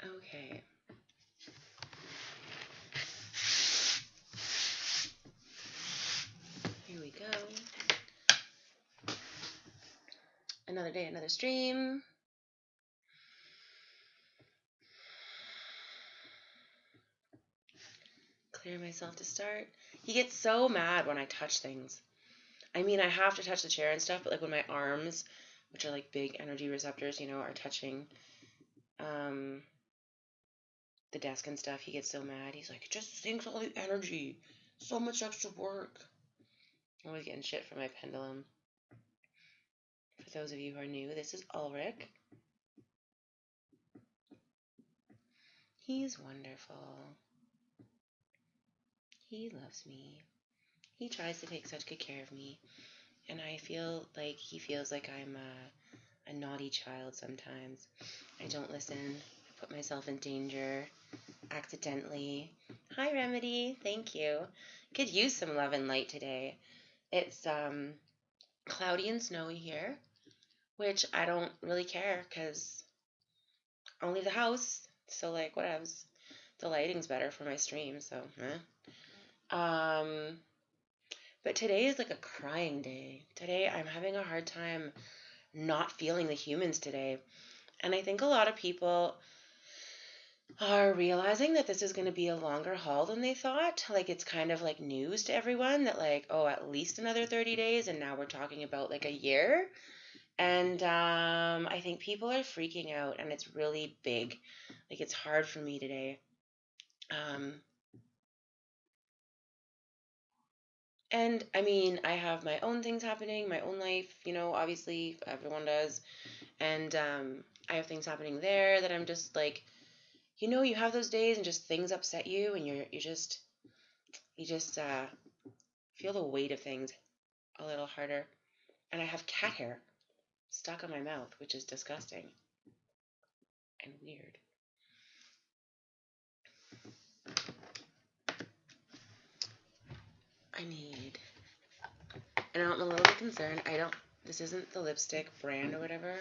Okay. Here we go. Another day, another stream. Clear myself to start. He gets so mad when I touch things. I mean, I have to touch the chair and stuff, but like when my arms, which are like big energy receptors, are touching the desk and stuff, he gets so mad. He's like, it just sinks all the energy. So much extra work. I'm always getting shit for my pendulum. For those of you who are new, this is Ulrich. He's wonderful. He loves me. He tries to take such good care of me. And I feel like he feels like I'm a naughty child sometimes. I don't listen. I put myself in danger accidentally. Hi, Remedy. Thank you. Could use some love and light today. It's cloudy and snowy here, which I don't really care because I'll leave the house. So, like, whatevs. The lighting's better for my stream, so, But today is like a crying day. Today I'm having a hard time not feeling the humans today. And I think a lot of people are realizing that this is going to be a longer haul than they thought. Like, it's kind of like news to everyone that, like, oh, at least another 30 days, and now we're talking about like a year. And I think people are freaking out, and it's really big. Like, it's hard for me today. And I mean, I have my own things happening, my own life, obviously everyone does. And I have things happening there that I'm just like, you have those days and just things upset you, and you just feel the weight of things a little harder. And I have cat hair stuck on my mouth, which is disgusting and weird. And I'm a little bit concerned. This isn't the lipstick brand or whatever.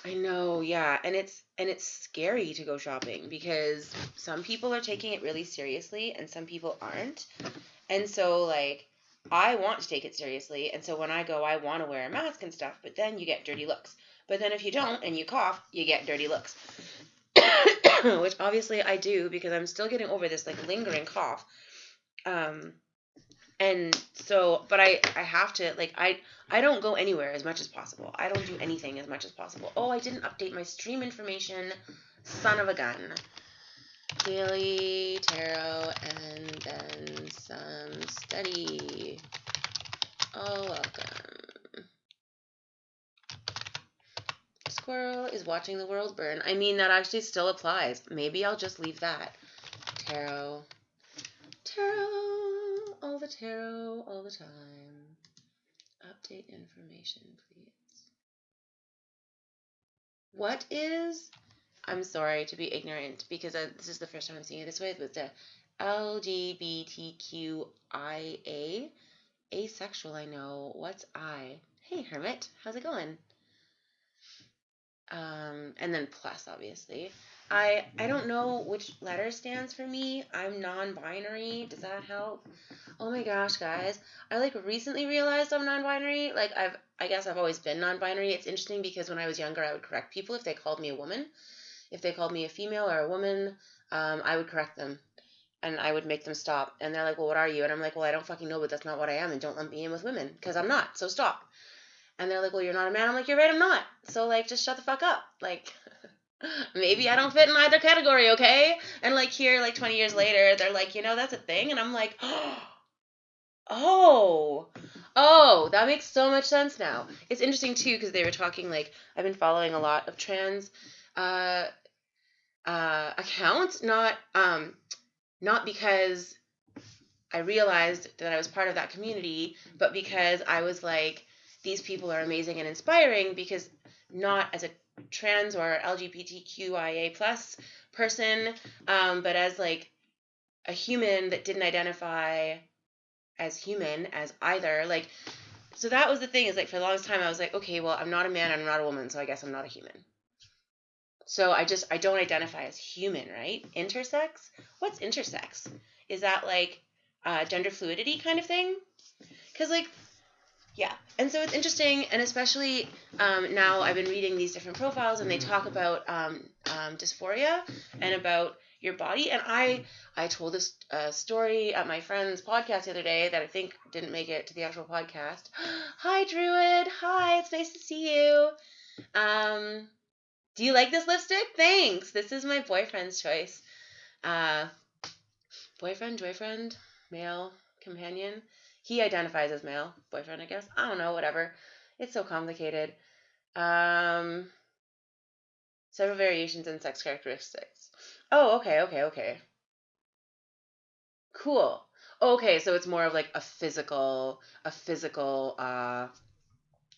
I know, yeah, and it's scary to go shopping because some people are taking it really seriously and some people aren't. And so, like, I want to take it seriously, and so when I go, I want to wear a mask and stuff, but then you get dirty looks. But then if you don't and you cough, you get dirty looks. Which obviously I do because I'm still getting over this, like, lingering cough. And so, but I have to, like, I don't go anywhere as much as possible. I don't do anything as much as possible. Oh, I didn't update my stream information. Son of a gun. Daily tarot and then some study. Oh, welcome. Squirrel is watching the world burn. I mean, that actually still applies. Maybe I'll just leave that. Tarot. All the tarot, all the time. Update information, please. What is, I'm sorry to be ignorant because this is the first time I'm seeing it this way, with the LGBTQIA. Asexual, I know. What's I? Hey, Hermit. How's it going? And then plus, obviously. I don't know which letter stands for me. I'm non-binary. Does that help? Oh my gosh, guys. I like recently realized I'm non-binary. Like I guess I've always been non-binary. It's interesting because when I was younger, I would correct people if they called me a woman. If they called me a female or a woman, I would correct them. And I would make them stop. And they're like, well, what are you? And I'm like, well, I don't fucking know, but that's not what I am. And don't lump me in with women because I'm not. So stop. And they're like, well, you're not a man. I'm like, you're right, I'm not. So, like, just shut the fuck up. Like, maybe I don't fit in either category, okay? And, like, here, like, 20 years later, they're like, that's a thing. And I'm like, oh, that makes so much sense now. It's interesting, too, because they were talking, like, I've been following a lot of trans accounts, not because I realized that I was part of that community, but because I was like, these people are amazing and inspiring, because not as a trans or LGBTQIA plus person, but as like a human that didn't identify as human as either. Like, so that was the thing, is like for the longest time I was like, okay, well, I'm not a man, I'm not a woman, so I guess I'm not a human. So I don't identify as human, right? Intersex? What's intersex? Is that like gender fluidity kind of thing? Because like, yeah. And so it's interesting, and especially now I've been reading these different profiles, and they talk about dysphoria and about your body. And I told this story at my friend's podcast the other day that I think didn't make it to the actual podcast. Hi, Druid. Hi, it's nice to see you. Do you like this lipstick? Thanks. This is my boyfriend's choice. Uh, boyfriend, male, companion. He identifies as male. Boyfriend, I guess. I don't know, whatever. It's so complicated. Several variations in sex characteristics. Oh, okay. Cool. Okay, so it's more of like a physical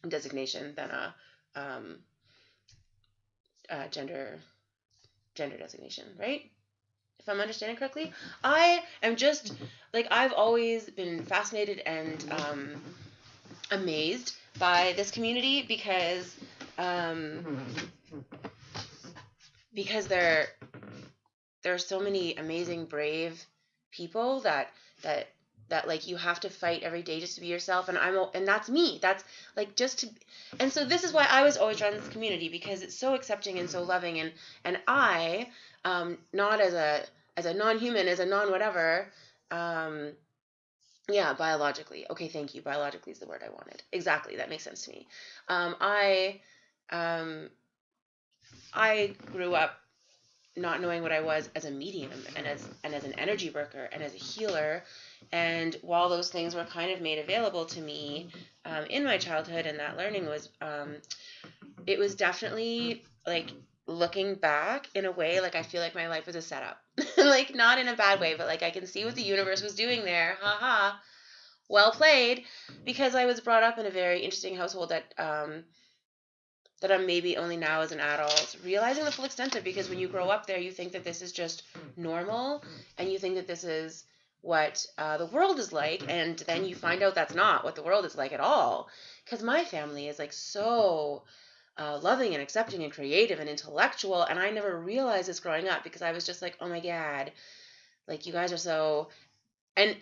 designation than um, gender designation, right? If I'm understanding correctly. I am just like, I've always been fascinated and amazed by this community because there are so many amazing, brave people that like you have to fight every day just to be yourself, and that's me. That's like just to, and so this is why I was always drawn to this community, because it's so accepting and so loving, and I not as a non-human, as a non-whatever, yeah, biologically. Okay, thank you. Biologically is the word I wanted. Exactly, that makes sense to me. Um, I grew up not knowing what I was as a medium and as an energy worker and as a healer. And while those things were kind of made available to me in my childhood, and that learning was, it was definitely like, looking back in a way, like I feel like my life was a setup. Like, not in a bad way, but like I can see what the universe was doing there. Ha ha. Well played. Because I was brought up in a very interesting household that I'm maybe only now as an adult realizing the full extent of, because when you grow up there, you think that this is just normal, and you think that this is what the world is like, and then you find out that's not what the world is like at all. Because my family is like so loving and accepting and creative and intellectual, and I never realized this growing up, because I was just like, oh my God, like, you guys are so. And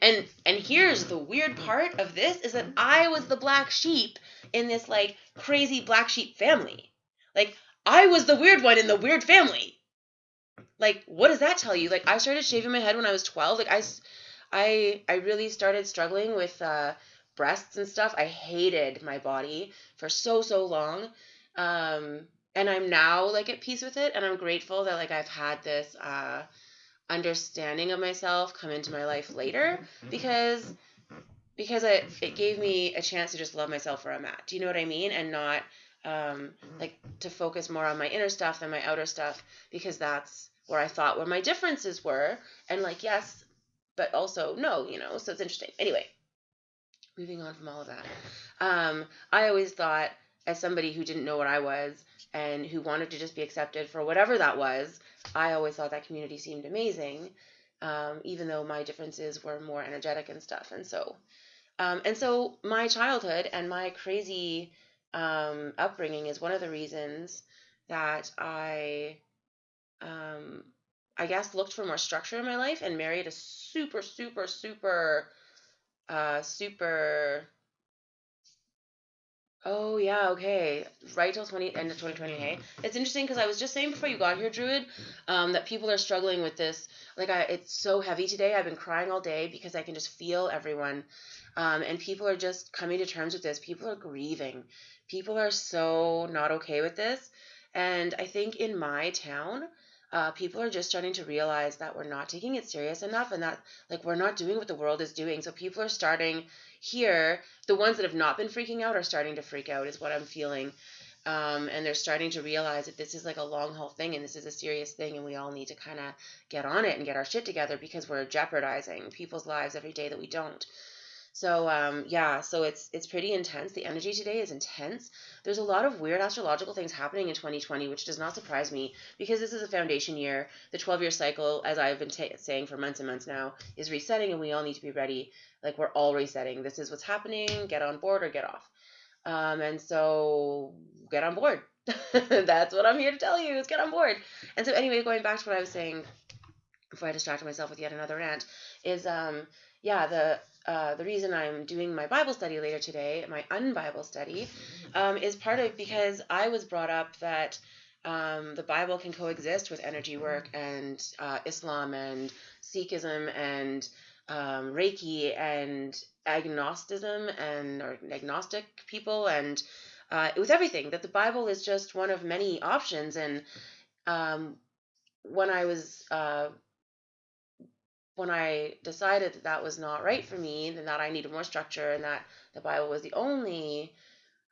here's the weird part of this, is that I was the black sheep in this like crazy black sheep family. Like, I was the weird one in the weird family. Like, what does that tell you? Like, I started shaving my head when I was 12. Like, I really started struggling with breasts and stuff. I hated my body for so long. And I'm now like at peace with it, and I'm grateful that like I've had this understanding of myself come into my life later, because it gave me a chance to just love myself where I'm at. Do you know what I mean? And not like to focus more on my inner stuff than my outer stuff, because that's where I thought where my differences were. And like, yes, but also no, so it's interesting. Anyway, moving on from all of that. I always thought, as somebody who didn't know what I was and who wanted to just be accepted for whatever that was, I always thought that community seemed amazing, even though my differences were more energetic and stuff. And so my childhood and my crazy upbringing is one of the reasons that I guess, looked for more structure in my life and married a super, super, super, super. Oh yeah, okay. Right till end of 2020. Hey, it's interesting because I was just saying before you got here, Druid, that people are struggling with this. Like, it's so heavy today. I've been crying all day because I can just feel everyone, and people are just coming to terms with this. People are grieving. People are so not okay with this, and I think in my town, people are just starting to realize that we're not taking it serious enough, and that like we're not doing what the world is doing. So people are starting here. The ones that have not been freaking out are starting to freak out, is what I'm feeling. And they're starting to realize that this is like a long haul thing, and this is a serious thing, and we all need to kind of get on it and get our shit together, because we're jeopardizing people's lives every day that we don't. So yeah, so it's pretty intense. The energy today is intense. There's a lot of weird astrological things happening in 2020, which does not surprise me, because this is a foundation year. The 12-year cycle, as I've been saying for months and months now, is resetting, and we all need to be ready. Like, we're all resetting. This is what's happening. Get on board or get off. And so get on board. That's what I'm here to tell you, is get on board. And so anyway, going back to what I was saying before I distracted myself with yet another rant, is the reason I'm doing my Bible study later today, my UnBible Study, is part of because I was brought up that the Bible can coexist with energy work and Islam and Sikhism and Reiki and agnosticism or agnostic people and with everything. That the Bible is just one of many options. And when I was when I decided that was not right for me, then that I needed more structure and that the Bible was the only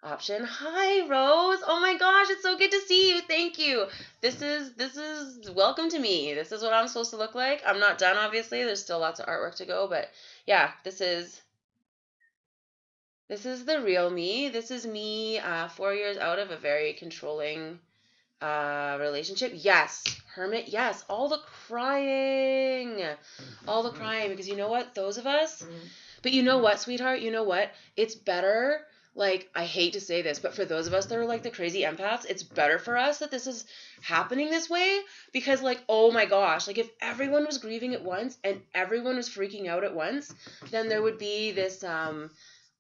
option. Hi, Rose. Oh my gosh, it's so good to see you. Thank you. This is welcome to me. This is what I'm supposed to look like. I'm not done, obviously. There's still lots of artwork to go, but yeah, this is the real me. This is me 4 years out of a very controlling relationship. Yes. Hermit. Yes. All the crying, because you know what? Those of us, but you know what, sweetheart? You know what? It's better. Like, I hate to say this, but for those of us that are like the crazy empaths, it's better for us that this is happening this way, because like, oh my gosh, like if everyone was grieving at once and everyone was freaking out at once, then there would be this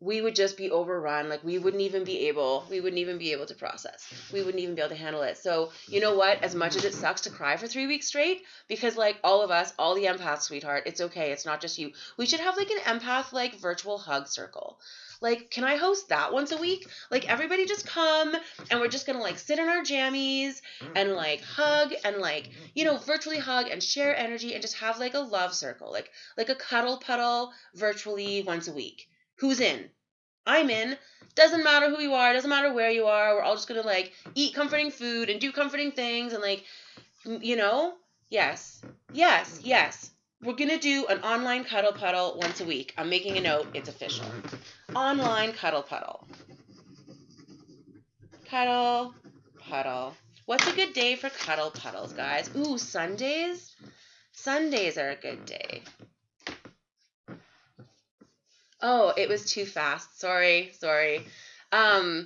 we would just be overrun. Like we wouldn't even be able to process. We wouldn't even be able to handle it. So you know what? As much as it sucks to cry for 3 weeks straight, because like all of us, all the empaths, sweetheart, it's okay. It's not just you. We should have like an empath like virtual hug circle. Like, can I host that once a week? Like everybody just come and we're just gonna like sit in our jammies and like hug and like, virtually hug and share energy and just have like a love circle, like a cuddle puddle virtually once a week. Who's in? I'm in. Doesn't matter who you are. Doesn't matter where you are. We're all just going to like eat comforting food and do comforting things and like, yes. We're going to do an online cuddle puddle once a week. I'm making a note. It's official. Online cuddle puddle. Cuddle puddle. What's a good day for cuddle puddles, guys? Ooh, Sundays? Sundays are a good day. Oh, it was too fast. Sorry. I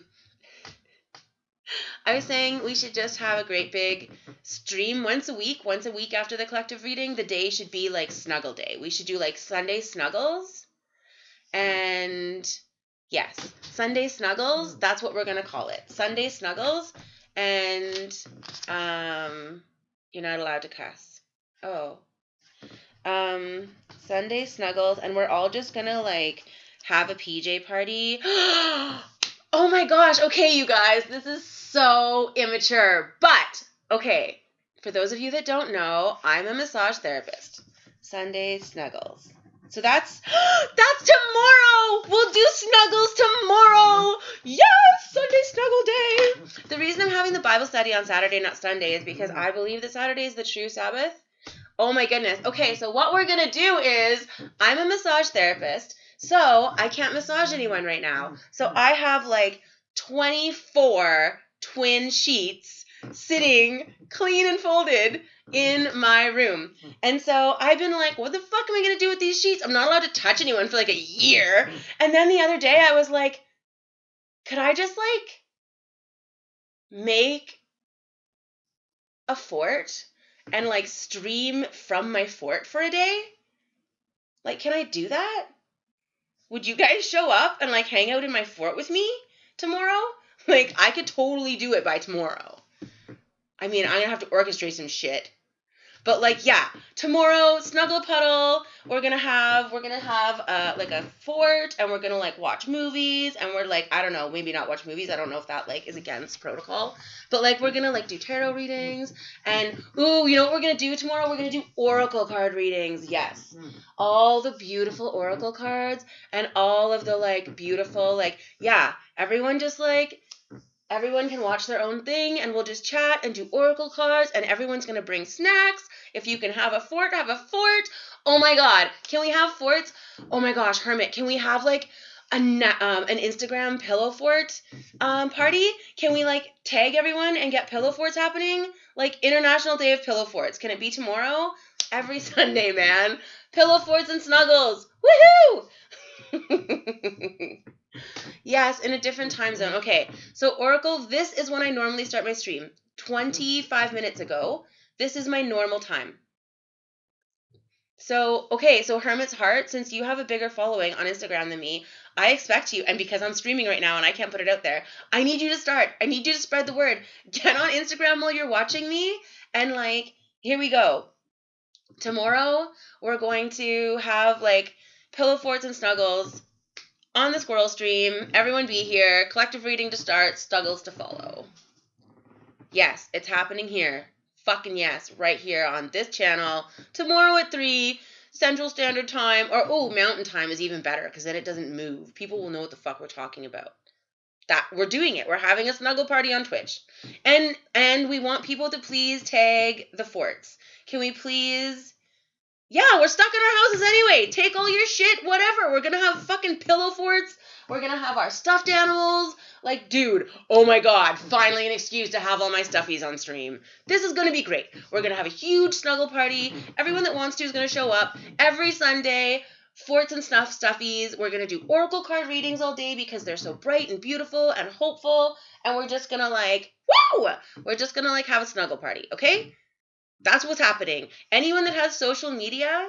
was saying we should just have a great big stream once a week after the collective reading. The day should be like snuggle day. We should do like Sunday snuggles. And yes, Sunday snuggles, that's what we're going to call it. Sunday snuggles. And you're not allowed to cuss. Oh. Sunday snuggles, and we're all just gonna like have a PJ party. Oh my gosh, okay, you guys, this is so immature, but okay, for those of you that don't know, I'm a massage therapist. Sunday snuggles. So that's tomorrow. We'll do snuggles tomorrow. Yes, Sunday snuggle day. The reason I'm having the Bible study on Saturday, not Sunday, is because I believe that Saturday is the true Sabbath. Oh my goodness. Okay, so what we're going to do is, I'm a massage therapist, so I can't massage anyone right now. So I have like 24 twin sheets sitting clean and folded in my room. And so I've been like, what the fuck am I going to do with these sheets? I'm not allowed to touch anyone for like a year. And then the other day I was like, could I just like make a fort and like stream from my fort for a day? Like, can I do that? Would you guys show up and like hang out in my fort with me tomorrow? Like, I could totally do it by tomorrow. I mean, I'm gonna have to orchestrate some shit. But like, yeah, tomorrow, snuggle puddle, we're gonna have like a fort, and we're gonna like watch movies, and we're like, I don't know, maybe not watch movies. I don't know if that like is against protocol, but like we're gonna like do tarot readings, and ooh, you know what we're gonna do tomorrow? We're gonna do oracle card readings. Yes, all the beautiful oracle cards, and all of the like beautiful like, yeah, everyone can watch their own thing, and we'll just chat and do oracle cards, and everyone's going to bring snacks. If you can have a fort, have a fort. Oh my God. Can we have forts? Oh my gosh, Hermit, can we have like an Instagram pillow fort party? Can we like tag everyone and get pillow forts happening? Like International Day of Pillow Forts. Can it be tomorrow? Every Sunday, man. Pillow forts and snuggles. Woohoo! Yes, in a different time zone. Okay, so Oracle, this is when I normally start my stream. 25 minutes ago. This is my normal time. So, okay, so Hermit's Heart, since you have a bigger following on Instagram than me, I expect you, and because I'm streaming right now and I can't put it out there, I need you to start. I need you to spread the word. Get on Instagram while you're watching me, and like, here we go. Tomorrow, we're going to have like pillow forts and snuggles on the Skwyrl stream. Everyone be here. Collective reading to start, snuggles to follow. Yes, it's happening here. Fucking yes, right here on this channel. Tomorrow at 3 Central Standard Time, or Mountain Time is even better because then it doesn't move. People will know what the fuck we're talking about. That we're doing it. We're having a snuggle party on Twitch. And we want people to please tag the forts. Can we please? Yeah, we're stuck in our houses anyway. Take all your shit, whatever. We're gonna have fucking pillow forts. We're gonna have our stuffed animals. Like, dude, oh my god, finally an excuse to have all my stuffies on stream. This is gonna be great. We're gonna have a huge snuggle party. Everyone that wants to is gonna show up every Sunday. Forts and stuffies. We're gonna do oracle card readings all day because they're so bright and beautiful and hopeful. And we're just gonna like, woo! We're just gonna like have a snuggle party, okay? That's what's happening. Anyone that has social media,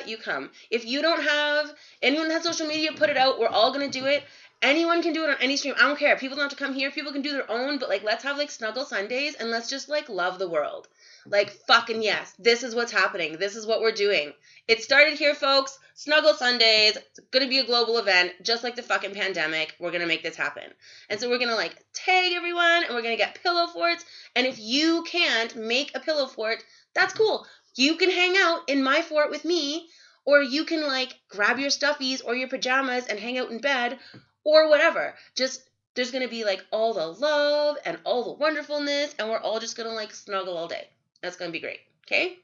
you come. If you don't have anyone that has social media, put it out. We're all going to do it. Anyone can do it on any stream. I don't care. People don't have to come here. People can do their own, but like let's have like snuggle Sundays and let's just like love the world. Like fucking yes. This is what's happening. This is what we're doing. It started here, folks. Snuggle Sundays. It's going to be a global event, just like the fucking pandemic. We're going to make this happen. And so we're going to like tag everyone and we're going to get pillow forts. And if you can't make a pillow fort, that's cool. You can hang out in my fort with me, or you can like grab your stuffies or your pajamas and hang out in bed or whatever. Just there's going to be like all the love and all the wonderfulness and we're all just going to like snuggle all day. That's going to be great. Okay?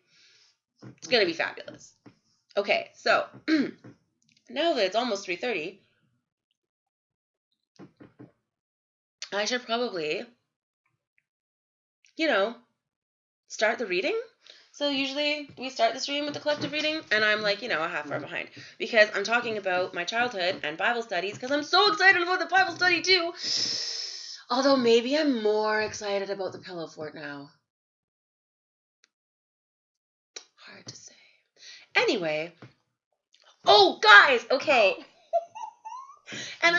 It's going to be fabulous. Okay, so now that it's almost 3:30, I should probably, start the reading. So usually we start the stream with the collective reading, and I'm like, a half hour behind because I'm talking about my childhood and Bible studies because I'm so excited about the Bible study too. Although maybe I'm more excited about the pillow fort now. Hard to say. Anyway. Oh, guys, okay. And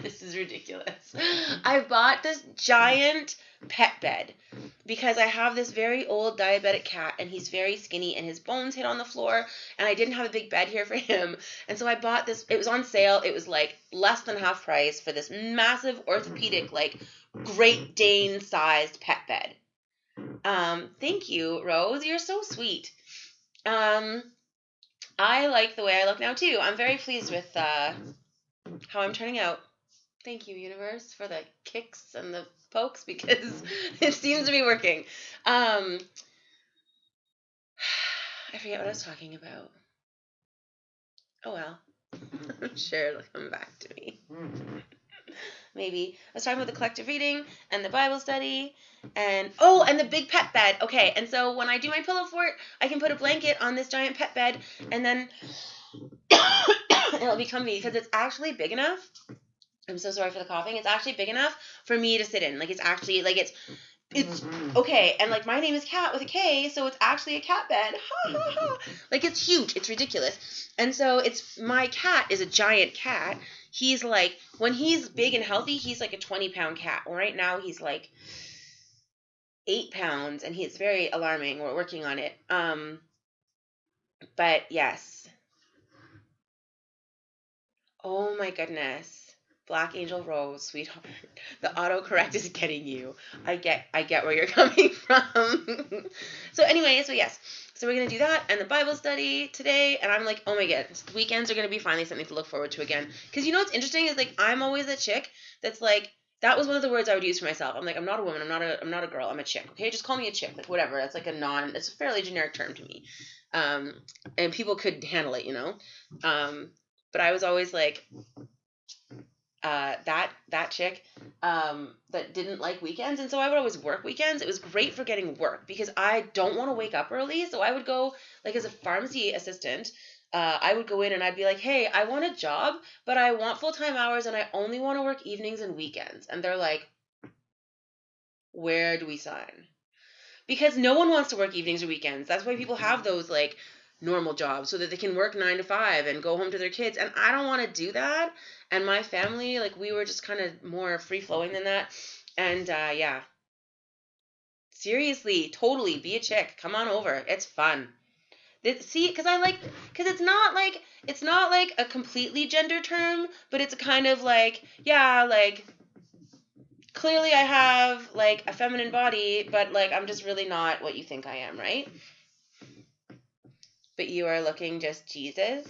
this is ridiculous. I bought this giant pet bed because I have this very old diabetic cat and he's very skinny and his bones hit on the floor and I didn't have a big bed here for him. And so I bought this. It was on sale. It was like less than half price for this massive orthopedic, like Great Dane sized pet bed. Thank you, Rose. You're so sweet. I like the way I look now too. I'm very pleased with how I'm turning out. Thank you, universe, for the kicks and the pokes because it seems to be working. I forget what I was talking about. Oh well. I'm sure it'll come back to me. Maybe. I was talking about the collective reading and the Bible study and the big pet bed. Okay, and so when I do my pillow fort, I can put a blanket on this giant pet bed and then it'll be comfy because it's actually big enough. I'm so sorry for the coughing. It's actually big enough for me to sit in. Like, it's actually, like, it's okay. And, like, my name is Kat with a K, so it's actually a cat bed. Ha, ha, ha. Like, it's huge. It's ridiculous. And so my cat is a giant cat. He's, like, when he's big and healthy, he's, like, a 20-pound cat. Well, right now, he's, like, 8 pounds, and it's very alarming. We're working on it. But, yes. Oh, my goodness. Black Angel Rose, sweetheart. The autocorrect is getting you. I get where you're coming from. So anyway, yes. So we're going to do that and the Bible study today. And I'm like, oh my goodness, weekends are going to be finally something to look forward to again. Because what's interesting is, like, I'm always a chick that's like, that was one of the words I would use for myself. I'm like, I'm not a woman. I'm not a girl. I'm a chick. Okay, just call me a chick. Like, whatever. That's like it's a fairly generic term to me. And people could handle it, But I was always like, that chick that didn't like weekends, and so I would always work weekends. It was great for getting work because I don't want to wake up early, so I would go like as a pharmacy assistant I would go in and I'd be like, hey, I want a job, but I want full-time hours and I only want to work evenings and weekends. And they're like, where do we sign? Because no one wants to work evenings or weekends. That's why people have those like normal jobs so that they can work 9 to 5 and go home to their kids. And I don't want to do that. And my family, like we were just kind of more free flowing than that. And yeah, seriously, totally be a chick. Come on over. It's fun. See, because it's not like a completely gender term, but it's kind of like, yeah, like clearly I have like a feminine body, but like I'm just really not what you think I am, right? But you are looking just Jesus.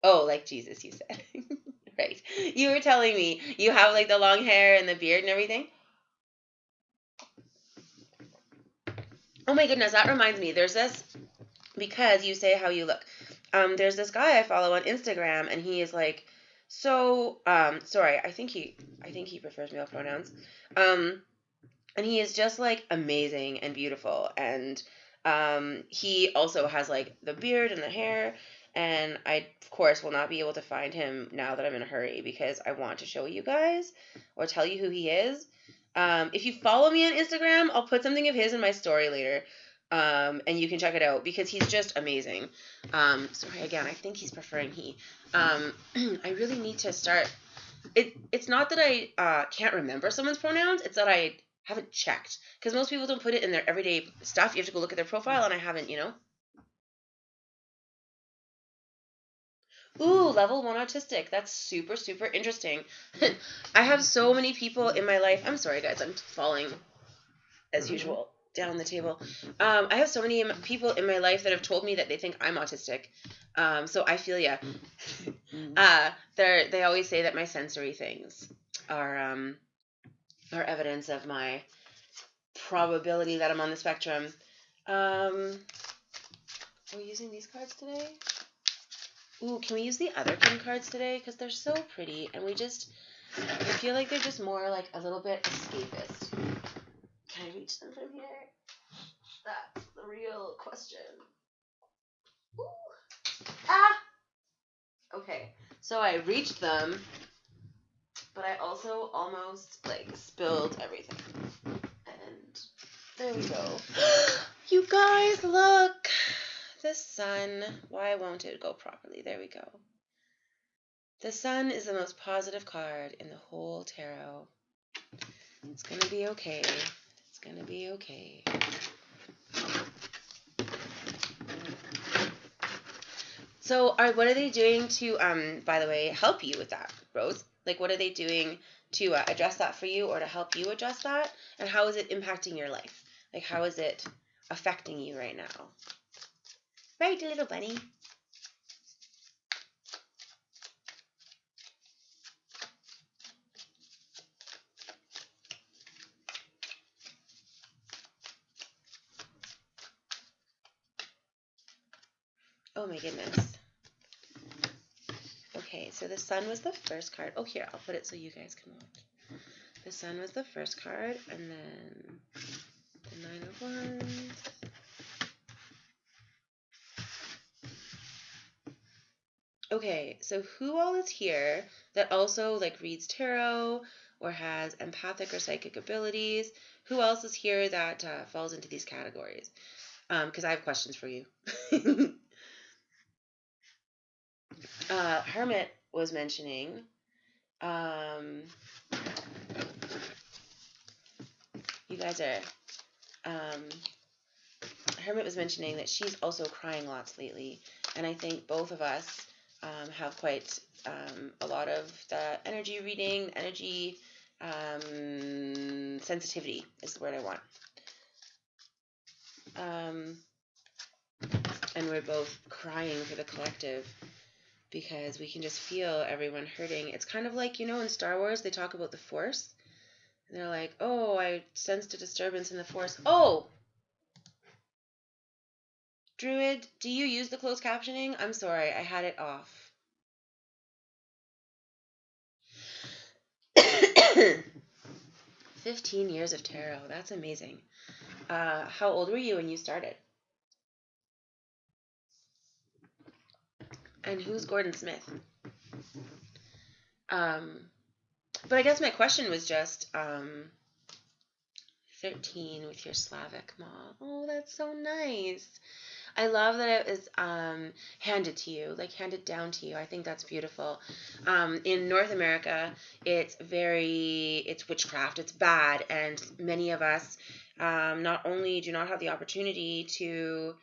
Oh, like Jesus, you said. Right. You were telling me you have like the long hair and the beard and everything. Oh my goodness, that reminds me. There's this, because you say how you look. There's this guy I follow on Instagram, and he is like, so sorry, I think he prefers male pronouns. And he is just like amazing and beautiful, and he also has like the beard and the hair, and I of course will not be able to find him now that I'm in a hurry because I want to show you guys or tell you who he is. If you follow me on Instagram, I'll put something of his in my story later. And you can check it out because he's just amazing. Sorry, again, I think he's preferring he. I really need to start. It's not that I can't remember someone's pronouns. It's that I haven't checked. Because most people don't put it in their everyday stuff. You have to go look at their profile, and I haven't, Ooh, level 1 autistic. That's super, super interesting. I have so many people in my life. I'm sorry, guys. I'm falling as usual down the table. I have so many people in my life that have told me that they think I'm autistic. So I feel ya. They always say that my sensory things are evidence of my probability that I'm on the spectrum. Are we using these cards today? Ooh, can we use the other king cards today? Because they're so pretty, and I feel like they're just more like a little bit escapist. Can I reach them from here? That's the real question. Ooh. Ah! Okay, so I reached them, but I also almost like spilled everything. And there we go. You guys, look! The sun. Why won't it go properly? There we go. The sun is the most positive card in the whole tarot. It's gonna be okay. It's gonna be okay. So, what are they doing to, by the way, help you with that, Rose? Like, what are they doing to address that for you or to help you address that? And how is it impacting your life? Like, how is it affecting you right now? Right, little bunny? Oh my goodness. Okay, so the sun was the first card. Oh, here, I'll put it so you guys can watch. The sun was the first card, and then the 9 of Wands. Okay, so who all is here that also like reads tarot or has empathic or psychic abilities? Who else is here that falls into these categories? Because I have questions for you. Hermit was mentioning. You guys are. Hermit was mentioning that she's also crying lots lately, and I think both of us have quite a lot of the energy reading, energy sensitivity is the word I want. And we're both crying for the collective because we can just feel everyone hurting. It's kind of like, in Star Wars, they talk about the Force. And they're like, oh, I sensed a disturbance in the Force. Oh! Druid, do you use the closed captioning? I'm sorry, I had it off. 15 years of tarot. That's amazing. How old were you when you started? And who's Gordon Smith? But I guess my question was just 13 with your Slavic mom. Oh, that's so nice. I love that it was handed to you, like handed down to you. I think that's beautiful. In North America, it's witchcraft. It's bad. And many of us not only do not have the opportunity to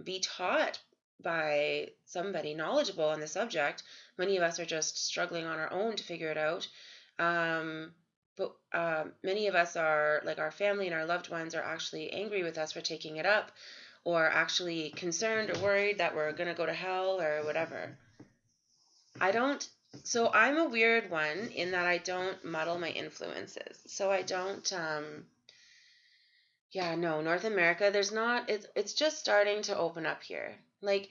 be taught by somebody knowledgeable on the subject, many of us are just struggling on our own to figure it out. But many of us are, like our family and our loved ones, are actually angry with us for taking it up, or actually concerned or worried that we're going to go to hell or whatever. So I'm a weird one in that I don't muddle my influences. So I don't, North America, it's just starting to open up here. Like,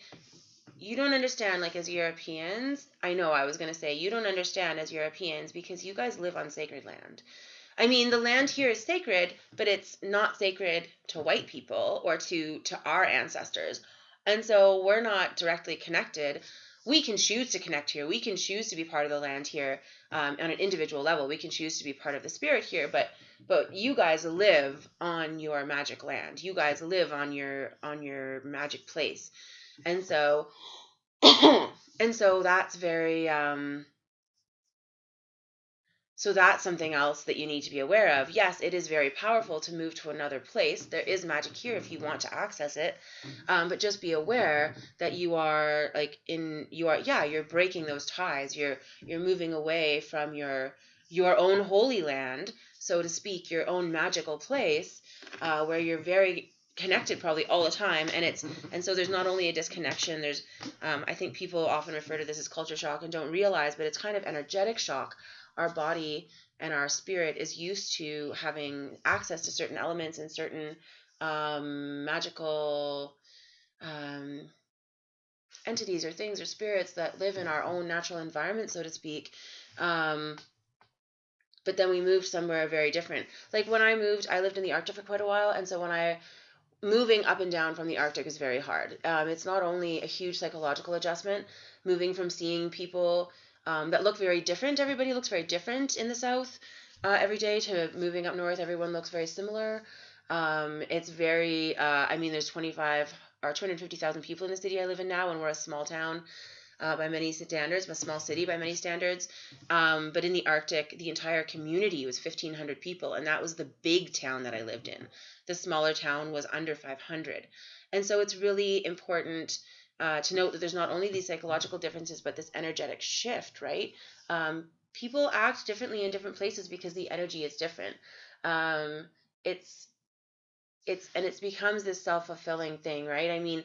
you don't understand, like, as Europeans, I know I was going to say, you don't understand as Europeans because you guys live on sacred land. I mean, the land here is sacred, but it's not sacred to white people or to our ancestors. And so we're not directly connected. We can choose to connect here. We can choose to be part of the land here on an individual level. We can choose to be part of the spirit here. But you guys live on your magic land. You guys live on your magic place. And so that's very so that's something else that you need to be aware of. Yes, it is very powerful to move to another place. There is magic here if you want to access it. But just be aware that you're breaking those ties. You're moving away from your own holy land, so to speak, your own magical place, where you're very connected probably all the time. And so there's not only a disconnection, there's I think people often refer to this as culture shock and don't realize, but it's kind of energetic shock. Our body and our spirit is used to having access to certain elements and certain magical entities or things or spirits that live in our own natural environment, so to speak. But then we moved somewhere very different. Like when I moved, I lived in the Arctic for quite a while, and so moving up and down from the Arctic is very hard. It's not only a huge psychological adjustment, moving from seeing people that look very different. Everybody looks very different in the South every day, to moving up north. Everyone looks very similar. It's very, there's 25 or 250,000 people in the city I live in now, and we're a small town by many standards, a small city by many standards. But in the Arctic, the entire community was 1,500 people, and that was the big town that I lived in. The smaller town was under 500. And so it's really important to note that there's not only these psychological differences, but this energetic shift, right? People act differently in different places because the energy is different. It becomes this self-fulfilling thing, right? I mean,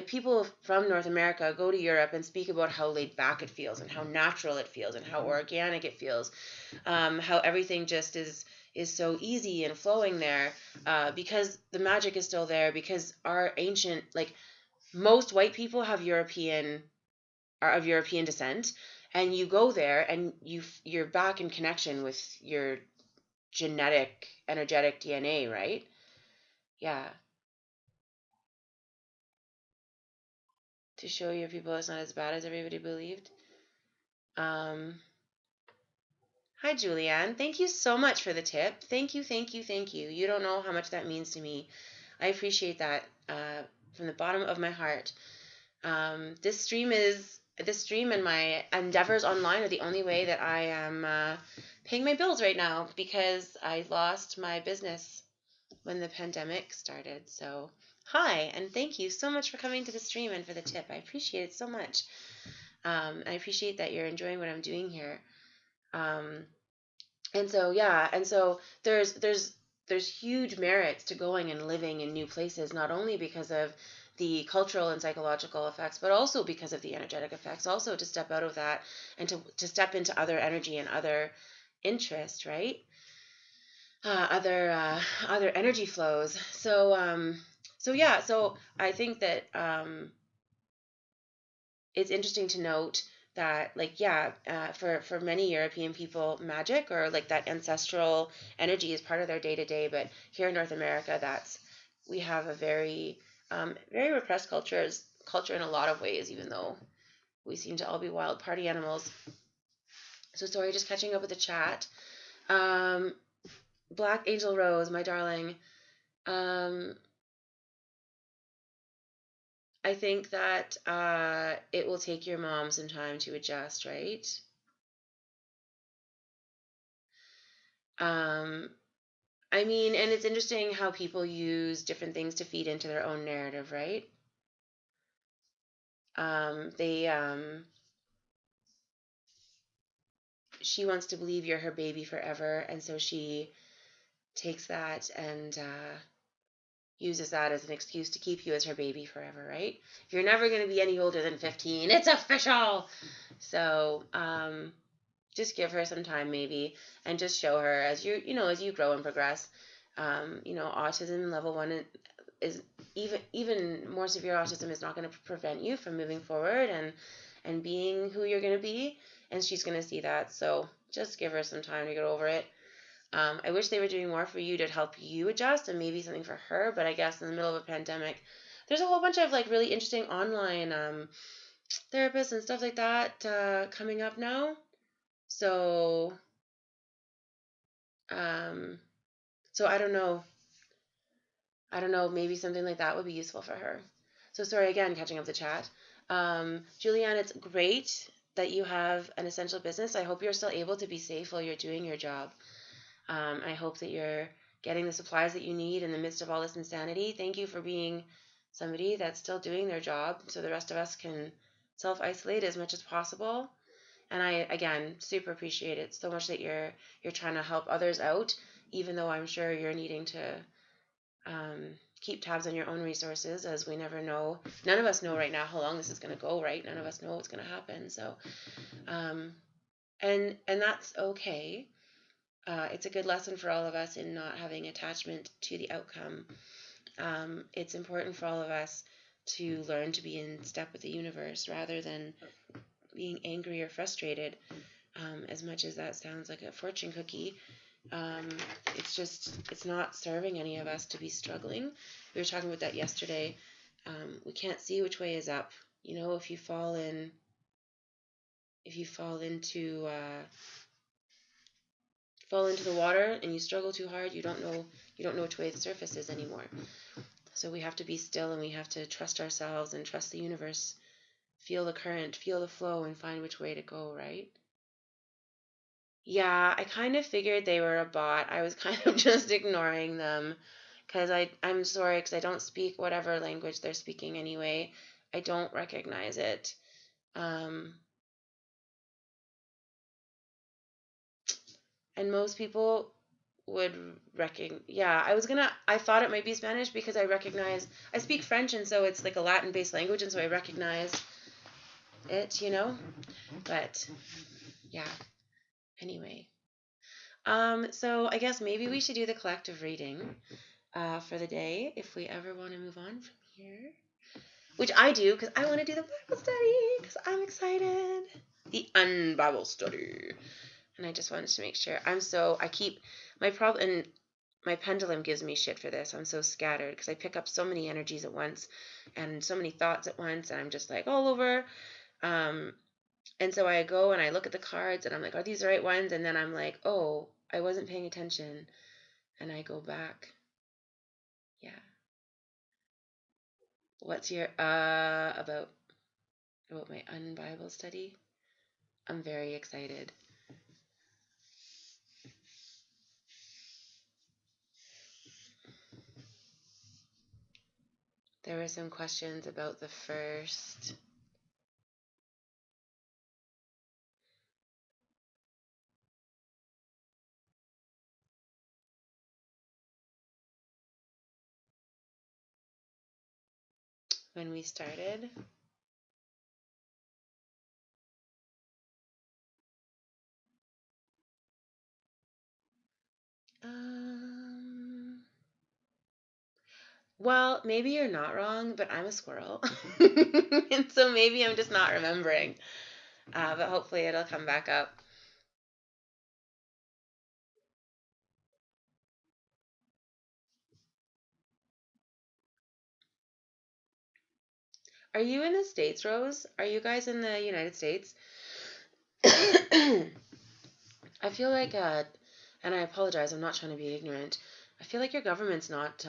people from North America go to Europe and speak about how laid back it feels and how natural it feels and how organic it feels, how everything just is so easy and flowing there, because the magic is still there, because our ancient, like, most white people are of European descent, and you go there and you're back in connection with your genetic, energetic DNA, right? Yeah. To show your people it's not as bad as everybody believed. Hi, Julianne. Thank you so much for the tip. Thank you, thank you, thank you. You don't know how much that means to me. I appreciate that from the bottom of my heart. This stream and my endeavors online are the only way that I am paying my bills right now, because I lost my business when the pandemic started. So hi, and thank you so much for coming to the stream and for the tip. I appreciate it so much. I appreciate that you're enjoying what I'm doing here. And so there's huge merits to going and living in new places, not only because of the cultural and psychological effects, but also because of the energetic effects, also to step out of that and to step into other energy and other interest, right? Other energy flows. So I think that it's interesting to note that, like, for many European people, magic or like that ancestral energy is part of their day-to-day, but here in North America, we have a very very repressed culture, culture in a lot of ways, even though we seem to all be wild party animals. So sorry, just catching up with the chat. Black Angel Rose, my darling. I think that it will take your mom some time to adjust, right? I mean, and it's interesting how people use different things to feed into their own narrative, right? She wants to believe you're her baby forever, and so she takes that and uses that as an excuse to keep you as her baby forever, right? You're never going to be any older than 15. It's official. So, just give her some time maybe, and just show her as as you grow and progress. Autism level 1 is even more severe autism is not going to prevent you from moving forward and being who you're going to be, and she's going to see that. So just give her some time to get over it. I wish they were doing more for you to help you adjust, and maybe something for her, but I guess in the middle of a pandemic, there's a whole bunch of like really interesting online therapists and stuff like that coming up now. So, so I don't know. Maybe something like that would be useful for her. So sorry again, catching up the chat. Julianne, it's great that you have an essential business. I hope you're still able to be safe while you're doing your job. I hope that you're getting the supplies that you need in the midst of all this insanity. Thank you for being somebody that's still doing their job so the rest of us can self-isolate as much as possible. And I, again, super appreciate it so much that you're trying to help others out, even though I'm sure you're needing to keep tabs on your own resources, as we never know. None of us know right now how long this is going to go, right? None of us know what's going to happen. So, and that's okay. It's a good lesson for all of us in not having attachment to the outcome. It's important for all of us to learn to be in step with the universe rather than being angry or frustrated. As much as that sounds like a fortune cookie, it's not serving any of us to be struggling. We were talking about that yesterday. We can't see which way is up. If you fall into the water and you struggle too hard, you don't know which way the surface is anymore. So we have to be still, and we have to trust ourselves and trust the universe. Feel the current, feel the flow, and find which way to go, right? Yeah, I kind of figured they were a bot. I was kind of just ignoring them because I'm sorry, because I don't speak whatever language they're speaking anyway. I don't recognize it. And most people would recognize. Yeah, I thought it might be Spanish because I speak French, and so it's like a Latin-based language, and so I recognize it, But yeah. Anyway, so I guess maybe we should do the collective reading for the day if we ever want to move on from here, which I do because I want to do the Bible study because I'm excited. The UnBible Study, and I just wanted to make sure. I keep my problem, and my pendulum gives me shit for this. I'm so scattered because I pick up so many energies at once and so many thoughts at once, and I'm just like all over. And so I go and I look at the cards and I'm like, are these the right ones? And then I'm like, oh, I wasn't paying attention. And I go back. Yeah. What's your about my UnBible study? I'm very excited. There were some questions about the first. When we started. Well, maybe you're not wrong, but I'm a squirrel. And so maybe I'm just not remembering. But hopefully it'll come back up. Are you in the States, Rose? Are you guys in the United States? I feel like, and I apologize, I'm not trying to be ignorant. I feel like your government's not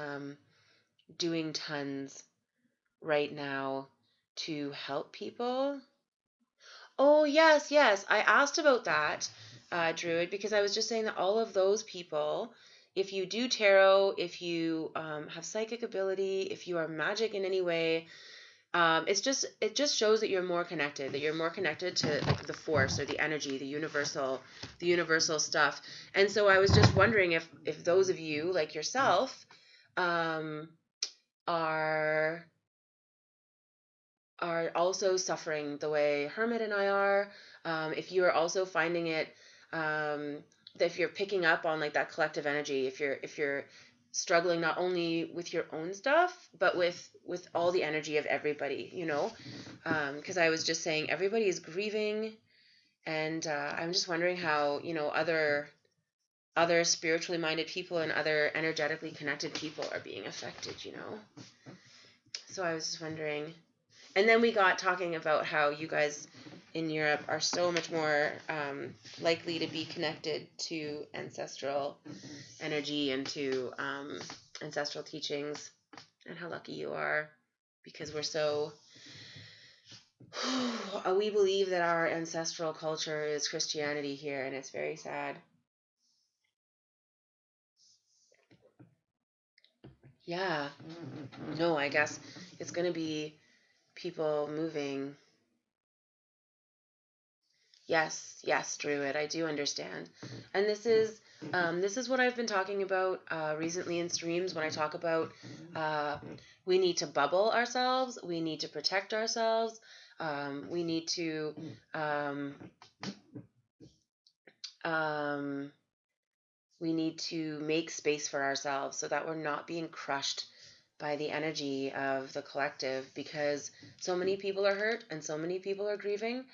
doing tons right now to help people. Oh, yes, yes. I asked about that, Druid, because I was just saying that all of those people, if you do tarot, if you have psychic ability, if you are magic in any way, it just shows that you're more connected, to like the force or the energy, the universal stuff. And so I was just wondering if those of you like yourself um, are also suffering the way Hermit and I are. If you are also finding it, that if you're picking up on like that collective energy, if you're struggling not only with your own stuff, but with all the energy of everybody, because I was just saying everybody is grieving, and I'm just wondering how other spiritually minded people and other energetically connected people are being affected. So I was just wondering. And then we got talking about how you guys in Europe are so much more likely to be connected to ancestral energy and to ancestral teachings, and how lucky you are, because we believe that our ancestral culture is Christianity here, and it's very sad. Yeah. No, I guess it's going to be people moving. Yes, Druid, I do understand. And this is what I've been talking about recently in streams when I talk about we need to bubble ourselves, we need to protect ourselves, we need to um, make space for ourselves so that we're not being crushed by the energy of the collective, because so many people are hurt and so many people are grieving.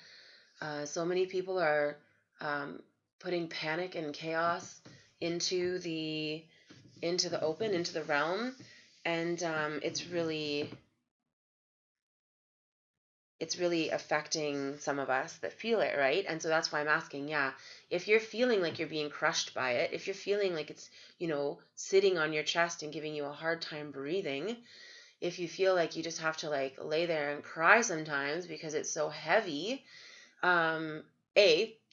So many people are putting panic and chaos into the open, into the realm, and it's really affecting some of us that feel it, right? And so that's why I'm asking, yeah, if you're feeling like you're being crushed by it, if you're feeling like it's sitting on your chest and giving you a hard time breathing, if you feel like you just have to like lay there and cry sometimes because it's so heavy,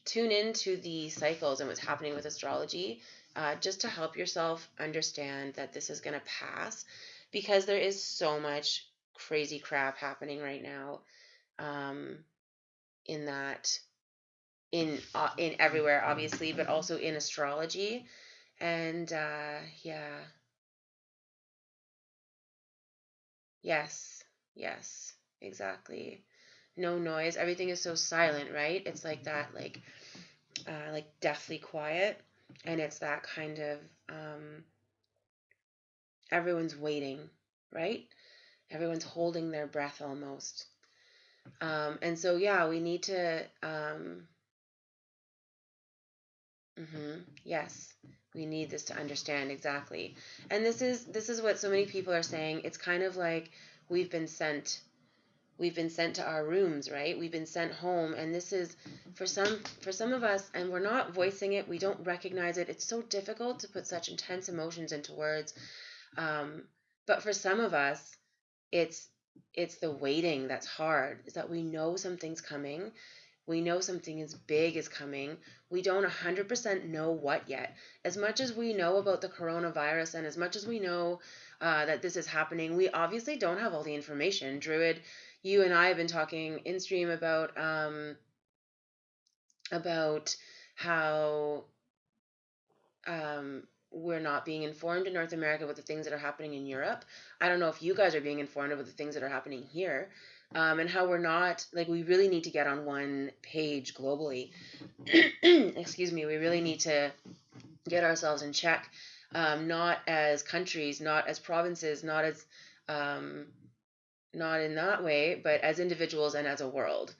tune into the cycles and what's happening with astrology, just to help yourself understand that this is going to pass, because there is so much crazy crap happening right now, in that, in everywhere, obviously, but also in astrology, and yeah, yes, exactly. No noise, everything is so silent, right? It's like that, like deathly quiet, and it's that kind of everyone's waiting, right? Everyone's holding their breath almost, and so yeah, we need to yes, we need this to understand exactly. And this is what so many people are saying. It's kind of like we've been sent to our rooms, right? We've been sent home, and this is for some of us, and we're not voicing it, we don't recognize it. It's so difficult to put such intense emotions into words, but for some of us, it's the waiting that's hard, is that we know something's coming. We know something is big is coming. We don't 100% know what yet. As much as we know about the coronavirus, and as much as we know that this is happening, we obviously don't have all the information. Druid, you and I have been talking in stream about how we're not being informed in North America about the things that are happening in Europe. I don't know if you guys are being informed about the things that are happening here, and how we're not, like, we really need to get on one page globally. Excuse me, we really need to get ourselves in check, not as countries, not as provinces, not in that way, but as individuals and as a world.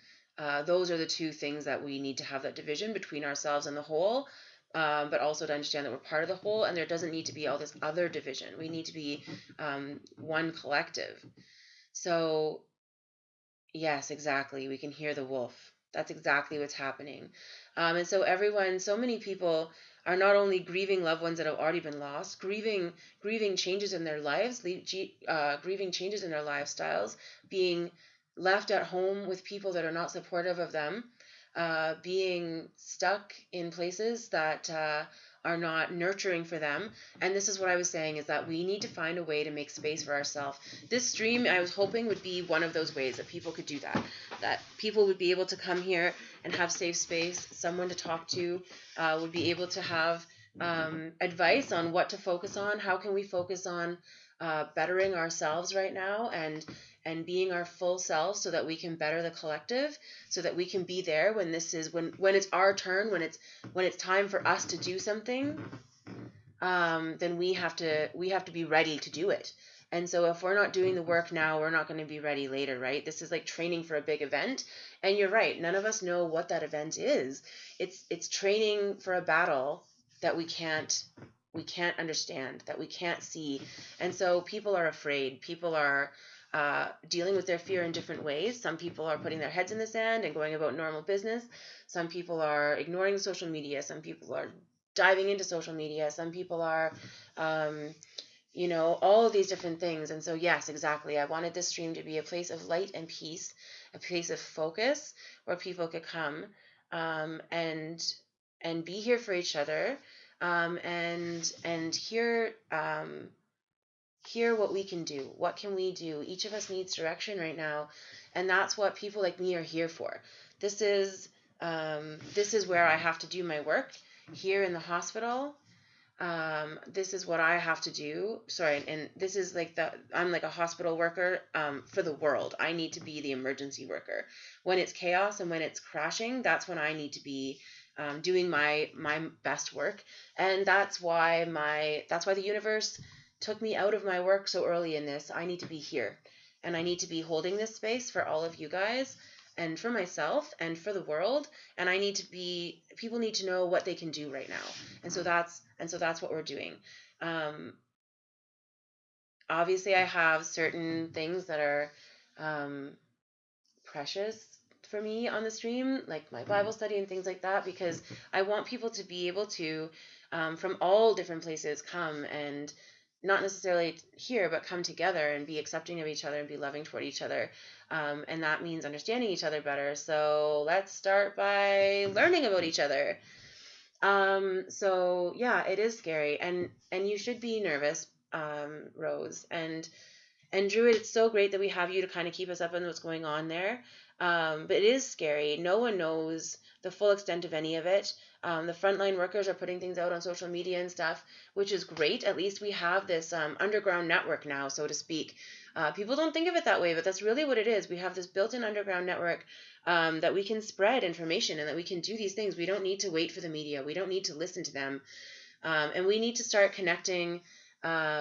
Those are the two things that we need to have, that division between ourselves and the whole, but also to understand that we're part of the whole, and there doesn't need to be all this other division. We need to be one collective. So Yes, exactly. We can hear the wolf. That's exactly what's happening. And so so many people are not only grieving loved ones that have already been lost, grieving changes in their lives, grieving changes in their lifestyles, being left at home with people that are not supportive of them, being stuck in places that are not nurturing for them. And this is what I was saying, is that we need to find a way to make space for ourselves. This stream, I was hoping, would be one of those ways that people could do that people would be able to come here and have safe space, someone to talk to, would be able to have advice on what to focus on. How can we focus on bettering ourselves right now, and being our full selves, so that we can better the collective, so that we can be there when it's our turn, when it's time for us to do something. Then we have to be ready to do it. And so if we're not doing the work now, we're not going to be ready later, right? This is like training for a big event. And you're right, none of us know what that event is. It's training for a battle that we can't understand, that we can't see. And so people are afraid. People are dealing with their fear in different ways. Some people are putting their heads in the sand and going about normal business. Some people are ignoring social media. Some people are diving into social media. Some people are, all of these different things. And so, yes, exactly. I wanted this stream to be a place of light and peace, a place of focus where people could come and be here for each other, and hear what we can do. What can we do? Each of us needs direction right now, and that's what people like me are here for. This is where I have to do my work here in the hospital. This is what I have to do. Sorry, and this is I'm like a hospital worker for the world. I need to be the emergency worker. When it's chaos and when it's crashing, that's when I need to be doing my best work. And that's why the universe took me out of my work so early in this. I need to be here, and I need to be holding this space for all of you guys, and for myself, and for the world. And people need to know what they can do right now. And so that's what we're doing. Obviously I have certain things that are precious for me on the stream, like my Bible study and things like that, because I want people to be able to, from all different places, come and not necessarily here, but come together and be accepting of each other and be loving toward each other. And that means understanding each other better. So let's start by learning about each other. So yeah, it is scary, and you should be nervous, Rose, and Druid. It's so great that we have you to kind of keep us up on what's going on there. But it is scary. No one knows the full extent of any of it. The frontline workers are putting things out on social media and stuff, which is great. At least we have this underground network now, so to speak. People don't think of it that way, but that's really what it is. We have this built-in underground network that we can spread information, and that we can do these things. We don't need to wait for the media. We don't need to listen to them. And we need to start connecting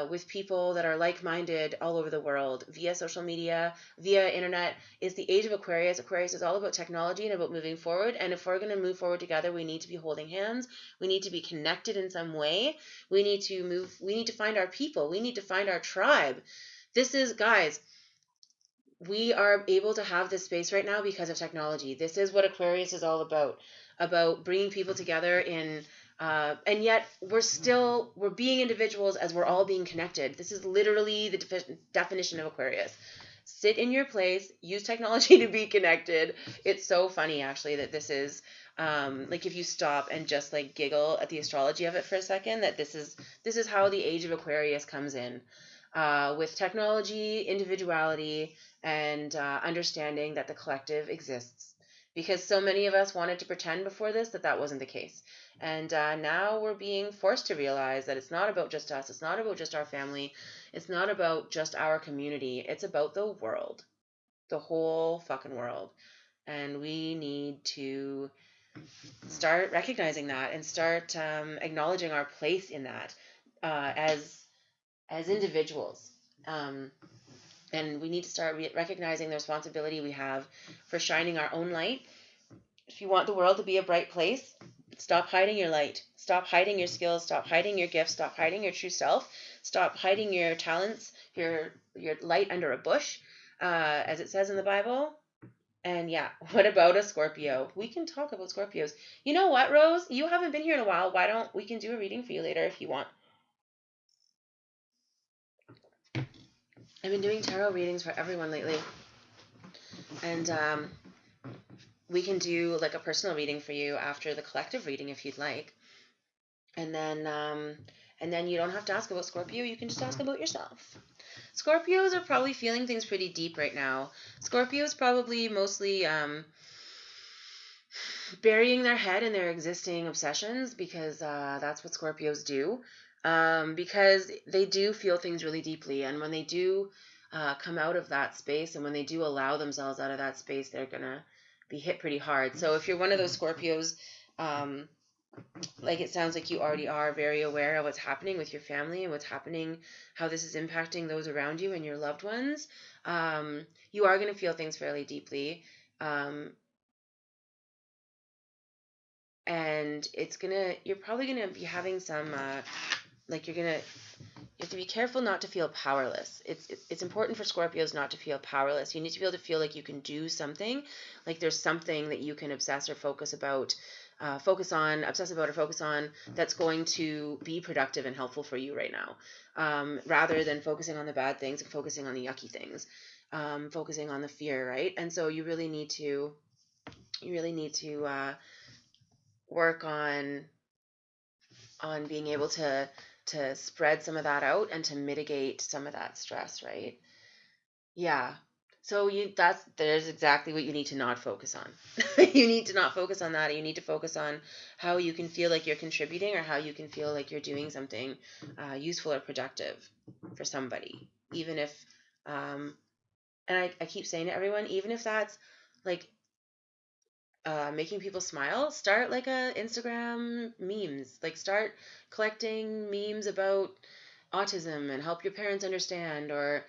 with people that are like-minded all over the world via social media, via internet. It's the age of Aquarius. Aquarius is all about technology and about moving forward. And if we're going to move forward together, we need to be holding hands. We need to be connected in some way. We need to find our people. We need to find our tribe. Guys, we are able to have this space right now because of technology. This is what Aquarius is all about bringing people together and yet we're being individuals as we're all being connected. This is literally the definition of Aquarius. Sit in your place, use technology to be connected. It's so funny, actually, that this is, if you stop and just giggle at the astrology of it for a second, that this is how the age of Aquarius comes in. With technology, individuality, and understanding that the collective exists. Because so many of us wanted to pretend before this that wasn't the case. And now we're being forced to realize that it's not about just us. It's not about just our family. It's not about just our community. It's about the world. The whole fucking world. And we need to start recognizing that and start acknowledging our place in that as individuals. And we need to start recognizing the responsibility we have for shining our own light. If you want the world to be a bright place, stop hiding your light. Stop hiding your skills. Stop hiding your gifts. Stop hiding your true self. Stop hiding your talents, your light under a bush, as it says in the Bible. And yeah, what about a Scorpio? We can talk about Scorpios. You know what, Rose? You haven't been here in a while. Why don't we can do a reading for you later if you want? I've been doing tarot readings for everyone lately. And we can do like a personal reading for you after the collective reading if you'd like. And then you don't have to ask about Scorpio. You can just ask about yourself. Scorpios are probably feeling things pretty deep right now. Scorpios probably mostly burying their head in their existing obsessions because that's what Scorpios do. Because they do feel things really deeply, and when they do come out of that space, and when they do allow themselves out of that space, they're gonna be hit pretty hard. So if you're one of those Scorpios, like it sounds like you already are very aware of what's happening with your family and what's happening, how this is impacting those around you and your loved ones, you are going to feel things fairly deeply. And you're probably going to be having some, you have to be careful not to feel powerless. It's important for Scorpios not to feel powerless. You need to be able to feel like you can do something, like there's something that you can obsess or focus about, obsess about or focus on that's going to be productive and helpful for you right now, rather than focusing on the bad things and focusing on the yucky things, focusing on the fear, right? And so you really need to work on being able to spread some of that out and to mitigate some of that stress, right? Yeah. So there's exactly what you need to not focus on. You need to not focus on that. You need to focus on how you can feel like you're contributing or how you can feel like you're doing something useful or productive for somebody. Even if, and I keep saying to everyone, even if that's like making people smile, start like a Instagram memes. Like start collecting memes about autism and help your parents understand, or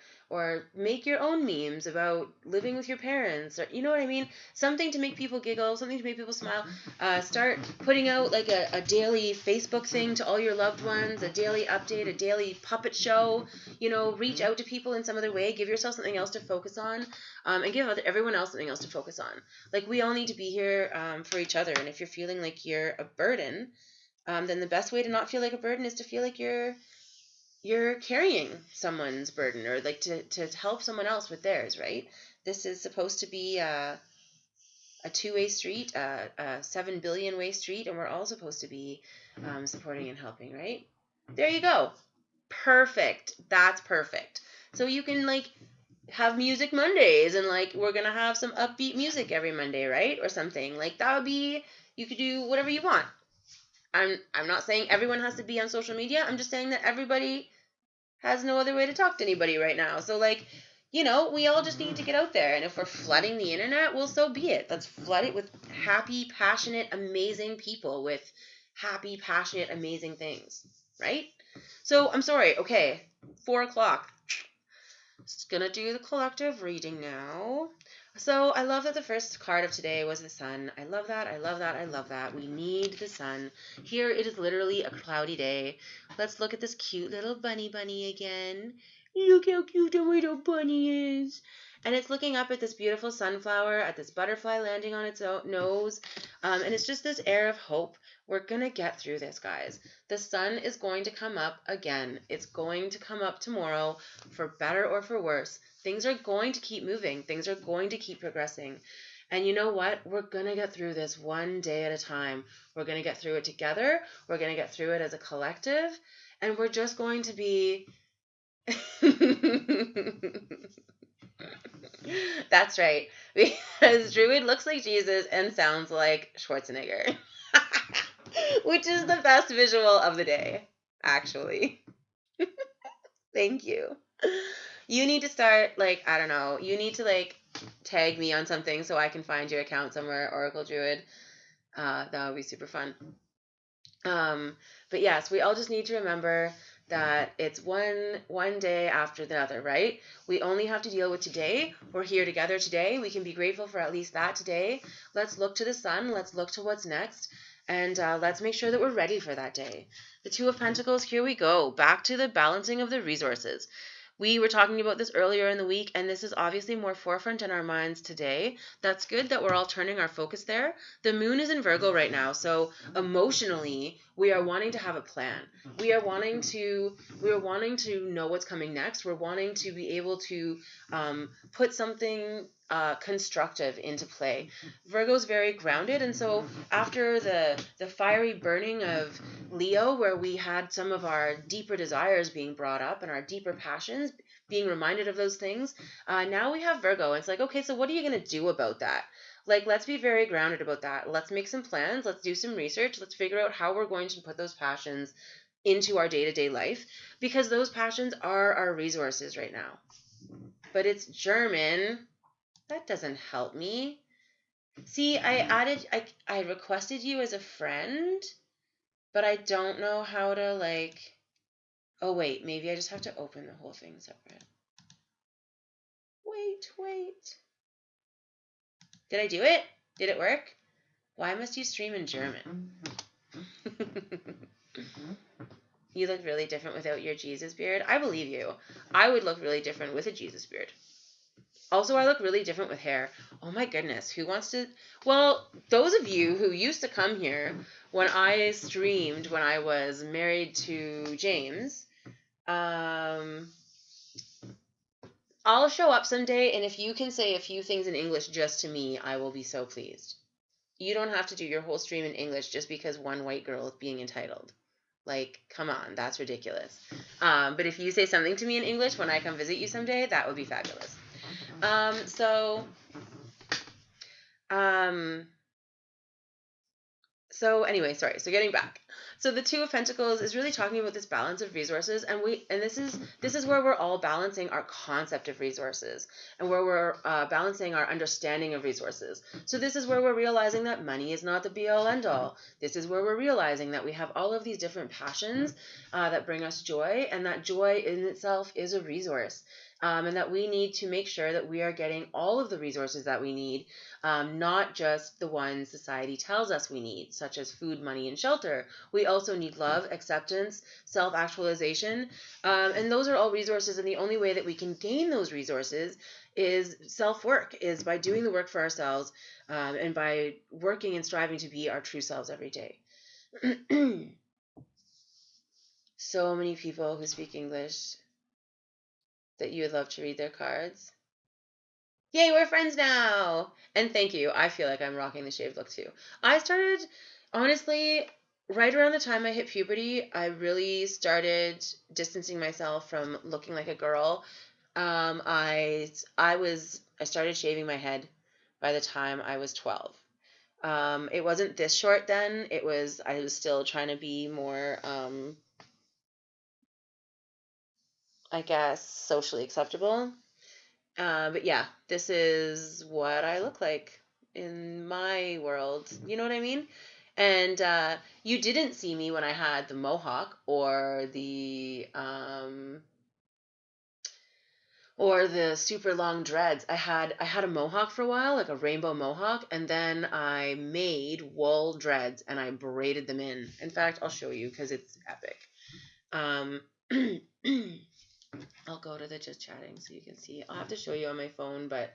make your own memes about living with your parents, or you know what I mean, something to make people giggle, something to make people smile. Start putting out like a daily Facebook thing to all your loved ones, a daily update, a daily puppet show. Reach out to people in some other way, give yourself something else to focus on, and give everyone else something else to focus on. Like we all need to be here for each other, and if you're feeling like you're a burden, then the best way to not feel like a burden is to feel like you're carrying someone's burden, or like to help someone else with theirs, right? This is supposed to be a two-way street, a 7 billion way street, and we're all supposed to be supporting and helping, right? There you go. Perfect. That's perfect. So you can like have music Mondays, and like we're gonna have some upbeat music every Monday, right? Or something like that would be. You could do whatever you want. I'm not saying everyone has to be on social media. I'm just saying that everybody has no other way to talk to anybody right now. So like, we all just need to get out there. And if we're flooding the internet, well, so be it. Let's flood it with happy, passionate, amazing people with happy, passionate, amazing things, right? So I'm sorry. Okay, 4:00. Just gonna do the collective reading now. So I love that the first card of today was the sun. I love that. I love that. I love that. We need the sun. Here it is literally a cloudy day. Let's look at this cute little bunny again. Look how cute the little bunny is. And it's looking up at this beautiful sunflower, at this butterfly landing on its nose. And it's just this air of hope. We're going to get through this, guys. The sun is going to come up again. It's going to come up tomorrow, for better or for worse. Things are going to keep moving. Things are going to keep progressing. And you know what? We're going to get through this one day at a time. We're going to get through it together. We're going to get through it as a collective. And we're just going to be... That's right. Because Druid looks like Jesus and sounds like Schwarzenegger. Which is the best visual of the day, actually. Thank you. You need to start, like, I don't know, you need to, like, tag me on something so I can find your account somewhere, Oracle Druid. That would be super fun. But yes, we all just need to remember that it's one day after the other, right? We only have to deal with today. We're here together today. We can be grateful for at least that today. Let's look to the sun. Let's look to what's next. And let's make sure that we're ready for that day. The Two of Pentacles, here we go. Back to the balancing of the resources. We were talking about this earlier in the week, and this is obviously more forefront in our minds today. That's good that we're all turning our focus there. The moon is in Virgo right now, so emotionally, we are wanting to have a plan. We are wanting to know what's coming next. We're wanting to be able to put something constructive into play. Virgo's very grounded, and so after the fiery burning of Leo, where we had some of our deeper desires being brought up and our deeper passions, being reminded of those things, now we have Virgo. It's like, okay, so what are you going to do about that? Like, let's be very grounded about that. Let's make some plans. Let's do some research. Let's figure out how we're going to put those passions into our day-to-day life, because those passions are our resources right now. But it's German. That doesn't help me. See, I requested you as a friend, but I don't know how to, like, oh wait, maybe I just have to open the whole thing separate. Wait. Did I do it? Did it work? Why must you stream in German? You look really different without your Jesus beard. I believe you. I would look really different with a Jesus beard. Also, I look really different with hair. Oh my goodness, who wants to... Well, those of you who used to come here when I streamed when I was married to James, I'll show up someday, and if you can say a few things in English just to me, I will be so pleased. You don't have to do your whole stream in English just because one white girl is being entitled. Like, come on, that's ridiculous. But if you say something to me in English when I come visit you someday, that would be fabulous. So anyway, sorry. So getting back. So the Two of Pentacles is really talking about this balance of resources, and this is where we're all balancing our concept of resources, and where we're balancing our understanding of resources. So this is where we're realizing that money is not the be-all end-all. This is where we're realizing that we have all of these different passions that bring us joy, and that joy in itself is a resource. And that we need to make sure that we are getting all of the resources that we need, not just the ones society tells us we need, such as food, money, and shelter. We also need love, acceptance, self-actualization, and those are all resources, and the only way that we can gain those resources is self-work, is by doing the work for ourselves, and by working and striving to be our true selves every day. So many people who speak English that you would love to read their cards. Yay, we're friends now! And thank you. I feel like I'm rocking the shaved look too. I started, honestly, right around the time I hit puberty, I really started distancing myself from looking like a girl. I started shaving my head by the time I was 12. It wasn't this short then. I was still trying to be more, I guess, socially acceptable. But yeah, this is what I look like in my world. You know what I mean? And you didn't see me when I had the mohawk or the super long dreads. I had a mohawk for a while, like a rainbow mohawk, and then I made wool dreads and I braided them in. In fact, I'll show you because it's epic. I'll go to the just chatting so you can see. I'll have to show you on my phone, but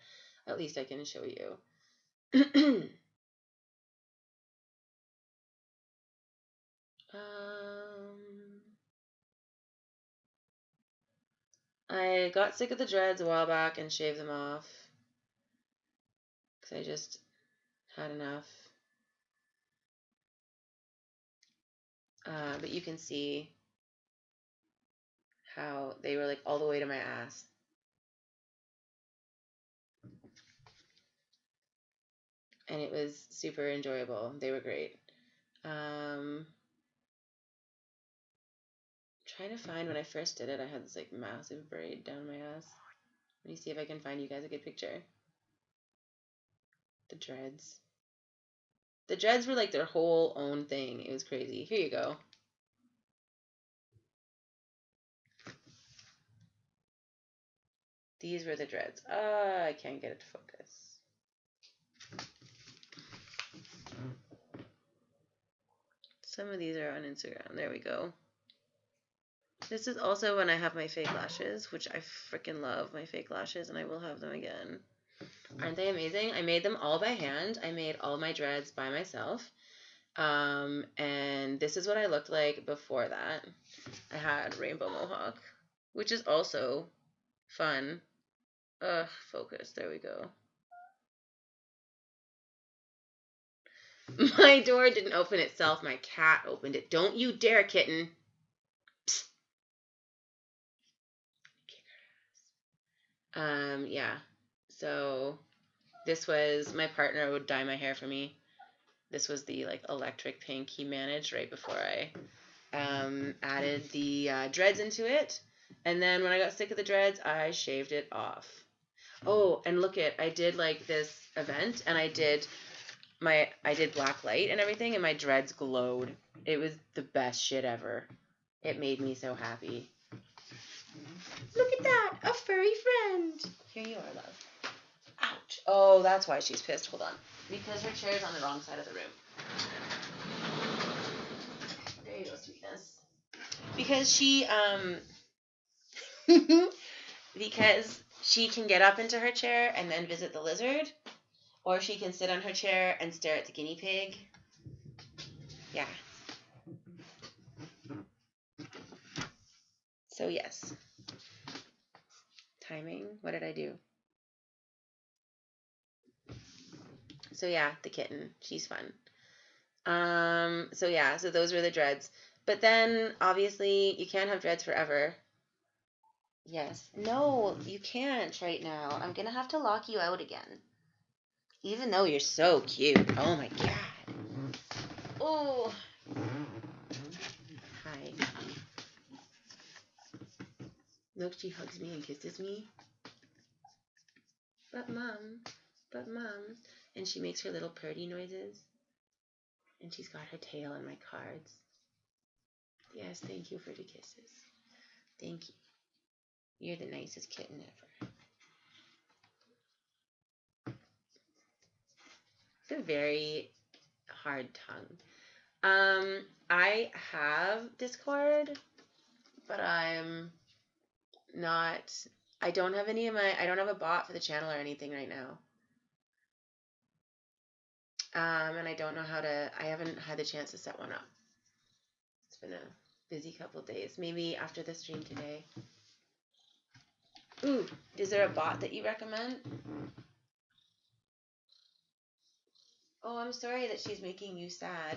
at least I can show you. I got sick of the dreads a while back and shaved them off because I just had enough. But you can see how they were like all the way to my ass. And it was super enjoyable. They were great. Trying to find when I first did it, I had this like massive braid down my ass. Let me see if I can find you guys a good picture. The dreads. The dreads were like their whole own thing. It was crazy. Here you go. These were the dreads. I can't get it to focus. Some of these are on Instagram. There we go. This is also when I have my fake lashes, which I freaking love my fake lashes, and I will have them again. Aren't they amazing? I made them all by hand. I made all my dreads by myself. And this is what I looked like before that. I had rainbow mohawk, which is also fun. Focus. There we go. My door didn't open itself. My cat opened it. Don't you dare, kitten. Psst. Yeah. So this was, my partner would dye my hair for me. This was the like electric pink he managed right before I added the dreads into it. And then when I got sick of the dreads, I shaved it off. Oh, and look at, I did like this event, and I did black light and everything, and my dreads glowed. It was the best shit ever. It made me so happy. Look at that, a furry friend. Here you are, love. Ouch. Oh, that's why she's pissed. Hold on. Because her chair is on the wrong side of the room. There you go, sweetness. Because she, because she can get up into her chair and then visit the lizard, or she can sit on her chair and stare at the guinea pig. Yeah. So yes. Timing. What did I do? So yeah, the kitten. She's fun. So yeah, so those were the dreads. But then obviously you can't have dreads forever. Yes. No, you can't right now. I'm gonna have to lock you out again. Even though you're so cute. Oh my god. Oh. Hi. Look, she hugs me and kisses me. But mom. And she makes her little purdy noises. And she's got her tail in my cards. Yes, thank you for the kisses. Thank you. You're the nicest kitten ever. It's a very hard tongue. I have Discord, but I'm not, I don't have a bot for the channel or anything right now. And I don't know I haven't had the chance to set one up. It's been a busy couple of days. Maybe after the stream today. Ooh, is there a bot that you recommend? Oh, I'm sorry that she's making you sad.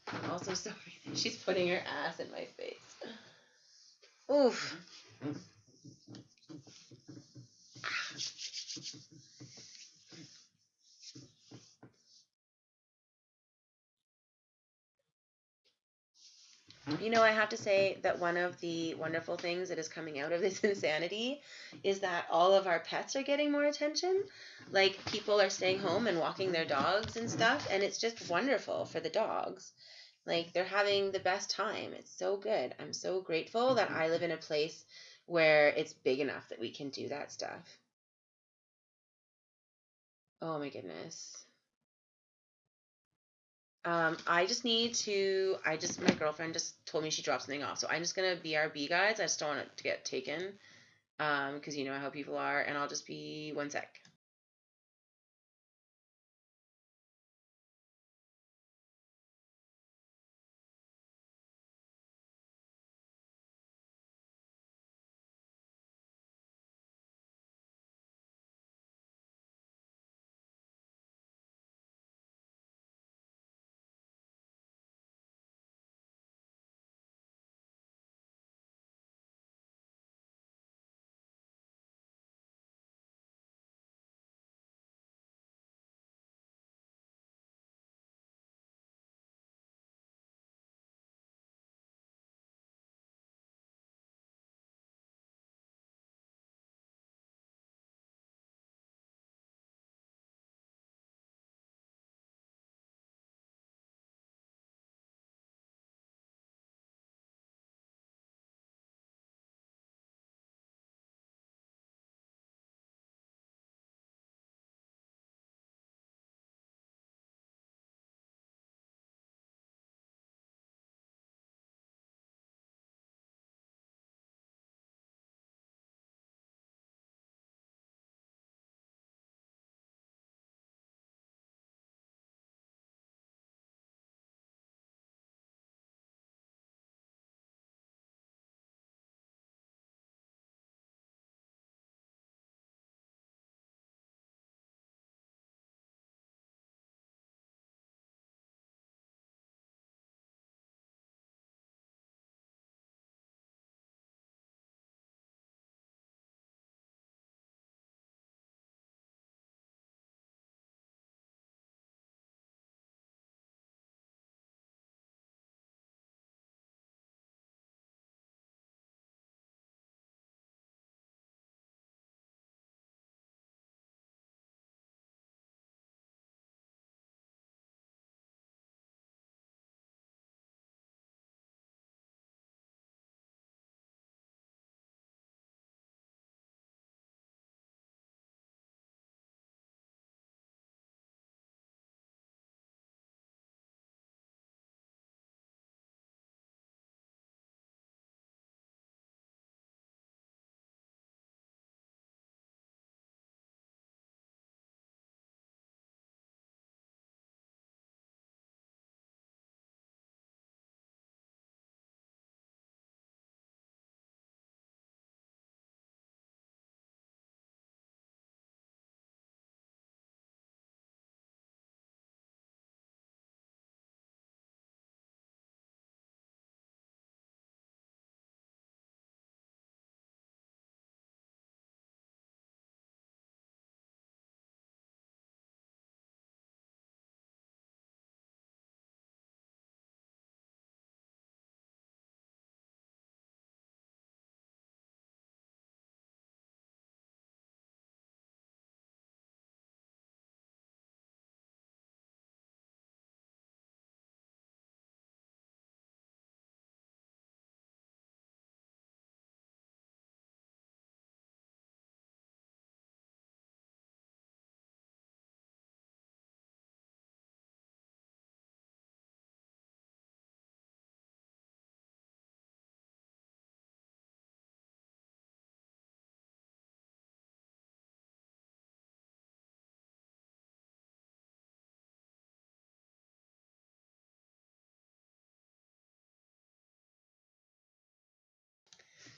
I'm also sorry that she's putting her ass in my face. Oof. You know, I have to say that one of the wonderful things that is coming out of this insanity is that all of our pets are getting more attention. Like, people are staying home and walking their dogs and stuff, and it's just wonderful for the dogs. Like, they're having the best time. It's so good. I'm so grateful that I live in a place where it's big enough that we can do that stuff. Oh my goodness. My girlfriend just told me she dropped something off. So I'm just going to BRB, guys. I just don't want it to get taken. Because you know how people are. And I'll just be 1 sec.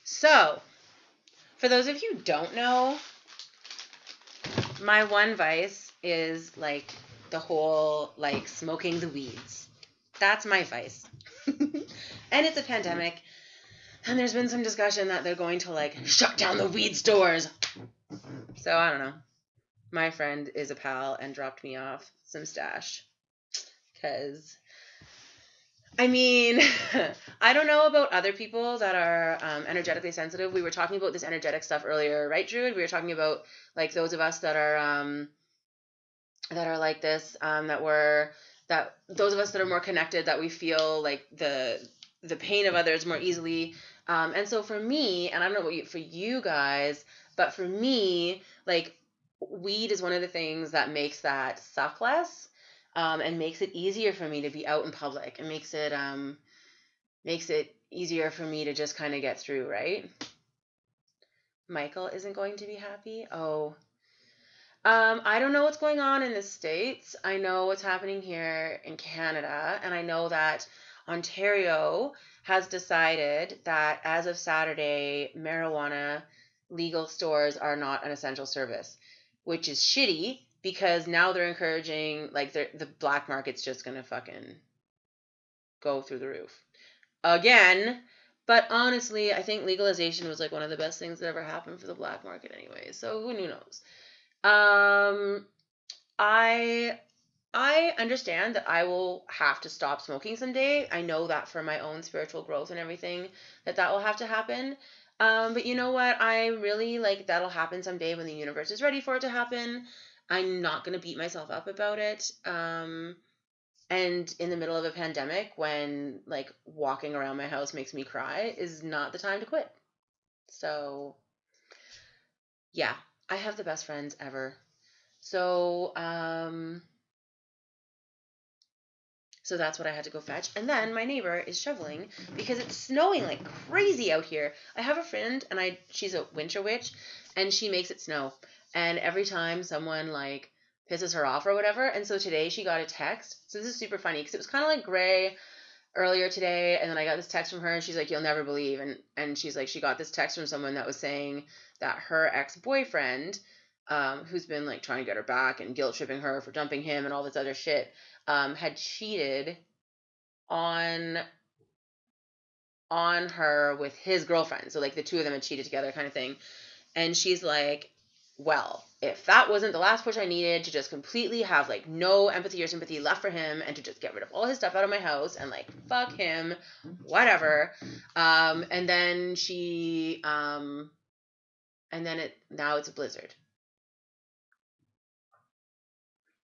So, for those of you who don't know, my one vice is like the whole like smoking the weeds. That's my vice. And it's a pandemic. And there's been some discussion that they're going to like shut down the weed stores. So I don't know. My friend is a pal and dropped me off some stash. Because, I mean, I don't know about other people that are energetically sensitive. We were talking about this energetic stuff earlier, right, Druid? We were talking about like those of us that are like this, that those of us that are more connected, that we feel like the pain of others more easily. And so for me, and I don't know what for you guys, but for me, like weed is one of the things that makes that suck less, and makes it easier for me to be out in public, and makes it easier for me to just kind of get through, right? Michael isn't going to be happy. Oh, I don't know what's going on in the States. I know what's happening here in Canada, and I know that Ontario has decided that as of Saturday, marijuana legal stores are not an essential service, which is shitty because now they're encouraging, like, the black market's just going to fucking go through the roof again. But honestly, I think legalization was like one of the best things that ever happened for the black market anyway. So who knows? I understand that I will have to stop smoking someday. I know that for my own spiritual growth and everything, that will have to happen. But you know what? I really like that'll happen someday when the universe is ready for it to happen. I'm not gonna beat myself up about it. And in the middle of a pandemic, when like walking around my house makes me cry, is not the time to quit. So yeah, I have the best friends ever. So so that's what I had to go fetch. And then my neighbor is shoveling because it's snowing like crazy out here. I have a friend, and she's a winter witch, and she makes it snow. And every time someone like pisses her off or whatever, and so today she got a text. So this is super funny because it was kind of like gray earlier today, and then I got this text from her, and she's like, "You'll never believe." And she's like, she got this text from someone that was saying that her ex-boyfriend, who's been like trying to get her back and guilt tripping her for dumping him and all this other shit, had cheated on her with his girlfriend. So like the two of them had cheated together, kind of thing. And she's like, well, if that wasn't the last push I needed to just completely have like no empathy or sympathy left for him, and to just get rid of all his stuff out of my house and like fuck him, whatever. And then she and then now it's a blizzard.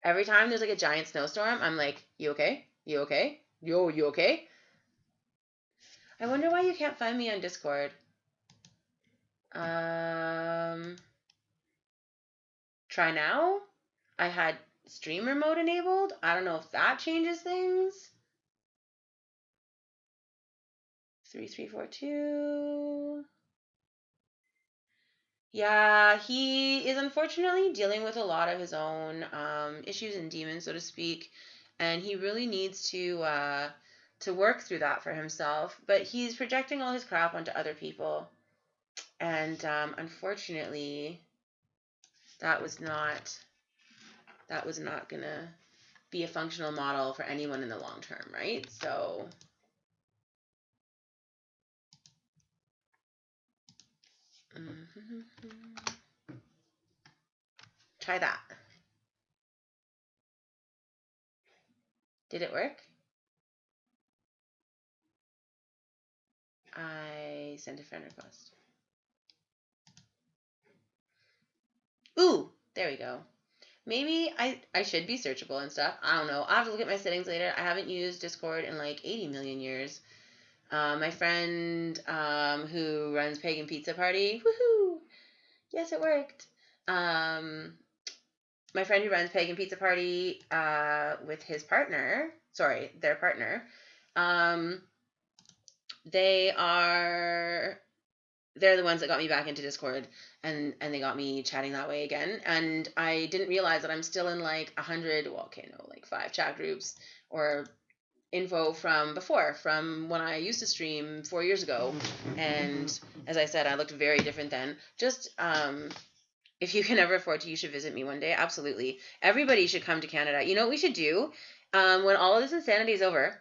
Every time there's like a giant snowstorm, I'm like, you okay? You okay? Yo, you okay? I wonder why you can't find me on Discord. Try now? I had streamer mode enabled. I don't know if that changes things. 3342. Yeah, he is unfortunately dealing with a lot of his own issues and demons, so to speak, and he really needs to work through that for himself. But he's projecting all his crap onto other people, and unfortunately, that was not gonna be a functional model for anyone in the long term, right? So try that. Did it work? I sent a friend request. Ooh, there we go. Maybe I should be searchable and stuff. I don't know. I'll have to look at my settings later. I haven't used Discord in like 80 million years. My friend who runs Pagan Pizza Party, woohoo! Yes, it worked. My friend who runs Pagan Pizza Party with their partner, they're the ones that got me back into Discord, and they got me chatting that way again. And I didn't realize that I'm still in like 100, well, okay, no, like 5 chat groups, or info from before, from when I used to stream 4 years ago. And as I said, I looked very different then. Just if you can ever afford to, you should visit me one day. Absolutely. Everybody should come to Canada. You know what we should do? When all of this insanity is over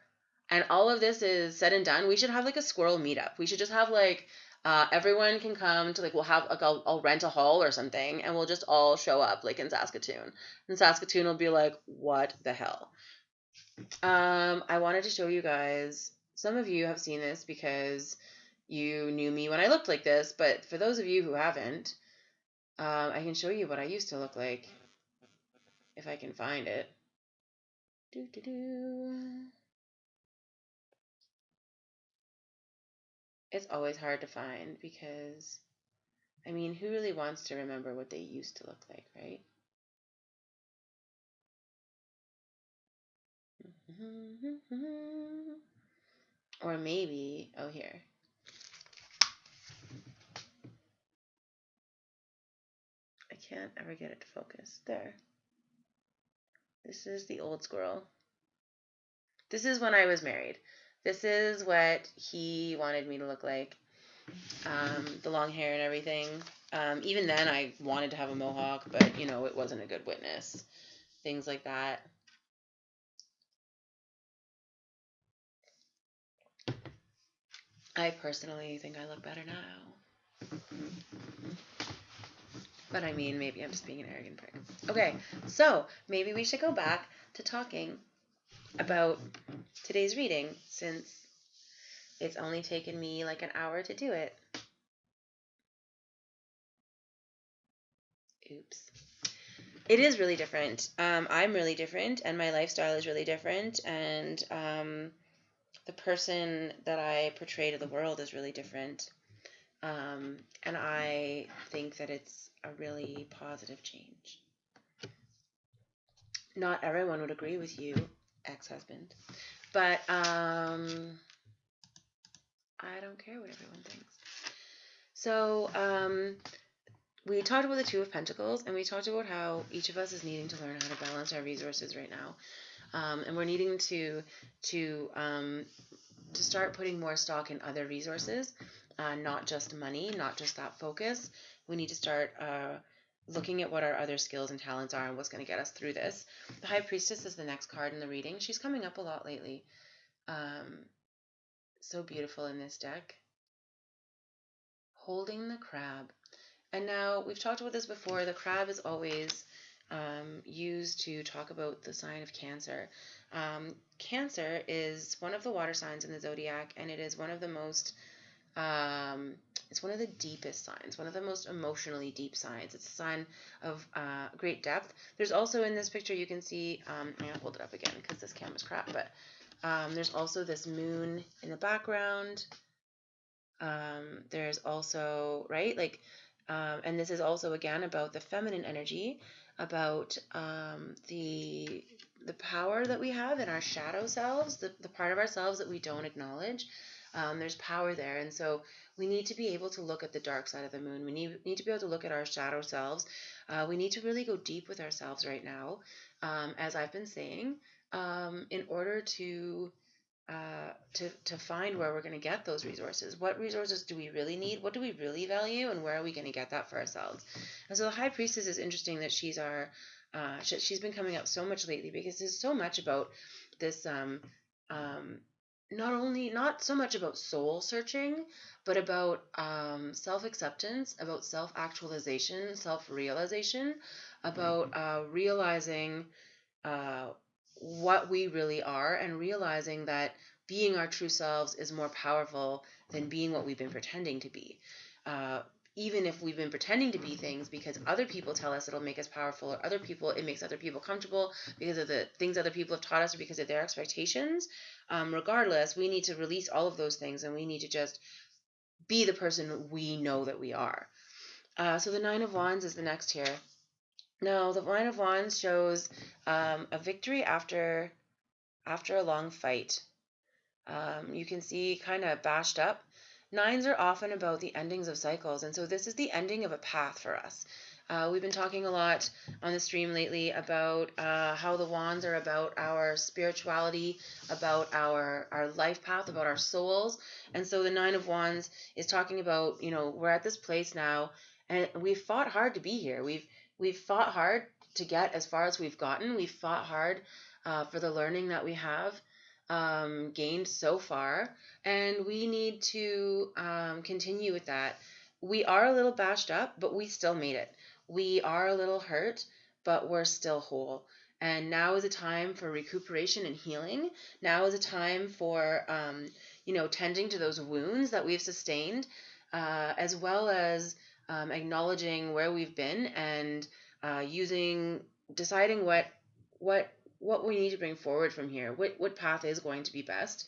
and all of this is said and done, we should have like a squirrel meetup. We should just have like everyone can come to, like, we'll have like I'll rent a hall or something, and we'll just all show up like in Saskatoon. And Saskatoon will be like, what the hell? I wanted to show you guys. Some of you have seen this because you knew me when I looked like this, but for those of you who haven't, I can show you what I used to look like if I can find it. It's always hard to find because, I mean, who really wants to remember what they used to look like, right? Or maybe, oh, here. I can't ever get it to focus. There. This is the old squirrel. This is when I was married. This is what he wanted me to look like. The long hair and everything. Even then, I wanted to have a mohawk, but, you know, it wasn't a good witness. Things like that. I personally think I look better now. But I mean, maybe I'm just being an arrogant prick. Okay, so maybe we should go back to talking about today's reading, since it's only taken me like an hour to do it. Oops. It is really different. I'm really different, and my lifestyle is really different, and the person that I portray to the world is really different. And I think that it's a really positive change. Not everyone would agree with you, ex-husband, but I don't care what everyone thinks. So we talked about the Two of Pentacles, and we talked about how each of us is needing to learn how to balance our resources right now. And we're needing to start putting more stock in other resources, not just money, not just that focus. We need to start looking at what our other skills and talents are and what's going to get us through this. The High Priestess is the next card in the reading. She's coming up a lot lately. So beautiful in this deck. Holding the crab. And now, we've talked about this before. The crab is always used to talk about the sign of Cancer. Cancer is one of the water signs in the zodiac, and it is one of the most it's one of the deepest signs, one of the most emotionally deep signs. It's a sign of great depth. There's also, in this picture, you can see, I'm going to hold it up again because this camera's crap, but there's also this moon in the background. There's also, right, like, and this is also, again, about the feminine energy, about the power that we have in our shadow selves, the part of ourselves that we don't acknowledge. There's power there, and so we need to be able to look at the dark side of the moon. We need to be able to look at our shadow selves. We need to really go deep with ourselves right now, as I've been saying, in order to find where we're going to get those resources. What resources do we really need? What do we really value? And where are we going to get that for ourselves? And so the High Priestess is interesting that she's she's been coming up so much lately, because there's so much about this, not so much about soul searching, but about self-acceptance, about self-actualization, self-realization, about realizing what we really are, and realizing that being our true selves is more powerful than being what we've been pretending to be. Even if we've been pretending to be things because other people tell us it'll make us powerful, or it makes other people comfortable because of the things other people have taught us, or because of their expectations, regardless, we need to release all of those things, and we need to just be the person we know that we are. So the Nine of Wands is the next here. Now, the Nine of Wands shows a victory after a long fight. You can see kind of bashed up. Nines are often about the endings of cycles, and so this is the ending of a path for us. We've been talking a lot on the stream lately about how the wands are about our spirituality, about our life path, about our souls. And so the Nine of Wands is talking about, we're at this place now, and we've fought hard to be here. We've fought hard to get as far as we've gotten. We've fought hard for the learning that we have gained so far, and we need to continue with that. We are a little bashed up, but we still made it. We are a little hurt, but we're still whole. And now is a time for recuperation and healing. Now is a time for, tending to those wounds that we've sustained, as well as acknowledging where we've been and deciding what we need to bring forward from here, what path is going to be best.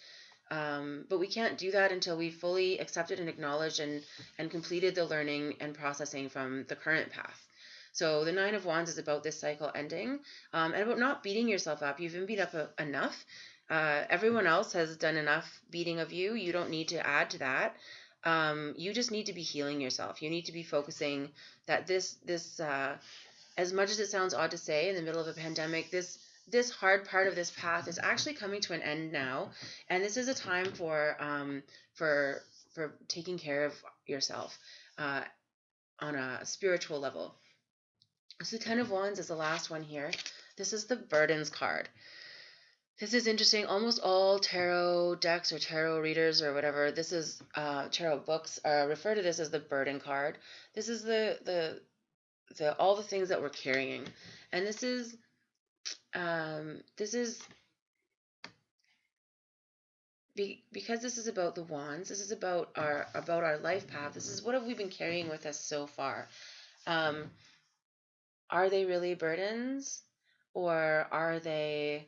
But we can't do that until we fully accepted and acknowledged and completed the learning and processing from the current path. So the Nine of Wands is about this cycle ending, and about not beating yourself up. You've been beat up enough. Everyone else has done enough beating of you. You don't need to add to that. You just need to be healing yourself. You need to be focusing that this as much as it sounds odd to say in the middle of a pandemic, this hard part of this path is actually coming to an end now, and this is a time for taking care of yourself on a spiritual level. So the Ten of Wands is the last one here. This is the burdens card. This is interesting. Almost all tarot decks or tarot readers or whatever, this is tarot books refer to this as the burden card. This is the all the things that we're carrying, and this is because this is about the wands. This is about our life path. This is what have we been carrying with us so far. Are they really burdens, or are they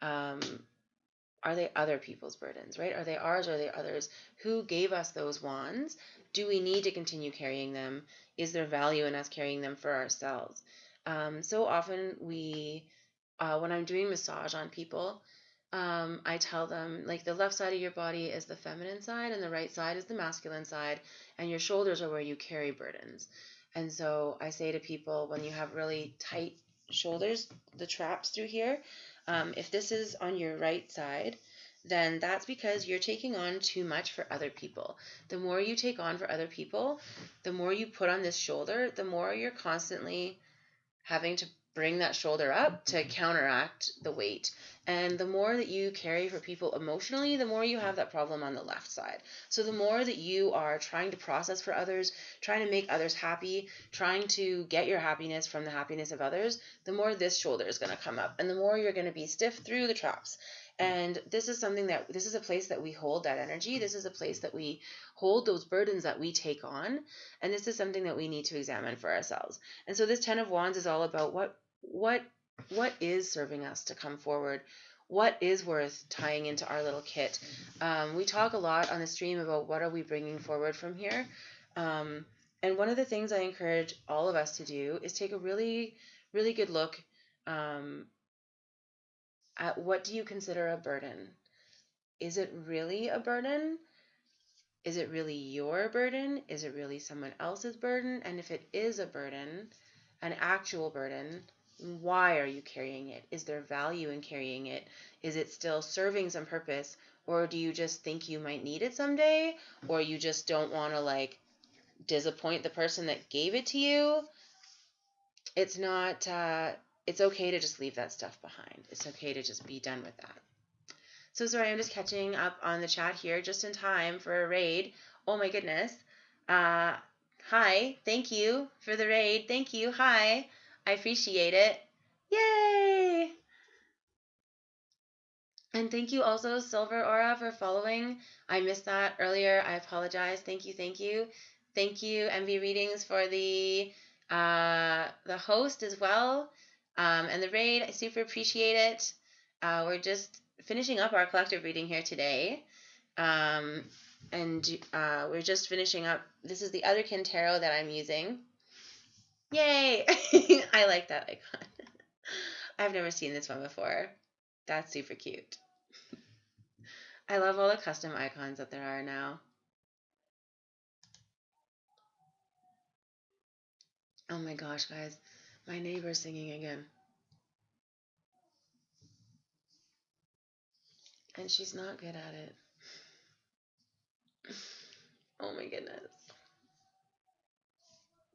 other people's burdens, right? Are they ours or are they others? Who gave us those wands? Do we need to continue carrying them? Is there value in us carrying them for ourselves? So often when I'm doing massage on people, I tell them, like, the left side of your body is the feminine side and the right side is the masculine side, and your shoulders are where you carry burdens. And so I say to people, when you have really tight shoulders, the traps through here, if this is on your right side, then that's because you're taking on too much for other people. The more you take on for other people, the more you put on this shoulder, the more you're constantly having to bring that shoulder up to counteract the weight. And the more that you carry for people emotionally, the more you have that problem on the left side. So the more that you are trying to process for others, trying to make others happy, trying to get your happiness from the happiness of others, the more this shoulder is going to come up, and the more you're going to be stiff through the traps. And this is a place that we hold that energy. This is a place that we hold those burdens that we take on. And this is something that we need to examine for ourselves. And so this Ten of Wands is all about what is serving us to come forward. What is worth tying into our little kit? We talk a lot on the stream about what are we bringing forward from here. And one of the things I encourage all of us to do is take a really, really good look at what do you consider a burden? Is it really a burden? Is it really your burden? Is it really someone else's burden? And if it is a burden, an actual burden, why are you carrying it? Is there value in carrying it? Is it still serving some purpose? Or do you just think you might need it someday? Or you just don't want to disappoint the person that gave it to you? It's not, it's okay to just leave that stuff behind. It's okay to just be done with that. So sorry, I'm just catching up on the chat here just in time for a raid. Oh my goodness. Hi, thank you for the raid. Thank you. Hi, I appreciate it. Yay! And thank you also, Silver Aura, for following. I missed that earlier. I apologize. Thank you, thank you. Thank you, MV Readings, for the host as well, and the raid. I super appreciate it. We're just finishing up our collective reading here today. And we're just finishing up. This is the Otherkin Tarot that I'm using. Yay! I like that icon. I've never seen this one before. That's super cute. I love all the custom icons that there are now. Oh my gosh, guys. My neighbor's singing again. And she's not good at it. Oh my goodness.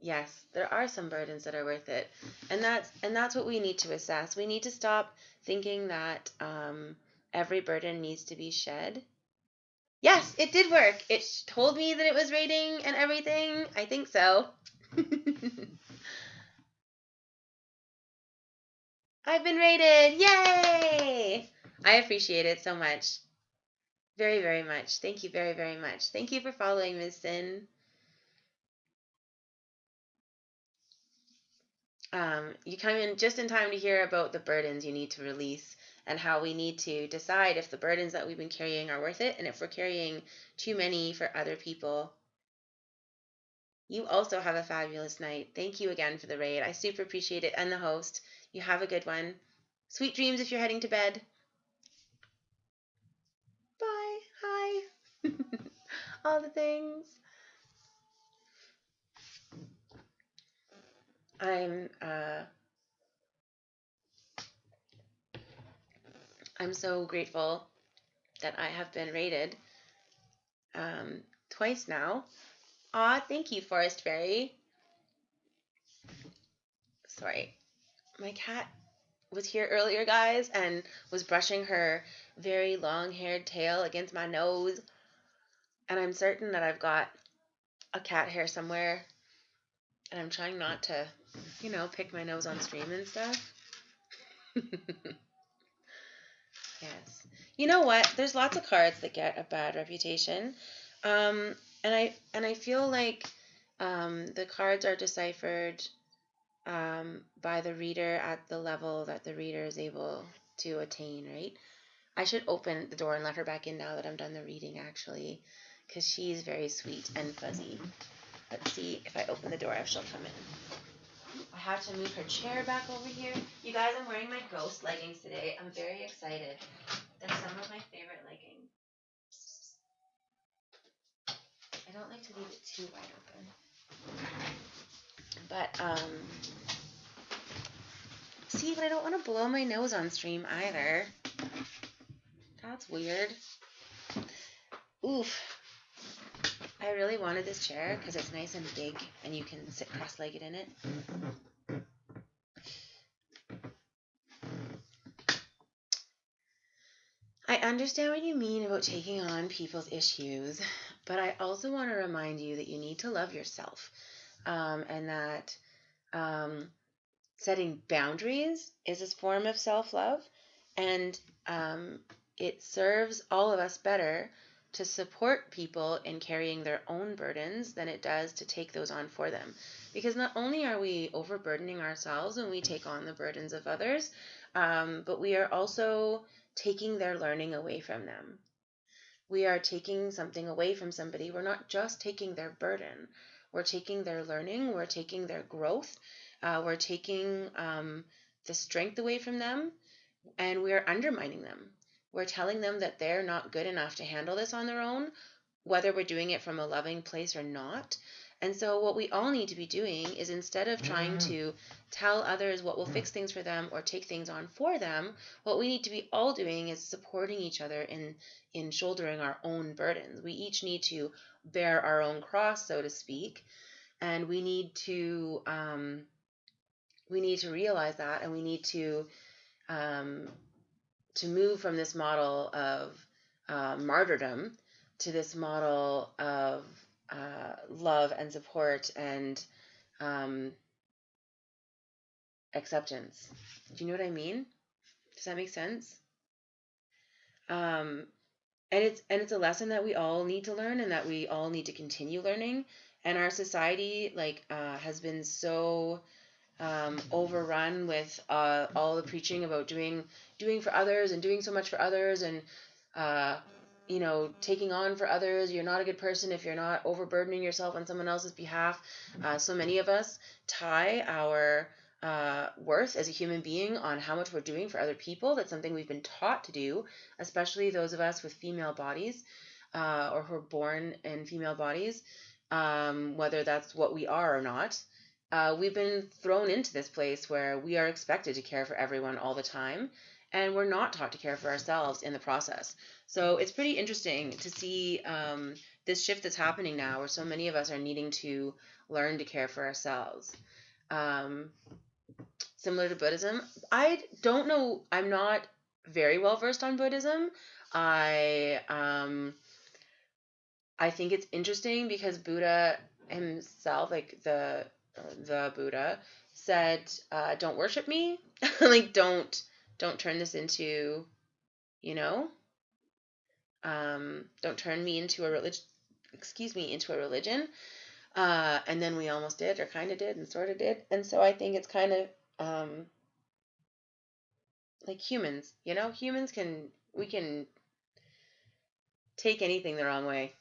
Yes, there are some burdens that are worth it. And that's what we need to assess. We need to stop thinking that every burden needs to be shed. Yes, it did work. It told me that it was rating and everything. I think so. I've been rated. Yay! I appreciate it so much. Very, very much. Thank you very, very much. Thank you for following, Ms. Sin. You come in just in time to hear about the burdens you need to release and how we need to decide if the burdens that we've been carrying are worth it and if we're carrying too many for other people. You also have a fabulous night. Thank you again for the raid. I super appreciate it, and the host. You have a good one. Sweet dreams if you're heading to bed. Bye. Hi. All the things. I'm so grateful that I have been rated twice now. Aw, thank you, Forest Fairy. Sorry. My cat was here earlier, guys, and was brushing her very long-haired tail against my nose. And I'm certain that I've got a cat hair somewhere. And I'm trying not to, pick my nose on stream and stuff. Yes. You know what? There's lots of cards that get a bad reputation. And I feel like the cards are deciphered by the reader at the level that the reader is able to attain, right? I should open the door and let her back in now that I'm done the reading, actually, because she's very sweet and fuzzy. Let's see if I open the door if she'll come in. I have to move her chair back over here. You guys, I'm wearing my ghost leggings today. I'm very excited. They're some of my favorite leggings. I don't like to leave it too wide open. But, see, but I don't want to blow my nose on stream either. That's weird. Oof. I really wanted this chair because it's nice and big and you can sit cross-legged in it. I understand what you mean about taking on people's issues, but I also want to remind you that you need to love yourself, and that setting boundaries is a form of self-love, and it serves all of us better to support people in carrying their own burdens than it does to take those on for them. Because not only are we overburdening ourselves when we take on the burdens of others, but we are also taking their learning away from them. We are taking something away from somebody. We're not just taking their burden. We're taking their learning. We're taking their growth. We're taking the strength away from them, and we're undermining them. We're telling them that they're not good enough to handle this on their own, whether we're doing it from a loving place or not. And so what we all need to be doing is, instead of trying to tell others what will fix things for them or take things on for them, what we need to be all doing is supporting each other in shouldering our own burdens. We each need to bear our own cross, so to speak, and we need to realize that, and we need to move from this model of martyrdom to this model of love and support and acceptance. Do you know what I mean? Does that make sense? And it's a lesson that we all need to learn and that we all need to continue learning. And our society has been so overrun with all the preaching about doing for others and doing so much for others and taking on for others. You're not a good person if you're not overburdening yourself on someone else's behalf. So many of us tie our worth as a human being on how much we're doing for other people. That's something we've been taught to do, especially those of us with female bodies or who are born in female bodies, whether that's what we are or not. we've been thrown into this place where we are expected to care for everyone all the time, and we're not taught to care for ourselves in the process. So it's pretty interesting to see this shift that's happening now, where so many of us are needing to learn to care for ourselves. Similar to Buddhism, I don't know. I'm not very well versed on Buddhism. I think it's interesting because Buddha himself, like the Buddha, said, "Don't worship me, like don't turn this into, you know, don't turn me into a religion. Excuse me, into a religion." And then we almost did, or kind of did, and sort of did. And so I think it's kind of like humans, humans we can take anything the wrong way.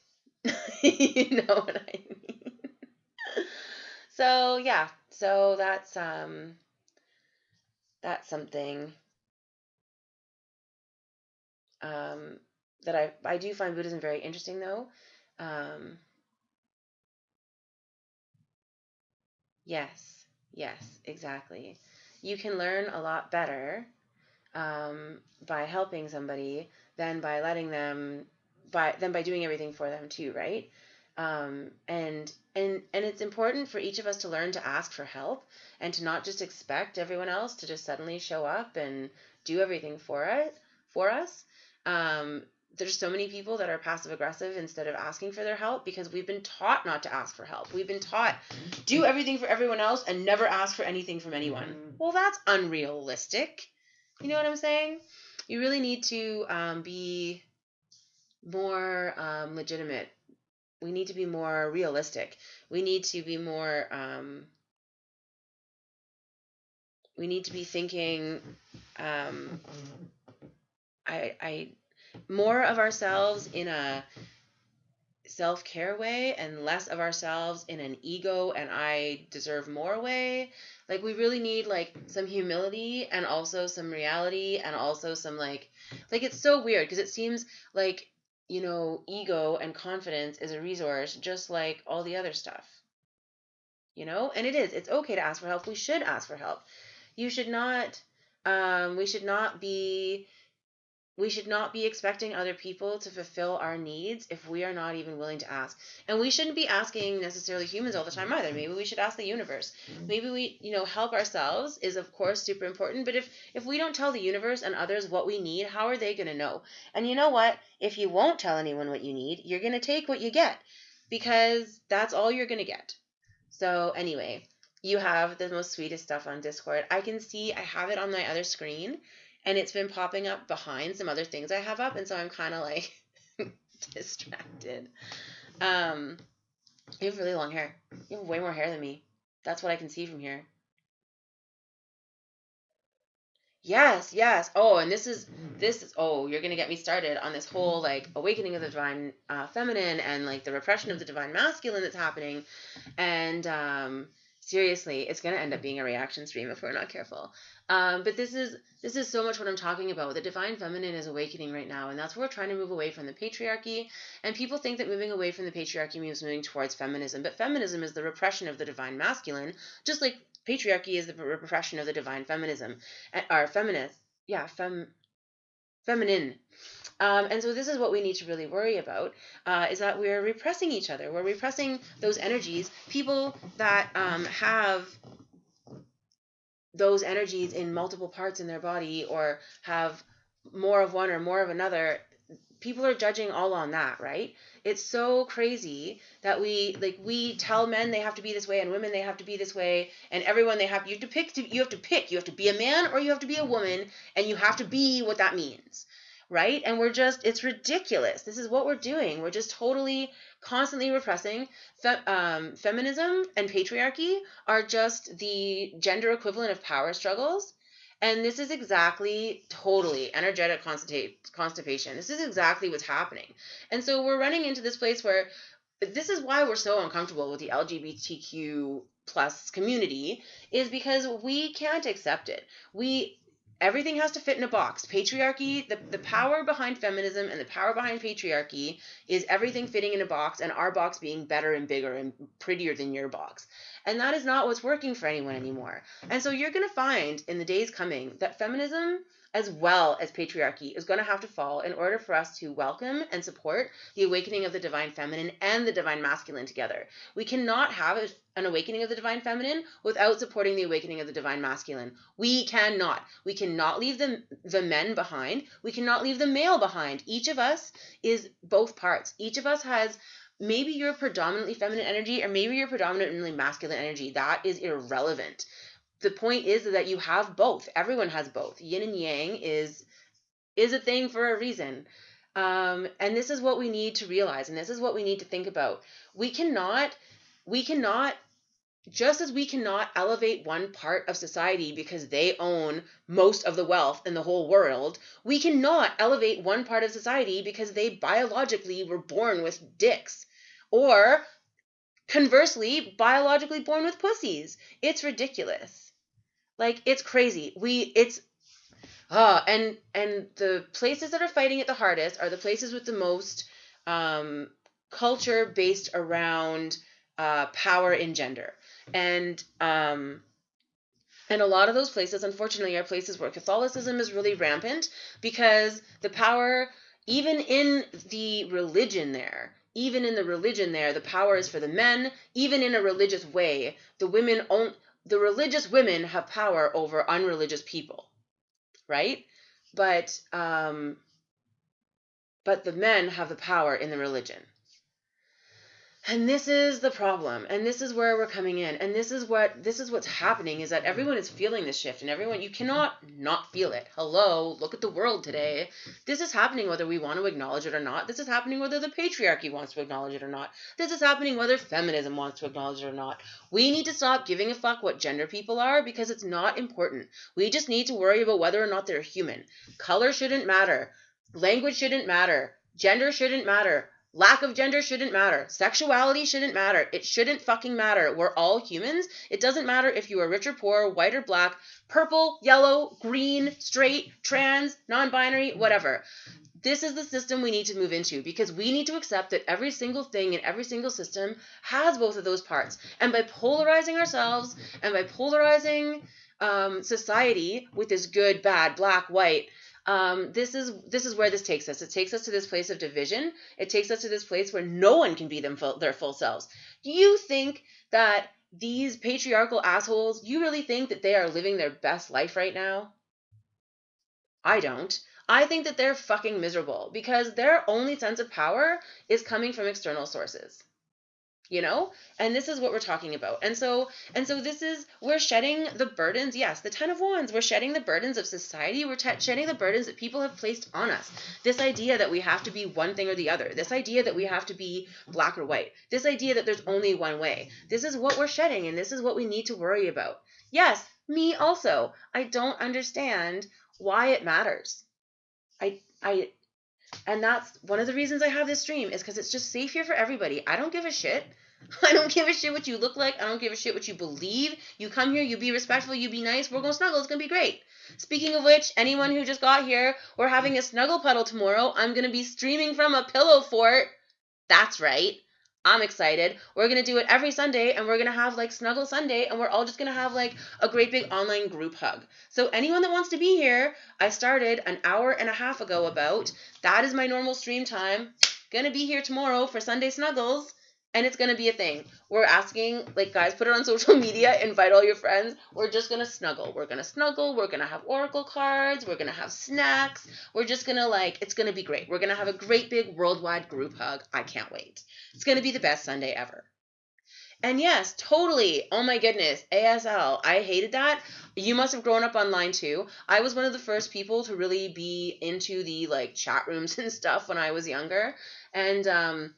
You know what I mean? So yeah, so that's something that I do find Buddhism very interesting though. Yes, exactly. You can learn a lot better by helping somebody than by letting them by doing everything for them too, right? And it's important for each of us to learn to ask for help and to not just expect everyone else to just suddenly show up and do everything for us. There's so many people that are passive aggressive instead of asking for their help because we've been taught not to ask for help. We've been taught do everything for everyone else and never ask for anything from anyone. Well, that's unrealistic. You know what I'm saying? You really need to be more legitimate. We need to be more realistic. We need to be more. We need to be thinking. I more of ourselves in a self-care way and less of ourselves in an ego and I deserve more way. Like we really need like some humility and also some reality and also some like it's so weird because it seems like, ego and confidence is a resource just like all the other stuff. And it's okay to ask for help. We should ask for help. You should not we should not be expecting other people to fulfill our needs if we are not even willing to ask. And we shouldn't be asking necessarily humans all the time either. Maybe we should ask the universe. Maybe we, help ourselves is of course super important. But if we don't tell the universe and others what we need, how are they going to know? And you know what? If you won't tell anyone what you need, you're going to take what you get because that's all you're going to get. So anyway, you have the most sweetest stuff on Discord. I can see I have it on my other screen. And it's been popping up behind some other things I have up, and so I'm kind of like distracted. You have really long hair. You have way more hair than me. That's what I can see from here. Yes. Oh, and this is you're gonna get me started on this whole like awakening of the divine feminine and like the repression of the divine masculine that's happening, and seriously, it's gonna end up being a reaction stream if we're not careful. But this is so much what I'm talking about. The divine feminine is awakening right now, and that's where we're trying to move away from the patriarchy. And people think that moving away from the patriarchy means moving towards feminism, but feminism is the repression of the divine masculine, just like patriarchy is the repression of the divine feminism, or feminist, feminine. And so this is what we need to really worry about, is that we're repressing each other. We're repressing those energies. People that have those energies in multiple parts in their body or have more of one or more of another, people are judging all on that, right? It's so crazy that we tell men they have to be this way and women they have to be this way and everyone you have to pick. You have to be a man or you have to be a woman and you have to be what that means, right? And it's ridiculous. This is what we're doing. We're just totally constantly repressing. Feminism and patriarchy are just the gender equivalent of power struggles. And this is exactly totally energetic constipation. This is exactly what's happening. And so we're running into this place where this is why we're so uncomfortable with the LGBTQ plus community, is because we can't accept it. everything has to fit in a box. Patriarchy, the power behind feminism and the power behind patriarchy is everything fitting in a box, and our box being better and bigger and prettier than your box. And that is not what's working for anyone anymore. And so you're going to find in the days coming that feminism as well as patriarchy is going to have to fall in order for us to welcome and support the awakening of the divine feminine and the divine masculine together. We cannot have an awakening of the divine feminine without supporting the awakening of the divine masculine. We cannot. We cannot leave the men behind. We cannot leave the male behind. Each of us is both parts. Each of us has, maybe you're predominantly feminine energy or maybe you're predominantly masculine energy. That is irrelevant. The point is that you have both. Everyone has both. Yin and yang is a thing for a reason. And this is what we need to realize, and this is what we need to think about. We cannot, just as we cannot elevate one part of society because they own most of the wealth in the whole world, we cannot elevate one part of society because they biologically were born with dicks. Or, conversely, biologically born with pussies. It's ridiculous. Like, it's crazy. And the places that are fighting it the hardest are the places with the most culture based around power and gender. And a lot of those places, unfortunately, are places where Catholicism is really rampant because the power, even in the religion there, the power is for the men. Even in a religious way, the religious women have power over unreligious people, right? But the men have the power in the religion. And this is the problem, and this is where we're coming in, and this is what's happening, is that everyone is feeling this shift, and everyone, you cannot not feel it. Hello, look at the world today. This is happening whether we want to acknowledge it or not. This is happening whether the patriarchy wants to acknowledge it or not. This is happening whether feminism wants to acknowledge it or not. We need to stop giving a fuck what gender people are, because it's not important. We just need to worry about whether or not they're human. Color shouldn't matter. Language shouldn't matter. Gender shouldn't matter. Lack of gender shouldn't matter. Sexuality shouldn't matter. It shouldn't fucking matter. We're all humans. It doesn't matter if you are rich or poor, white or black, purple, yellow, green, straight, trans, non-binary, whatever. This is the system we need to move into, because we need to accept that every single thing in every single system has both of those parts. And by polarizing ourselves and by polarizing society with this good, bad, black, white, this is where this takes us. It takes us to this place of division. It takes us to this place where no one can be their full selves. Do you think that these patriarchal assholes, you really think that they are living their best life right now? I don't. I think that they're fucking miserable because their only sense of power is coming from external sources. And this is what we're talking about. And so we're shedding the burdens. Yes, the 10 of Wands, we're shedding the burdens of society. We're shedding the burdens that people have placed on us. This idea that we have to be one thing or the other. This idea that we have to be black or white. This idea that there's only one way. This is what we're shedding, and this is what we need to worry about. Yes, me also. I don't understand why it matters. And that's one of the reasons I have this stream, is because it's just safe here for everybody. I don't give a shit. I don't give a shit what you look like. I don't give a shit what you believe. You come here, you be respectful, you be nice. We're going to snuggle. It's going to be great. Speaking of which, anyone who just got here, we're having a snuggle puddle tomorrow. I'm going to be streaming from a pillow fort. That's right. I'm excited. We're going to do it every Sunday, and we're going to have like Snuggle Sunday, and we're all just going to have like a great big online group hug. So anyone that wants to be here, I started an hour and a half ago about. That is my normal stream time. Going to be here tomorrow for Sunday Snuggles, and it's going to be a thing. We're asking, like, guys, put it on social media, invite all your friends. We're just going to snuggle. We're going to snuggle. We're going to have oracle cards. We're going to have snacks. We're just going to, it's going to be great. We're going to have a great big worldwide group hug. I can't wait. It's going to be the best Sunday ever. And yes, totally. Oh my goodness. ASL. I hated that. You must have grown up online too. I was one of the first people to really be into the, chat rooms and stuff when I was younger. And,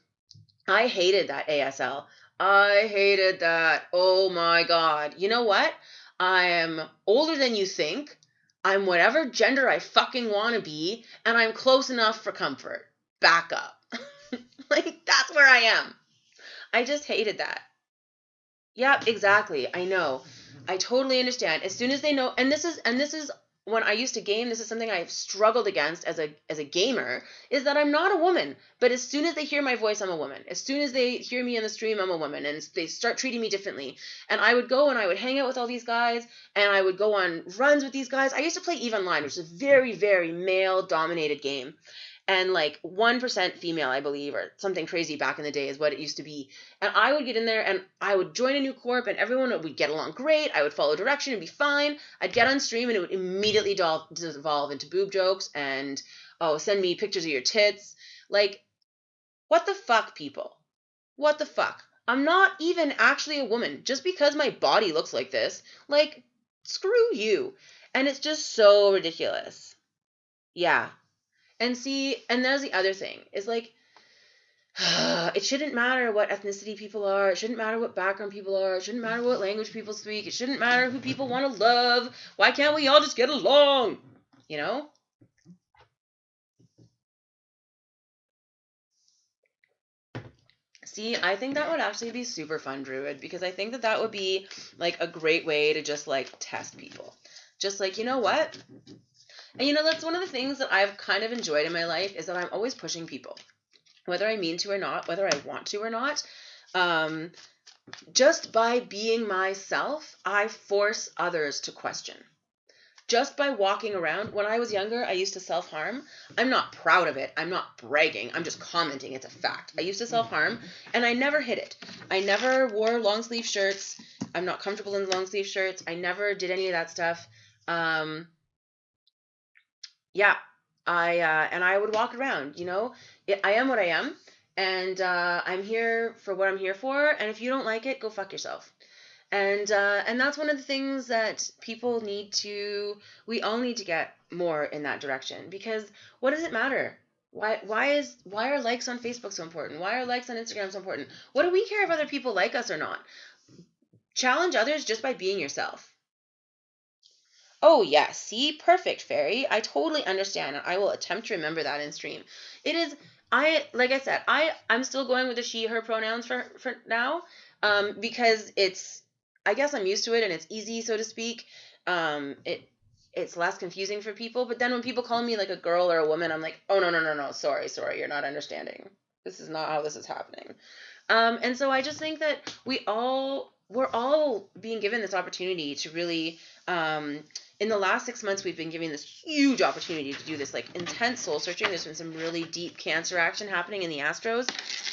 I hated that ASL. I hated that. Oh my God. You know what? I'm older than you think. I'm whatever gender I fucking want to be, and I'm close enough for comfort. Back up. That's where I am. I just hated that. Yep, exactly. I know. I totally understand. As soon as they know, and this is when I used to game, this is something I've struggled against as a gamer, is that I'm not a woman. But as soon as they hear my voice, I'm a woman. As soon as they hear me in the stream, I'm a woman, and they start treating me differently. And I would go and I would hang out with all these guys, and I would go on runs with these guys. I used to play EVE Online, which is a very, very male-dominated game. And like 1% female, I believe, or something crazy back in the day is what it used to be. And I would get in there and I would join a new corp and everyone would get along great. I would follow direction and be fine. I'd get on stream and it would immediately devolve into boob jokes and, oh, send me pictures of your tits. Like, what the fuck, people? What the fuck? I'm not even actually a woman. Just because my body looks like this, like, screw you. And it's just so ridiculous. Yeah. And see, and there's the other thing, is like, it shouldn't matter what ethnicity people are. It shouldn't matter what background people are. It shouldn't matter what language people speak. It shouldn't matter who people want to love. Why can't we all just get along? You know? See, I think that would actually be super fun, Druid, because I think that that would be like a great way to just like test people. Just like, you know what? And you know, that's one of the things that I've kind of enjoyed in my life is that I'm always pushing people. Whether I mean to or not, whether I want to or not, just by being myself, I force others to question. Just by walking around, when I was younger, I used to self-harm. I'm not proud of it. I'm not bragging. I'm just commenting. It's a fact. I used to self-harm, and I never hid it. I never wore long-sleeve shirts. I'm not comfortable in long-sleeve shirts. I never did any of that stuff. Yeah, I would walk around, you know, I am what I am, and I'm here for what I'm here for, and if you don't like it, go fuck yourself. And that's one of the things that we all need to get more in that direction, because what does it matter? Why are likes on Facebook so important? Why are likes on Instagram so important? What do we care if other people like us or not? Challenge others just by being yourself. Oh, yes. See, perfect, Fairy. I totally understand, and I will attempt to remember that in stream. It is, like I said, I'm still going with the she, her pronouns for now, because I guess I'm used to it, and it's easy, so to speak. It's less confusing for people, but then when people call me like a girl or a woman, I'm like, oh, no, sorry, you're not understanding. This is not how this is happening. And so I just think that we're all being given this opportunity to really, in the last 6 months, we've been given this huge opportunity to do this like intense soul searching. There's been some really deep Cancer action happening in the astros.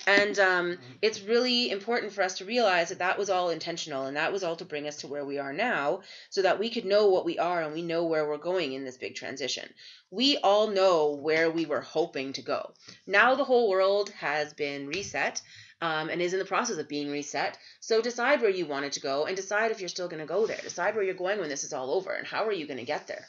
And it's really important for us to realize that that was all intentional, and that was all to bring us to where we are now, so that we could know what we are and we know where we're going in this big transition. We all know where we were hoping to go. Now the whole world has been reset. And is in the process of being reset. So decide where you want it to go, and decide if you're still going to go there. Decide where you're going when this is all over, and how are you going to get there.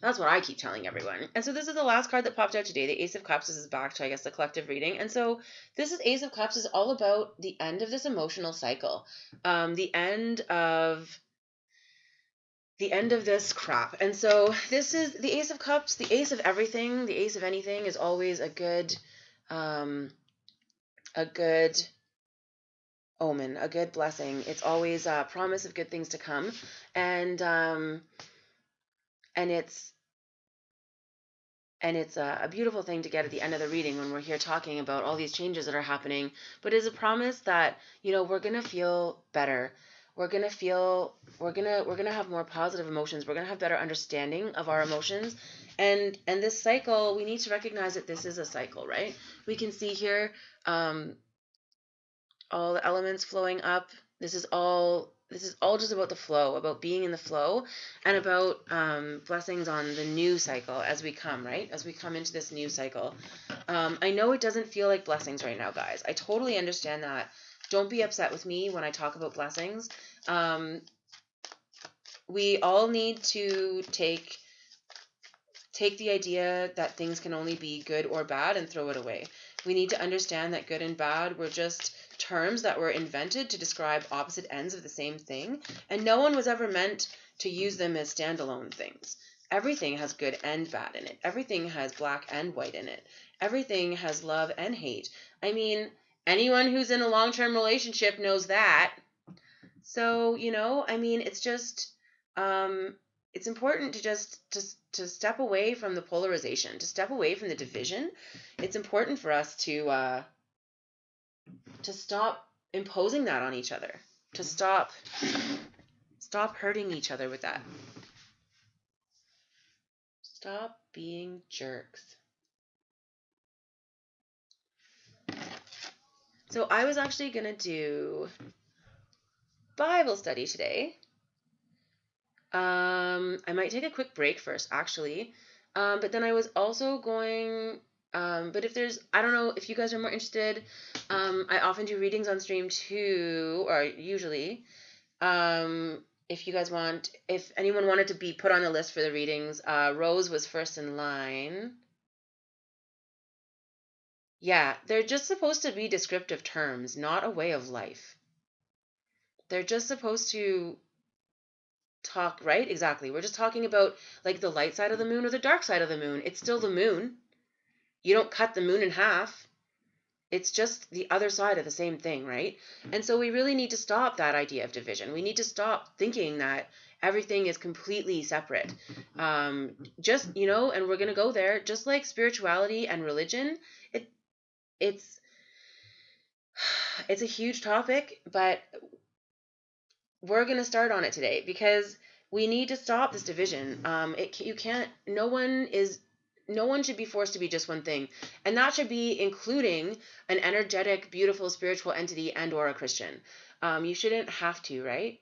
That's what I keep telling everyone. And so this is the last card that popped out today. The Ace of Cups. This is back to, I guess, the collective reading. And so this is Ace of Cups is all about the end of this emotional cycle. The end of this crap. And so this is the Ace of Cups, the Ace of everything, the Ace of anything is always a good omen, a good blessing. It's always a promise of good things to come, and it's a beautiful thing to get at the end of the reading when we're here talking about all these changes that are happening. But it's a promise that, you know, we're gonna feel better. We're gonna have more positive emotions. We're gonna have better understanding of our emotions. And this cycle, we need to recognize that this is a cycle, right? We can see here all the elements flowing up. This is all just about the flow, about being in the flow, and about blessings on the new cycle as we come, right? As we come into this new cycle. I know it doesn't feel like blessings right now, guys. I totally understand that. Don't be upset with me when I talk about blessings. We all need to take the idea that things can only be good or bad and throw it away. We need to understand that good and bad were just terms that were invented to describe opposite ends of the same thing, and no one was ever meant to use them as standalone things. Everything has good and bad in it. Everything has black and white in it. Everything has love and hate. I mean, anyone who's in a long-term relationship knows that. So, you know, I mean, it's just it's important to just to step away from the polarization, to step away from the division. It's important for us to stop imposing that on each other, to stop hurting each other with that. Stop being jerks. So I was actually going to do Bible study today. I might take a quick break first, actually. But then I was also going, but if there's, I don't know if you guys are more interested, I often do readings on stream too, or usually. If you guys want, if anyone wanted to be put on the list for the readings, Rose was first in line. Yeah, they're just supposed to be descriptive terms, not a way of life. They're just supposed to talk, right? Exactly. We're just talking about like the light side of the moon or the dark side of the moon. It's still the moon. You don't cut the moon in half. It's just the other side of the same thing, right? And so we really need to stop that idea of division. We need to stop thinking that everything is completely separate. Just, and we're going to go there, just like spirituality and religion, it's a huge topic, but we're going to start on it today because we need to stop this division. No one should be forced to be just one thing. And that should be including an energetic, beautiful, spiritual entity and or a Christian. You shouldn't have to, right?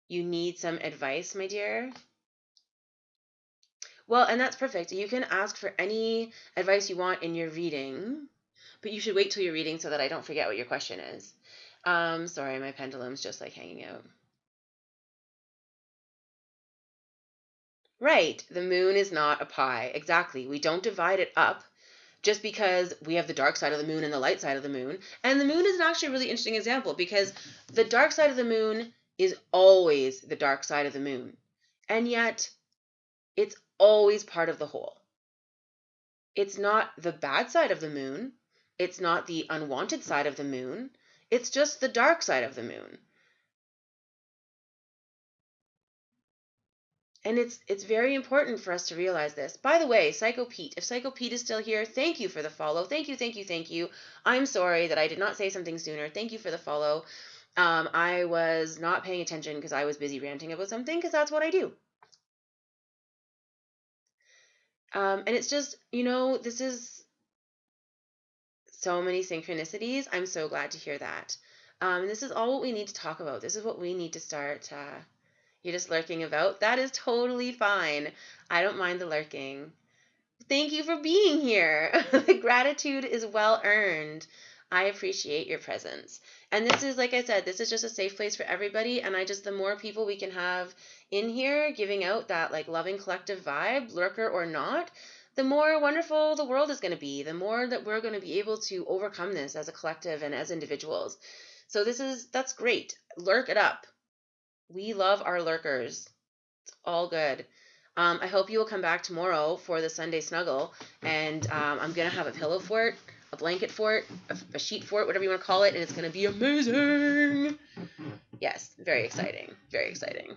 You need some advice, my dear. Well, and that's perfect. You can ask for any advice you want in your reading, but you should wait till you're reading so that I don't forget what your question is. Sorry, my pendulum's just like hanging out. Right. The moon is not a pie. Exactly. We don't divide it up just because we have the dark side of the moon and the light side of the moon. And the moon is actually a really interesting example because the dark side of the moon is always the dark side of the moon. And yet it's always part of the whole. It's not the bad side of the moon. It's not the unwanted side of the moon. It's just the dark side of the moon. And it's very important for us to realize this. By the way, Psycho Pete, if Psycho Pete is still here, thank you for the follow. Thank you. I'm sorry that I did not say something sooner. Thank you for the follow. I was not paying attention because I was busy ranting about something because that's what I do. And it's just, this is so many synchronicities. I'm so glad to hear that. And this is all what we need to talk about. This is what we need to start. You're just lurking about. That is totally fine. I don't mind the lurking. Thank you for being here. The gratitude is well earned. I appreciate your presence. And this is, like I said, this is just a safe place for everybody. And the more people we can have in here giving out that like loving collective vibe, lurker or not, the more wonderful the world is going to be, the more that we're going to be able to overcome this as a collective and as individuals. So that's great. Lurk it up. We love our lurkers. It's all good. I hope you will come back tomorrow for the Sunday snuggle, and I'm going to have a pillow fort, a blanket fort, a sheet fort, whatever you want to call it, and it's going to be amazing. Yes, very exciting. Very exciting.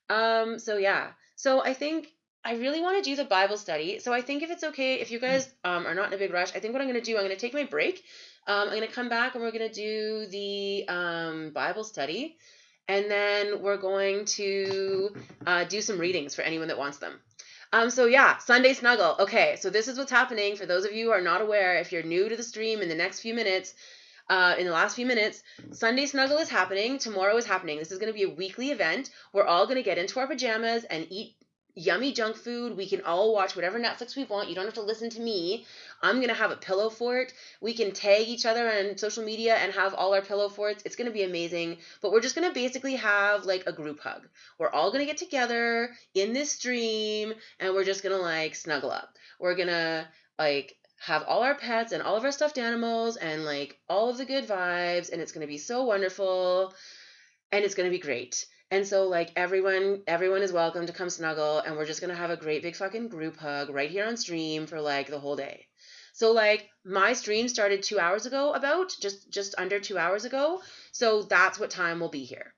So I think I really want to do the Bible study. So I think if it's okay, if you guys are not in a big rush, I think what I'm going to do, I'm going to take my break. I'm going to come back and we're going to do the Bible study. And then we're going to do some readings for anyone that wants them. Sunday snuggle. Okay, so this is what's happening. For those of you who are not aware, if you're new to the stream in the last few minutes, Sunday snuggle is happening. Tomorrow is happening. This is going to be a weekly event. We're all going to get into our pajamas and eat yummy junk food. We can all watch whatever Netflix we want. You don't have to listen to me. I'm going to have a pillow fort. We can tag each other on social media and have all our pillow forts. It's going to be amazing. But we're just going to basically have like a group hug. We're all going to get together in this stream and we're just going to like snuggle up. We're going to like have all our pets and all of our stuffed animals and like all of the good vibes. And it's going to be so wonderful. And it's going to be great. And so like everyone is welcome to come snuggle, and we're just going to have a great big fucking group hug right here on stream for like the whole day. So like my stream started 2 hours ago, just under 2 hours ago. So that's what time we'll be here.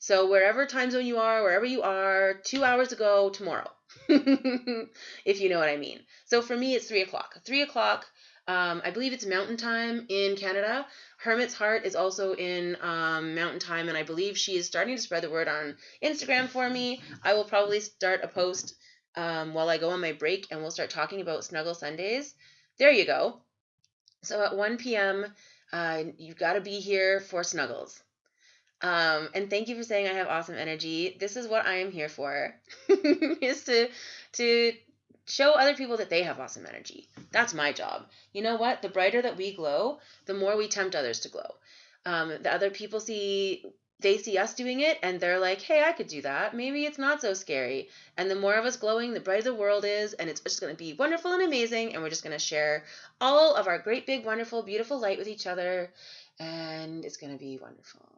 So wherever time zone you are, wherever you are, 2 hours ago tomorrow, if you know what I mean. So for me, it's 3 o'clock. 3 o'clock. I believe it's Mountain Time in Canada. Hermit's Heart is also in Mountain Time, and I believe she is starting to spread the word on Instagram for me. I will probably start a post while I go on my break, and we'll start talking about Snuggle Sundays. There you go. So at 1 p.m., you've got to be here for Snuggles. And thank you for saying I have awesome energy. This is what I am here for, is to show other people that they have awesome energy. That's my job. You know what? The brighter that we glow, the more we tempt others to glow. The other people see us doing it, and they're like, hey, I could do that. Maybe it's not so scary. And the more of us glowing, the brighter the world is, and it's just going to be wonderful and amazing, and we're just going to share all of our great, big, wonderful, beautiful light with each other, and it's going to be wonderful.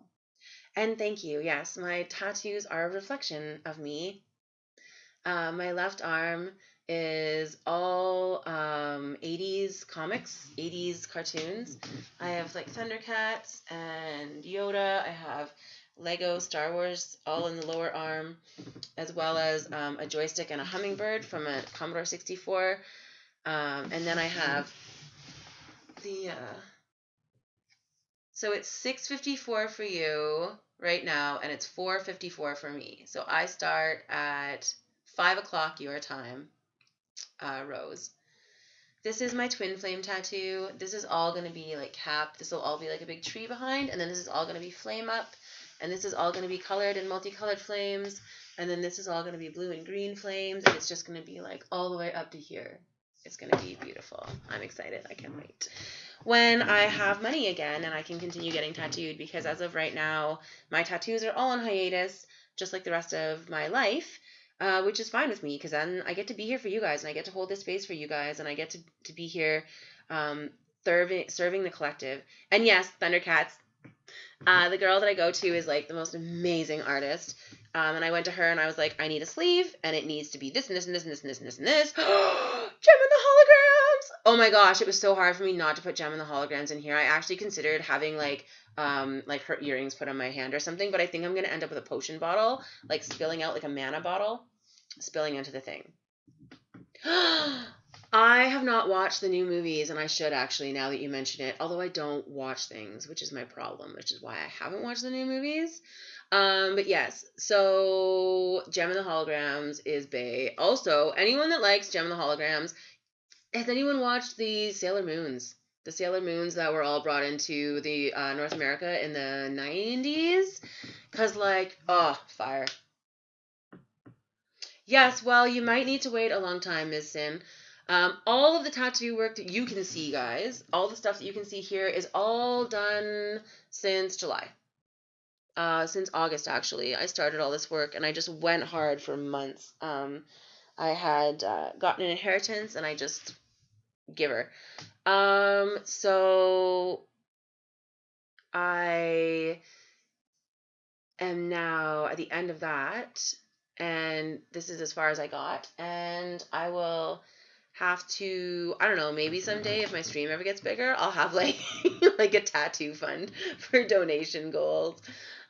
And thank you. Yes, my tattoos are a reflection of me. My left arm is all 80s comics, 80s cartoons. I have like Thundercats and Yoda. I have Lego Star Wars all in the lower arm, as well as a joystick and a hummingbird from a Commodore 64. And then I have the... So it's 6:54 for you right now, and it's 4:54 for me. So I start at 5 o'clock your time, Rose. This is my twin flame tattoo. This is all going to be like capped. This will all be like a big tree behind, and then this is all going to be flame up, and this is all going to be colored in multicolored flames, and then this is all going to be blue and green flames, and it's just going to be like all the way up to here. It's going to be beautiful. I'm excited. I can't wait. When I have money again and I can continue getting tattooed, because as of right now, my tattoos are all on hiatus, just like the rest of my life, which is fine with me, because then I get to be here for you guys, and I get to hold this space for you guys, and I get to be here serving the collective. And yes, Thundercats, the girl that I go to is like the most amazing artist. And I went to her and I was like, I need a sleeve, and it needs to be this and this and this and this and this and this and this. Gem and the holograms! Oh my gosh, it was so hard for me not to put Gem and the holograms in here. I actually considered having like her earrings put on my hand or something, but I think I'm gonna end up with a potion bottle, like spilling out like a mana bottle, spilling into the thing. I have not watched the new movies, and I should actually, now that you mention it, although I don't watch things, which is my problem, which is why I haven't watched the new movies. But yes, so Gem and the Holograms is bae. Also, anyone that likes Gem and the Holograms, has anyone watched the Sailor Moons? The Sailor Moons that were all brought into the North America in the 90s? Because like, oh, fire. Yes, well, you might need to wait a long time, Ms. Sin. All of the tattoo work that you can see, guys, all the stuff that you can see here is all done since July. Since August, actually. I started all this work, and I just went hard for months. I had gotten an inheritance, and I just give her. So I am now at the end of that, and this is as far as I got, and I will have to, I don't know, maybe someday if my stream ever gets bigger, I'll have like like a tattoo fund for donation goals.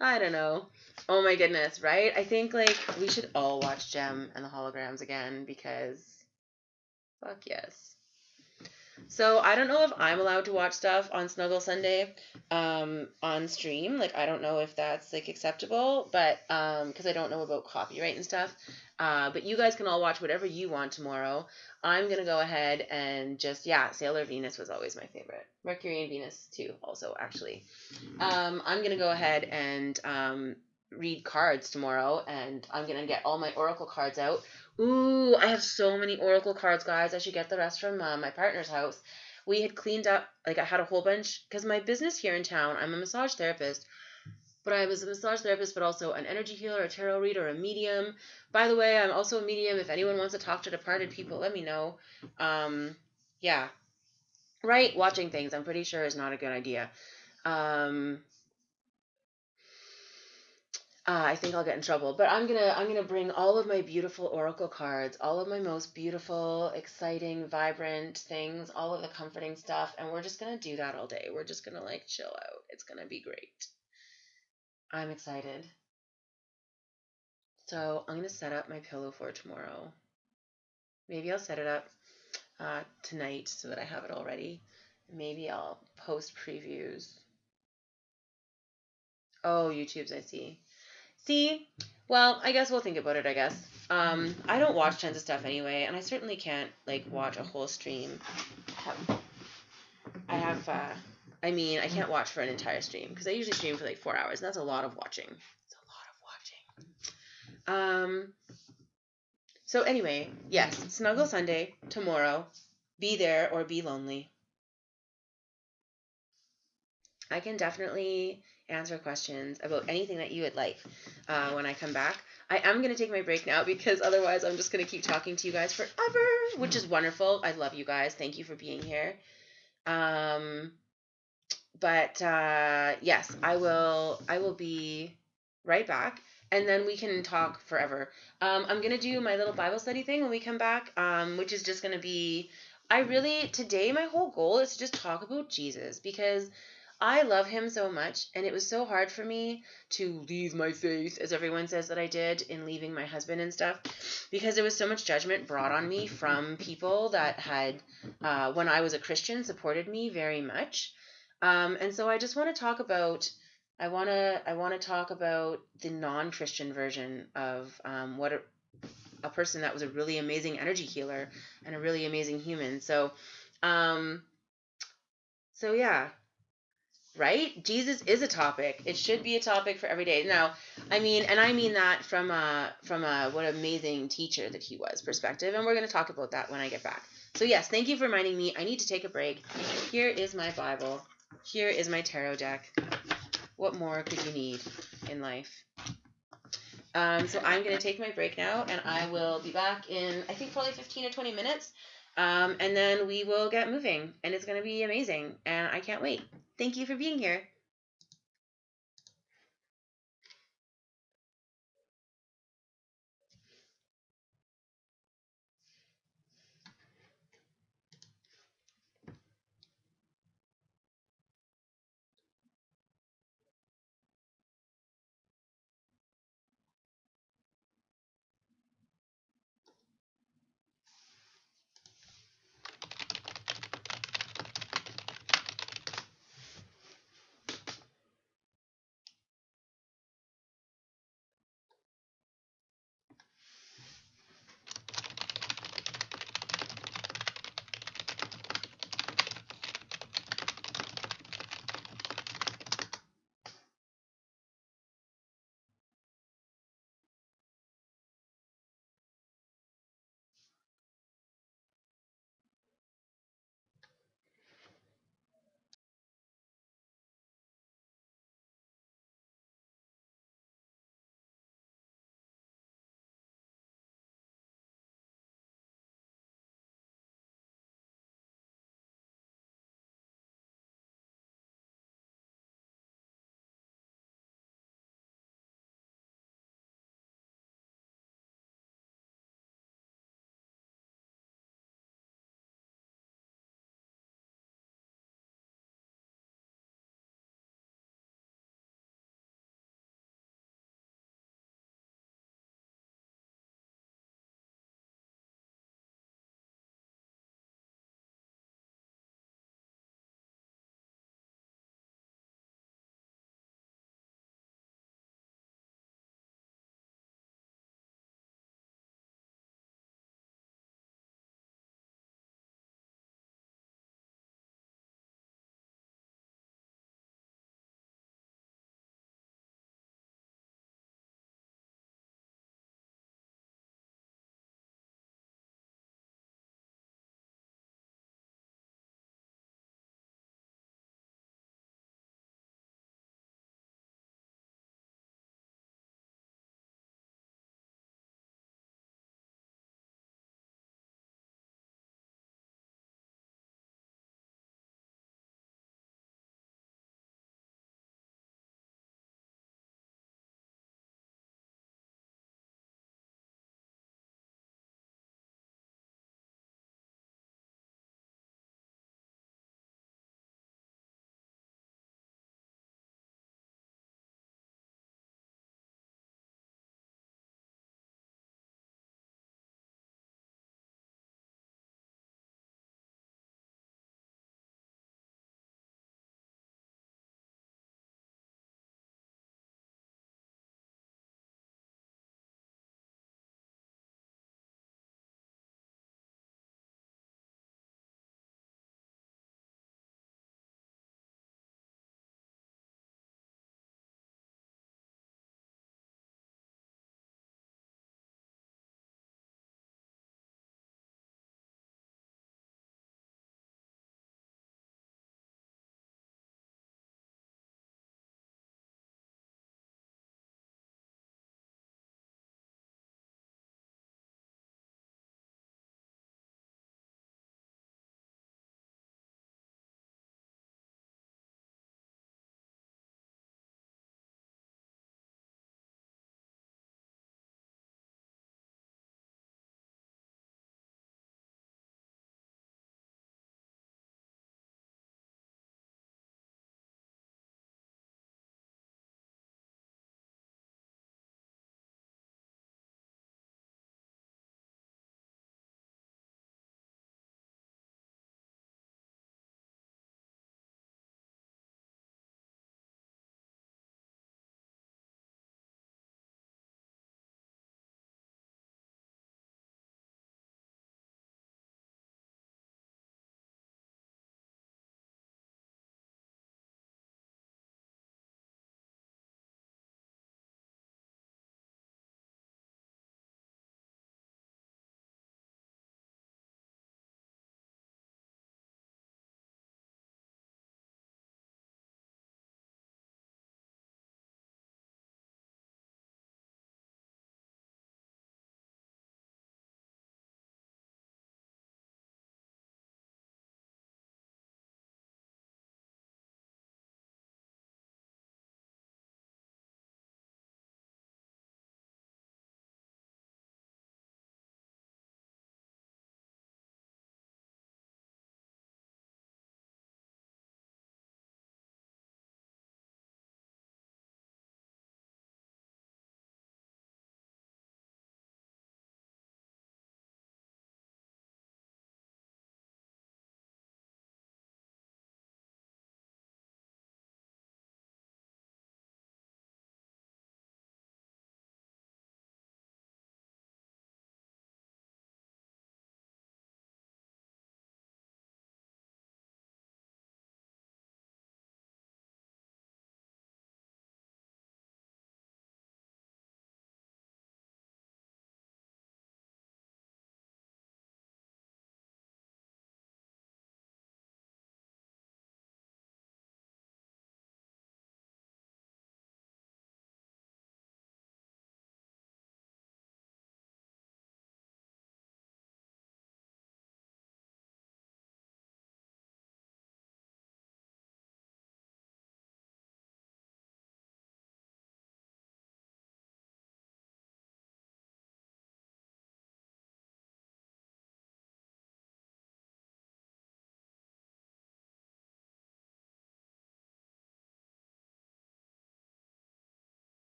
I don't know. Oh my goodness, right? I think like we should all watch Gem and the Holograms again, because fuck yes. So I don't know if I'm allowed to watch stuff on Snuggle Sunday on stream. Like, I don't know if that's like acceptable, but because I don't know about copyright and stuff. But you guys can all watch whatever you want tomorrow. I'm gonna go ahead and just, yeah, Sailor Venus was always my favorite. Mercury and Venus too, also actually. I'm gonna go ahead and read cards tomorrow, and I'm gonna get all my oracle cards out. Ooh, I have so many oracle cards, guys. I should get the rest from my partner's house. We had cleaned up, like I had a whole bunch, because my business here in town, I'm a massage therapist, but I was a massage therapist, but also an energy healer, a tarot reader, a medium. By the way, I'm also a medium. If anyone wants to talk to departed people, let me know. Yeah. Right? Watching things, I'm pretty sure, is not a good idea. I think I'll get in trouble, but I'm gonna bring all of my beautiful oracle cards, all of my most beautiful, exciting, vibrant things, all of the comforting stuff, and we're just gonna do that all day. We're just gonna like chill out. It's gonna be great. I'm excited. So I'm going to set up my pillow for tomorrow. Maybe I'll set it up tonight so that I have it all ready. Maybe I'll post previews. Oh, YouTube's, I see. See? Well, I guess we'll think about it, I guess. I don't watch tons of stuff anyway, and I certainly can't, like, watch a whole stream. I can't watch for an entire stream, because I usually stream for, like, 4 hours, and that's a lot of watching. It's a lot of watching. So anyway, yes, Snuggle Sunday, tomorrow. Be there or be lonely. I can definitely answer questions about anything that you would like when I come back. I am going to take my break now because otherwise I'm just going to keep talking to you guys forever, which is wonderful. I love you guys. Thank you for being here. Yes, I will be right back, and then we can talk forever. I'm going to do my little Bible study thing when we come back, which is just going to be, today my whole goal is to just talk about Jesus, because I love him so much, and it was so hard for me to leave my faith, as everyone says that I did, in leaving my husband and stuff, because there was so much judgment brought on me from people that had, when I was a Christian, supported me very much. And so I just want to talk about, I want to talk about the non-Christian version of what a person that was a really amazing energy healer and a really amazing human. So yeah. Right? Jesus is a topic. It should be a topic for every day. Now, I mean that from a what amazing teacher that he was perspective, and we're going to talk about that when I get back. So yes, thank you for reminding me. I need to take a break. Here is my Bible. Here is my tarot deck. What more could you need in life? So I'm going to take my break now, and I will be back in, I think, probably 15 or 20 minutes. And then we will get moving, and it's going to be amazing, and I can't wait. Thank you for being here.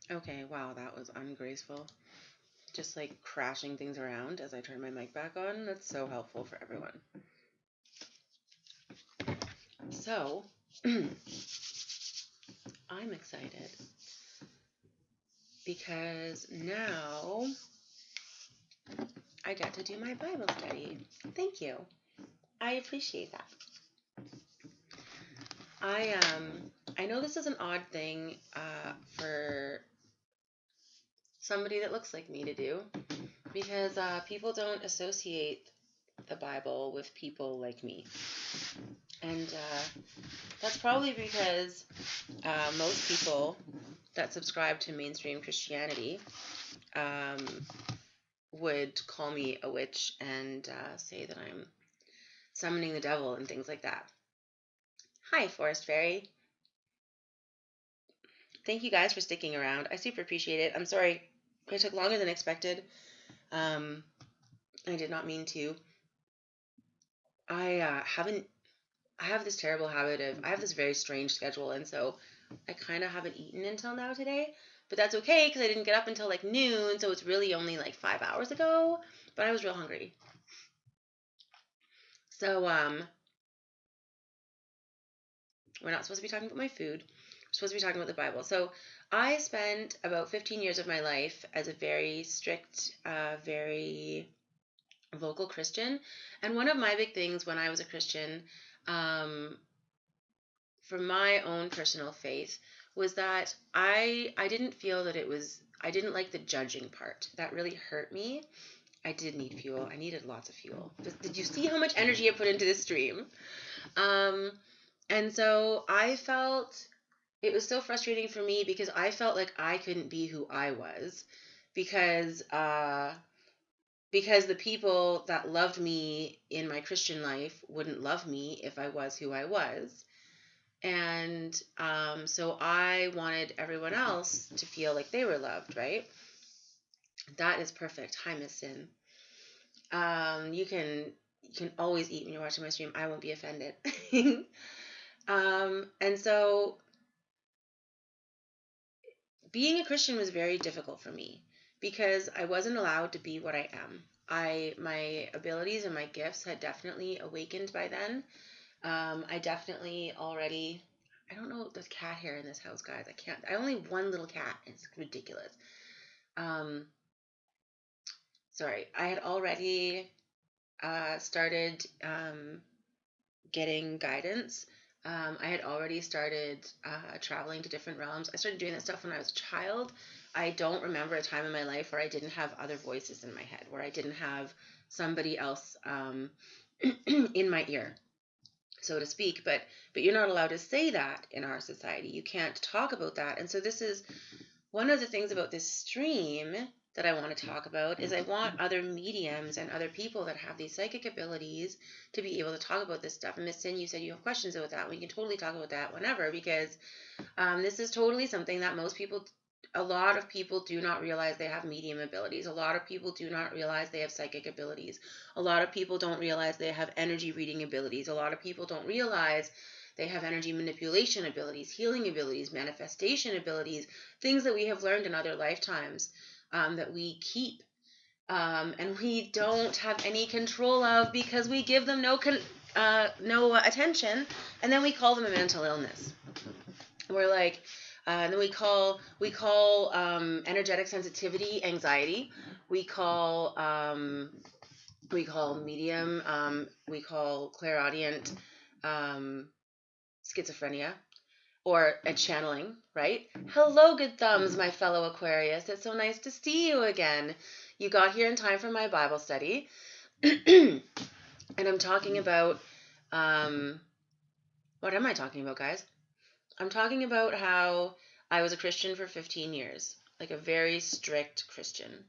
Okay, wow, that was ungraceful. Just like crashing things around as I turn my mic back on. That's so helpful for everyone. So, I'm excited because now I get to do my Bible study. Thank you. I appreciate that. I know this is an odd thing for somebody that looks like me to do because people don't associate the Bible with people like me. And that's probably because most people that subscribe to mainstream Christianity would call me a witch and say that I'm summoning the devil and things like that. Hi, Forest Fairy. Thank you guys for sticking around. I super appreciate it. I'm sorry it took longer than expected. I did not mean to. I have this terrible habit of, I have this very strange schedule, and so I kind of haven't eaten until now today. But that's okay because I didn't get up until like noon, so it's really only like 5 hours ago. But I was real hungry. So we're not supposed to be talking about my food. We're supposed to be talking about the Bible. So I spent about 15 years of my life as a very strict, very vocal Christian. And one of my big things when I was a Christian, for my own personal faith, was that I didn't feel that it was, I didn't like the judging part. That really hurt me. I did need fuel. I needed lots of fuel. Did you see how much energy I put into this stream? And so I felt it was so frustrating for me because I felt like I couldn't be who I was because the people that loved me in my Christian life wouldn't love me if I was who I was. And so I wanted everyone else to feel like they were loved, right? That is perfect. Hi, Miss Sin. You can always eat when you're watching my stream. I won't be offended. And so being a Christian was very difficult for me because I wasn't allowed to be what I am. My abilities and my gifts had definitely awakened by then. I definitely already, I don't know, there's cat hair in this house, guys. I only have one little cat. It's ridiculous. Sorry, I had already started getting guidance. I had already started traveling to different realms. I started doing that stuff when I was a child. I don't remember a time in my life where I didn't have other voices in my head, where I didn't have somebody else in my ear, so to speak. But you're not allowed to say that in our society. You can't talk about that. And so this is one of the things about this stream that I want to talk about is I want other mediums and other people that have these psychic abilities to be able to talk about this stuff. And Miss Sin, you said you have questions about that. We can totally talk about that whenever, because this is totally something that a lot of people do not realize they have medium abilities. A lot of people do not realize they have psychic abilities. A lot of people don't realize they have energy reading abilities. A lot of people don't realize they have energy manipulation abilities, healing abilities, manifestation abilities, things that we have learned in other lifetimes that we keep and we don't have any control of because we give them no attention, and then we call them a mental illness. We're like, and then we call energetic sensitivity anxiety. We call medium. We call clairaudient schizophrenia, or a channeling, right? Hello, good thumbs, my fellow Aquarius. It's so nice to see you again. You got here in time for my Bible study. And I'm talking about, what am I talking about, guys? I'm talking about how I was a Christian for 15 years, like a very strict Christian.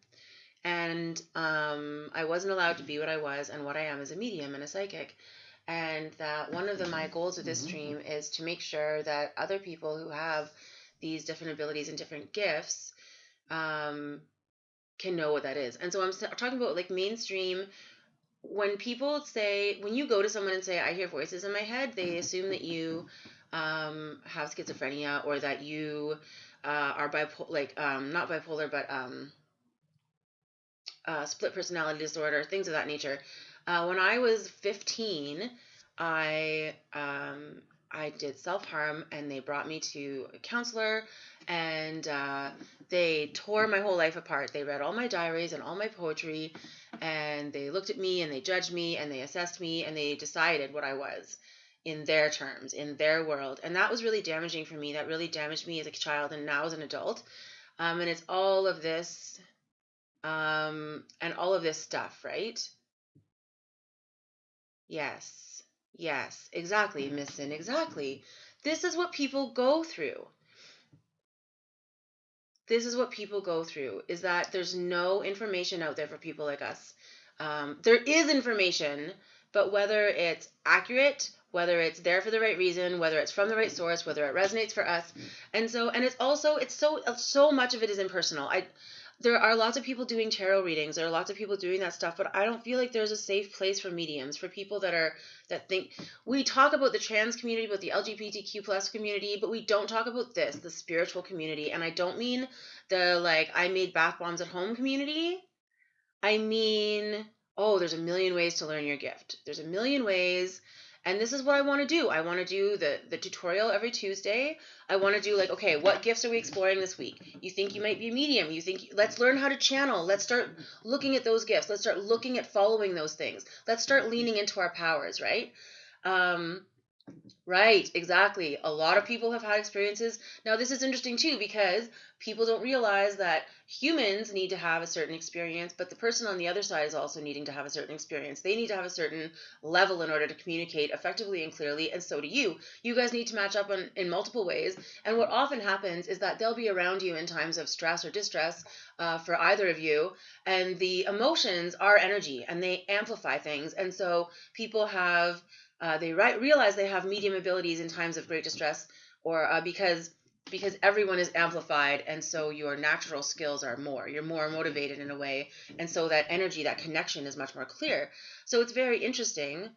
And I wasn't allowed to be what I was and what I am as a medium and a psychic. And that one of my goals with this stream is to make sure that other people who have these different abilities and different gifts can know what that is. And so I'm talking about like mainstream. When you go to someone and say, I hear voices in my head, they assume that you have schizophrenia, or that you are not bipolar, but split personality disorder, things of that nature. When I was 15, I I did self-harm, and they brought me to a counselor, and they tore my whole life apart. They read all my diaries and all my poetry, and they looked at me and they judged me and they assessed me and they decided what I was in their terms, in their world. And that was really damaging for me. That really damaged me as a child and now as an adult. And it's all of this and all of this stuff, right? Yes, exactly, Missin, exactly. This is what people go through. This is what people go through, is that there's no information out there for people like us. There is information, but whether it's accurate, whether it's there for the right reason, whether it's from the right source, whether it resonates for us, and it's so much of it is impersonal. There are lots of people doing tarot readings. There are lots of people doing that stuff, but I don't feel like there's a safe place for mediums, for people that think. We talk about the trans community, about the LGBTQ plus community, but we don't talk about the spiritual community. And I don't mean the I made bath bombs at home community. I mean, oh, there's a million ways to learn your gift. There's a million ways. And this is what I want to do. I want to do the tutorial every Tuesday. I want to do okay, what gifts are we exploring this week? You think you might be a medium. Let's learn how to channel. Let's start looking at those gifts. Let's start looking at following those things. Let's start leaning into our powers, right? Right, exactly. A lot of people have had experiences. Now, this is interesting too, because people don't realize that humans need to have a certain experience, but the person on the other side is also needing to have a certain experience. They need to have a certain level in order to communicate effectively and clearly, and so do you. You guys need to match up in multiple ways. And what often happens is that they'll be around you in times of stress or distress for either of you, and the emotions are energy, and they amplify things. And so people have they realize they have medium abilities in times of great distress, or because everyone is amplified, and so your natural skills are more. You're more motivated in a way, and so that energy, that connection is much more clear. So it's very interesting.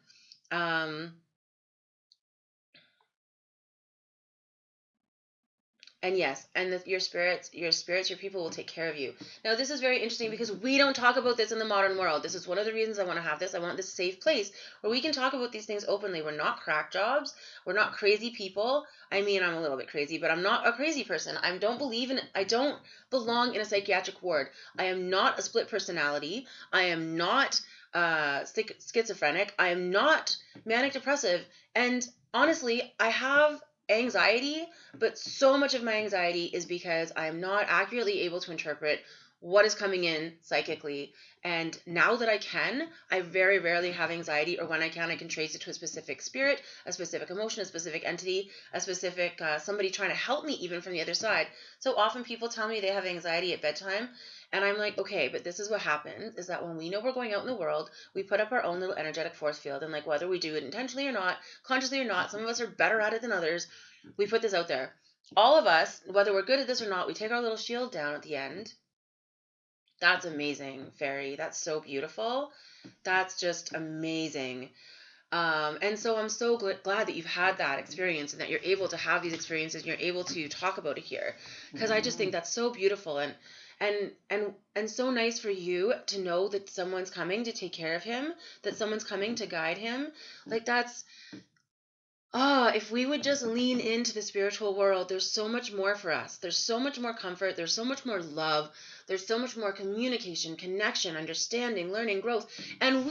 And yes, and your spirits, your people will take care of you. Now, this is very interesting because we don't talk about this in the modern world. This is one of the reasons I want to have this. I want this safe place where we can talk about these things openly. We're not crack jobs. We're not crazy people. I mean, I'm a little bit crazy, but I'm not a crazy person. I don't belong in a psychiatric ward. I am not a split personality. I am not schizophrenic. I am not manic depressive. And honestly, I have anxiety, but so much of my anxiety is because I am not accurately able to interpret what is coming in psychically. And now that I very rarely have anxiety, or when I can trace it to a specific spirit, a specific emotion, a specific entity, a specific somebody trying to help me even from the other side. So often people tell me they have anxiety at bedtime, and I'm like, okay, but this is what happens, is that when we know we're going out in the world, we put up our own little energetic force field, and whether we do it intentionally or not, consciously or not, some of us are better at it than others, we put this out there. All of us, whether we're good at this or not, we take our little shield down at the end. That's amazing, Fairy. That's so beautiful. That's just amazing. And so I'm so glad that you've had that experience, and that you're able to have these experiences, and you're able to talk about it here, because I just think that's so beautiful, and so nice for you to know that someone's coming to take care of him, that someone's coming to guide him. That's if we would just lean into the spiritual world, there's so much more for us. There's so much more comfort. There's so much more love. There's so much more communication, connection, understanding, learning, growth. And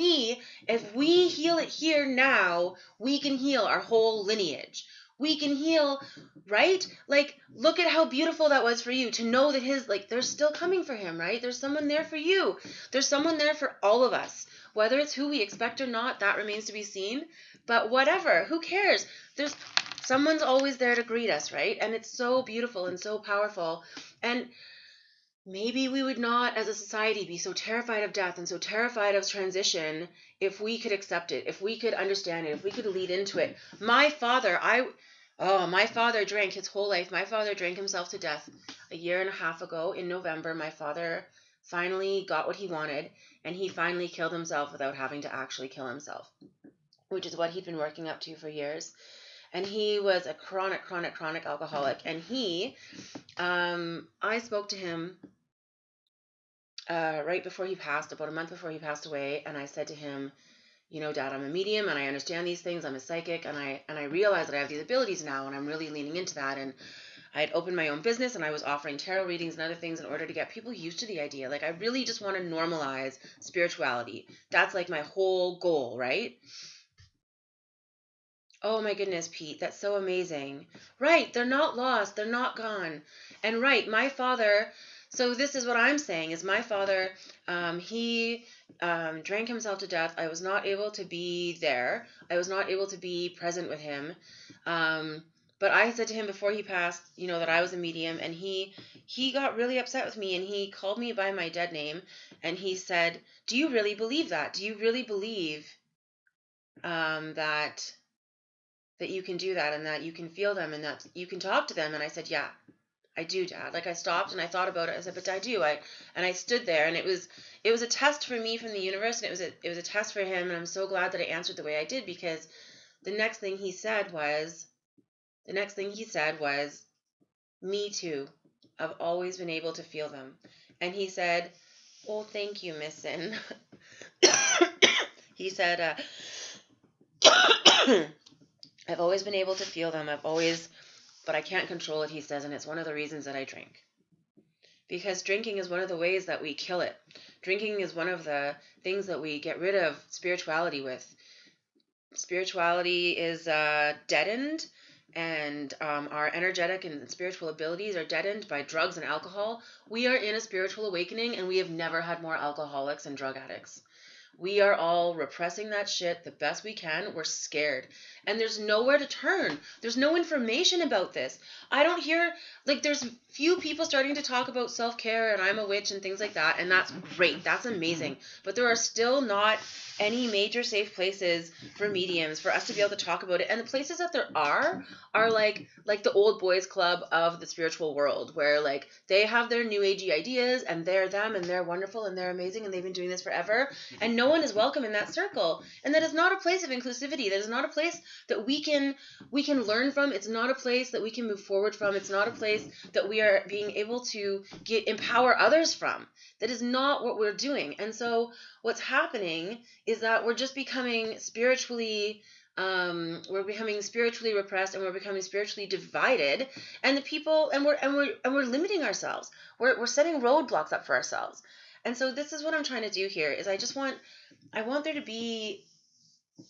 if we heal it here now, we can heal our whole lineage. We can heal, right? Look at how beautiful that was for you to know that they're still coming for him, right? There's someone there for you. There's someone there for all of us. Whether it's who we expect or not, that remains to be seen. But whatever, who cares? Someone's always there to greet us, right? And it's so beautiful and so powerful. And maybe we would not, as a society, be so terrified of death and so terrified of transition if we could accept it, if we could understand it, if we could lead into it. My father drank his whole life. My father drank himself to death a year and a half ago in November. My father finally got what he wanted, and he finally killed himself without having to actually kill himself, which is what he'd been working up to for years. and he was a chronic alcoholic. And I spoke to him right before he passed, about a month before he passed away, and I said to him, Dad, I'm a medium and I understand these things. I'm a psychic, and I realize that I have these abilities now, and I'm really leaning into that. And I had opened my own business, and I was offering tarot readings and other things in order to get people used to the idea. Like, I really just want to normalize spirituality. That's like my whole goal, right? Oh my goodness, Pete, that's so amazing. Right, they're not lost, they're not gone. And right, my father, so this is what I'm saying, is my father, he drank himself to death. I was not able to be there. I was not able to be present with him. But I said to him before he passed, that I was a medium, and he got really upset with me, and he called me by my dead name, and he said, do you really believe that? Do you really believe that you can do that, and that you can feel them, and that you can talk to them? And I said, yeah, I do, Dad. Like, I stopped and I thought about it. I said, but I do. I stood there, and it was a test for me from the universe, and it was a test for him. And I'm so glad that I answered the way I did, because the next thing he said was, me too. I've always been able to feel them. And he said, oh, thank you, Miss Sin. He said, I've always been able to feel them. But I can't control it, he says, and it's one of the reasons that I drink. Because drinking is one of the ways that we kill it. Drinking is one of the things that we get rid of spirituality with. Spirituality is deadened, and our energetic and spiritual abilities are deadened by drugs and alcohol. We are in a spiritual awakening, and we have never had more alcoholics and drug addicts. We are all repressing that shit the best we can. We're scared. And there's nowhere to turn. There's no information about this. I don't hear, there's few people starting to talk about self-care and I'm a witch and things like that. And that's great. That's amazing. But there are still not any major safe places for mediums for us to be able to talk about it. And the places that there are like the old boys club of the spiritual world, where they have their new agey ideas, and they're them, and they're wonderful, and they're amazing, and they've been doing this forever, and no one is welcome in that circle. And that is not a place of inclusivity. That is not a place that we can learn from. It's not a place that we can move forward from. It's not a place that we are being able to empower others from. That is not what we're doing. And so what's happening is that we're just becoming spiritually repressed, and we're becoming spiritually divided, and we're limiting ourselves. We're setting roadblocks up for ourselves. And so this is what I'm trying to do here, is I want there to be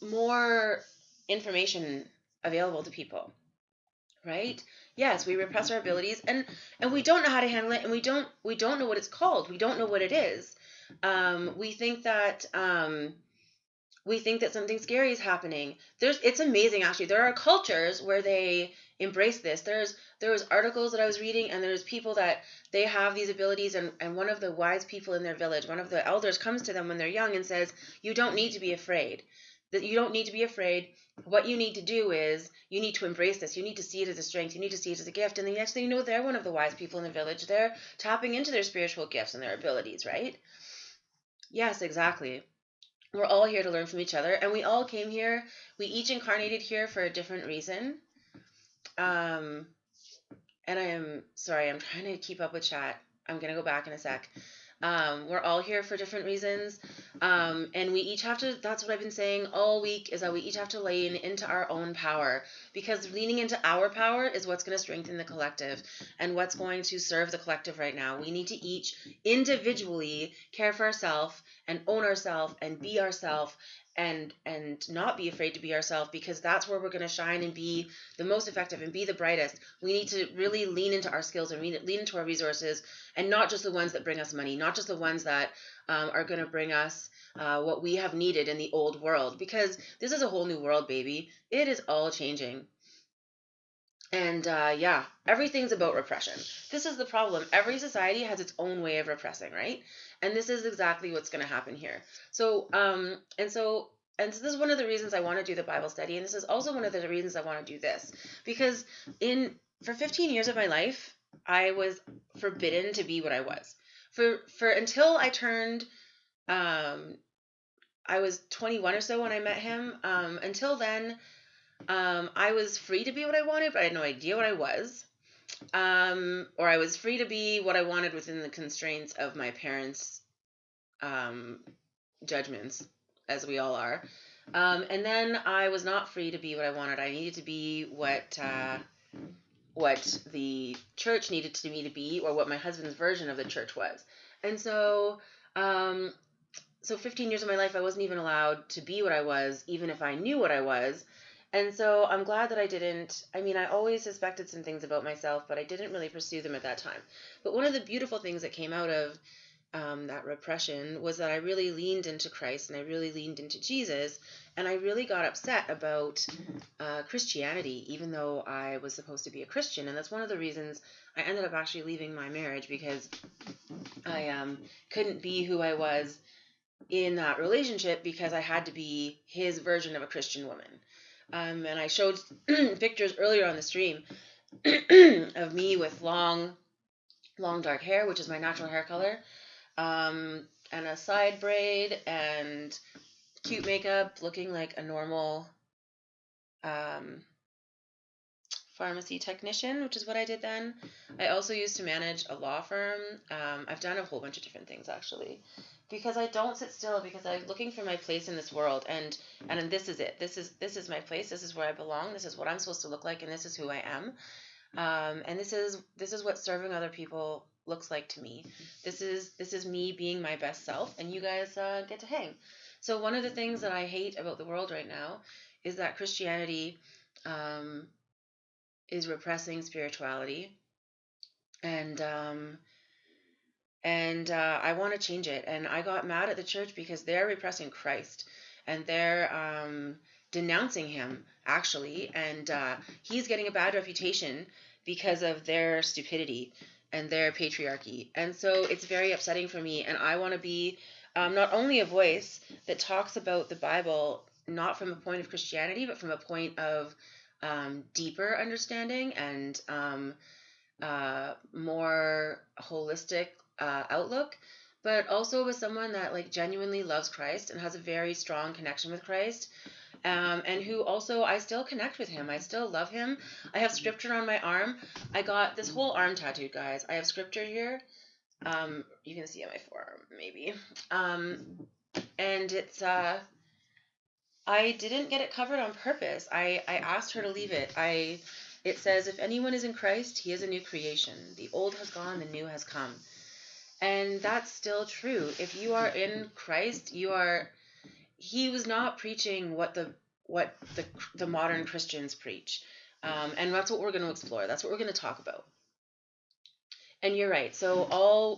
more information available to people, right? Yes, we repress our abilities, and we don't know how to handle it, and we don't know what it's called. We don't know what it is. We think that something scary is happening. It's amazing, actually. There are cultures where they embrace this. There was articles that I was reading, and there's people that they have these abilities, and one of the wise people in their village, one of the elders, comes to them when they're young and says, you don't need to be afraid. That you don't need to be afraid. What you need to do is you need to embrace this. You need to see it as a strength. You need to see it as a gift. And the next thing you know, they're one of the wise people in the village. They're tapping into their spiritual gifts and their abilities, right? Yes, exactly. We're all here to learn from each other, and we all came here. We each incarnated here for a different reason. And I am sorry, I'm trying to keep up with chat. I'm going to go back in a sec. We're all here for different reasons. And we each have to, that's what I've been saying all week, is that we each have to lean into our own power, because leaning into our power is what's going to strengthen the collective and what's going to serve the collective right now. We need to each individually care for ourselves and own ourselves and be ourselves, and not be afraid to be ourselves, because that's where we're going to shine and be the most effective and be the brightest. We need to really lean into our skills and lean into our resources, and not just the ones that bring us money, not just the ones that are going to bring us what we have needed in the old world, because this is a whole new world, baby. It is all changing. And yeah, everyth's about repression. This is the problem. Every society has its own way of repressing, right? And this is exactly what's going to happen here. So this is one of the reasons I want to do the Bible study, and this is also one of the reasons I want to do this, because for 15 years of my life, I was forbidden to be what I was. For until I turned, I was 21 or so when I met him. Until then, I was free to be what I wanted, but I had no idea what I was. Or I was free to be what I wanted within the constraints of my parents' judgments, as we all are. And then I was not free to be what I wanted. I needed to be what the church needed me to be, or what my husband's version of the church was. And so, so 15 years of my life, I wasn't even allowed to be what I was, even if I knew what I was. And so I'm glad that I didn't. I mean, I always suspected some things about myself, but I didn't really pursue them at that time. But one of the beautiful things that came out of that repression was that I really leaned into Christ and I really leaned into Jesus, and I really got upset about Christianity, even though I was supposed to be a Christian. And that's one of the reasons I ended up actually leaving my marriage, because I couldn't be who I was in that relationship because I had to be his version of a Christian woman. And I showed pictures earlier on the stream of me with long dark hair, which is my natural hair color, and a side braid and cute makeup, looking like a normal pharmacy technician, which is what I did then. I also used to manage a law firm. I've done a whole bunch of different things, actually, because I don't sit still, because I'm looking for my place in this world, and this is it. This is my place. This is where I belong. This is what I'm supposed to look like, and this is who I am. And this is what serving other people looks like to me. This is me being my best self, and you guys get to hang. So one of the things that I hate about the world right now is that Christianity is repressing spirituality, and I want to change it. And I got mad at the church because they're repressing Christ, and they're denouncing him, actually, and he's getting a bad reputation because of their stupidity and their patriarchy. And so it's very upsetting for me, and I want to be not only a voice that talks about the Bible, not from a point of Christianity, but from a point of deeper understanding and more holistic outlook, but also with someone that like genuinely loves Christ and has a very strong connection with Christ, and who also, I still connect with him. I still love him. I have scripture on my arm. I got this whole arm tattooed, guys. I have scripture here. You can see on my forearm, maybe. And it's I didn't get it covered on purpose. I asked her to leave it. It says, if anyone is in Christ, he is a new creation. The old has gone, the new has come. And that's still true. If you are in Christ, he was not preaching what the modern Christians preach. And that's what we're going to explore. That's what we're going to talk about. And you're right. So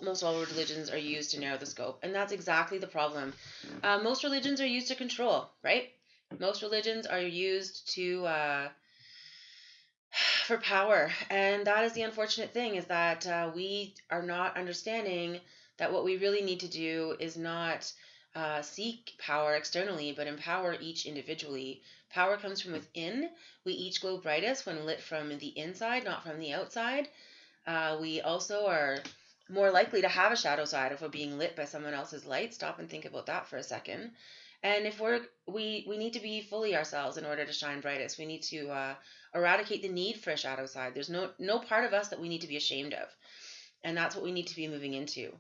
most all religions are used to narrow the scope, and that's exactly the problem. Most religions are used to control, right? Most religions are used for power, and that is the unfortunate thing, is that we are not understanding that what we really need to do is not seek power externally, but empower each individually. Power comes from within. We each glow brightest when lit from the inside, not from the outside. We also are more likely to have a shadow side if we're being lit by someone else's light. Stop and think about that for a second. And if we need to be fully ourselves in order to shine brightest. We need to eradicate the need for a shadow side. There's no part of us that we need to be ashamed of. And that's what we need to be moving into.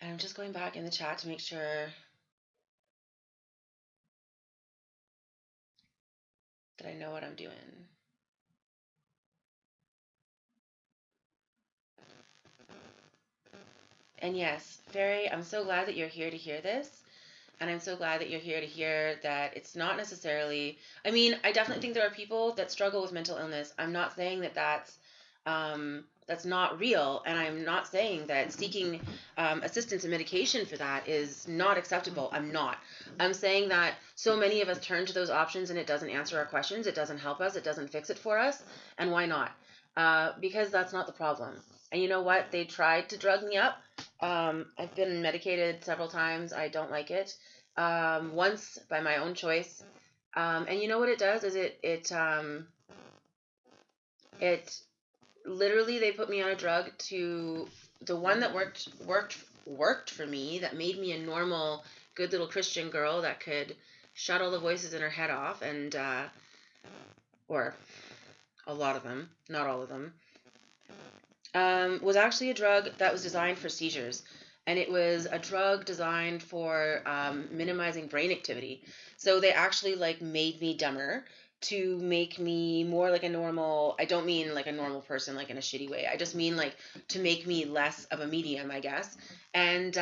And I'm just going back in the chat to make sure that I know what I'm doing. And yes, Fairy, I'm so glad that you're here to hear this. And I'm so glad that you're here to hear that it's not necessarily, I mean, I definitely think there are people that struggle with mental illness. I'm not saying that that's not real. And I'm not saying that seeking assistance and medication for that is not acceptable. I'm not. I'm saying that so many of us turn to those options and it doesn't answer our questions. It doesn't help us. It doesn't fix it for us. And why not? Because that's not the problem. And you know what? They tried to drug me up. I've been medicated several times. I don't like it. Once by my own choice. And you know what it does is it literally, they put me on a drug to the one that worked for me, that made me a normal, good little Christian girl that could shut all the voices in her head off, and or a lot of them, not all of them, was actually a drug that was designed for seizures. And it was a drug designed for minimizing brain activity. So they actually like made me dumber to make me more like a normal, I don't mean like a normal person, like in a shitty way. I just mean like to make me less of a medium, I guess. And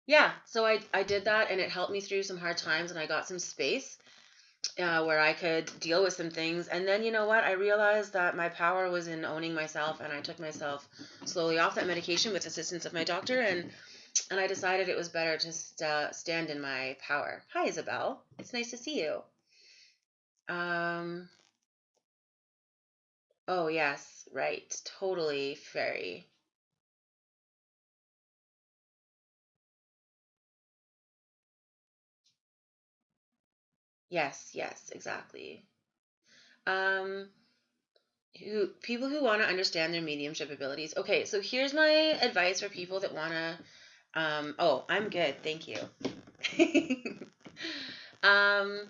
yeah, so I did that, and it helped me through some hard times, and I got some space where I could deal with some things. And then, you know what? I realized that my power was in owning myself, and I took myself slowly off that medication with assistance of my doctor, and I decided it was better to stand in my power. Hi, Isabel. It's nice to see you. Oh, yes, right. Totally, fairy. Yes, exactly. Um, people who want to understand their mediumship abilities. Okay, so here's my advice for people that want to. Oh, I'm good, thank you. um,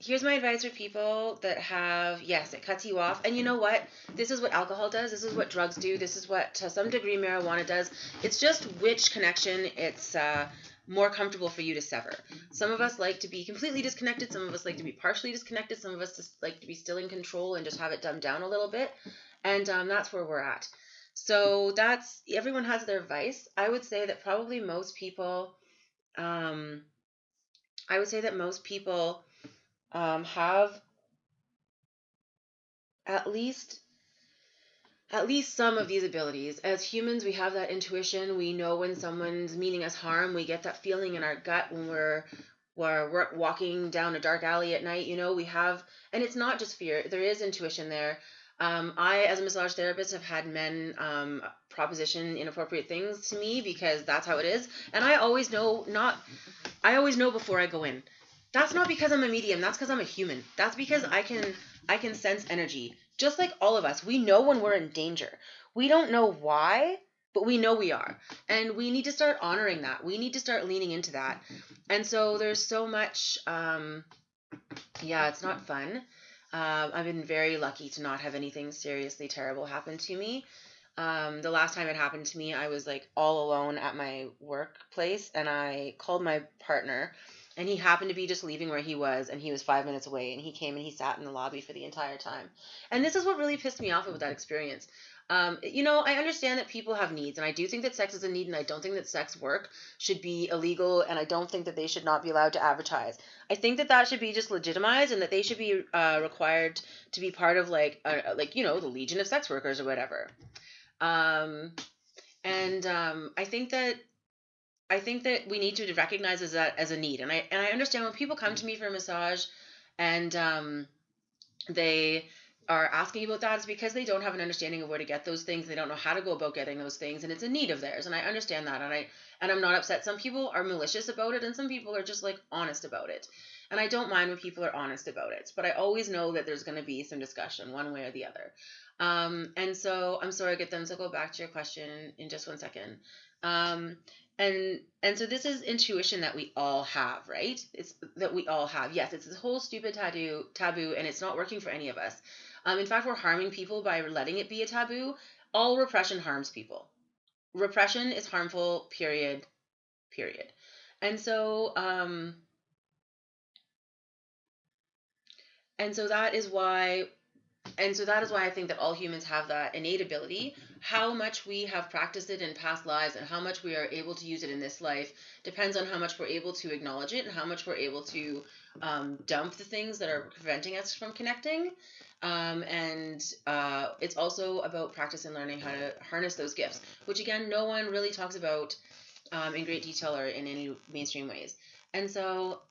Here's my advice for people that have, yes, it cuts you off. And you know what? This is what alcohol does. This is what drugs do. This is what, to some degree, marijuana does. It's just which connection it's more comfortable for you to sever. Some of us like to be completely disconnected. Some of us like to be partially disconnected. Some of us just like to be still in control and just have it dumbed down a little bit. And that's where we're at. So that's, everyone has their vice. I would say that probably most people, I would say that most people have at least some of these abilities. As humans, we have that intuition. We know when someone's meaning us harm. We get that feeling in our gut when we're walking down a dark alley at night. You know, we have, and it's not just fear. There is intuition there. I, as a massage therapist, have had men proposition inappropriate things to me because that's how it is, and I always know before I go in. That's not because I'm a medium. That's because I'm a human. That's because I can sense energy. Just like all of us, we know when we're in danger. We don't know why, but we know we are. And we need to start honoring that. We need to start leaning into that. And so there's so much, it's not fun. I've been very lucky to not have anything seriously terrible happen to me. The last time it happened to me, I was like all alone at my workplace, and I called my partner, and he happened to be just leaving where he was, and he was 5 minutes away, and he came and he sat in the lobby for the entire time. And this is what really pissed me off about that experience. I understand that people have needs, and I do think that sex is a need, and I don't think that sex work should be illegal, and I don't think that they should not be allowed to advertise. I think that should be just legitimized, and that they should be required to be part of the Legion of Sex Workers or whatever. I think that we need to recognize that as a need, and I understand when people come to me for a massage, and they are asking about that, it's because they don't have an understanding of where to get those things. They don't know how to go about getting those things, and it's a need of theirs, and I understand that, and I'm not upset. Some people are malicious about it, and some people are just like honest about it, and I don't mind when people are honest about it, but I always know that there's going to be some discussion one way or the other. And so I'm sorry, get them to go back to your question in just 1 second. And so this is intuition that we all have, right? It's that we all have. Yes, it's this whole stupid taboo, and it's not working for any of us. In fact, we're harming people by letting it be a taboo. All repression harms people. Repression is harmful, period. And so, that is why I think that all humans have that innate ability. How much we have practiced it in past lives and how much we are able to use it in this life depends on how much we're able to acknowledge it and how much we're able to dump the things that are preventing us from connecting. It's also about practice and learning how to harness those gifts, which again, no one really talks about in great detail or in any mainstream ways. And so,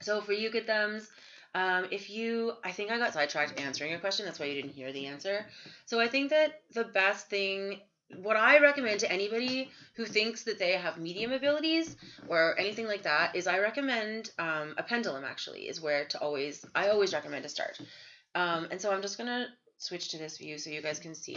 so for you good thumbs, I think I got sidetracked answering your question. That's why you didn't hear the answer. So I think that the best thing, what I recommend to anybody who thinks that they have medium abilities or anything like that, is I recommend a pendulum. Actually, is where I always recommend to start. And so I'm just gonna switch to this view so you guys can see.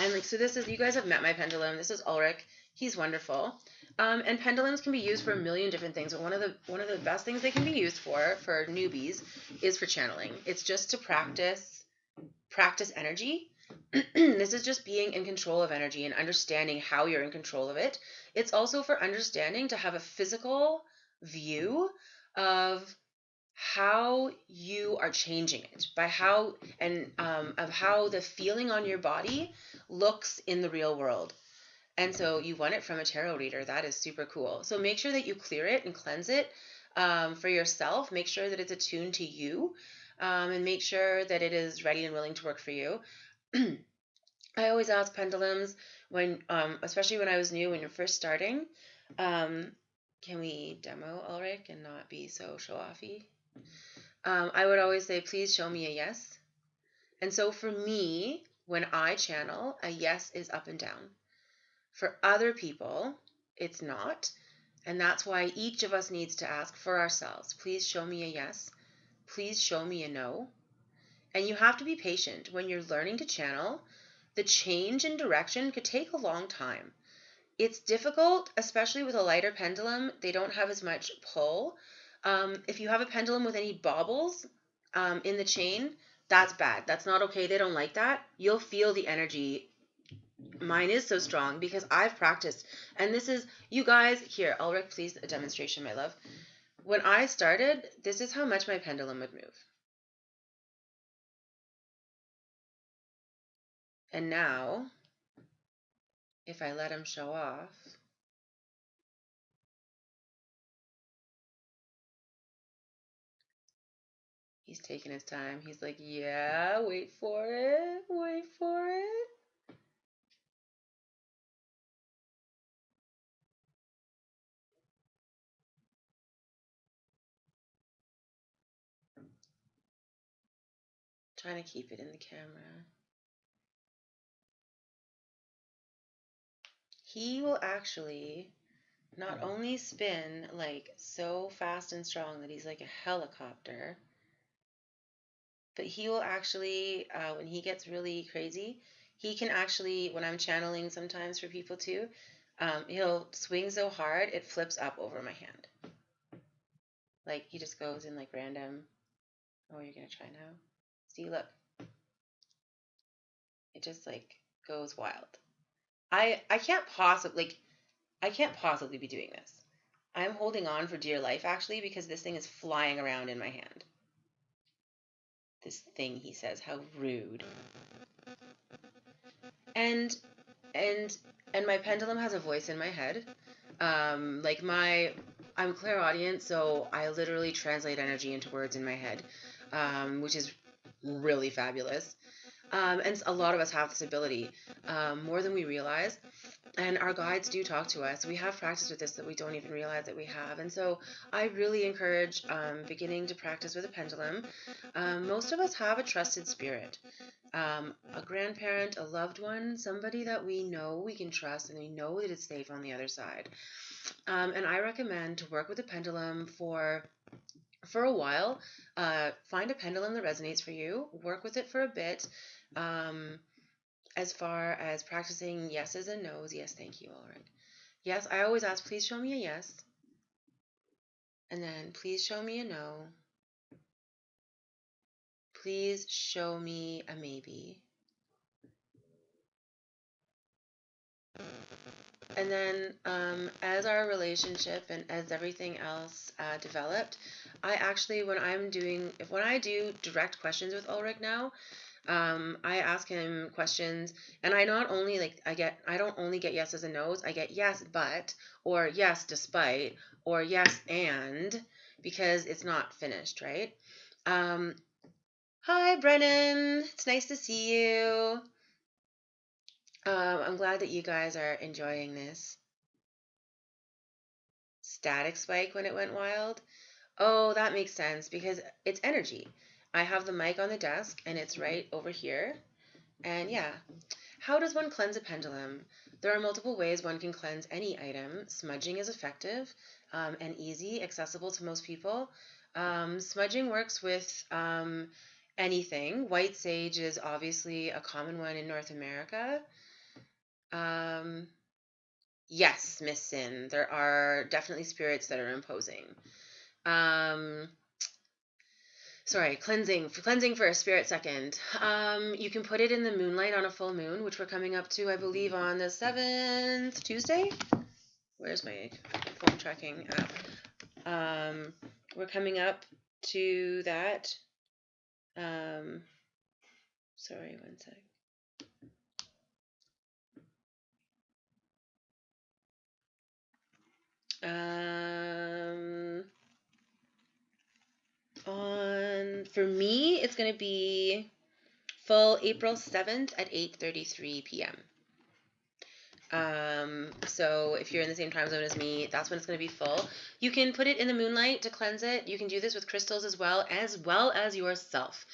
And so this is, you guys have met my pendulum. This is Ulrich. He's wonderful. And pendulums can be used for a million different things, but one of the best things they can be used for newbies is for channeling. It's just to practice energy. This is just being in control of energy and understanding how you're in control of it. It's also for understanding to have a physical view of how you are changing it by how and of how the feeling on your body looks in the real world. And so you want it from a tarot reader. That is super cool. So make sure that you clear it and cleanse it for yourself. Make sure that it's attuned to you, and make sure that it is ready and willing to work for you. I always ask pendulums when, especially when I was new, when you're first starting, can we demo Ulrich and not be so show-offy? I would always say, please show me a yes. And so for me, when I channel, a yes is up and down. For other people, it's not. And that's why each of us needs to ask for ourselves, please show me a yes. Please show me a no. And you have to be patient. When you're learning to channel, the change in direction could take a long time. It's difficult, especially with a lighter pendulum. They don't have as much pull. If you have a pendulum with any bobbles in the chain, that's bad. That's not okay. They don't like that. You'll feel the energy. Mine is so strong because I've practiced. And this is, you guys, here, Ulrich, please, a demonstration, my love. When I started, this is how much my pendulum would move. And now, if I let him show off, he's taking his time. He's like, yeah, wait for it, wait for it. Trying to keep it in the camera. He will actually not only spin like so fast and strong that he's like a helicopter, but he will actually, when he gets really crazy, he can actually, when I'm channeling sometimes for people too, he'll swing so hard it flips up over my hand. Like he just goes in like random. Oh, you're gonna try now? See, look. It just like goes wild. I can't possibly be doing this. I'm holding on for dear life actually because this thing is flying around in my hand. This thing, he says, how rude. And my pendulum has a voice in my head. I'm clairaudient, so I literally translate energy into words in my head, which is really fabulous. And a lot of us have this ability, more than we realize. And our guides do talk to us. We have practiced with this that we don't even realize that we have. And so I really encourage beginning to practice with a pendulum. Most of us have a trusted spirit, a grandparent, a loved one, somebody that we know we can trust and we know that it's safe on the other side. And I recommend to work with a pendulum for a while. Find a pendulum that resonates for you. Work with it for a bit. As far as practicing yeses and nos, yes, thank you, Ulrich. Yes, I always ask, please show me a yes. And then, please show me a no. Please show me a maybe. And then, as our relationship and as everything else developed, I actually, when I do direct questions with Ulrich now, I ask him questions, and I don't only get yeses and nos. I get yes, but, or yes, despite, or yes, and, because it's not finished, right? Hi, Brennan. It's nice to see you. I'm glad that you guys are enjoying this. Static spike when it went wild. Oh, that makes sense because it's energy. I have the mic on the desk and it's right over here. And yeah, how does one cleanse a pendulum? There are multiple ways one can cleanse any item. Smudging is effective and easy, accessible to most people. Smudging works with anything. White sage is obviously a common one in North America. Yes, Miss Sin, there are definitely spirits that are imposing. Sorry, cleansing for a spirit second. You can put it in the moonlight on a full moon, which we're coming up to, I believe, on the 7th Tuesday. Where's my phone tracking app? We're coming up to that. Sorry, one sec. For me, it's going to be full April 7th at 8:33 p.m. So if you're in the same time zone as me, that's when it's going to be full. You can put it in the moonlight to cleanse it. You can do this with crystals as well as yourself.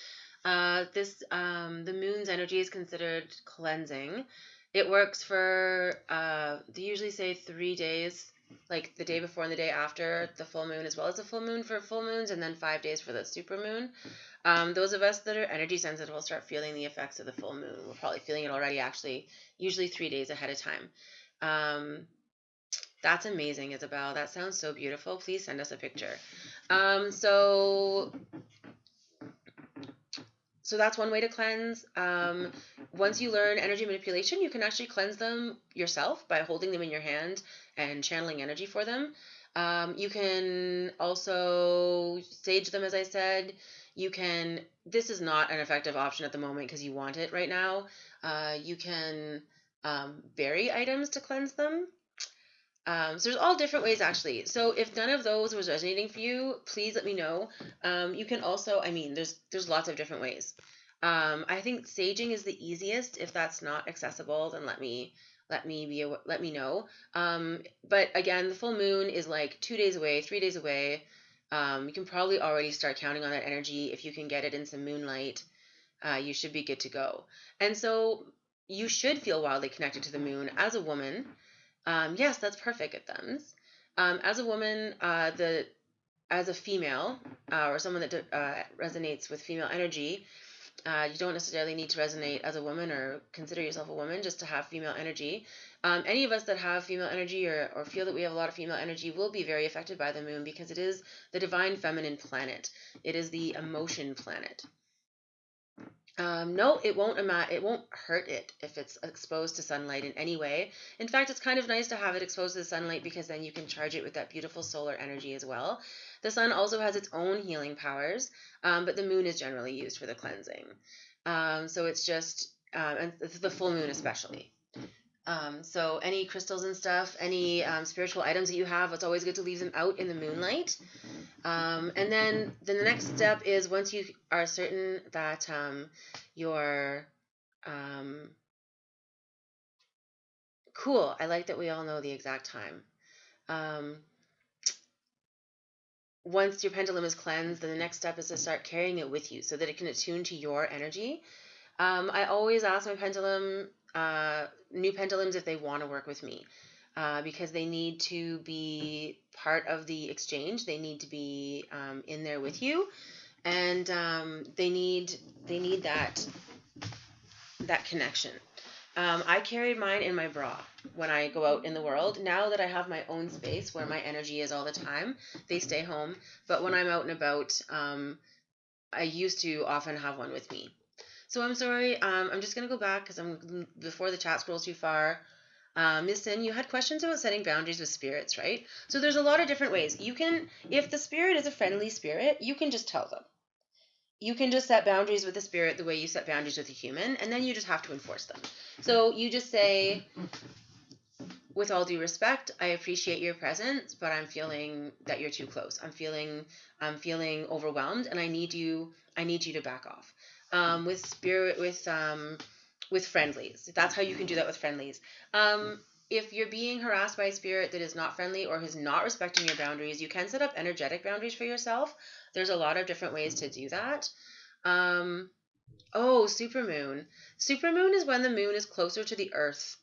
The moon's energy is considered cleansing. It works for, they usually say 3 days, like the day before and the day after the full moon, as well as the full moon for full moons, and then 5 days for the super moon. Those of us that are energy sensitive will start feeling the effects of the full moon. We're probably feeling it already, actually, usually 3 days ahead of time. That's amazing, Isabel. That sounds so beautiful. Please send us a picture. So that's one way to cleanse. Once you learn energy manipulation, you can actually cleanse them yourself by holding them in your hand and channeling energy for them. You can also sage them, as I said. This is not an effective option at the moment because you want it right now. You can bury items to cleanse them. So there's all different ways, actually. So if none of those was resonating for you, please let me know. You can also, there's lots of different ways. I think saging is the easiest. If that's not accessible, then let me know. But again, the full moon is like 2 days away, 3 days away. You can probably already start counting on that energy. If you can get it in some moonlight, you should be good to go. And so you should feel wildly connected to the moon as a woman. Yes, that's perfect at thumbs. As a woman, as a female, or someone that resonates with female energy, you don't necessarily need to resonate as a woman or consider yourself a woman just to have female energy. Any of us that have female energy or feel that we have a lot of female energy will be very affected by the moon because it is the divine feminine planet. It is the emotion planet. No, it won't hurt it if it's exposed to sunlight in any way. In fact, it's kind of nice to have it exposed to the sunlight because then you can charge it with that beautiful solar energy as well. The sun also has its own healing powers, but the moon is generally used for the cleansing. So it's just, and the full moon especially. So any crystals and stuff, any spiritual items that you have, it's always good to leave them out in the moonlight. And then the next step is once you are certain that you're cool. I like that we all know the exact time. Once your pendulum is cleansed, then the next step is to start carrying it with you so that it can attune to your energy. I always ask my new pendulums if they want to work with me. Because they need to be part of the exchange. They need to be in there with you, and they need that connection. I carried mine in my bra when I go out in the world. Now that I have my own space where my energy is all the time, they stay home. But when I'm out and about, I used to often have one with me. So I'm sorry. I'm just gonna go back because I'm before the chat scrolls too far. Miss Sin, you had questions about setting boundaries with spirits, right? So there's a lot of different ways. You can, if the spirit is a friendly spirit, you can just tell them. You can just set boundaries with the spirit the way you set boundaries with a human, and then you just have to enforce them. So you just say, with all due respect, I appreciate your presence, but I'm feeling that you're too close. I'm feeling overwhelmed, and I need you to back off. With friendlies. That's how you can do that with friendlies. If you're being harassed by a spirit that is not friendly or is not respecting your boundaries, you can set up energetic boundaries for yourself. There's a lot of different ways to do that. Supermoon. Supermoon is when the moon is closer to the Earth.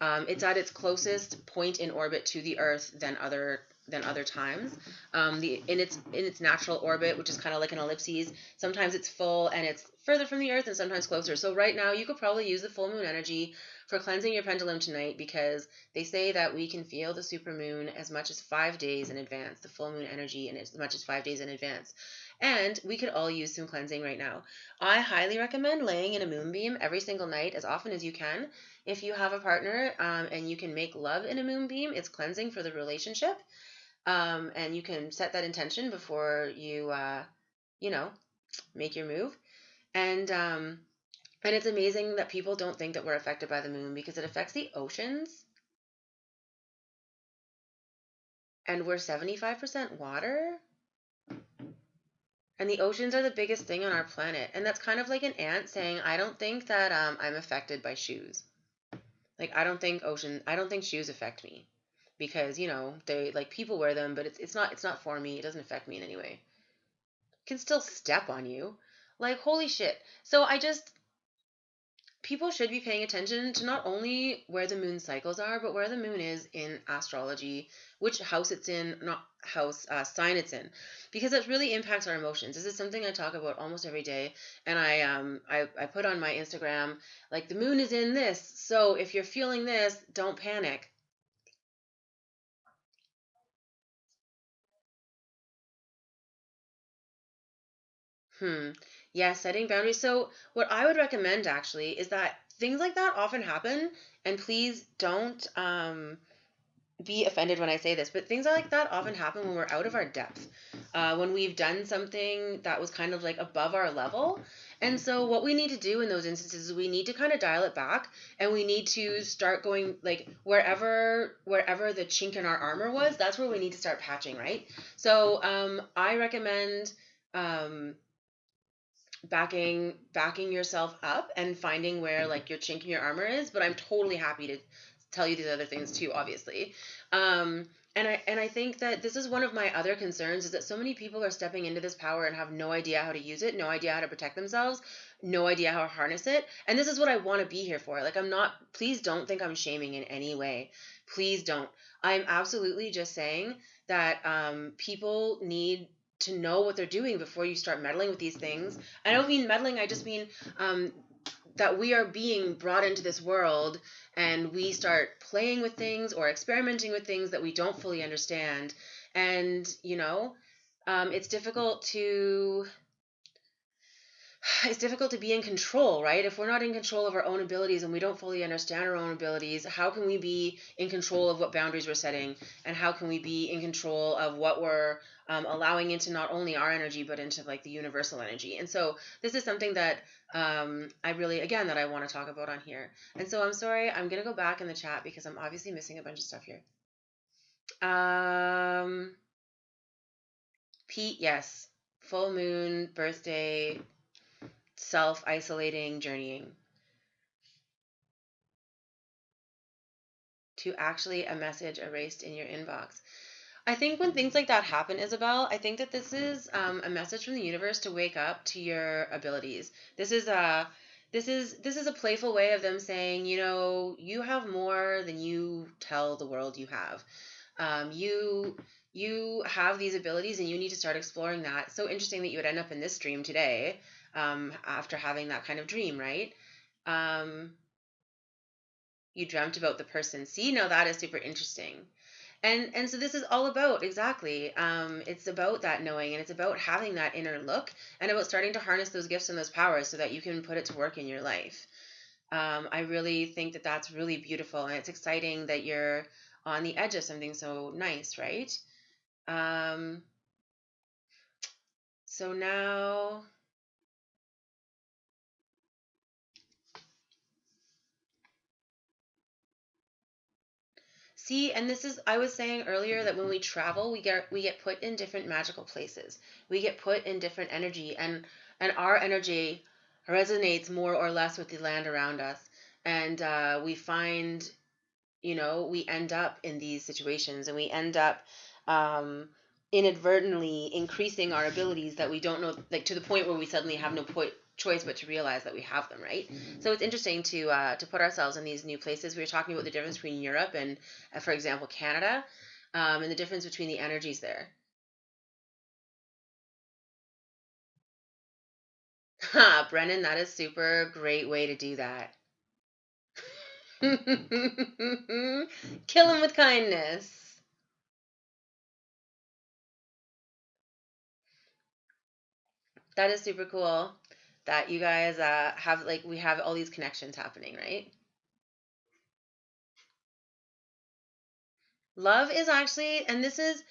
It's at its closest point in orbit to the Earth than other than other times. In its natural orbit, which is kind of like an ellipses, sometimes it's full and it's further from the earth and sometimes closer. So right now you could probably use the full moon energy for cleansing your pendulum tonight, because they say that we can feel the supermoon as much as 5 days in advance, the full moon energy, and as much as 5 days in advance. And we could all use some cleansing right now. I highly recommend laying in a moonbeam every single night as often as you can. If you have a partner and you can make love in a moonbeam, it's cleansing for the relationship. And you can set that intention before you, make your move. And it's amazing that people don't think that we're affected by the moon, because it affects the oceans. And we're 75% water. And the oceans are the biggest thing on our planet. And that's kind of like an ant saying, I don't think that I'm affected by shoes. Like, I don't think shoes affect me, because, they, like, people wear them, but it's not for me. It doesn't affect me in any way. It can still step on you. Like, holy shit. So people should be paying attention to not only where the moon cycles are, but where the moon is in astrology, which house it's in, not house, sign it's in, because it really impacts our emotions. This is something I talk about almost every day, and I put on my Instagram, like, the moon is in this, so if you're feeling this, don't panic. Yeah, setting boundaries. So what I would recommend actually is that things like that often happen, and please don't be offended when I say this, but things like that often happen when we're out of our depth, when we've done something that was kind of like above our level. And so what we need to do in those instances is we need to kind of dial it back, and we need to start going, like, wherever the chink in our armor was, that's where we need to start patching, right? So I recommend backing yourself up and finding where, like, your chink in your armor is. But I'm totally happy to tell you these other things too, obviously. And I think that this is one of my other concerns, is that so many people are stepping into this power and have no idea how to use it, no idea how to protect themselves, no idea how to harness it. And this is what I want to be here for. Like, please don't think I'm shaming in any way. Please don't. I'm absolutely just saying that people need to know what they're doing before you start meddling with these things. I don't mean meddling, I just mean that we are being brought into this world, and we start playing with things or experimenting with things that we don't fully understand. And, it's difficult to be in control, right? If we're not in control of our own abilities and we don't fully understand our own abilities, how can we be in control of what boundaries we're setting? And how can we be in control of what we're allowing into not only our energy, but into, like, the universal energy? And so this is something that I really, again, that I want to talk about on here. And so I'm sorry, I'm going to go back in the chat because I'm obviously missing a bunch of stuff here. Pete, yes. Full moon, birthday, self-isolating, journeying. To actually a message erased in your inbox. I think when things like that happen, Isabel, I think that this is a message from the universe to wake up to your abilities. This is a playful way of them saying, you have more than you tell the world you have. You have these abilities, and you need to start exploring that. So interesting that you would end up in this dream today, after having that kind of dream, right? You dreamt about the person. See, now that is super interesting. And so this is all about, exactly, it's about that knowing, and it's about having that inner look, and about starting to harness those gifts and those powers so that you can put it to work in your life. I really think that that's really beautiful, and it's exciting that you're on the edge of something so nice, right? So now, see, and this is, I was saying earlier that when we travel, we get put in different magical places. We get put in different energy, and our energy resonates more or less with the land around us. And we find, we end up in these situations, and we end up inadvertently increasing our abilities that we don't know, like, to the point where we suddenly have no choice but to realize that we have them, right? So it's interesting to put ourselves in these new places. We were talking about the difference between Europe and, for example, Canada. and the difference between the energies there. Ha, Brennan, that is super great way to do that. Kill him with kindness. That is super cool that you guys have, like, we have all these connections happening, right? Love is actually, and this is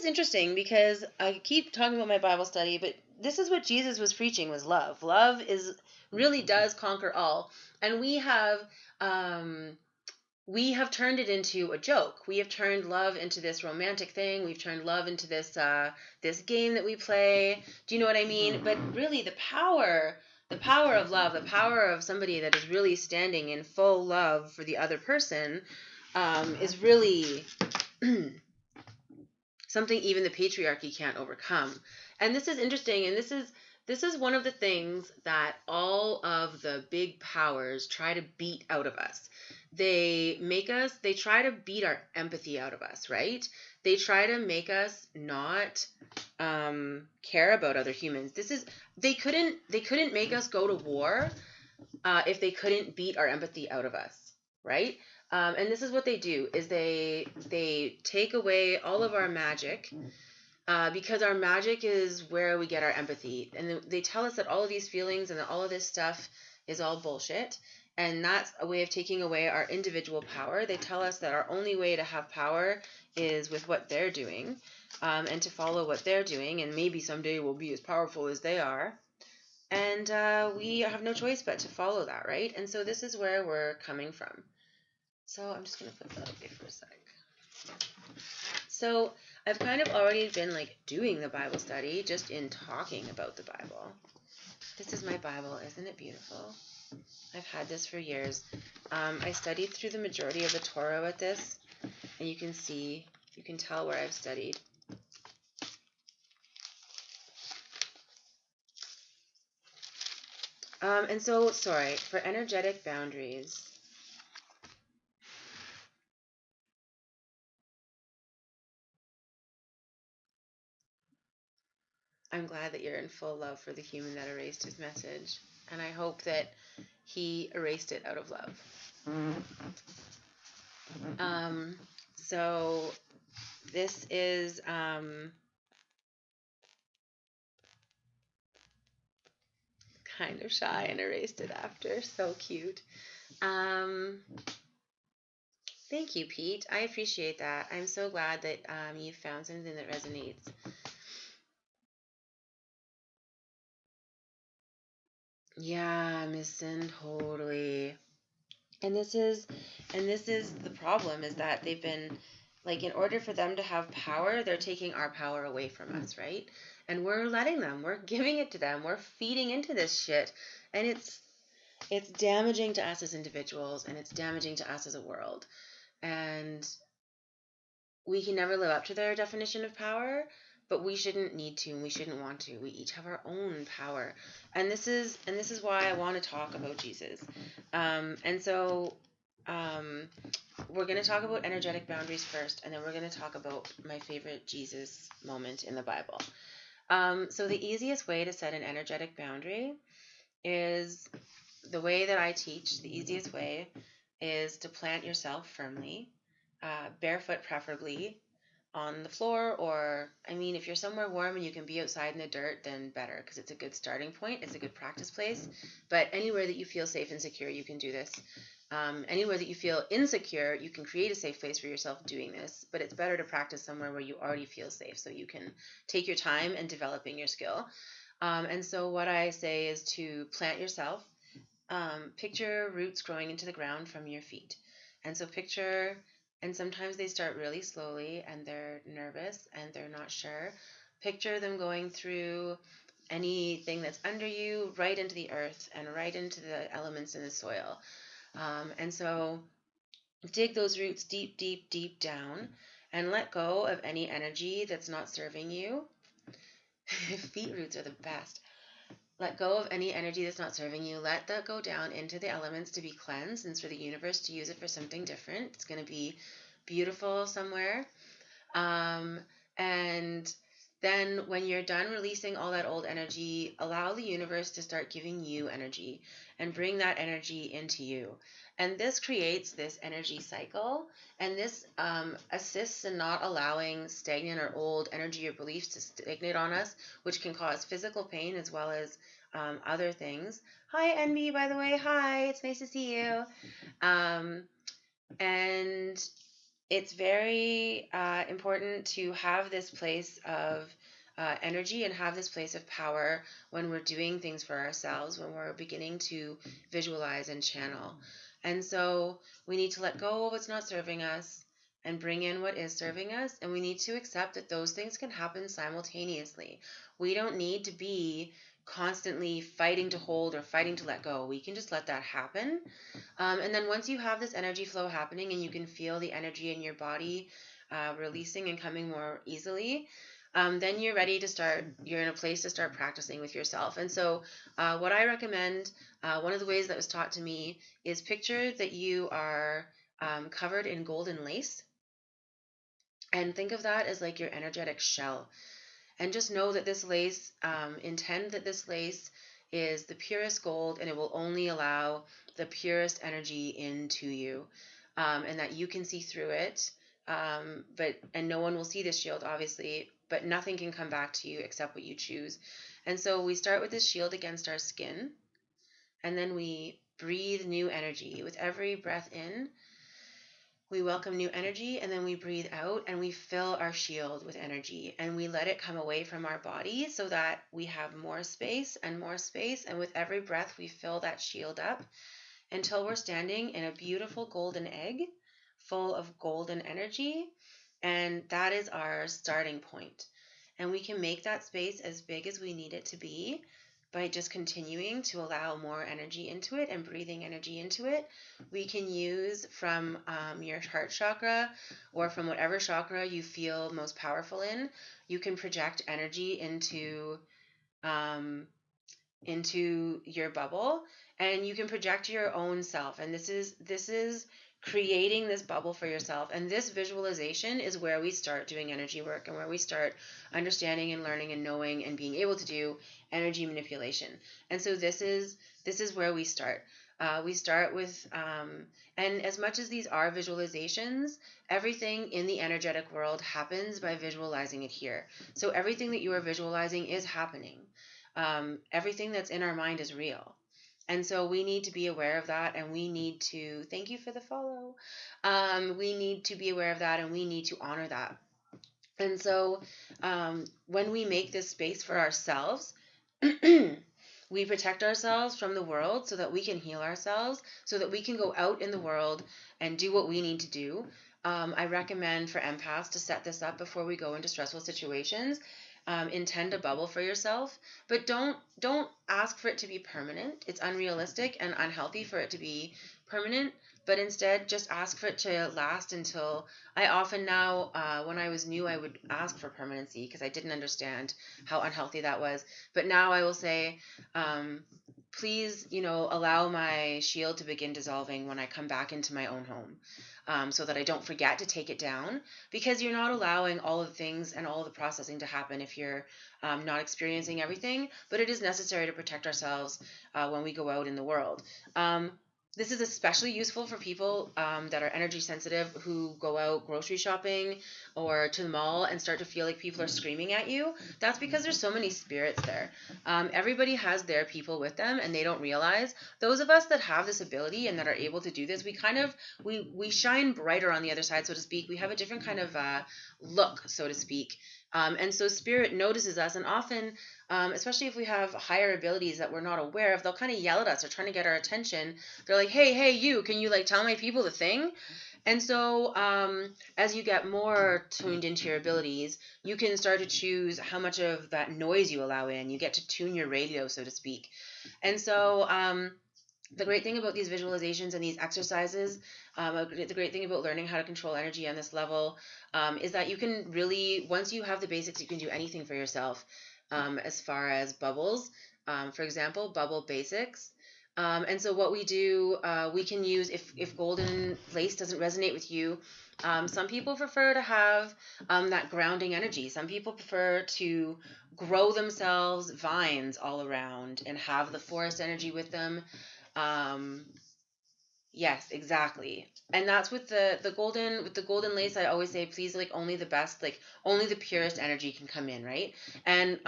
interesting because I keep talking about my Bible study, but this is what Jesus was preaching, was love. Love is really does conquer all. And we have turned it into a joke. We have turned love into this romantic thing. We've turned love into this game that we play. Do you know what I mean? But really, the power of love, the power of somebody that is really standing in full love for the other person, is really something even the patriarchy can't overcome. And this is interesting, and this is one of the things that all of the big powers try to beat out of us. They try to beat our empathy out of us, right? They try to make us not care about other humans. They couldn't make us go to war if they couldn't beat our empathy out of us, right? And this is what they do: is they take away all of our magic, because our magic is where we get our empathy, and they tell us that all of these feelings and that all of this stuff is all bullshit, and that's a way of taking away our individual power. They tell us that our only way to have power is with what they're doing, and to follow what they're doing, and maybe someday we'll be as powerful as they are. And we have no choice but to follow that, right? And so this is where we're coming from. So I'm just going to flip that away for a sec. So I've kind of already been like doing the Bible study just in talking about the Bible. This is my Bible. Isn't it beautiful? I've had this for years. I studied through the majority of the Torah with this, and you can tell where I've studied. And so, sorry, for energetic boundaries. I'm glad that you're in full love for the human that erased his message, and I hope that he erased it out of love. So this is kind of shy and erased it after. So cute. Thank you, Pete. I appreciate that. I'm so glad that you found something that resonates. Yeah, Miss Sin, totally. And this is the problem, is that they've been, like, in order for them to have power, they're taking our power away from us, right? And we're letting them, we're giving it to them, we're feeding into this shit. And it's damaging to us as individuals, and it's damaging to us as a world. And we can never live up to their definition of power, but we shouldn't need to, and we shouldn't want to. We each have our own power. And this is why I want to talk about Jesus. And so we're going to talk about energetic boundaries first, and then we're going to talk about my favorite Jesus moment in the Bible. So the easiest way to set an energetic boundary is the way that I teach. The easiest way is to plant yourself firmly, barefoot preferably, on the floor, or, I mean, if you're somewhere warm and you can be outside in the dirt, then better, because it's a good starting point. It's a good practice place. But anywhere that you feel safe and secure, you can do this. Anywhere that you feel insecure, you can create a safe place for yourself doing this, but it's better to practice somewhere where you already feel safe, so you can take your time in developing your skill. And so what I say is to plant yourself. Picture roots growing into the ground from your feet. And so and sometimes they start really slowly and they're nervous and they're not sure. Picture them going through anything that's under you, right into the earth and right into the elements in the soil. And so dig those roots deep, deep, deep down, and let go of any energy that's not serving you. Feet roots are the best. Let go of any energy that's not serving you. Let that go down into the elements to be cleansed, and for the universe to use it for something different. It's going to be beautiful somewhere. And then when you're done releasing all that old energy, allow the universe to start giving you energy and bring that energy into you. And this creates this energy cycle, and this assists in not allowing stagnant or old energy or beliefs to stagnate on us, which can cause physical pain as well as other things. Hi, Envy, by the way. Hi, it's nice to see you. Um, and it's very important to have this place of energy and have this place of power when we're doing things for ourselves, when we're beginning to visualize and channel. And so we need to let go of what's not serving us and bring in what is serving us. And we need to accept that those things can happen simultaneously. We don't need to be constantly fighting to hold or fighting to let go. We can just let that happen. And then once you have this energy flow happening and you can feel the energy in your body releasing and coming more easily, then you're ready to start, you're in a place to start practicing with yourself. And so what I recommend, one of the ways that was taught to me is picture that you are covered in golden lace, and think of that as like your energetic shell. And just know that this lace, intend that this lace is the purest gold, and it will only allow the purest energy into you, and that you can see through it. And no one will see this shield, obviously, but nothing can come back to you except what you choose. And so we start with this shield against our skin, and then we breathe new energy. With every breath in, we welcome new energy, and then we breathe out and we fill our shield with energy, and we let it come away from our body so that we have more space and more space. And with every breath, we fill that shield up until we're standing in a beautiful golden egg full of golden energy. And that is our starting point. And we can make that space as big as we need it to be by just continuing to allow more energy into it and breathing energy into it. We can use from your heart chakra or from whatever chakra you feel most powerful in. You can project energy into your bubble, and you can project your own self. And this is creating this bubble for yourself. And this visualization is where we start doing energy work and where we start understanding and learning and knowing and being able to do energy manipulation. And so this is where we start. We start with, and as much as these are visualizations, everything in the energetic world happens by visualizing it here. So everything that you are visualizing is happening. Everything that's in our mind is real. And so we need to be aware of that, and we need to, thank you for the follow. We need to be aware of that, and we need to honor that. And so when we make this space for ourselves, we protect ourselves from the world so that we can heal ourselves, so that we can go out in the world and do what we need to do. I recommend for empaths to set this up before we go into stressful situations. Intend a bubble for yourself, but don't ask for it to be permanent. It's unrealistic and unhealthy for it to be permanent, but instead just ask for it to last until, I often now, when I was new, I would ask for permanency because I didn't understand how unhealthy that was. But now I will say, please, allow my shield to begin dissolving when I come back into my own home. So that I don't forget to take it down, because you're not allowing all of the things and all of the processing to happen if you're not experiencing everything, but it is necessary to protect ourselves when we go out in the world. This is especially useful for people that are energy sensitive, who go out grocery shopping or to the mall and start to feel like people are screaming at you. That's because there's so many spirits there. Everybody has their people with them, and they don't realize. Those of us that have this ability and that are able to do this, we shine brighter on the other side, so to speak. We have a different kind of look, so to speak. And so spirit notices us, and often, especially if we have higher abilities that we're not aware of, they'll kind of yell at us or trying to get our attention. They're like, hey, you, can you tell my people the thing? And so as you get more tuned into your abilities, you can start to choose how much of that noise you allow in. You get to tune your radio, so to speak. And so the great thing about these visualizations and these exercises, the great thing about learning how to control energy on this level is that you can really, once you have the basics, you can do anything for yourself. As far as bubbles, for example, bubble basics. And so what we do, we can use, if golden lace doesn't resonate with you, some people prefer to have that grounding energy. Some people prefer to grow themselves vines all around and have the forest energy with them. Um, Yes, exactly. And that's with the golden lace. I always say, please, like, only the best, like only the purest energy can come in, right? And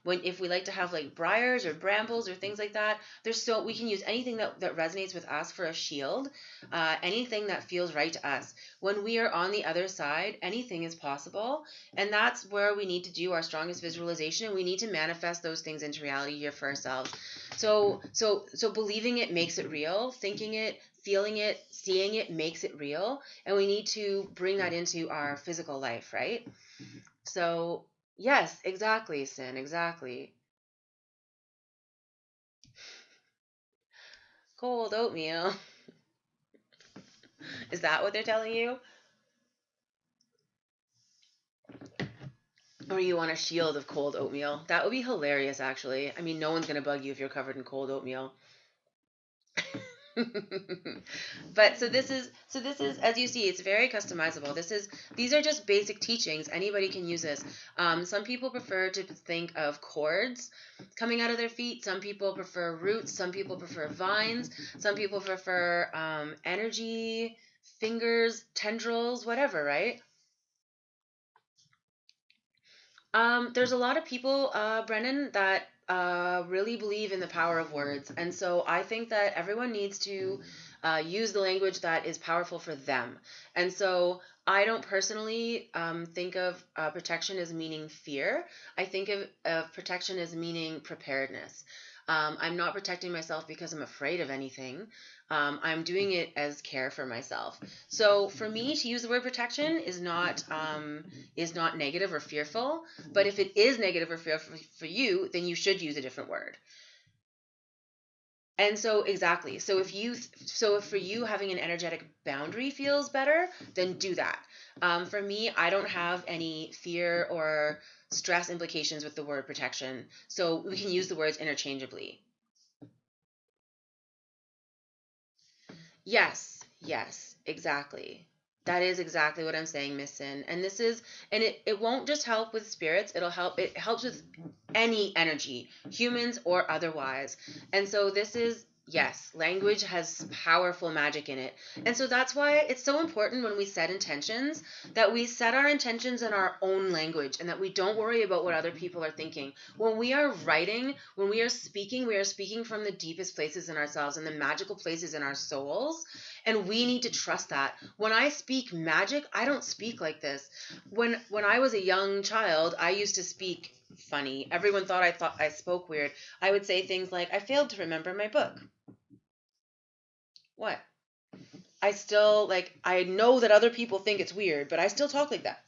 when if we like to have like briars or brambles or things like that, there's still we can use anything that resonates with us for a shield, anything that feels right to us. When we are on the other side, anything is possible, and that's where we need to do our strongest visualization, and we need to manifest those things into reality here for ourselves. So believing it makes it real. Thinking it, feeling it, seeing it makes it real. And we need to bring that into our physical life, right? So, yes, exactly, Sin, exactly. Cold oatmeal. Is that what they're telling you? Or you want a shield of cold oatmeal? That would be hilarious, actually. I mean, no one's going to bug you if you're covered in cold oatmeal. But so this is as you see, it's very customizable. These are just basic teachings. Anybody can use this. Some people prefer to think of cords coming out of their feet. Some people prefer roots. Some people prefer vines. Some people prefer energy, fingers, tendrils, whatever, right? There's a lot of people, Brennan, that really believe in the power of words. And so I think that everyone needs to use the language that is powerful for them. And so I don't personally think of protection as meaning fear. I think of protection as meaning preparedness. I'm not protecting myself because I'm afraid of anything. I'm doing it as care for myself. So for me, to use the word protection is not negative or fearful. But if it is negative or fearful for you, then you should use a different word. And so exactly. So if for you having an energetic boundary feels better, then do that. For me, I don't have any fear or stress implications with the word protection. So we can use the words interchangeably. Yes, exactly. That is exactly what I'm saying, Miss Sin. And it won't just help with spirits, it helps with any energy, humans or otherwise. And so yes, language has powerful magic in it. And so that's why it's so important when we set intentions that we set our intentions in our own language and that we don't worry about what other people are thinking. When we are writing, when we are speaking from the deepest places in ourselves and the magical places in our souls. And we need to trust that. When I speak magic, I don't speak like this. When I was a young child, I used to speak funny. Everyone thought I spoke weird. I would say things like, I failed to remember my book. What? I know that other people think it's weird, but I still talk like that.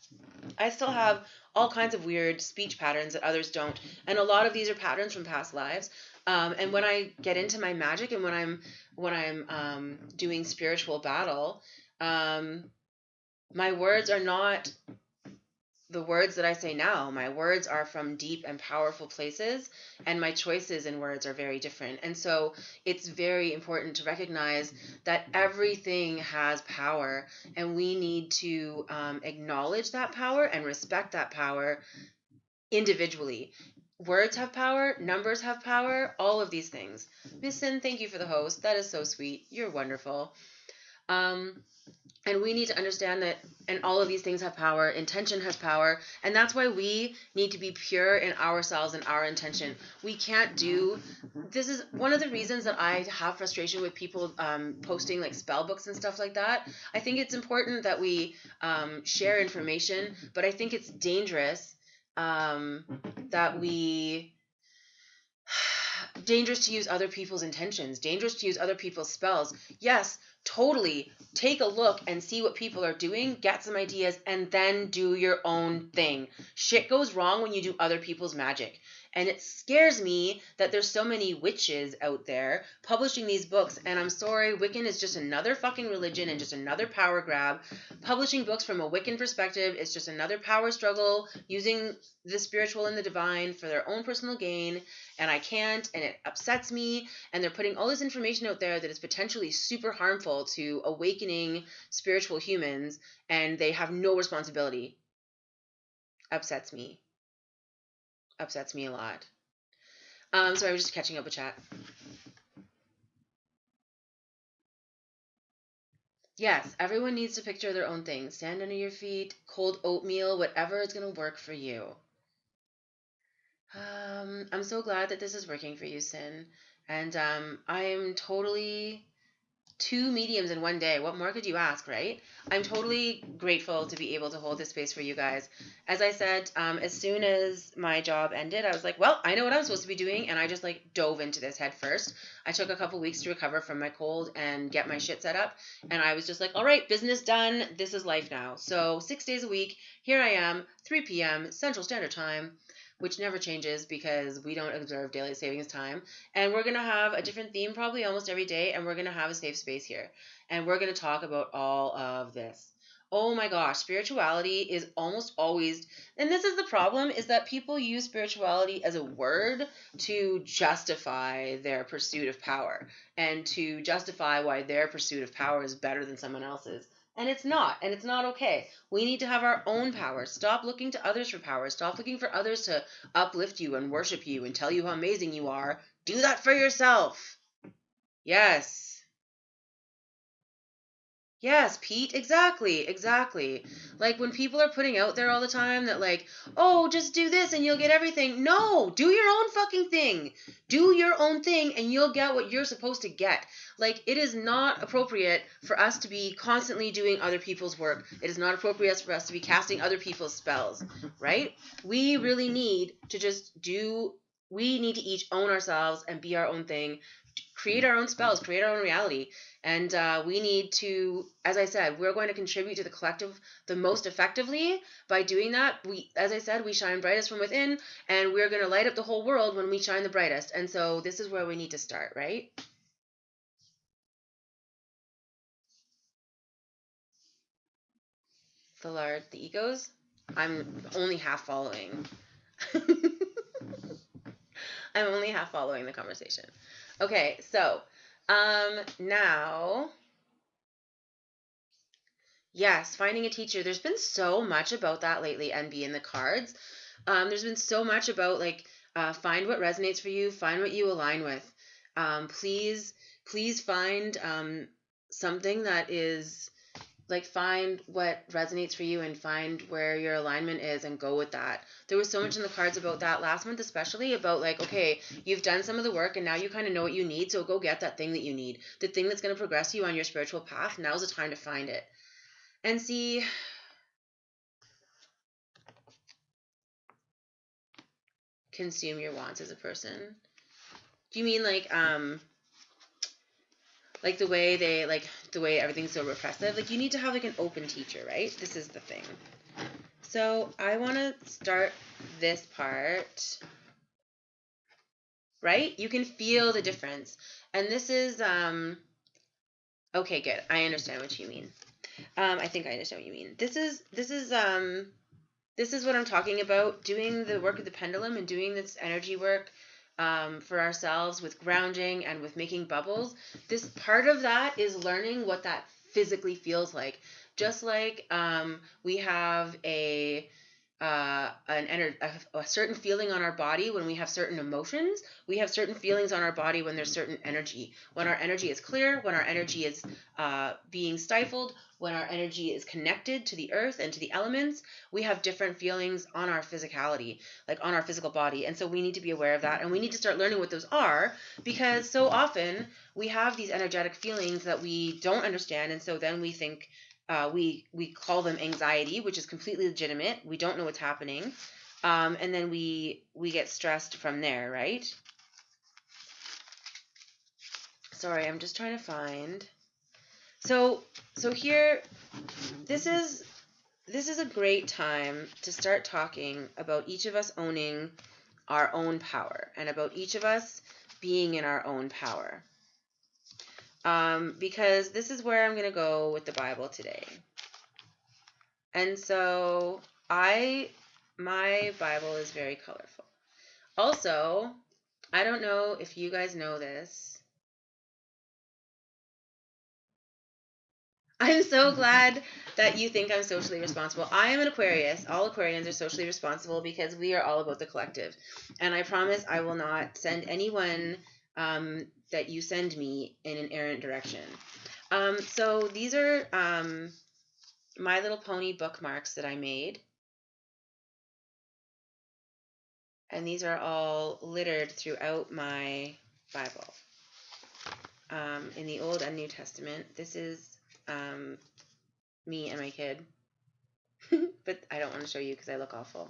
I still have all kinds of weird speech patterns that others don't. And a lot of these are patterns from past lives. And when I get into my magic and when I'm doing spiritual battle, my words are not the words that I say now. My words are from deep and powerful places, and my choices in words are very different. And so it's very important to recognize that everything has power, and we need to acknowledge that power and respect that power individually. Words have power, numbers have power, all of these things. Miss Sin, thank you for the host. That is so sweet. You're wonderful. And we need to understand that, and all of these things have power, intention has power, and that's why we need to be pure in ourselves and our intention. We can't this is one of the reasons that I have frustration with people posting like spell books and stuff like that. I think it's important that we share information, but I think it's dangerous dangerous to use other people's intentions, dangerous to use other people's spells. Yes, totally. Take a look and see what people are doing, get some ideas, and then do your own thing. Shit goes wrong when you do other people's magic. And it scares me that there's so many witches out there publishing these books. And I'm sorry, Wiccan is just another fucking religion and just another power grab. Publishing books from a Wiccan perspective is just another power struggle using the spiritual and the divine for their own personal gain. And I can't, and it upsets me. And they're putting all this information out there that is potentially super harmful to awakening spiritual humans, and they have no responsibility. Upsets me a lot. So I was just catching up with chat. Yes, everyone needs to picture their own thing. Sand under your feet, cold oatmeal, whatever is going to work for you. I'm so glad that this is working for you, Sin. And I'm totally 2 mediums in one day. What more could you ask, right? I'm totally grateful to be able to hold this space for you guys. As I said, as soon as my job ended, I was like, well, I know what I'm supposed to be doing, and I just dove into this head first. I took a couple weeks to recover from my cold and get my shit set up, and I was just like, all right, business done. This is life now. So 6 days a week, here I am, 3 p.m. Central Standard Time, which never changes because we don't observe daily savings time. And we're going to have a different theme probably almost every day, and we're going to have a safe space here. And we're going to talk about all of this. Oh my gosh, spirituality is almost always, and this is the problem, is that people use spirituality as a word to justify their pursuit of power and to justify why their pursuit of power is better than someone else's. And it's not okay. We need to have our own power. Stop looking to others for power. Stop looking for others to uplift you and worship you and tell you how amazing you are. Do that for yourself. Yes. Yes, Pete, exactly. Like when people are putting out there all the time that oh, just do this and you'll get everything. No, do your own fucking thing. Do your own thing and you'll get what you're supposed to get. It is not appropriate for us to be constantly doing other people's work. It is not appropriate for us to be casting other people's spells, right? We really need to we need to each own ourselves and be our own thing. Create our own spells, create our own reality. And we need to, as I said, we're going to contribute to the collective the most effectively by doing that. As I said, we shine brightest from within, and we're going to light up the whole world when we shine the brightest. And so this is where we need to start, right? The egos? I'm only half following. I'm only half following the conversation. Okay, so now, yes, finding a teacher. There's been so much about that lately, NB, in the cards. There's been so much about find what resonates for you, find what you align with. Please find something that is find what resonates for you and find where your alignment is and go with that. There was so much in the cards about that last month, especially about okay, you've done some of the work and now you kind of know what you need, so go get that thing that you need. The thing that's going to progress you on your spiritual path, now's the time to find it. And see, consume your wants as a person. Do you mean the way the way everything's so repressive? You need to have an open teacher, right? This is the thing. So I want to start this part, right? You can feel the difference. And this is, okay, good. I understand what you mean. I think I understand what you mean. This is what I'm talking about, doing the work of the pendulum and doing this energy work for ourselves with grounding and with making bubbles. This part of that is learning what that physically feels like. Just like we have a certain feeling on our body when we have certain emotions, we have certain feelings on our body when there's certain energy. When our energy is clear, when our energy is being stifled, when our energy is connected to the earth and to the elements, we have different feelings on our physicality, on our physical body. And so we need to be aware of that, and we need to start learning what those are, because so often we have these energetic feelings that we don't understand, and so then we think we call them anxiety, which is completely legitimate. We don't know what's happening, and then we get stressed from there, right? Sorry, I'm just trying to find. So here, this is a great time to start talking about each of us owning our own power and about each of us being in our own power. Because this is where I'm going to go with the Bible today. And so my Bible is very colorful. Also, I don't know if you guys know this. I'm so glad that you think I'm socially responsible. I am an Aquarius. All Aquarians are socially responsible because we are all about the collective. And I promise I will not send anyone that you send me in an errant direction. So these are My Little Pony bookmarks that I made. And these are all littered throughout my Bible. In the Old and New Testament, this is me and my kid. But I don't want to show you because I look awful.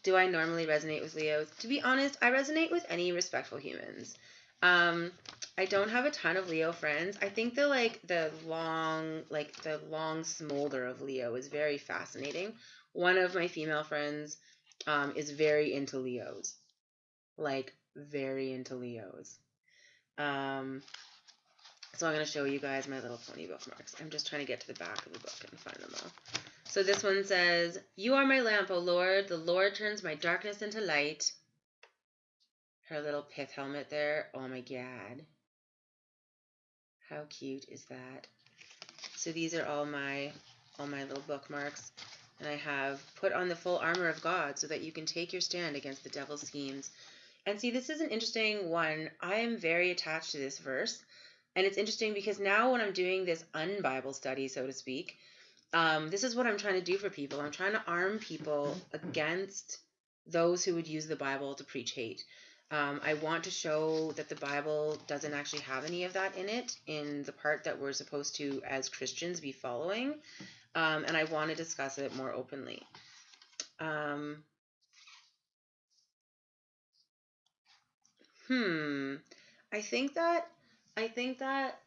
Do I normally resonate with Leos? To be honest, I resonate with any respectful humans. I don't have a ton of Leo friends. I think the long smolder of Leo is very fascinating. One of my female friends is very into Leos. Like, very into Leos. So I'm going to show you guys My Little Pony bookmarks. I'm just trying to get to the back of the book and find them all. So this one says, "You are my lamp, O Lord. The Lord turns my darkness into light." Her little pith helmet there. Oh my God. How cute is that? So these are all my little bookmarks. And I have put on the full armor of God so that you can take your stand against the devil's schemes. And see, this is an interesting one. I am very attached to this verse. And it's interesting because now when I'm doing this UnBible study, so to speak, this is what I'm trying to do for people. I'm trying to arm people against those who would use the Bible to preach hate. I want to show that the Bible doesn't actually have any of that in it, in the part that we're supposed to, as Christians, be following. And I want to discuss it more openly. I think that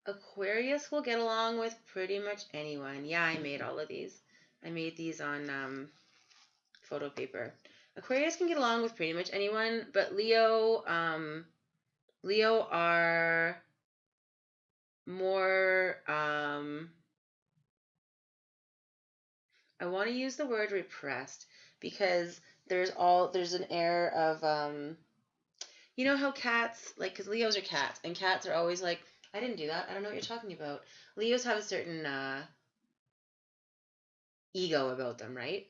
Aquarius will get along with pretty much anyone. Yeah, I made all of these. I made these on photo paper. Aquarius can get along with pretty much anyone, but Leo are more, I want to use the word repressed because there's an air of, you know how cats, like, because Leos are cats, and cats are always like, I didn't do that. I don't know what you're talking about. Leos have a certain ego about them, right?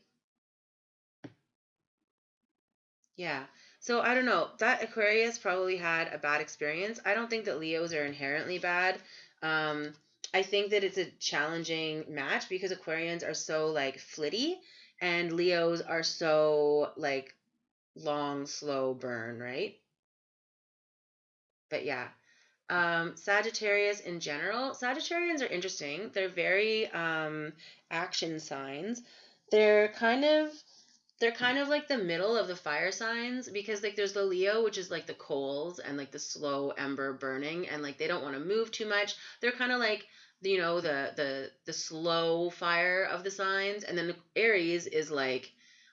Yeah. So I don't know. That Aquarius probably had a bad experience. I don't think that Leos are inherently bad. I think that it's a challenging match because Aquarians are so like flitty and Leos are so like long, slow burn, right? But yeah. Sagittarius in general. Sagittarians are interesting. They're very action signs. They're kind of like the middle of the fire signs because like there's the Leo, which is like the coals and like the slow ember burning, and like they don't want to move too much. They're kind of like, you know, the slow fire of the signs, and then the Aries is like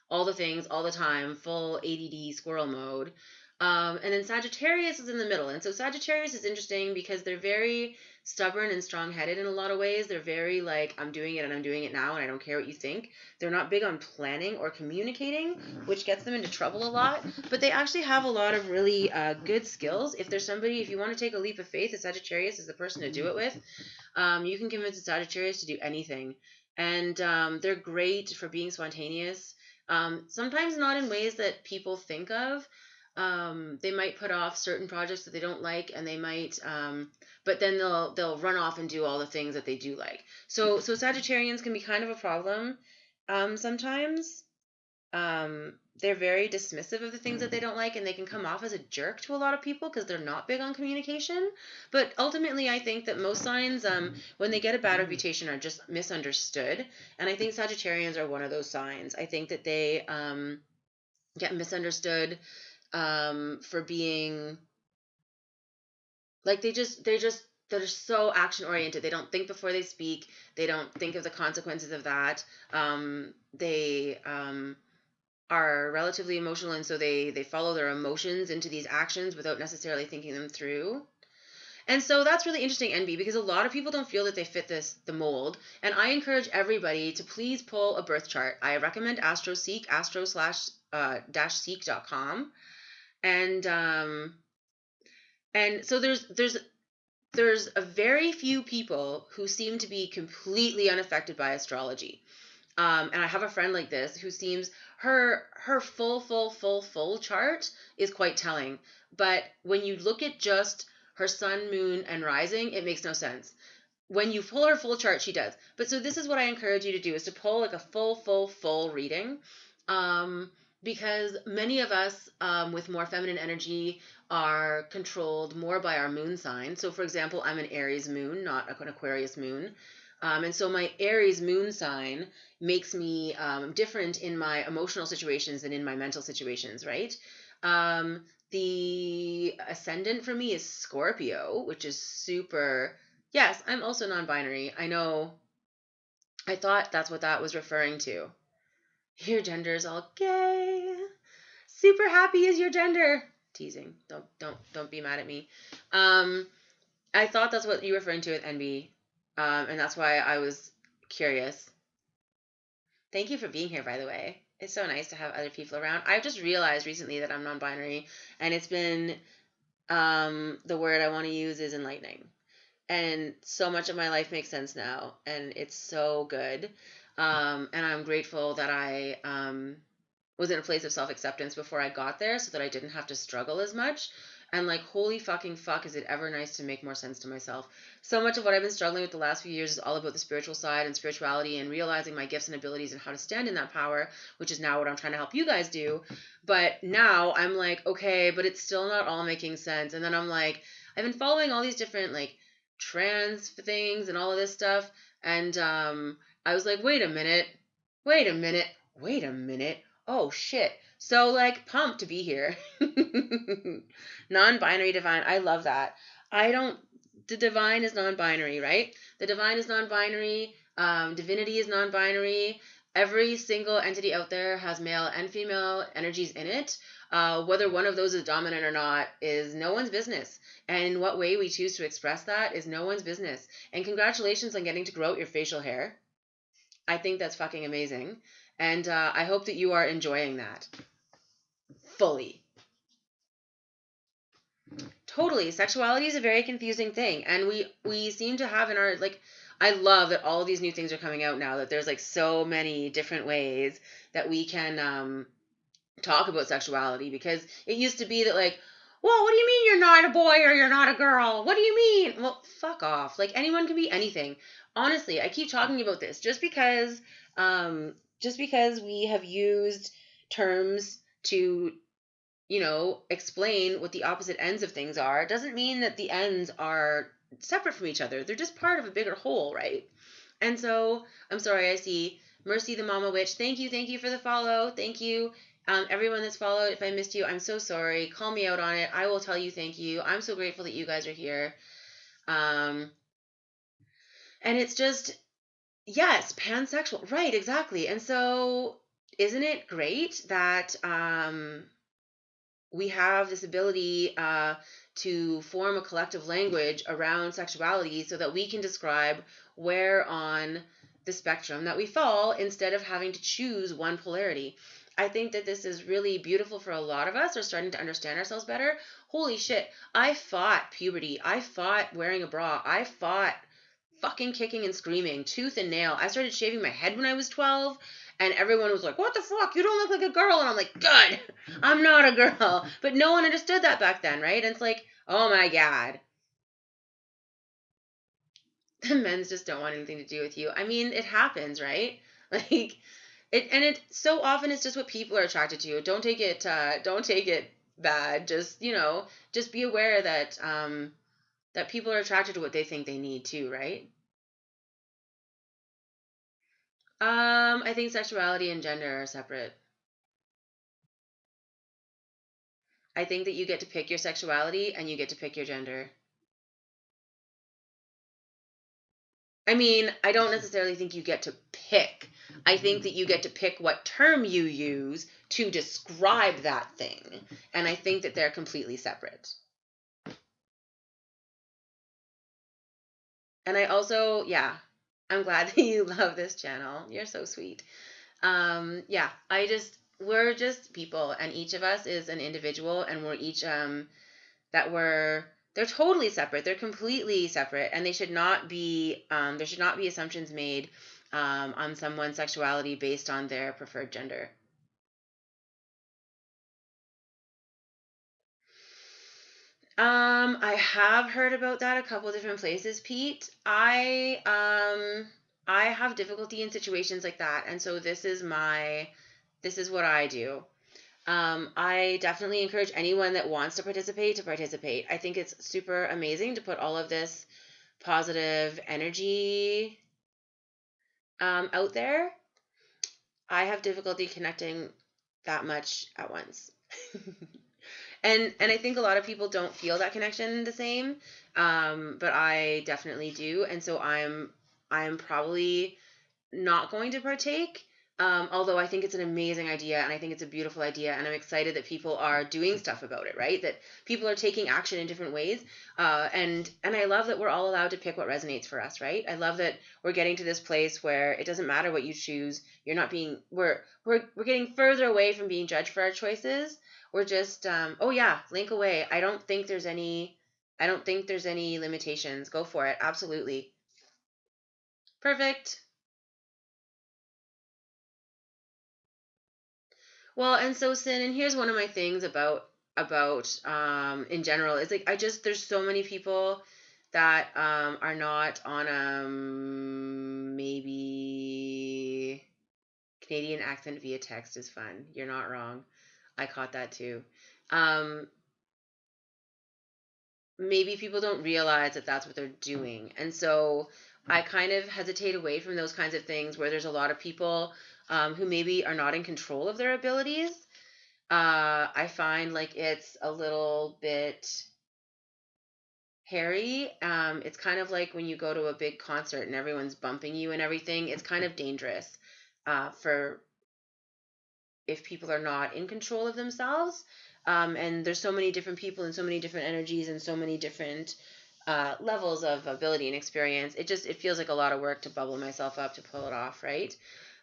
all the things all the time, full ADD squirrel mode. And then Sagittarius is in the middle. And so Sagittarius is interesting because they're very stubborn and strong-headed in a lot of ways. They're very like, I'm doing it and I'm doing it now and I don't care what you think. They're not big on planning or communicating, which gets them into trouble a lot. But they actually have a lot of really good skills. If you want to take a leap of faith, a Sagittarius is the person to do it with. You can convince a Sagittarius to do anything. And they're great for being spontaneous. Sometimes not in ways that people think of. They might put off certain projects that they don't like, and they might, but then they'll run off and do all the things that they do like. So Sagittarians can be kind of a problem sometimes. They're very dismissive of the things that they don't like, and they can come off as a jerk to a lot of people because they're not big on communication. But ultimately, I think that most signs, when they get a bad reputation, are just misunderstood. And I think Sagittarians are one of those signs. I think that they get misunderstood for being like they're so action oriented. They don't think before they speak. They don't think of the consequences of that. are relatively emotional, and so they follow their emotions into these actions without necessarily thinking them through. And so that's really interesting, NB, because a lot of people don't feel that they fit the mold. And I encourage everybody to please pull a birth chart. I recommend AstroSeek, astro/seek.com. And so there's a very few people who seem to be completely unaffected by astrology. And I have a friend like this who seems her full chart is quite telling. But when you look at just her sun, moon, and rising, it makes no sense. When you pull her full chart, she does. But so this is what I encourage you to do, is to pull like a full reading. Because many of us with more feminine energy are controlled more by our moon sign. So for example, I'm an Aries moon, not an Aquarius moon. And so my Aries moon sign makes me different in my emotional situations than in my mental situations, right? The ascendant for me is Scorpio, which is super. Yes, I'm also non-binary. I know. I thought that's what that was referring to. Your gender is all gay. Super happy is your gender. Teasing. Don't be mad at me. I thought that's what you were referring to with NB. And that's why I was curious. Thank you for being here, by the way. It's so nice to have other people around. I've just realized recently that I'm non-binary, and it's been, the word I want to use is enlightening. And so much of my life makes sense now, and it's so good. And I'm grateful that I was in a place of self-acceptance before I got there, so that I didn't have to struggle as much. And like, holy fucking fuck, is it ever nice to make more sense to myself. So much of what I've been struggling with the last few years is all about the spiritual side and spirituality and realizing my gifts and abilities and how to stand in that power, which is now what I'm trying to help you guys do. But now I'm like, okay, but it's still not all making sense. And then I'm like, I've been following all these different like trans things and all of this stuff. And I was like, wait a minute. Oh shit. So like pumped to be here. Non-binary divine. I love that. The divine is non-binary, right? The divine is non-binary. Divinity is non-binary. Every single entity out there has male and female energies in it. Whether one of those is dominant or not is no one's business. And in what way we choose to express that is no one's business. And congratulations on getting to grow out your facial hair. I think that's fucking amazing. And I hope that you are enjoying that fully. Totally. Sexuality is a very confusing thing. And we seem to have in our, like, I love that all of these new things are coming out now, that there's like so many different ways that we can talk about sexuality, because it used to be that like, well, what do you mean you're not a boy or you're not a girl? What do you mean? Well, fuck off. Like, anyone can be anything. Honestly, I keep talking about this. Just because we have used terms to, explain what the opposite ends of things are, doesn't mean that the ends are separate from each other. They're just part of a bigger whole, right? And so, I'm sorry, I see Mercy the Mama Witch. Thank you for the follow. Thank you. Everyone that's followed, if I missed you, I'm so sorry. Call me out on it. I will tell you thank you. I'm so grateful that you guys are here. And it's just, yes, pansexual. Right, exactly. And so, isn't it great that we have this ability to form a collective language around sexuality so that we can describe where on the spectrum that we fall, instead of having to choose one polarity. I think that this is really beautiful for a lot of us who are starting to understand ourselves better. Holy shit, I fought puberty. I fought wearing a bra. I fought fucking kicking and screaming, tooth and nail. I started shaving my head when I was 12, and everyone was like, what the fuck? You don't look like a girl. And I'm like, good, I'm not a girl. But no one understood that back then, right? And it's like, oh my God. The men's just don't want anything to do with you. I mean, it happens, right? Like, it so often it's just what people are attracted to. Don't take it bad. Just, just be aware that that people are attracted to what they think they need too, right? I think sexuality and gender are separate. I think that you get to pick your sexuality and you get to pick your gender. I mean, I don't necessarily think you get to pick. I think that you get to pick what term you use to describe that thing. And I think that they're completely separate. And I also, I'm glad that you love this channel. You're so sweet. We're just people, and each of us is an individual, and we're each, they're totally separate. They're completely separate, and they should not be, there should not be assumptions made on someone's sexuality based on their preferred gender. I have heard about that a couple different places, Pete. I have difficulty in situations like that, and so this is what I do. I definitely encourage anyone that wants to participate. I think it's super amazing to put all of this positive energy out there. I have difficulty connecting that much at once. And I think a lot of people don't feel that connection the same, but I definitely do. And so I'm probably not going to partake. Although I think it's an amazing idea, and I think it's a beautiful idea, and I'm excited that people are doing stuff about it, right? That people are taking action in different ways, and I love that we're all allowed to pick what resonates for us, right? I love that we're getting to this place where it doesn't matter what you choose. You're not being we're getting further away from being judged for our choices. We're just link away. I don't think there's any limitations. Go for it. Absolutely. Perfect. Well, and so Sin, and here's one of my things about in general is like there's so many people that are not on maybe Canadian accent via text is fun. You're not wrong. I caught that too. Maybe people don't realize that that's what they're doing. And so I kind of hesitate away from those kinds of things where there's a lot of people who maybe are not in control of their abilities. I find like it's a little bit hairy. It's kind of like when you go to a big concert and everyone's bumping you and everything. It's kind of dangerous for if people are not in control of themselves. And there's so many different people and so many different energies and so many different levels of ability and experience. It feels like a lot of work to bubble myself up to pull it off, right?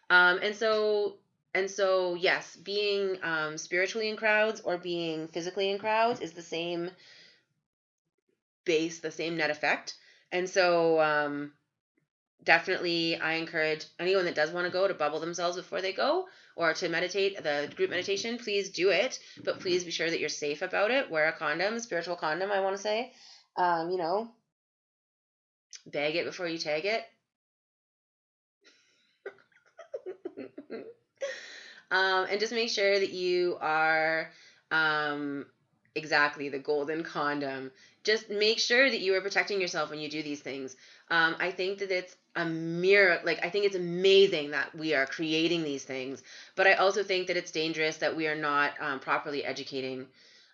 And so yes, being spiritually in crowds or being physically in crowds is the same base, the same net effect. And so definitely I encourage anyone that does want to go to bubble themselves before they go or to meditate, the group meditation, please do it. But please be sure that you're safe about it. Wear a condom, spiritual condom, I want to say. Bag it before you tag it. And just make sure that you are exactly the golden condom. Just make sure that you are protecting yourself when you do these things. I think that it's a miracle. Like, I think it's amazing that we are creating these things, but I also think that it's dangerous that we are not properly educating.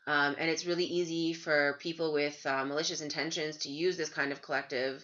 And it's really easy for people with malicious intentions to use this kind of collective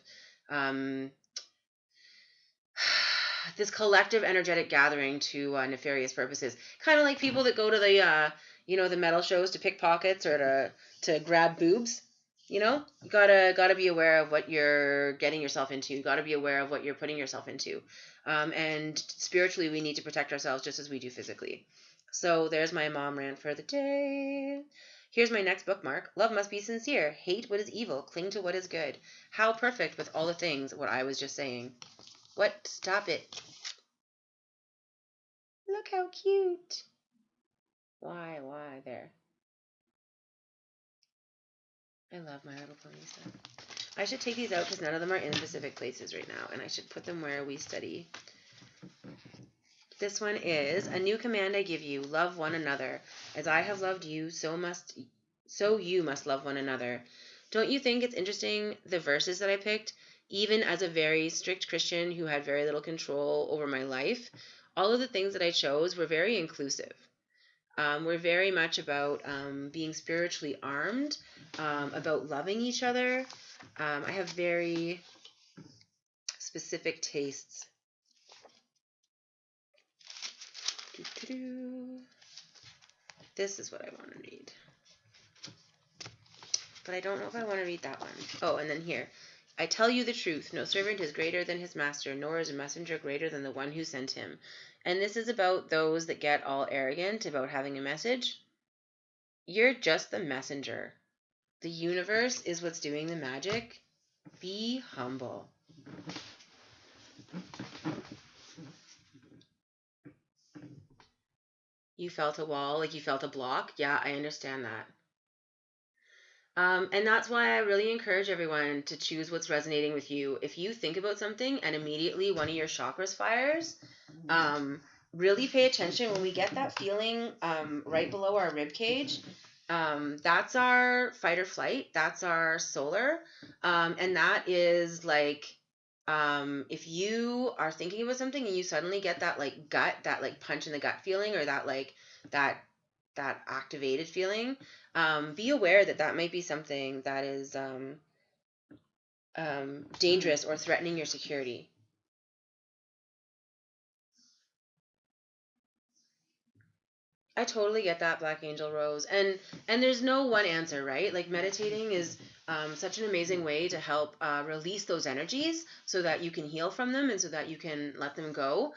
this collective energetic gathering to nefarious purposes. Kind of like people that go to the the metal shows to pick pockets or to grab boobs. You gotta be aware of what you're getting yourself into. You gotta be aware of what you're putting yourself into. And spiritually, we need to protect ourselves just as we do physically. So there's my mom rant for the day. Here's my next bookmark. Love must be sincere. Hate what is evil. Cling to what is good. How perfect with all the things, what I was just saying. What? Stop it. Look how cute. Why? There. I love My Little Pony stuff. I should take these out because none of them are in specific places right now, and I should put them where we study. This one is, a new command I give you, love one another. As I have loved you, so you must love one another. Don't you think it's interesting, the verses that I picked? Even as a very strict Christian who had very little control over my life, all of the things that I chose were very inclusive. We're very much about being spiritually armed, about loving each other. I have very specific tastes. This is what I want to read. But I don't know if I want to read that one. Oh, and then here. I tell you the truth. No servant is greater than his master, nor is a messenger greater than the one who sent him. And this is about those that get all arrogant about having a message. You're just the messenger. The universe is what's doing the magic. Be humble. You felt a wall, like you felt a block. Yeah, I understand that. And that's why I really encourage everyone to choose what's resonating with you. If you think about something and immediately one of your chakras fires, really pay attention. When we get that feeling right below our rib cage, that's our fight or flight. That's our solar. And that is like, if you are thinking about something and you suddenly get that like gut, that like punch in the gut feeling, or that like that activated feeling, be aware that that might be something that is dangerous or threatening your security. I totally get that, Black Angel Rose. And there's no one answer, right? Like meditating is such an amazing way to help release those energies so that you can heal from them and so that you can let them go.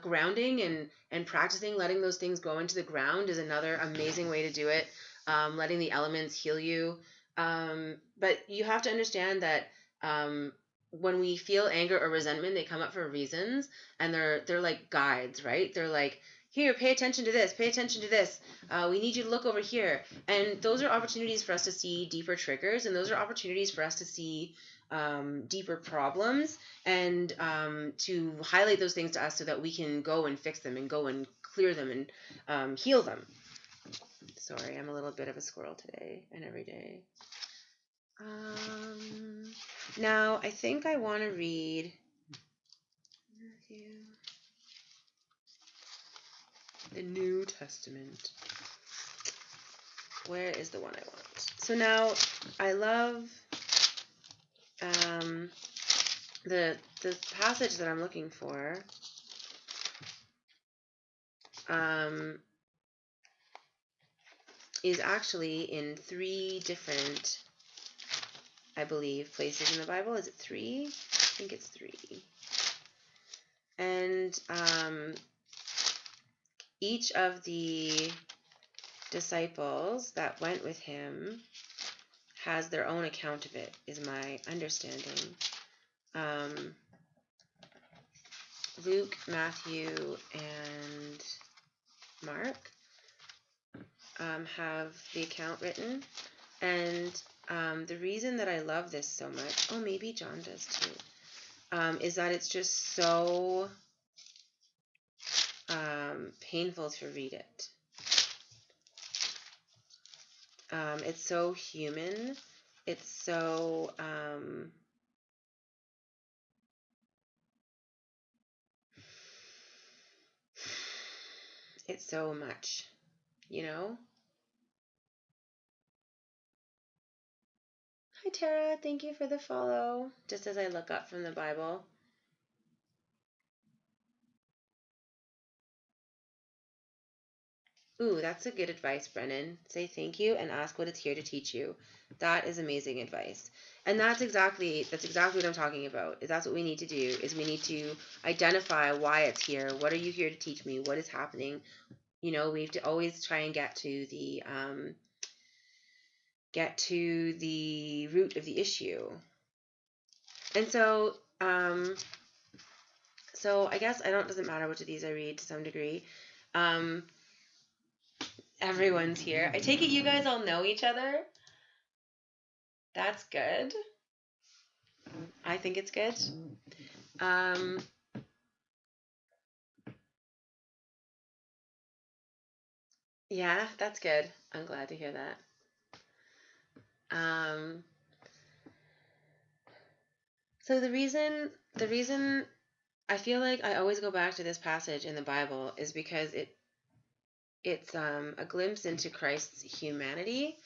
Grounding and practicing letting those things go into the ground is another amazing way to do it. Letting the elements heal you. But you have to understand that when we feel anger or resentment, they come up for reasons, and they're like guides, right? They're like, here, pay attention to this, pay attention to this. We need you to look over here. And those are opportunities for us to see deeper triggers, and those are opportunities for us to see deeper problems, and to highlight those things to us so that we can go and fix them and go and clear them and heal them. Sorry, I'm a little bit of a squirrel today and every day. Now, I think I want to read Matthew, the New Testament. Where is the one I want? So now, I love the passage that I'm looking for. Is actually in 3 different, I believe, places in the Bible. Is it 3? I think it's 3. And each of the disciples that went with him has their own account of it, is my understanding. Luke, Matthew, and Mark have the account written, and the reason that I love this so much, oh, maybe John does too, is that it's just so painful to read it. It's so human. It's so it's so much, you know? Hi, Tara. Thank you for the follow. Just as I look up from the Bible. Ooh, that's a good advice, Brennan. Say thank you and ask what it's here to teach you. That is amazing advice. And that's exactly what I'm talking about. That's what we need to do, is we need to identify why it's here. What are you here to teach me? What is happening? You know, we have to always try and get to the root of the issue. And so I guess it doesn't matter which of these I read to some degree. Everyone's here. I take it you guys all know each other. That's good. I think it's good. Yeah, that's good. I'm glad to hear that. So the reason I feel like I always go back to this passage in the Bible is because it's a glimpse into Christ's humanity,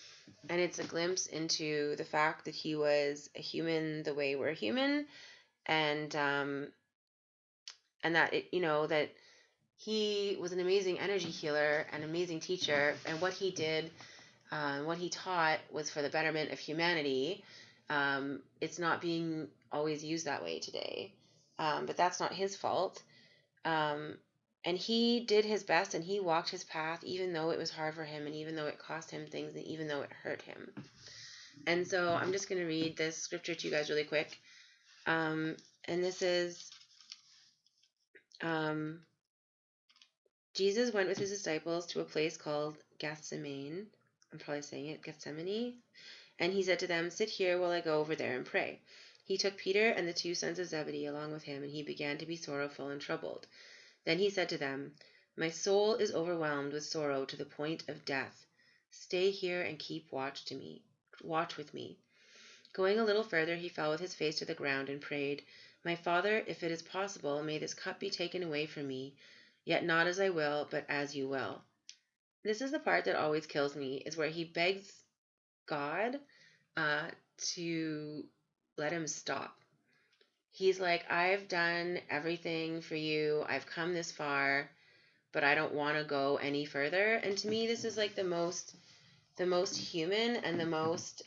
and it's a glimpse into the fact that he was a human the way we're human, and that that he was an amazing energy healer, an amazing teacher, and what he did, what he taught was for the betterment of humanity. It's not being always used that way today, but that's not his fault. And he did his best, and he walked his path, even though it was hard for him, and even though it cost him things, and even though it hurt him. And so I'm just going to read this scripture to you guys really quick. And this is, Jesus went with his disciples to a place called Gethsemane. I'm probably saying it, Gethsemane. And he said to them, "Sit here while I go over there and pray." He took Peter and the 2 sons of Zebedee along with him, and he began to be sorrowful and troubled. Then he said to them, "My soul is overwhelmed with sorrow to the point of death. Stay here and keep watch with me." Going a little further, he fell with his face to the ground and prayed, "My Father, if it is possible, may this cup be taken away from me, yet not as I will, but as you will." This is the part that always kills me, is where he begs God to let him stop. He's like, "I've done everything for you. I've come this far, but I don't want to go any further." And to me, this is like the most human and the most,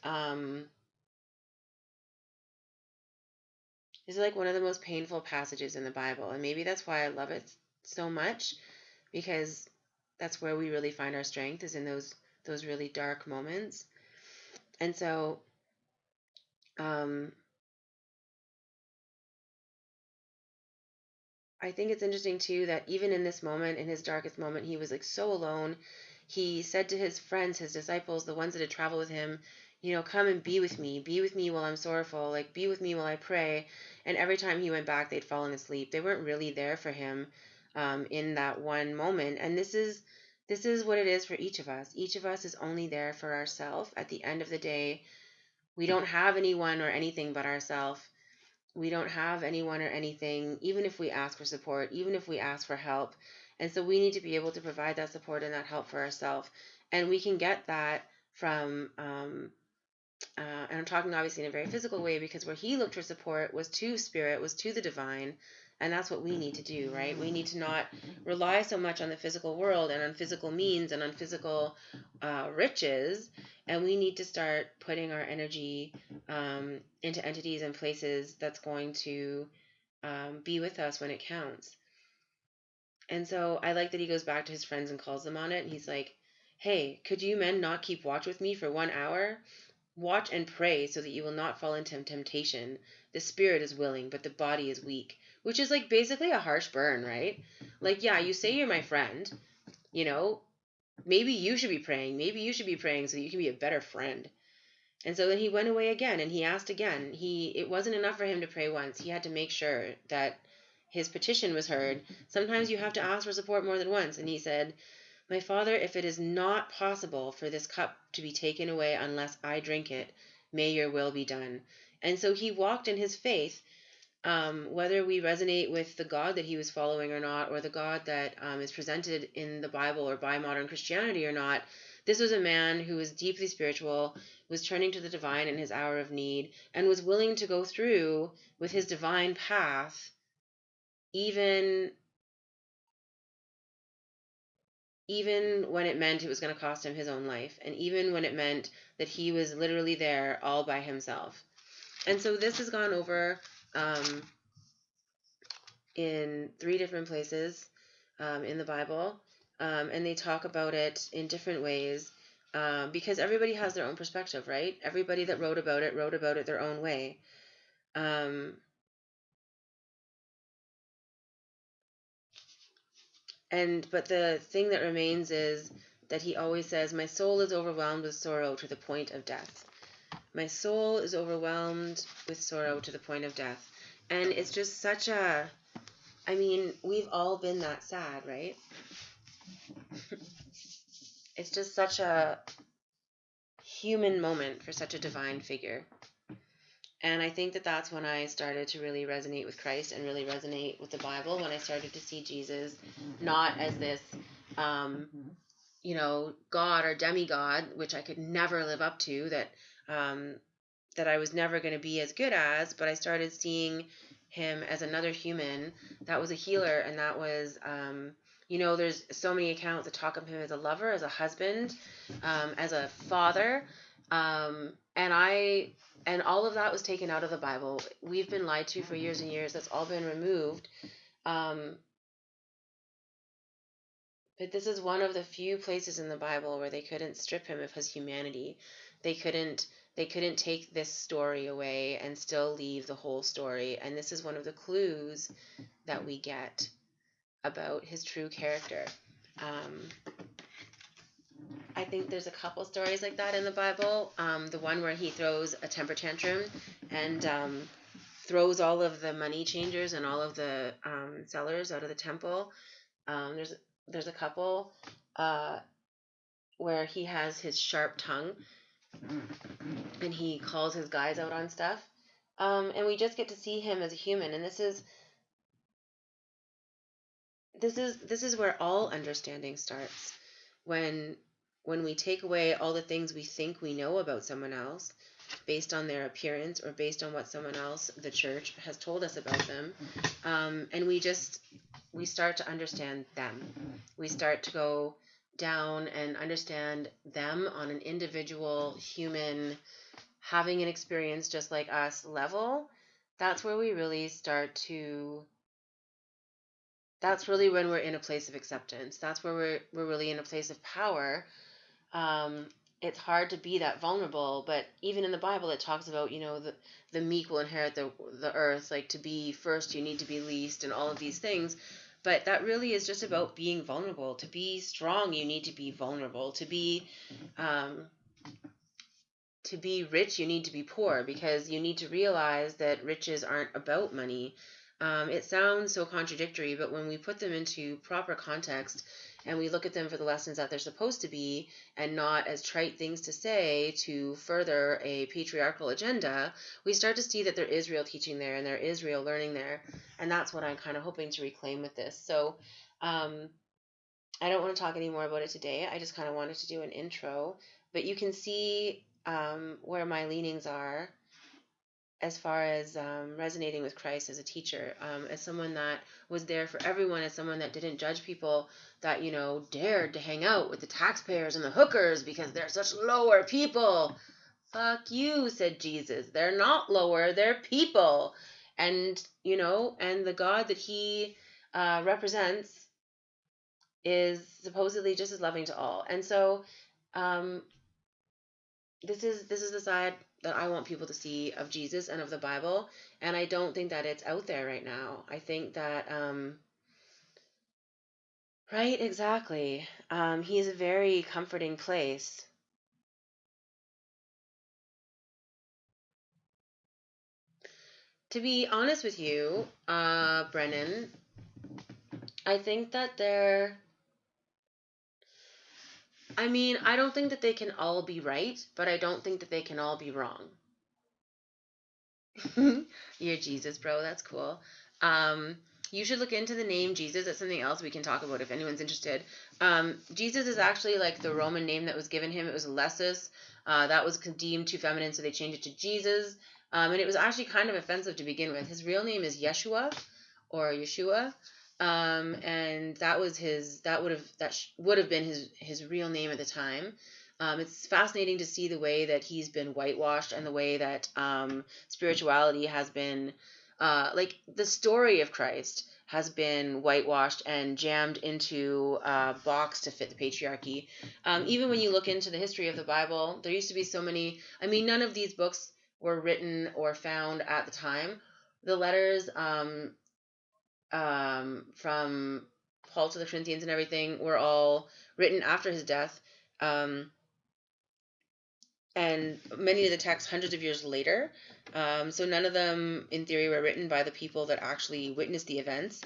this is like one of the most painful passages in the Bible. And maybe that's why I love it so much, because that's where we really find our strength, is in those really dark moments. And so, I think it's interesting too that even in this moment, in his darkest moment, he was like so alone. He said to his friends, his disciples, the ones that had traveled with him, "Come and be with me while I'm sorrowful, like be with me while I pray." And every time he went back, they'd fallen asleep. They weren't really there for him in that one moment. And this is what it is for each of us. Each of us is only there for ourselves. At the end of the day, we don't have anyone or anything but ourselves. We don't have anyone or anything, even if we ask for support, even if we ask for help. And so we need to be able to provide that support and that help for ourselves. And we can get that from, and I'm talking obviously in a very physical way, because where he looked for support was to spirit, was to the divine. And that's what we need to do, right? We need to not rely so much on the physical world and on physical means and on physical riches. And we need to start putting our energy into entities and places that's going to be with us when it counts. And so I like that he goes back to his friends and calls them on it. And he's like, "Hey, could you men not keep watch with me for 1 hour? Watch and pray so that you will not fall into temptation. The spirit is willing, but the body is weak." Which is like basically a harsh burn, right? Like, yeah, you say you're my friend, maybe you should be praying. Maybe you should be praying so that you can be a better friend. And so then he went away again and he asked again. It wasn't enough for him to pray once. He had to make sure that his petition was heard. Sometimes you have to ask for support more than once. And he said, "My Father, if it is not possible for this cup to be taken away unless I drink it, may your will be done." And so he walked in his faith, whether we resonate with the God that he was following or not, or the God that is presented in the Bible or by modern Christianity or not. This was a man who was deeply spiritual, was turning to the divine in his hour of need, and was willing to go through with his divine path, even when it meant it was going to cost him his own life, and even when it meant that he was literally there all by himself. And so this has gone over in 3 different places in the Bible, and they talk about it in different ways, because everybody has their own perspective, right? Everybody that wrote about it their own way. But the thing that remains is that he always says, "My soul is overwhelmed with sorrow to the point of death." My soul is overwhelmed with sorrow to the point of death. And it's just such a, we've all been that sad, right? It's just such a human moment for such a divine figure. And I think that that's when I started to really resonate with Christ and really resonate with the Bible, when I started to see Jesus not as this, God or demigod, which I could never live up to, that I was never going to be as good as, but I started seeing him as another human that was a healer and that was There's so many accounts that talk of him as a lover, as a husband, as a father, and all of that was taken out of the Bible. We've been lied to for years and years. That's all been removed. But this is one of the few places in the Bible where they couldn't strip him of his humanity. They couldn't take this story away and still leave the whole story. And this is one of the clues that we get about his true character. I think there's a couple stories like that in the Bible. The one where he throws a temper tantrum and throws all of the money changers and all of the sellers out of the temple. There's a couple where he has his sharp tongue and he calls his guys out on stuff. And we just get to see him as a human. And this is where all understanding starts. When we take away all the things we think we know about someone else based on their appearance or based on what someone else, the church, has told us about them, and we start to understand them. We start to go down and understand them on an individual, human, having an experience just like us level. That's where we really start to... That's really when we're in a place of acceptance. That's where we're really in a place of power. It's hard to be that vulnerable, but even in the Bible, it talks about, the meek will inherit the earth. Like, to be first, you need to be least, and all of these things. But that really is just about being vulnerable. To be strong, you need to be vulnerable. To be rich, you need to be poor, because you need to realize that riches aren't about money. It sounds so contradictory, but when we put them into proper context and we look at them for the lessons that they're supposed to be and not as trite things to say to further a patriarchal agenda, we start to see that there is real teaching there and there is real learning there. And that's what I'm kind of hoping to reclaim with this. So I don't want to talk any more about it today. I just kind of wanted to do an intro. But you can see where my leanings are as far as resonating with Christ as a teacher, as someone that was there for everyone, as someone that didn't judge people that, dared to hang out with the taxpayers and the hookers because they're such lower people. Fuck you, said Jesus. They're not lower, they're people. And, and the God that he represents is supposedly just as loving to all. And so this is the side that I want people to see of Jesus and of the Bible, and I don't think that it's out there right now. I think that, right, exactly. He is a very comforting place. To be honest with you, Brennan, I think that I don't think that they can all be right, but I don't think that they can all be wrong. You're Jesus, bro. That's cool. You should look into the name Jesus. That's something else we can talk about if anyone's interested. Jesus is actually like the Roman name that was given him. It was Lessus. That was deemed too feminine, so they changed it to Jesus. And it was actually kind of offensive to begin with. His real name is Yeshua, or Yeshua. And that would have been his real name at the time. It's fascinating to see the way that he's been whitewashed and the way that spirituality has been, like the story of Christ has been whitewashed and jammed into a box to fit the patriarchy. Even when you look into the history of the Bible, there used to be so many, none of these books were written or found at the time. The letters from Paul to the Corinthians and everything were all written after his death. And many of the texts hundreds of years later. So none of them, in theory, were written by the people that actually witnessed the events.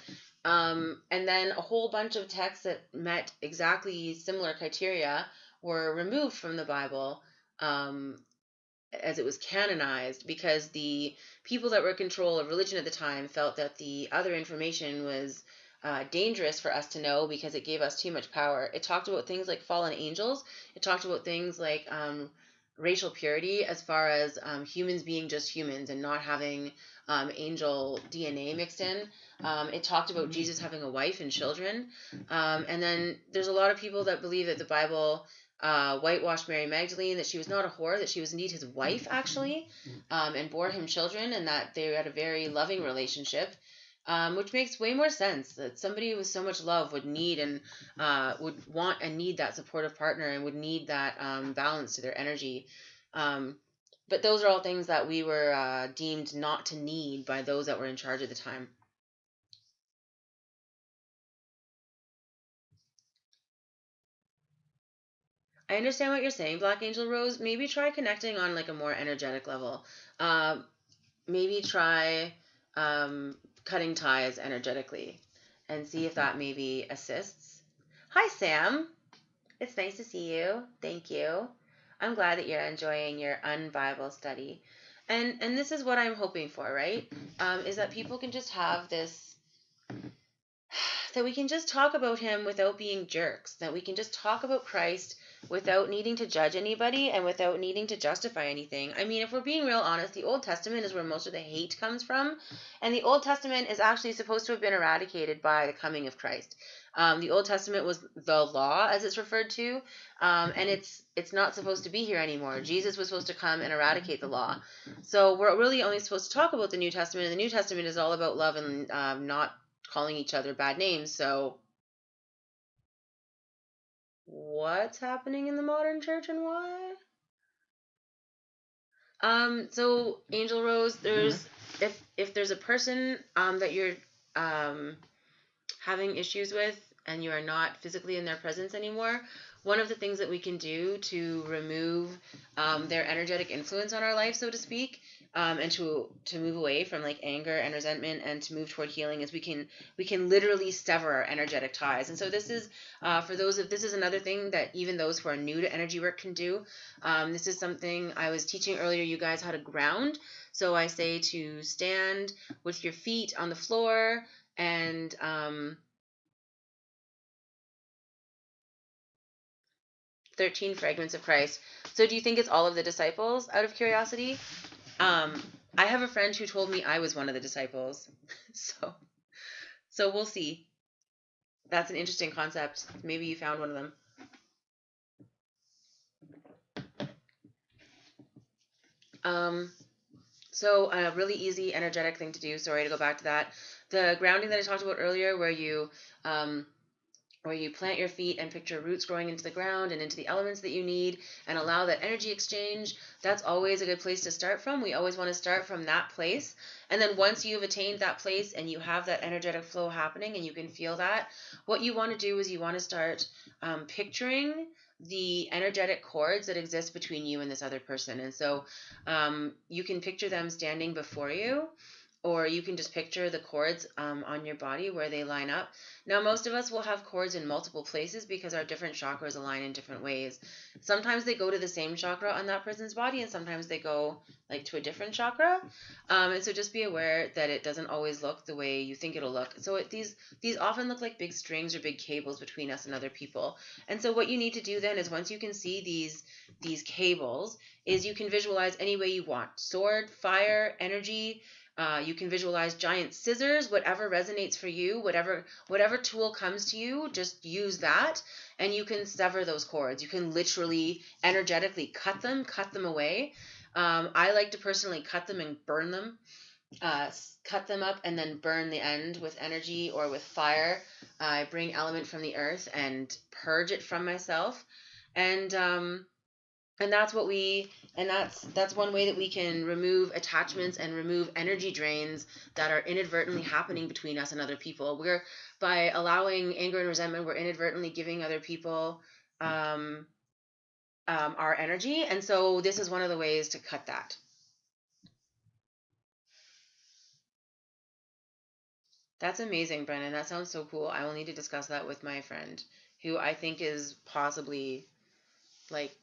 And then a whole bunch of texts that met exactly similar criteria were removed from the Bible as it was canonized, because the people that were in control of religion at the time felt that the other information was dangerous for us to know because it gave us too much power. It talked about things like fallen angels. It talked about things like racial purity as far as humans being just humans and not having angel DNA mixed in. It talked about Jesus having a wife and children. And then there's a lot of people that believe that the Bible whitewashed Mary Magdalene, that she was not a whore, that she was indeed his wife, actually, and bore him children, and that they had a very loving relationship. Which makes way more sense, that somebody with so much love would need and would want and need that supportive partner and would need that balance to their energy. But those are all things that we were deemed not to need by those that were in charge at the time. I understand what you're saying, Black Angel Rose. Maybe try connecting on like a more energetic level. Maybe try cutting ties energetically and see if that maybe assists. Hi, Sam. It's nice to see you. Thank you. I'm glad that you're enjoying your UnBible study. And this is what I'm hoping for, right? Is that people can just have this, that we can just talk about him without being jerks, that we can just talk about Christ without needing to judge anybody and without needing to justify anything. I mean, if we're being real honest, the Old Testament is where most of the hate comes from, and the Old Testament is actually supposed to have been eradicated by the coming of Christ. The Old Testament was the law, as it's referred to, and it's not supposed to be here anymore. Jesus was supposed to come and eradicate the law. So we're really only supposed to talk about the New Testament, and the New Testament is all about love and not calling each other bad names. So what's happening in the modern church and why? So Angel Rose, there's if there's a person that you're having issues with and you are not physically in their presence anymore, one of the things that we can do to remove their energetic influence on our life, so to speak, and to move away from like anger and resentment and to move toward healing, is we can literally sever our energetic ties. And so this is this is another thing that even those who are new to energy work can do. This is something I was teaching earlier you guys how to ground. So I say to stand with your feet on the floor and 13 fragments of Christ. So do you think it's all of the disciples, out of curiosity? I have a friend who told me I was one of the disciples. So we'll see. That's an interesting concept. Maybe you found one of them. So a really easy energetic thing to do, sorry to go back to that. The grounding that I talked about earlier, where you plant your feet and picture roots growing into the ground and into the elements that you need and allow that energy exchange, that's always a good place to start from. We always want to start from that place. And then once you've attained that place and you have that energetic flow happening and you can feel that, what you want to do is you want to start picturing the energetic cords that exist between you and this other person. And so you can picture them standing before you, or you can just picture the cords on your body where they line up. Now, most of us will have cords in multiple places because our different chakras align in different ways. Sometimes they go to the same chakra on that person's body, and sometimes they go like to a different chakra. And so just be aware that it doesn't always look the way you think it'll look. So these often look like big strings or big cables between us and other people. And so what you need to do then is, once you can see these cables, is you can visualize any way you want: sword, fire, energy. You can visualize giant scissors, whatever resonates for you, whatever tool comes to you, just use that, and you can sever those cords. You can literally energetically cut them away. I like to personally cut them and burn them, cut them up and then burn the end with energy or with fire. I bring element from the earth and purge it from myself, and that's one way that we can remove attachments and remove energy drains that are inadvertently happening between us and other people. By allowing anger and resentment, we're inadvertently giving other people our energy. And so this is one of the ways to cut that. That's amazing, Brennan. That sounds so cool. I will need to discuss that with my friend, who I think is possibly like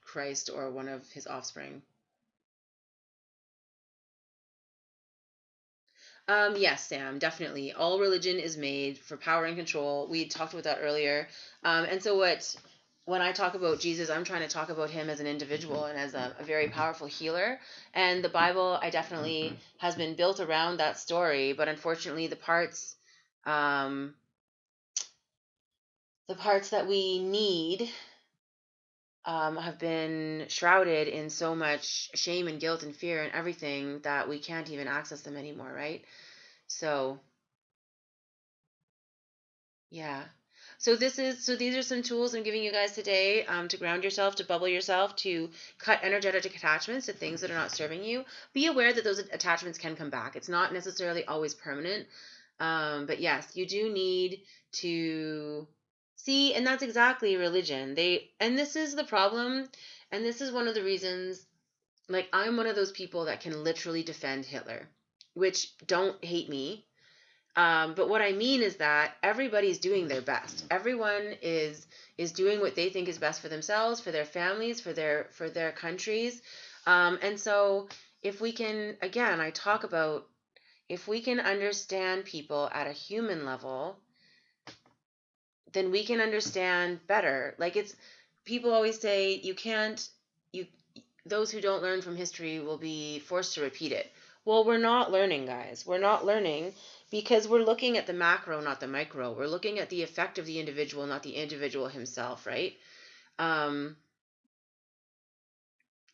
Christ or one of his offspring. Yes, Sam, definitely. All religion is made for power and control. We talked about that earlier. And so when I talk about Jesus, I'm trying to talk about him as an individual and as a very powerful healer. And the Bible, I definitely has been built around that story, but unfortunately, um, the parts that we need have been shrouded in so much shame and guilt and fear and everything that we can't even access them anymore, right? So, yeah. So these are some tools I'm giving you guys today to ground yourself, to bubble yourself, to cut energetic attachments to things that are not serving you. Be aware that those attachments can come back. It's not necessarily always permanent. But yes, you do need to see, and that's exactly religion. And this is the problem, and this is one of the reasons, like, I'm one of those people that can literally defend Hitler, which don't hate me. But what I mean is that everybody's doing their best. Everyone is doing what they think is best for themselves, for their families, for their countries. And so if we can, again, I talk about, if we can understand people at a human level, then we can understand better. Like, it's, people always say those who don't learn from history will be forced to repeat it. Well, we're not learning, guys. We're not learning because we're looking at the macro, not the micro. We're looking at the effect of the individual, not the individual himself, right?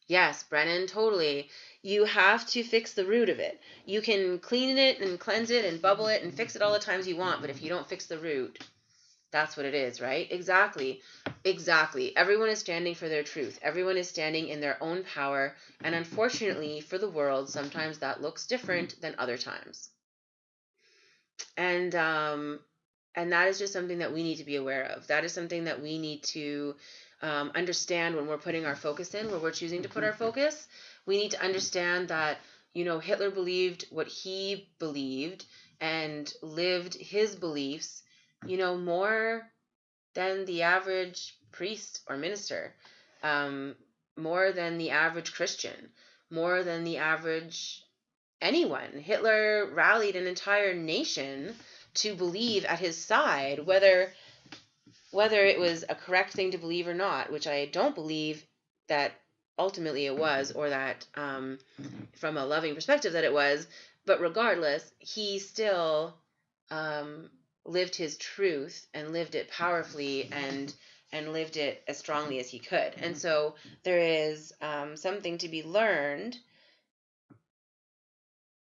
Yes, Brennan, totally. You have to fix the root of it. You can clean it and cleanse it and bubble it and fix it all the times you want, but if you don't fix the root, that's what it is, right? Exactly. Exactly. Everyone is standing for their truth. Everyone is standing in their own power. And unfortunately, for the world, sometimes that looks different than other times. And that is just something that we need to be aware of. That is something that we need to understand when we're putting our focus in, where we're choosing to put our focus. We need to understand that, Hitler believed what he believed and lived his beliefs, more than the average priest or minister, more than the average Christian, more than the average anyone. Hitler rallied an entire nation to believe at his side, whether it was a correct thing to believe or not, which I don't believe that ultimately it was, or that from a loving perspective that it was. But regardless, he still lived his truth and lived it powerfully and lived it as strongly as he could. And so there is something to be learned,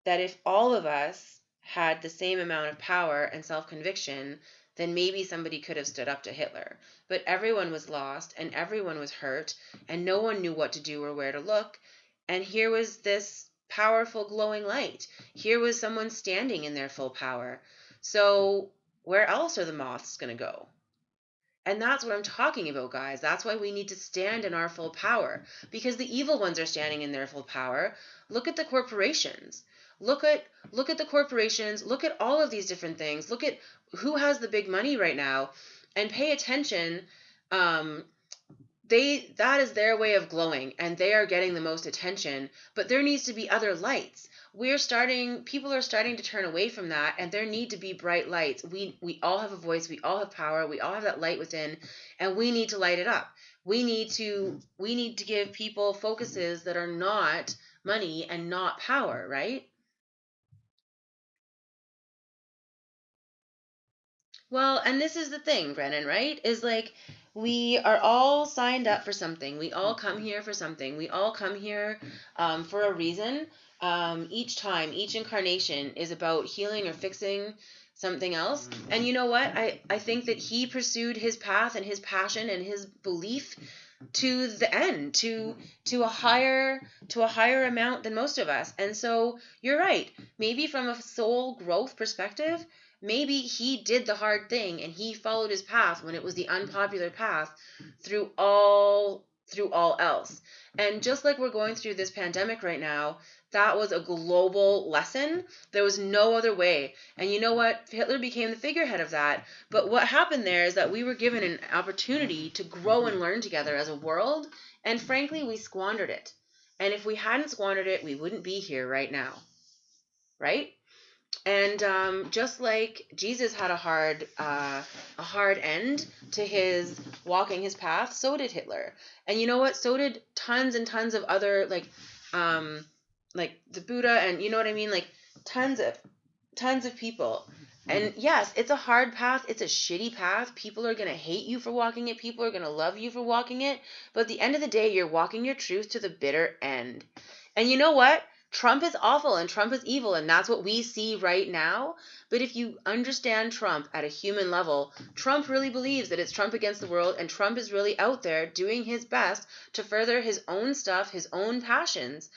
that if all of us had the same amount of power and self-conviction, then maybe somebody could have stood up to Hitler. But everyone was lost and everyone was hurt and no one knew what to do or where to look. And here was this powerful glowing light. Here was someone standing in their full power. So where else are the moths going to go? And that's what I'm talking about, guys. That's why we need to stand in our full power, because the evil ones are standing in their full power. Look at the corporations. Look at the corporations. Look at all of these different things. Look at who has the big money right now, and pay attention. That is their way of glowing, and they are getting the most attention. But there needs to be other lights. People are starting to turn away from that, and there need to be bright lights. We all have a voice, we all have power, we all have that light within, and we need to light it up. We need to give people focuses that are not money and not power, right? Well, and this is the thing, Brennan, right? Is like, we are all signed up for something. We all come here for something. We all come here for a reason. Each incarnation is about healing or fixing something else. And you know what? I think that he pursued his path and his passion and his belief to the end, to a higher amount than most of us. And so you're right. Maybe from a soul growth perspective, maybe he did the hard thing and he followed his path when it was the unpopular path through all else. And just like we're going through this pandemic right now, that was a global lesson. There was no other way. And you know what? Hitler became the figurehead of that. But what happened there is that we were given an opportunity to grow and learn together as a world. And frankly, we squandered it. And if we hadn't squandered it, we wouldn't be here right now. Right? And just like Jesus had a hard end to his walking his path, so did Hitler. And you know what? So did tons and tons of other like the Buddha, and you know what I mean? Like tons of people. And yes, it's a hard path. It's a shitty path. People are going to hate you for walking it. People are going to love you for walking it. But at the end of the day, you're walking your truth to the bitter end. And you know what? Trump is awful and Trump is evil, and that's what we see right now. But if you understand Trump at a human level, Trump really believes that it's Trump against the world, and Trump is really out there doing his best to further his own stuff, his own passions.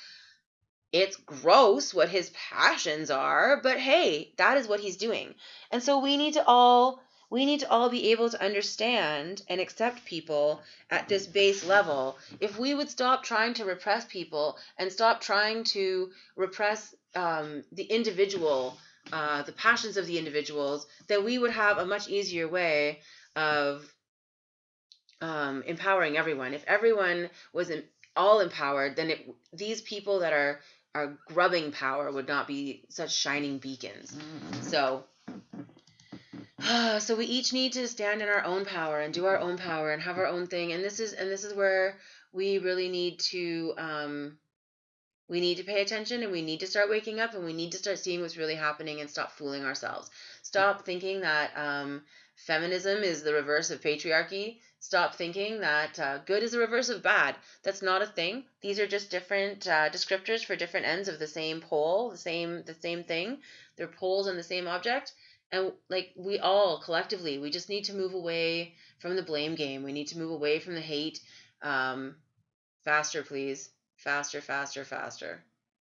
It's gross what his passions are, but hey, that is what he's doing. And so we need to all be able to understand and accept people at this base level. If we would stop trying to repress people and stop trying to repress the individual, the passions of the individuals, then we would have a much easier way of empowering everyone. If everyone was all empowered, then these people that are grubbing power would not be such shining beacons. So we each need to stand in our own power and do our own power and have our own thing. And this is where we really need to pay attention, and we need to start waking up, and we need to start seeing what's really happening and stop fooling ourselves. Stop thinking that feminism is the reverse of patriarchy. Stop thinking that good is the reverse of bad. That's not a thing. These are just different descriptors for different ends of the same pole, the same thing. They're poles on the same object. And like we all collectively, we just need to move away from the blame game. We need to move away from the hate. Faster, please. Faster, faster, faster.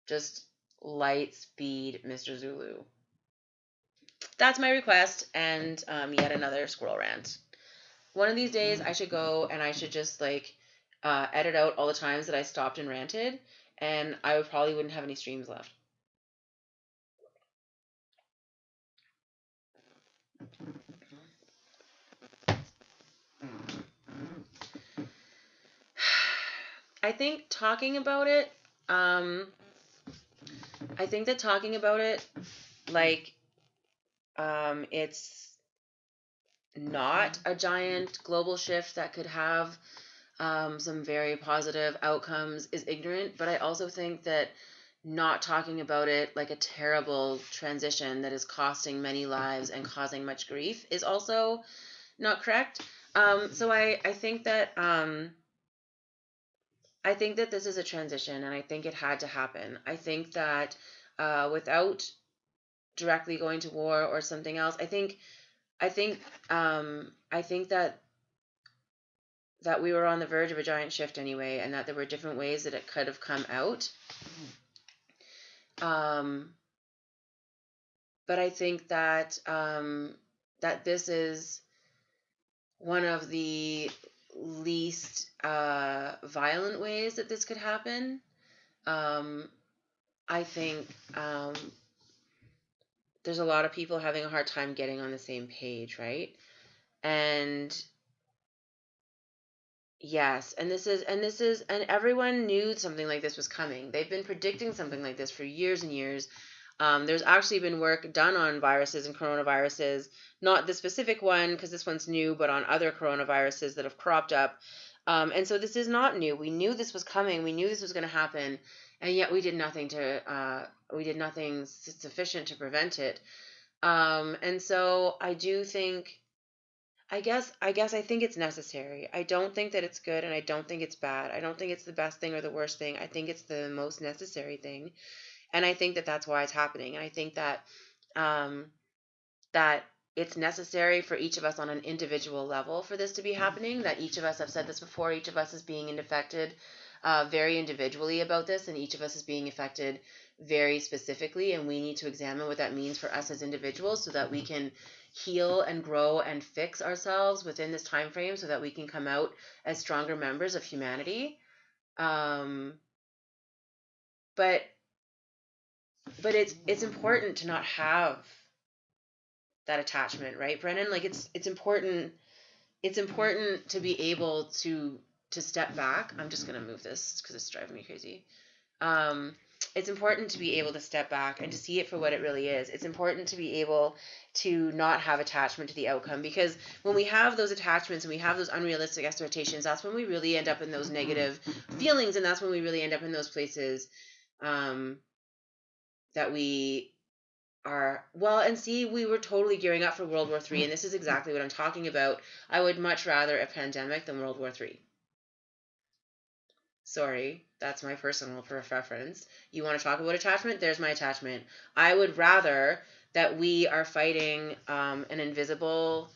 Just light speed, Mr. Zulu. That's my request, and yet another squirrel rant. One of these days, I should go and I should just edit out all the times that I stopped and ranted, and I probably wouldn't have any streams left. I think talking about it, it's not a giant global shift that could have some very positive outcomes is ignorant, but I also think that not talking about it like a terrible transition that is costing many lives and causing much grief is also not correct. So I think that this is a transition, and I think it had to happen. I think that without directly going to war or something else, I think that we were on the verge of a giant shift anyway, and that there were different ways that it could have come out. But I think that that this is one of the least violent ways that this could happen. I think there's a lot of people having a hard time getting on the same page, right? And yes, and everyone knew something like this was coming. They've been predicting something like this for years and years. There's actually been work done on viruses and coronaviruses, not the specific one because this one's new, but on other coronaviruses that have cropped up. And so this is not new. We knew this was coming. We knew this was going to happen, and yet we did nothing sufficient to prevent it. And so I do think. I guess I think it's necessary. I don't think that it's good, and I don't think it's bad. I don't think it's the best thing or the worst thing. I think it's the most necessary thing, and I think that that's why it's happening. And I think that that it's necessary for each of us on an individual level for this to be happening. That each of us, I've said this before, each of us is being affected very individually about this, and each of us is being affected very specifically, and we need to examine what that means for us as individuals so that we can heal and grow and fix ourselves within this time frame so that we can come out as stronger members of humanity. But it's important to not have that attachment, right, Brennan? Like it's important to be able to step back. I'm just gonna move this because it's driving me crazy. it's important to be able to step back and to see it for what it really is. It's important to be able to not have attachment to the outcome, because when we have those attachments and we have those unrealistic expectations, that's when we really end up in those negative feelings, and that's when we really end up in those places that we are, well, and see, we were totally gearing up for World War III, and this is exactly what I'm talking about. I would much rather a pandemic than World War III. Sorry, that's my personal preference. You want to talk about attachment? There's my attachment. I would rather that we are fighting an invisible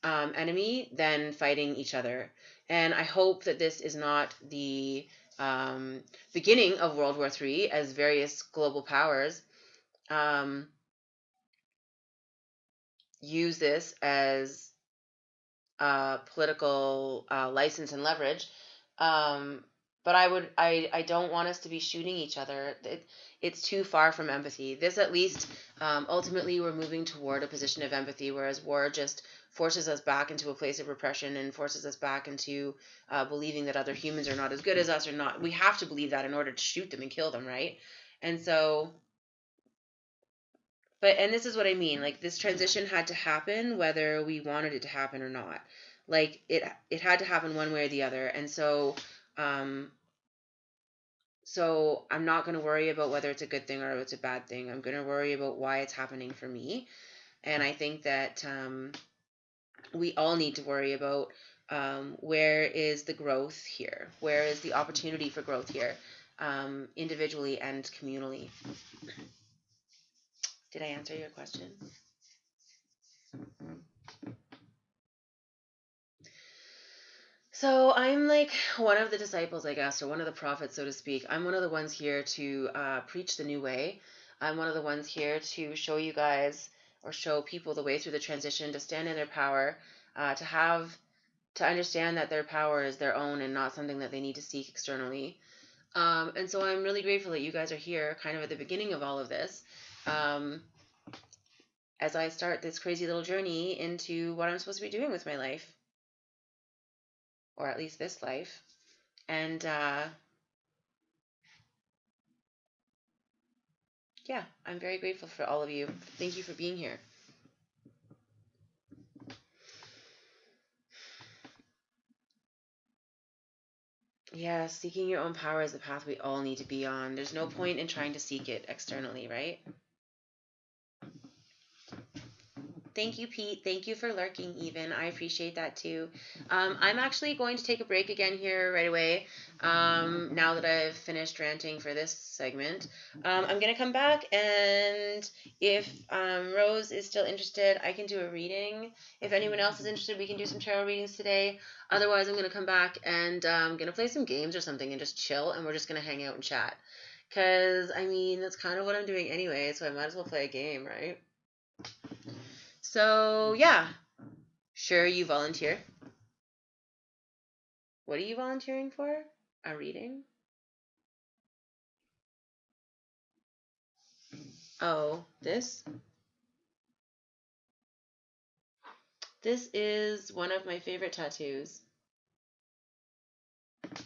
enemy than fighting each other. And I hope that this is not the beginning of World War III, as various global powers use this as political license and leverage. But I don't want us to be shooting each other. It's too far from empathy. This, at least, ultimately we're moving toward a position of empathy, whereas war just forces us back into a place of repression and forces us back into believing that other humans are not as good as us, or not. We have to believe that in order to shoot them and kill them, right? And so, and this is what I mean, like, this transition had to happen whether we wanted it to happen or not. Like, it had to happen one way or the other. And so so I'm not going to worry about whether it's a good thing or it's a bad thing. I'm going to worry about why it's happening for me. And I think that we all need to worry about where is the growth here? Where is the opportunity for growth here, individually and communally? Did I answer your question? So I'm like one of the disciples, I guess, or one of the prophets, so to speak. I'm one of the ones here to preach the new way. I'm one of the ones here to show you guys, or show people, the way through the transition, to stand in their power, to understand that their power is their own and not something that they need to seek externally. And so I'm really grateful that you guys are here, kind of at the beginning of all of this, as I start this crazy little journey into what I'm supposed to be doing with my life. Or at least this life. And yeah, I'm very grateful for all of you. Thank you for being here. Yeah, seeking your own power is the path we all need to be on. There's no point in trying to seek it externally, right? Thank you, Pete. Thank you for lurking even. I appreciate that too. I'm actually going to take a break again here right away, now that I've finished ranting for this segment. I'm going to come back, and if Rose is still interested, I can do a reading. If anyone else is interested, we can do some tarot readings today. Otherwise, I'm going to come back and I'm going to play some games or something and just chill, and we're just going to hang out and chat. Because, I mean, that's kind of what I'm doing anyway, so I might as well play a game, right? So, yeah. Sure, you volunteer. What are you volunteering for? A reading? Oh, this? This is one of my favorite tattoos.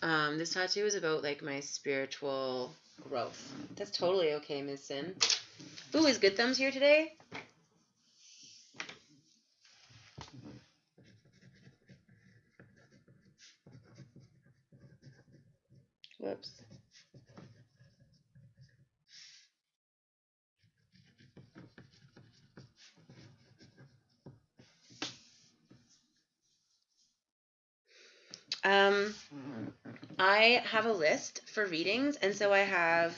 This tattoo is about, like, my spiritual growth. That's totally okay, Ms. Sin. Ooh, is Good Thumbs here today? Whoops. I have a list for readings, and so I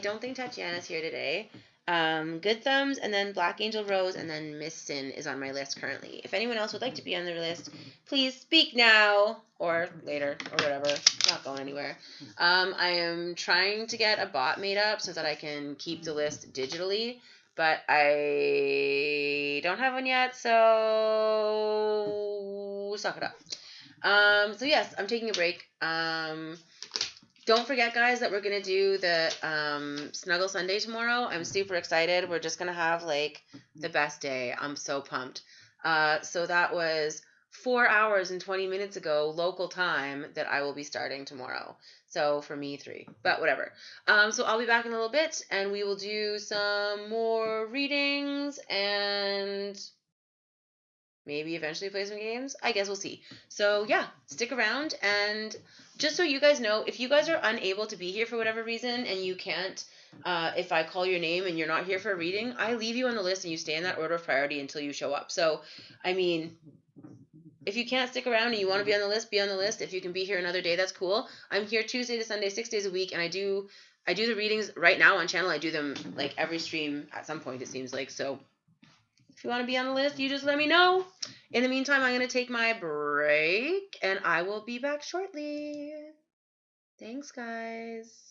don't think Tatiana's here today. Good Thumbs, and then Black Angel Rose, and then Miss Sin is on my list currently. If anyone else would like to be on the list, please speak now, or later, or whatever. Not going anywhere. I am trying to get a bot made up so that I can keep the list digitally, but I don't have one yet, so suck it up. So yes, I'm taking a break. Don't forget, guys, that we're going to do the Snuggle Sunday tomorrow. I'm super excited. We're just going to have, like, the best day. I'm so pumped. So that was 4 hours and 20 minutes ago, local time, that I will be starting tomorrow. So for me, 3. But whatever. So I'll be back in a little bit, and we will do some more readings and maybe eventually play some games. I guess we'll see. So yeah, stick around. And just so you guys know, if you guys are unable to be here for whatever reason and you can't, if I call your name and you're not here for a reading, I leave you on the list and you stay in that order of priority until you show up. So, I mean, if you can't stick around and you want to be on the list, be on the list. If you can be here another day, that's cool. I'm here Tuesday to Sunday, 6 days a week, and I do the readings right now on channel. I do them like every stream at some point, it seems like. So if you want to be on the list, you just let me know. In the meantime, I'm going to take my break, and I will be back shortly. Thanks, guys.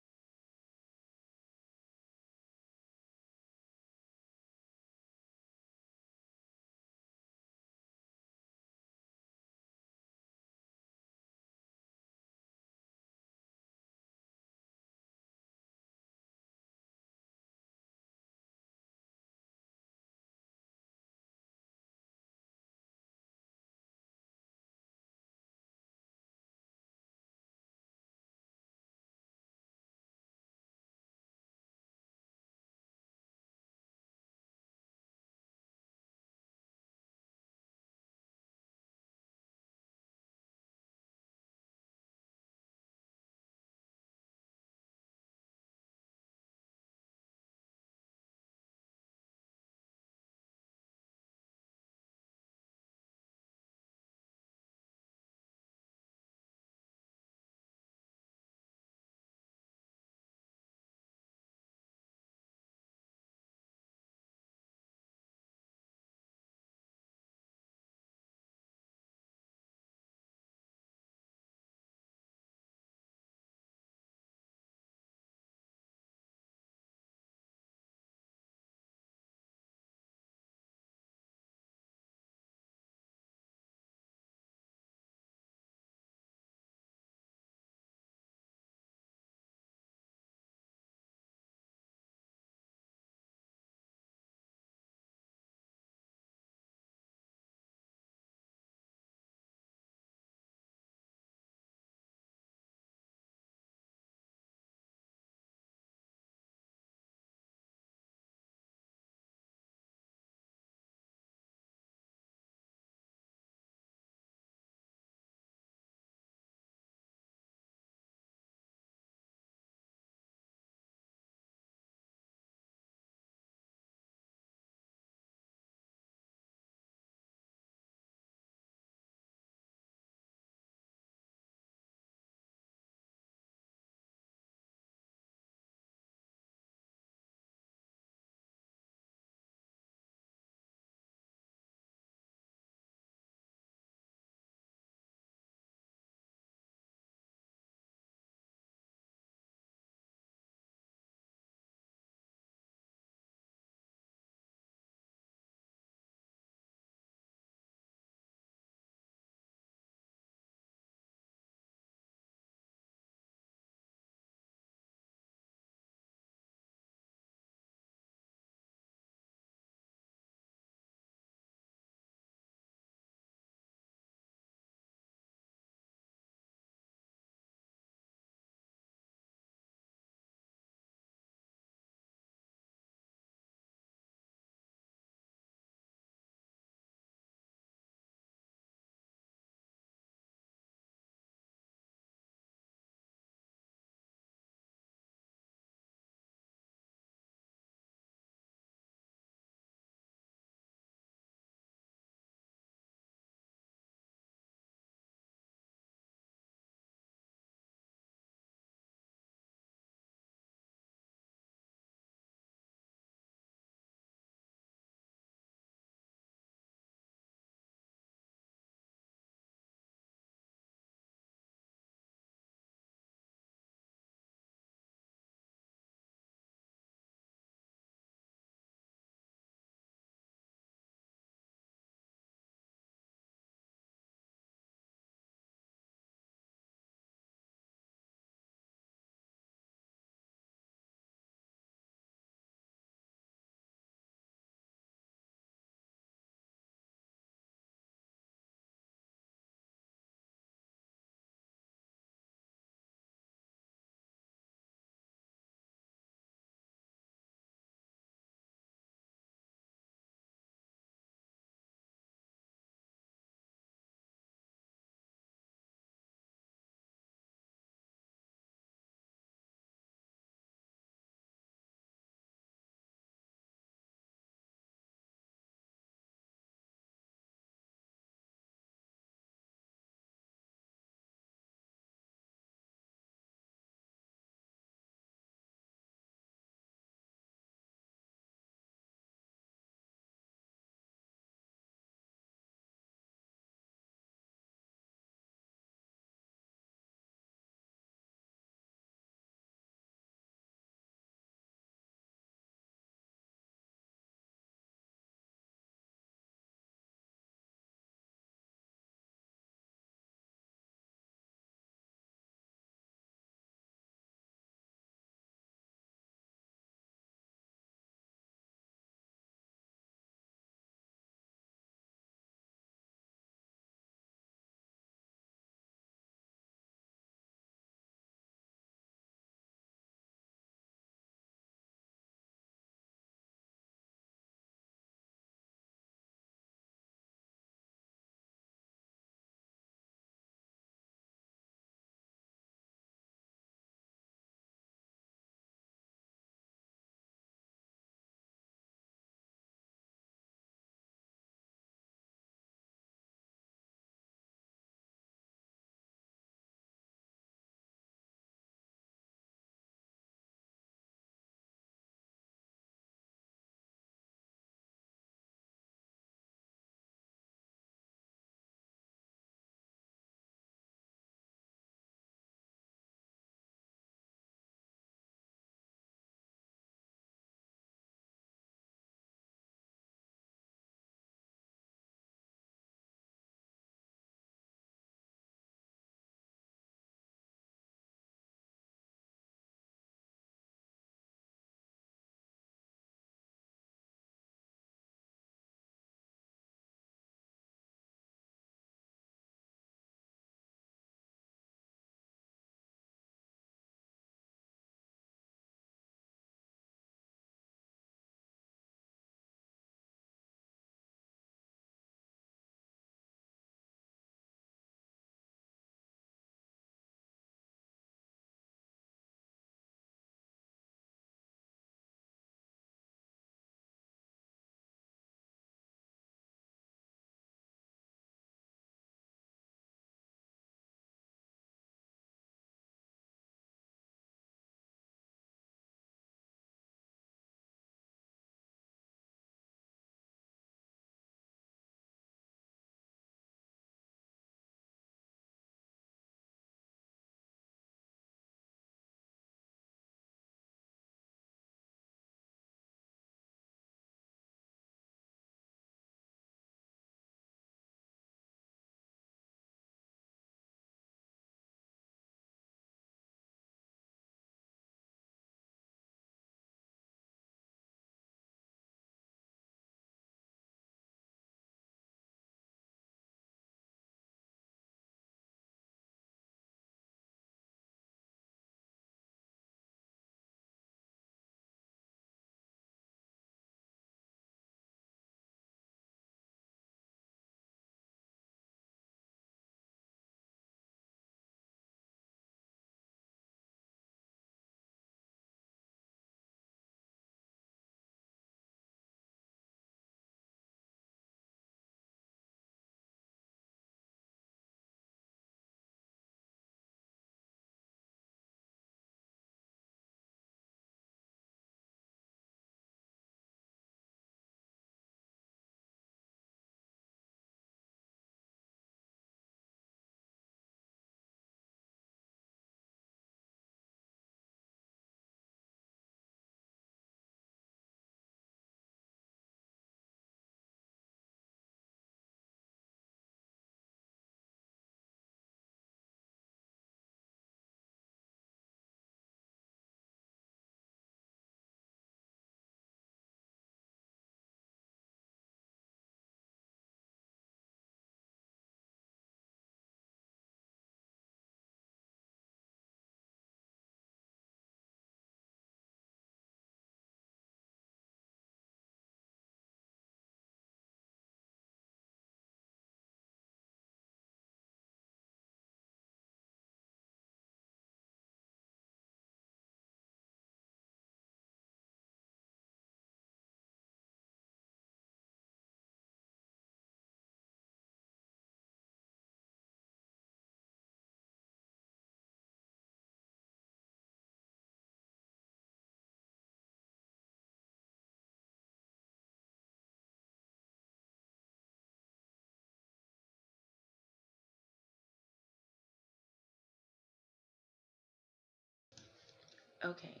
Okay,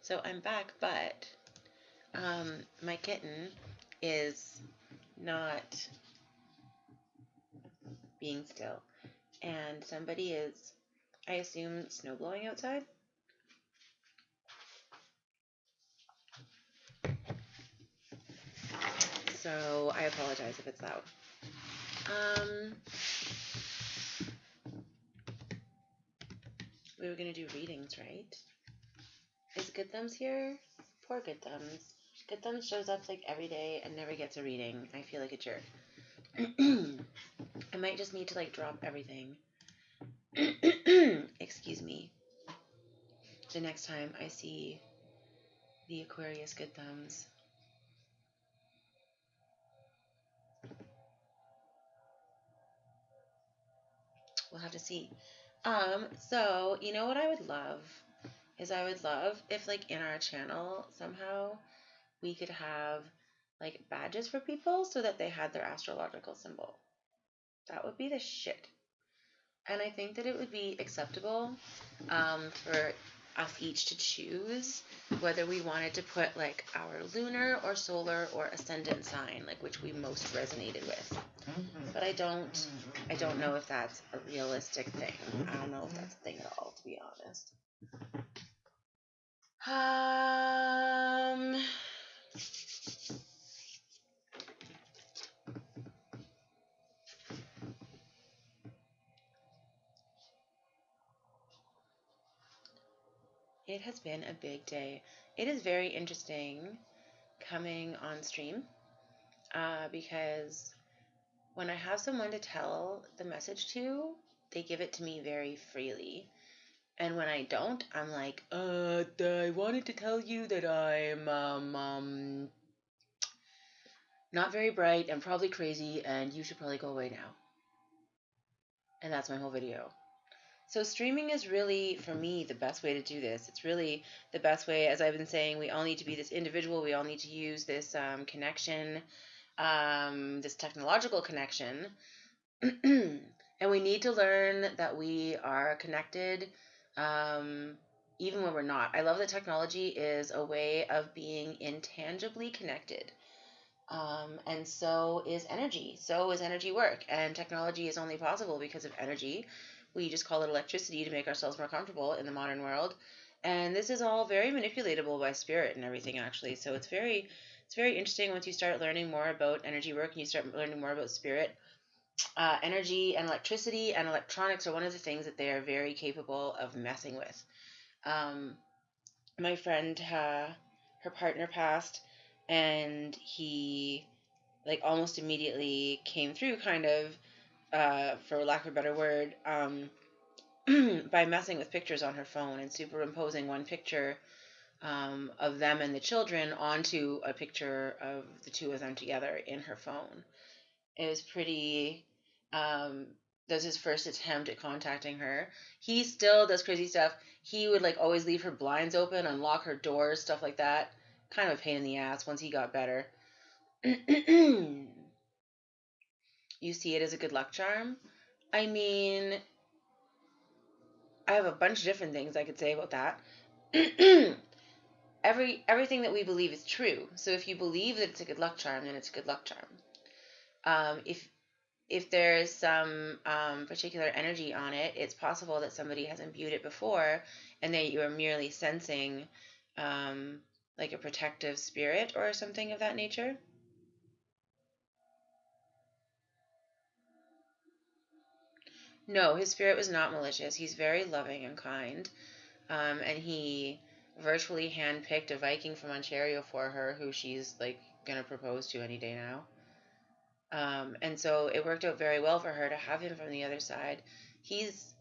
so I'm back, but my kitten is not being still, and somebody is, I assume, snow blowing outside. So I apologize if it's loud. We were gonna do readings, right? Is Good Thumbs here? Poor Good Thumbs. Good Thumbs shows up like every day and never gets a reading. I feel like a jerk. I might just need to like drop everything. Excuse me. The next time I see the Aquarius Good Thumbs. We'll have to see. So you know what I would love is I would love if like in our channel somehow we could have like badges for people so that they had their astrological symbol. That would be the shit. And I think that it would be acceptable for us each to choose whether we wanted to put like our lunar or solar or ascendant sign, like which we most resonated with. But I don't know if that's a realistic thing. I don't know if that's a thing at all, to be honest. It has been a big day. It is very interesting coming on stream because when I have someone to tell the message to, they give it to me very freely. And when I don't, I'm like, I wanted to tell you that I'm not very bright and probably crazy, and you should probably go away now. And that's my whole video. So streaming is really, for me, the best way to do this. It's really the best way, as I've been saying, we all need to be this individual. We all need to use this connection, this technological connection. And we need to learn that we are connected even when we're not. I love that technology is a way of being intangibly connected. And so is energy. So is energy work. And technology is only possible because of energy. We just call it electricity to make ourselves more comfortable in the modern world. And this is all very manipulatable by spirit and everything, actually. So it's very interesting once you start learning more about energy work and you start learning more about spirit. Energy and electricity and electronics are one of the things that they are very capable of messing with. My friend, her partner passed, and he like almost immediately came through, kind of, for lack of a better word, by messing with pictures on her phone and superimposing one picture of them and the children onto a picture of the two of them together in her phone. It was pretty. That was his first attempt at contacting her. He still does crazy stuff. He would like always leave her blinds open, unlock her doors, stuff like that. Kind of a pain in the ass once he got better. You see it as a good luck charm? I mean, I have a bunch of different things I could say about that. Everything that we believe is true. So if you believe that it's a good luck charm, then it's a good luck charm. If there's some particular energy on it, it's possible that somebody has imbued it before and that you are merely sensing like a protective spirit or something of that nature. No, his spirit was not malicious. He's very loving and kind. And he virtually handpicked a Viking from Ontario for her who she's like going to propose to any day now. And so it worked out very well for her to have him from the other side. He's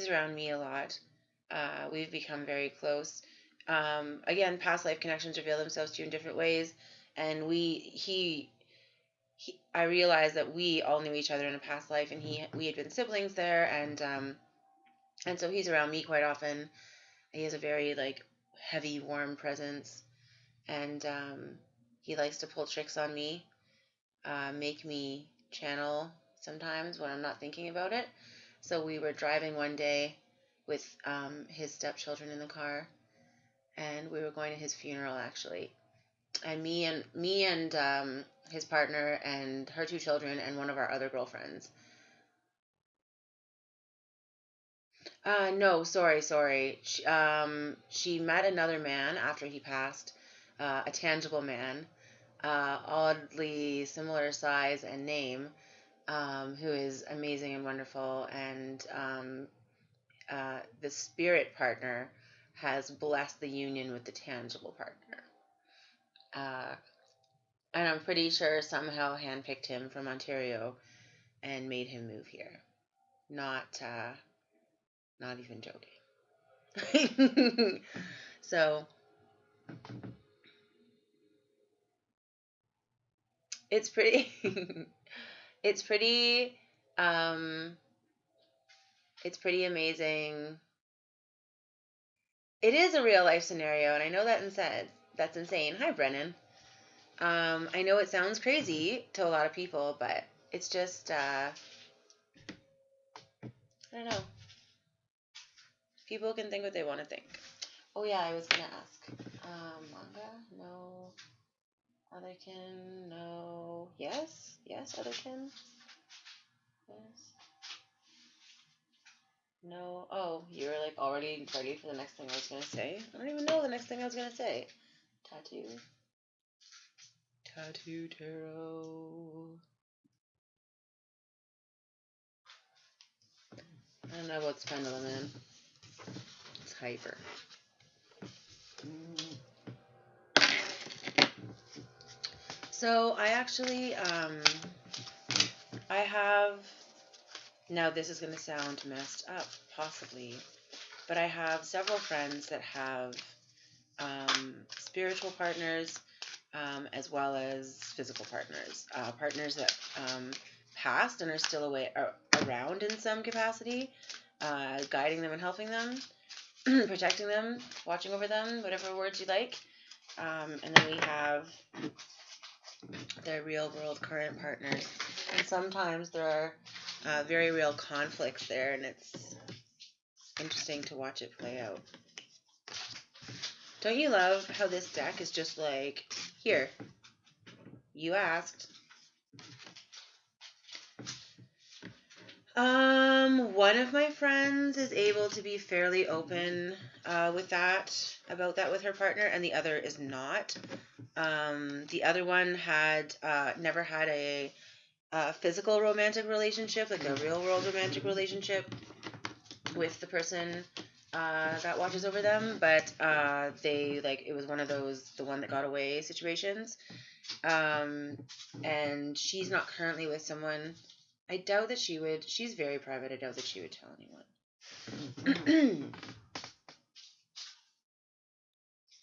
around me a lot. We've become very close. Again, past life connections reveal themselves to you in different ways, and I realized that we all knew each other in a past life, and we had been siblings there, and so he's around me quite often. He has a very like heavy, warm presence, and he likes to pull tricks on me, make me channel sometimes when I'm not thinking about it. So we were driving one day, with his stepchildren in the car, and we were going to his funeral actually. And me and his partner and her 2 children and one of our other girlfriends. No, sorry. She met another man after he passed, a tangible man, oddly similar size and name, who is amazing and wonderful. And the spirit partner has blessed the union with the tangible partner. And I'm pretty sure somehow handpicked him from Ontario and made him move here. Not even joking. So it's pretty it's pretty um it's pretty amazing. It is a real life scenario, and I know that's insane. Hi, Brennan. I know it sounds crazy to a lot of people, but it's just I don't know. People can think what they want to think. Oh yeah, I was gonna ask. Manga? No. Otherkin? No. Yes? Yes, Otherkin? Yes. No. Oh, you were like already ready for the next thing I was gonna say? I don't even know the next thing I was gonna say. Tattoo. Tattoo tarot. I don't know about Spendula, man. It's hyper. So I actually, I have, now this is going to sound messed up, possibly, but I have several friends that have spiritual partners as well as physical partners. Partners that passed and are still around in some capacity, guiding them and helping them, protecting them, watching over them, whatever words you like. And then we have their real world current partners. And sometimes there are very real conflicts there, and it's interesting to watch it play out. Don't you love how this deck is just like, here, you asked. One of my friends is able to be fairly open about that with her partner, and the other is not. The other one had never had a physical romantic relationship, like a real world romantic relationship with the person that watches over them, but they it was one of those the one that got away situations. And she's not currently with someone. I doubt that she would. She's very private. I doubt that she would tell anyone.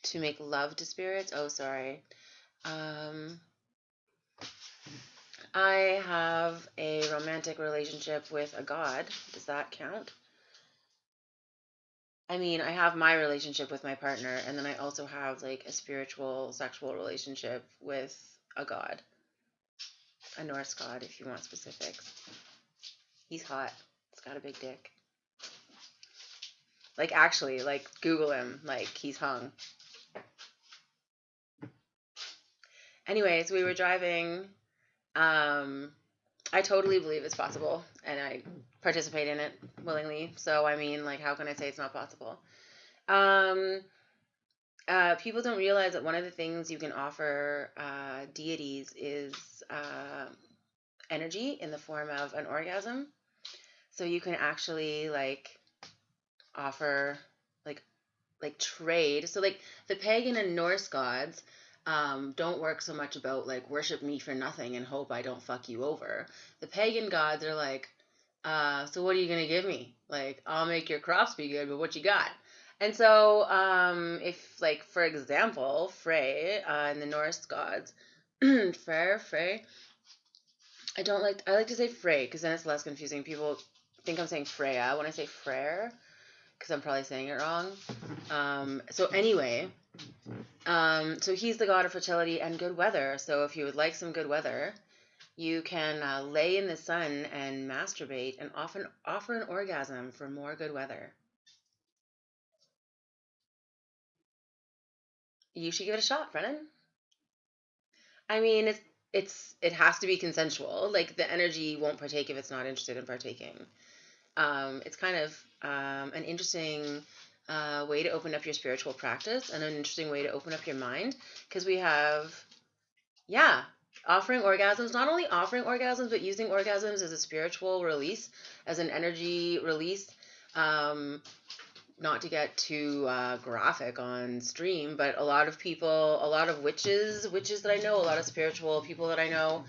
To make love to spirits? Oh, sorry. I have a romantic relationship with a god. Does that count? I mean, I have my relationship with my partner, and then I also have a spiritual, sexual relationship with a god. A Norse god, if you want specifics. He's hot. He's got a big dick. Actually, Google him. He's hung. Anyways, we were driving. I totally believe it's possible, and I participate in it willingly. So, I mean, how can I say it's not possible? People don't realize that one of the things you can offer deities is energy in the form of an orgasm. So you can actually offer trade. So the pagan and Norse gods don't work so much about worship me for nothing and hope I don't fuck you over. The pagan gods are so what are you gonna give me? I'll make your crops be good, but what you got? And so if for example Frey and the Norse gods, Frey. I like to say Frey because then it's less confusing. People think I'm saying Freya when I say Freyr because I'm probably saying it wrong. So anyway, so he's the god of fertility and good weather. So if you would like some good weather, you can lay in the sun and masturbate and often offer an orgasm for more good weather. you should give it a shot, Brennan. I mean, it has to be consensual. Like, the energy won't partake if it's not interested in partaking. It's kind of an interesting way to open up your spiritual practice, and an interesting way to open up your mind, because we have, yeah, offering orgasms, not only offering orgasms, but using orgasms as a spiritual release, as an energy release. Not to get too graphic on stream, but a lot of people, a lot of witches that I know, a lot of spiritual people that I know,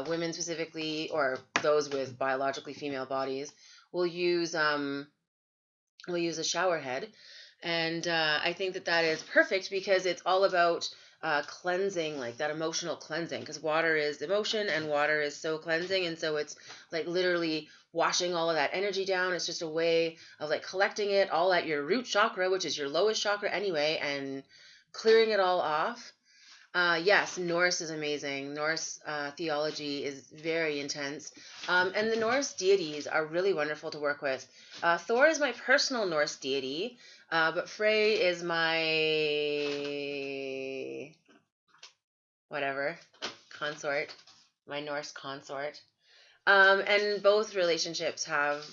women specifically, or those with biologically female bodies, will use a shower head. And I think that is perfect, because it's all about cleansing, like that emotional cleansing, because water is emotion and water is so cleansing. And so it's like literally washing all of that energy down. It's just a way of like collecting it all at your root chakra, which is your lowest chakra anyway, and clearing it all off. Yes, Norse is amazing. Norse theology is very intense. And the Norse deities are really wonderful to work with. Thor is my personal Norse deity, but Frey is my whatever consort, my Norse consort. And both relationships have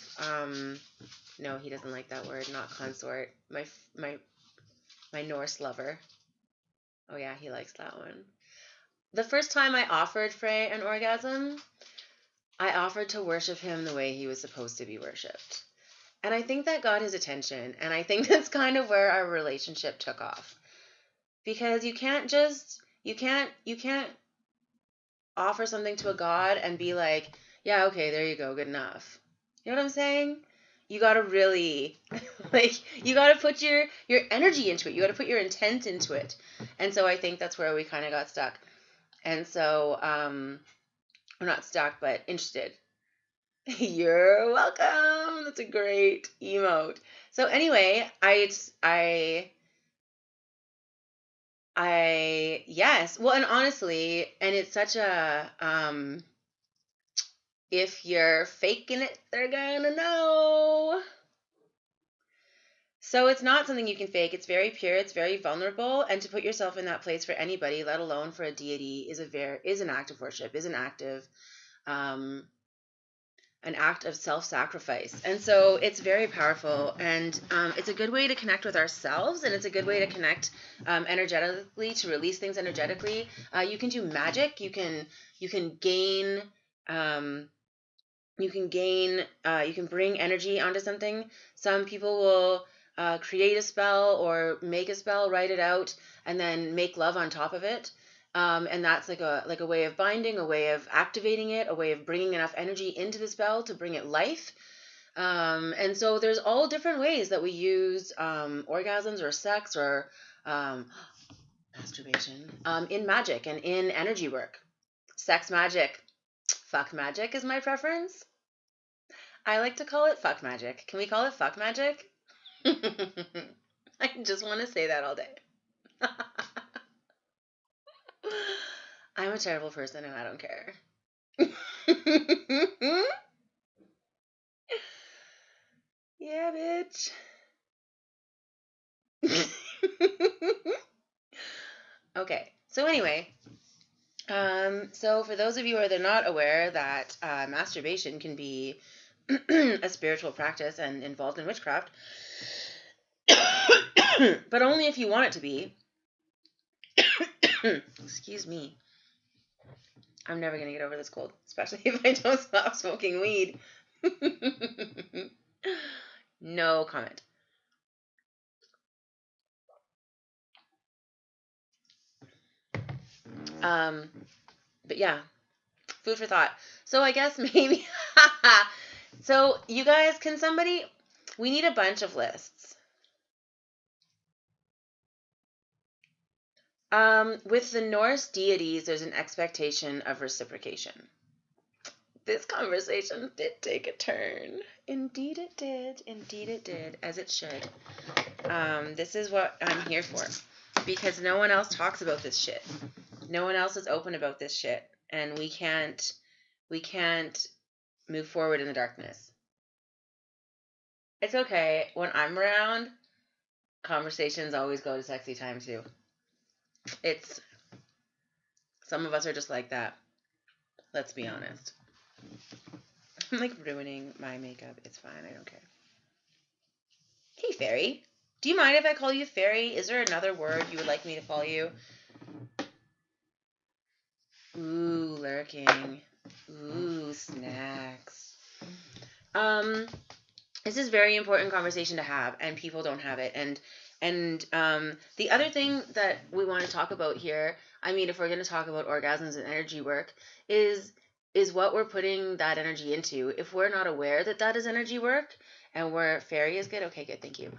no, he doesn't like that word, not consort. My Norse lover. Oh yeah, he likes that one. The first time I offered Frey an orgasm, I offered to worship him the way he was supposed to be worshipped. And I think that got his attention, and I think that's kind of where our relationship took off. Because you can't offer something to a god and be like, yeah, okay, there you go, good enough. You know what I'm saying? You got to really, like, you got to put your energy into it. You got to put your intent into it. And so I think that's where we kind of got stuck. And so, we're not stuck, but interested. You're welcome. That's a great emote. So anyway, yes. Well, and honestly, and it's such a, if you're faking it, they're gonna know. So it's not something you can fake. It's very pure. It's very vulnerable. And to put yourself in that place for anybody, let alone for a deity, is an act of worship, is an act of self-sacrifice. And so it's very powerful, and it's a good way to connect with ourselves, and it's a good way to connect energetically, to release things energetically. You can do magic. You can gain you can bring energy onto something. Some people will create a spell or make a spell, write it out, and then make love on top of it. And that's like a way of binding, a way of activating it, a way of bringing enough energy into the spell to bring it life. And so there's all different ways that we use orgasms or sex or masturbation in magic and in energy work. Sex magic. Fuck magic is my preference. I like to call it fuck magic. Can we call it fuck magic? I just want to say that all day. I'm a terrible person and I don't care. Yeah, bitch. Okay, so anyway, so for those of you who are not aware that masturbation can be a spiritual practice and involved in witchcraft, but only if you want it to be. Excuse me. I'm never going to get over this cold, especially if I don't stop smoking weed. No comment. But yeah, food for thought. So I guess maybe, so you guys, we need a bunch of lists. With the Norse deities, there's an expectation of reciprocation. This conversation did take a turn. Indeed it did. Indeed it did, as it should. This is what I'm here for, because no one else talks about this shit. No one else is open about this shit, and we can't move forward in the darkness. It's okay. When I'm around, conversations always go to sexy time too. It's, some of us are just like that. Let's be honest. I'm like ruining my makeup. It's fine. I don't care. Hey, Fairy. Do you mind if I call you Fairy? Is there another word you would like me to call you? Ooh, lurking. Ooh, snacks. This is a very important conversation to have, and people don't have it. And the other thing that we want to talk about here, I mean, if we're going to talk about orgasms and energy work, is what we're putting that energy into. If we're not aware that that is energy work, and we're Fairy is good. Okay, good. Thank you.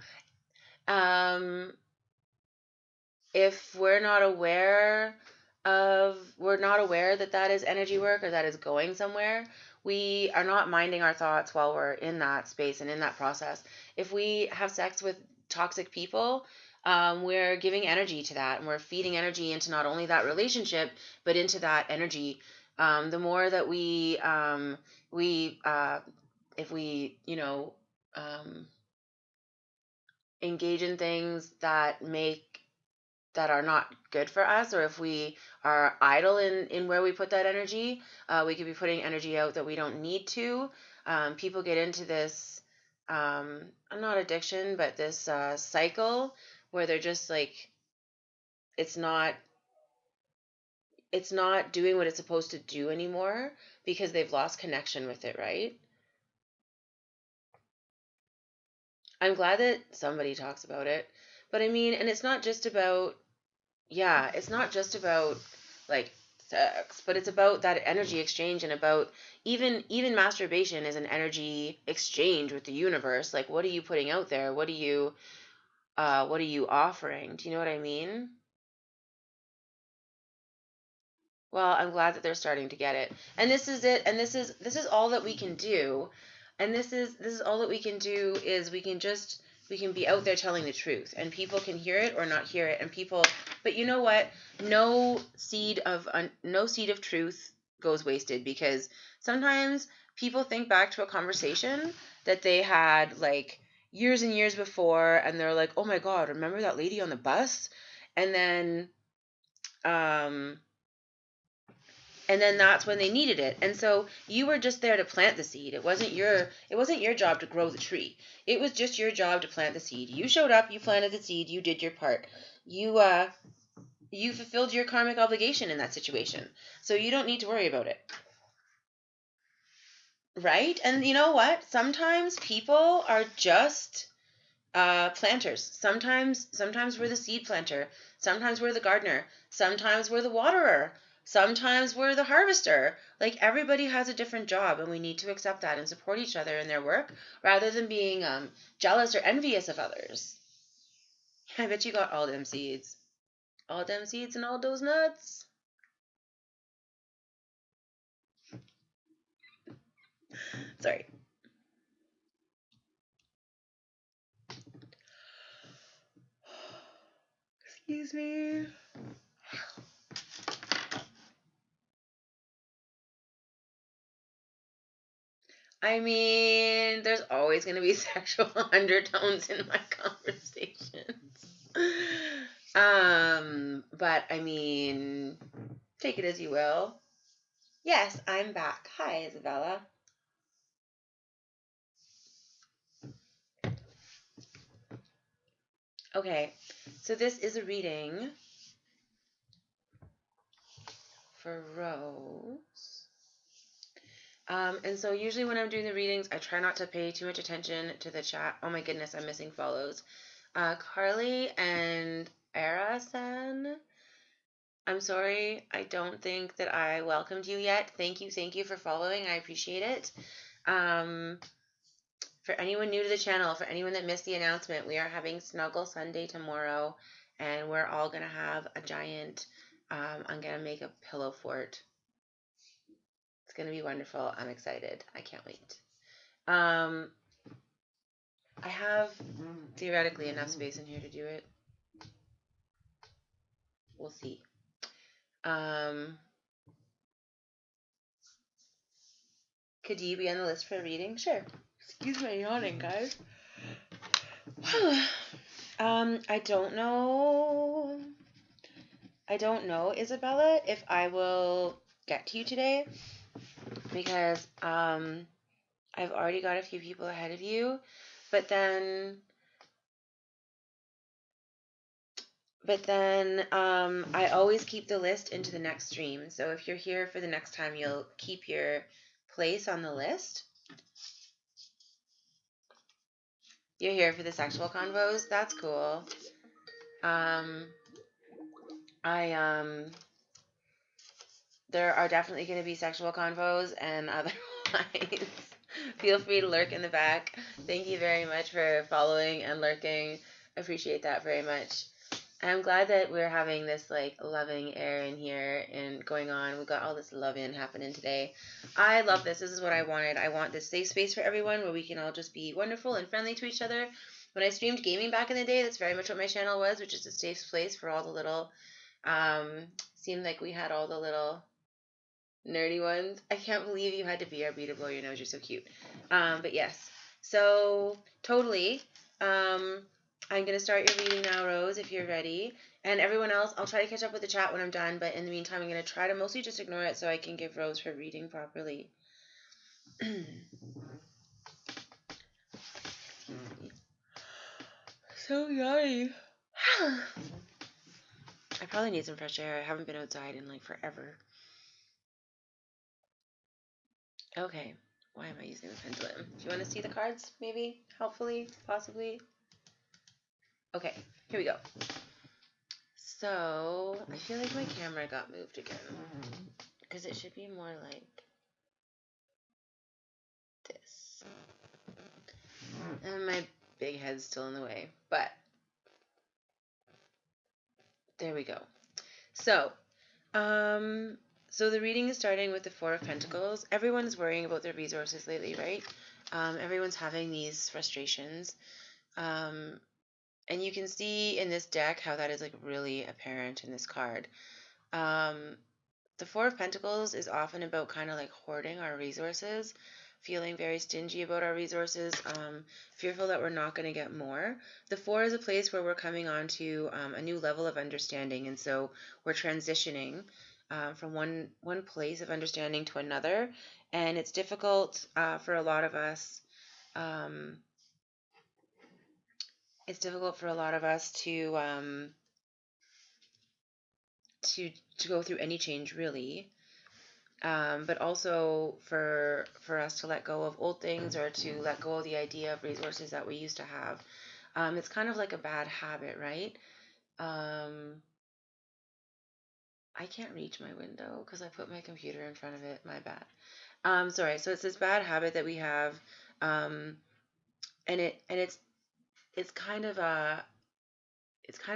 If we're not aware that that is energy work or that is going somewhere, we are not minding our thoughts while we're in that space and in that process. If we have sex with toxic people, we're giving energy to that, and we're feeding energy into not only that relationship, but into that energy. The more that if we, engage in things that are not good for us, or if we are idle in where we put that energy, we could be putting energy out that we don't need to. People get into this, not addiction, but this cycle where they're just like, it's not doing what it's supposed to do anymore because they've lost connection with it, right? I'm glad that somebody talks about it. But I mean, and it's not just about, it's not just about like sex, but it's about that energy exchange, and about even masturbation is an energy exchange with the universe. Like, what are you putting out there? What are you offering? Do you know what I mean? Well, I'm glad that they're starting to get it. And this is it. And this is all that we can do. And this is all that we can do, is we can be out there telling the truth, and people can hear it or not hear it. And people, but you know what? No seed of truth goes wasted, because sometimes people think back to a conversation that they had like years and years before, and they're like, "Oh my God, remember that lady on the bus?" And then that's when they needed it. And so you were just there to plant the seed. It wasn't your job to grow the tree. It was just your job to plant the seed. You showed up, you planted the seed, you did your part. You fulfilled your karmic obligation in that situation. So you don't need to worry about it. Right? And you know what? Sometimes people are just planters. Sometimes we're the seed planter. Sometimes we're the gardener. Sometimes we're the waterer. Sometimes we're the harvester. Like, everybody has a different job, and we need to accept that and support each other in their work, rather than being jealous or envious of others. I bet you got all them seeds. All them seeds and all those nuts. Sorry. Excuse me. I mean, there's always going to be sexual undertones in my conversations. But I mean, take it as you will. Yes, I'm back. Hi, Isabella. Okay, so this is a reading for Rose. And so usually when I'm doing the readings, I try not to pay too much attention to the chat. Oh my goodness, I'm missing follows. Carly and Era-san, I'm sorry, I don't think that I welcomed you yet. Thank you for following. I appreciate it. For anyone new to the channel, for anyone that missed the announcement, we are having Snuggle Sunday tomorrow, and we're all going to have a giant, I'm going to make a pillow fort. It's going to be wonderful. I'm excited. I can't wait. I have theoretically enough space in here to do it. We'll see. Could you be on the list for a reading? Sure. Excuse my yawning, guys. I don't know I don't know, Isabella, if I will get to you today because I've already got a few people ahead of you, but then I always keep the list into the next stream. So if you're here for the next time, you'll keep your place on the list. You're here for the sexual convos. That's cool. There are definitely going to be sexual convos, and otherwise, feel free to lurk in the back. Thank you very much for following and lurking. Appreciate that very much. I'm glad that we're having this like loving air in here and going on. We've got all this love-in happening today. I love this. This is what I wanted. I want this safe space for everyone where we can all just be wonderful and friendly to each other. When I streamed gaming back in the day, that's very much what my channel was, which is a safe place for all the little, seemed like we had all the little nerdy ones. I can't believe you had to be our to blow your nose. You're so cute. But yes. So totally. I'm going to start your reading now, Rose, if you're ready. And everyone else, I'll try to catch up with the chat when I'm done. But in the meantime, I'm going to try to mostly just ignore it so I can give Rose her reading properly. So yummy. I probably need some fresh air. I haven't been outside in like forever. Okay. Why am I using the pendulum? Do you want to see the cards, maybe? Helpfully? Possibly? Okay, here we go. So, I feel like my camera got moved again. Because it should be more like this. And my big head's still in the way. But, there we go. So, the reading is starting with the Four of Pentacles. Everyone's worrying about their resources lately, right? Everyone's having these frustrations. And you can see in this deck how that is like really apparent in this card. The Four of Pentacles is often about kind of like hoarding our resources, feeling very stingy about our resources, fearful that we're not going to get more. The Four is a place where we're coming on to a new level of understanding, and so we're transitioning from one place of understanding to another, and it's difficult for a lot of us. It's difficult for a lot of us to go through any change, really. But also for us to let go of old things or to let go of the idea of resources that we used to have. It's kind of like a bad habit, right? I can't reach my window because I put my computer in front of it. My bad. Sorry. So it's this bad habit that we have, and it's kind of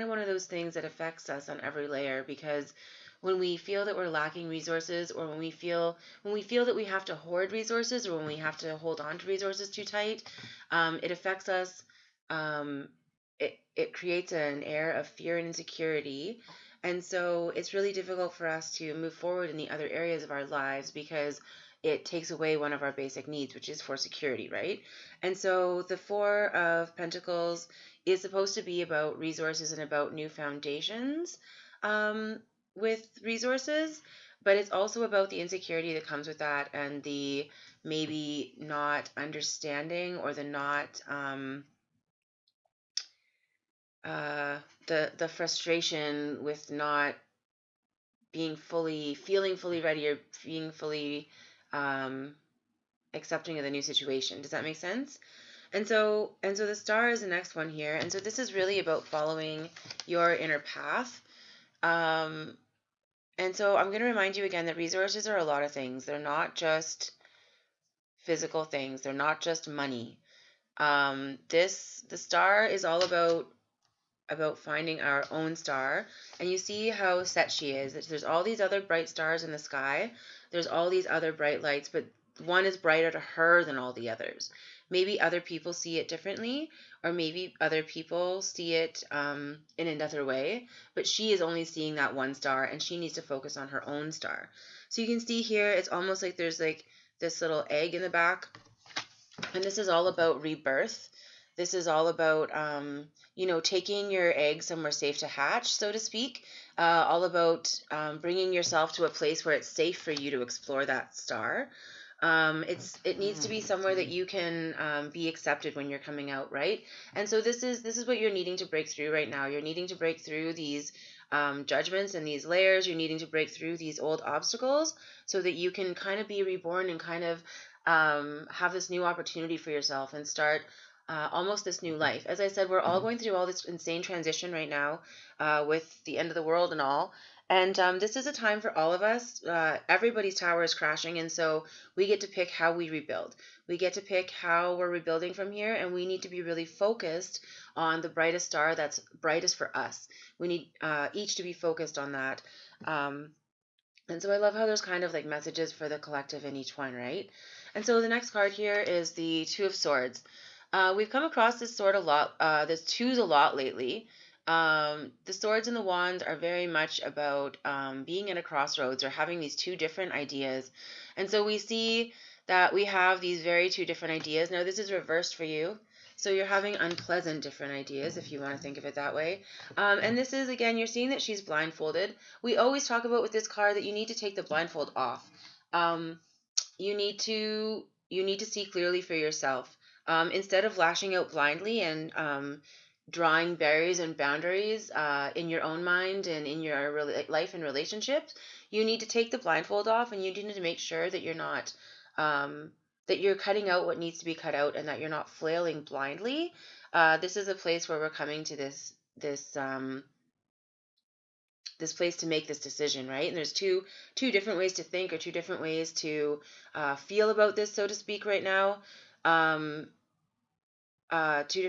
one of those things that affects us on every layer, because when we feel that we're lacking resources, or when we feel that we have to hoard resources, or when we have to hold on to resources too tight, it affects us. It creates an air of fear and insecurity, and so it's really difficult for us to move forward in the other areas of our lives because it takes away one of our basic needs, which is for security, right? And so the Four of Pentacles is supposed to be about resources and about new foundations with resources, but it's also about the insecurity that comes with that, and the maybe not understanding, or the not the frustration with not feeling fully ready, or being fully accepting of the new situation. Does that make sense? And so the Star is the next one here. And so this is really about following your inner path. And so I'm going to remind you again that resources are a lot of things. They're not just physical things. They're not just money. The Star is all about finding our own star. And you see how set she is. There's all these other bright stars in the sky. There's all these other bright lights, but one is brighter to her than all the others. Maybe other people see it differently, or maybe other people see it in another way, but she is only seeing that one star, and she needs to focus on her own star. So you can see here, it's almost like there's like this little egg in the back, and this is all about rebirth. This is all about, taking your egg somewhere safe to hatch, so to speak. All about bringing yourself to a place where it's safe for you to explore that star. It needs to be somewhere that you can be accepted when you're coming out, right? And so this is what you're needing to break through right now. You're needing to break through these judgments and these layers. You're needing to break through these old obstacles so that you can kind of be reborn and kind of have this new opportunity for yourself and start almost this new life. As I said, we're all going through all this insane transition right now with the end of the world and all. And this is a time for all of us. Everybody's tower is crashing, and so we get to pick how we rebuild. We get to pick how we're rebuilding from here, and we need to be really focused on the brightest star that's brightest for us. We need each to be focused on that. And so I love how there's kind of like messages for the collective in each one, right? And so the next card here is the Two of Swords. We've come across this sword a lot, this twos a lot lately. The swords and the wands are very much about being at a crossroads or having these two different ideas. And so we see that we have these very two different ideas. Now, this is reversed for you. So you're having unpleasant different ideas, if you want to think of it that way. And this is, again, you're seeing that she's blindfolded. We always talk about with this card that you need to take the blindfold off. You need to see clearly for yourself. Instead of lashing out blindly and drawing barriers and boundaries in your own mind and in your life and relationships, you need to take the blindfold off, and you need to make sure that you're not that you're cutting out what needs to be cut out, and that you're not flailing blindly. This is a place where we're coming to this place to make this decision, right? And there's two different ways to think, or two different ways to feel about this, so to speak, right now. Two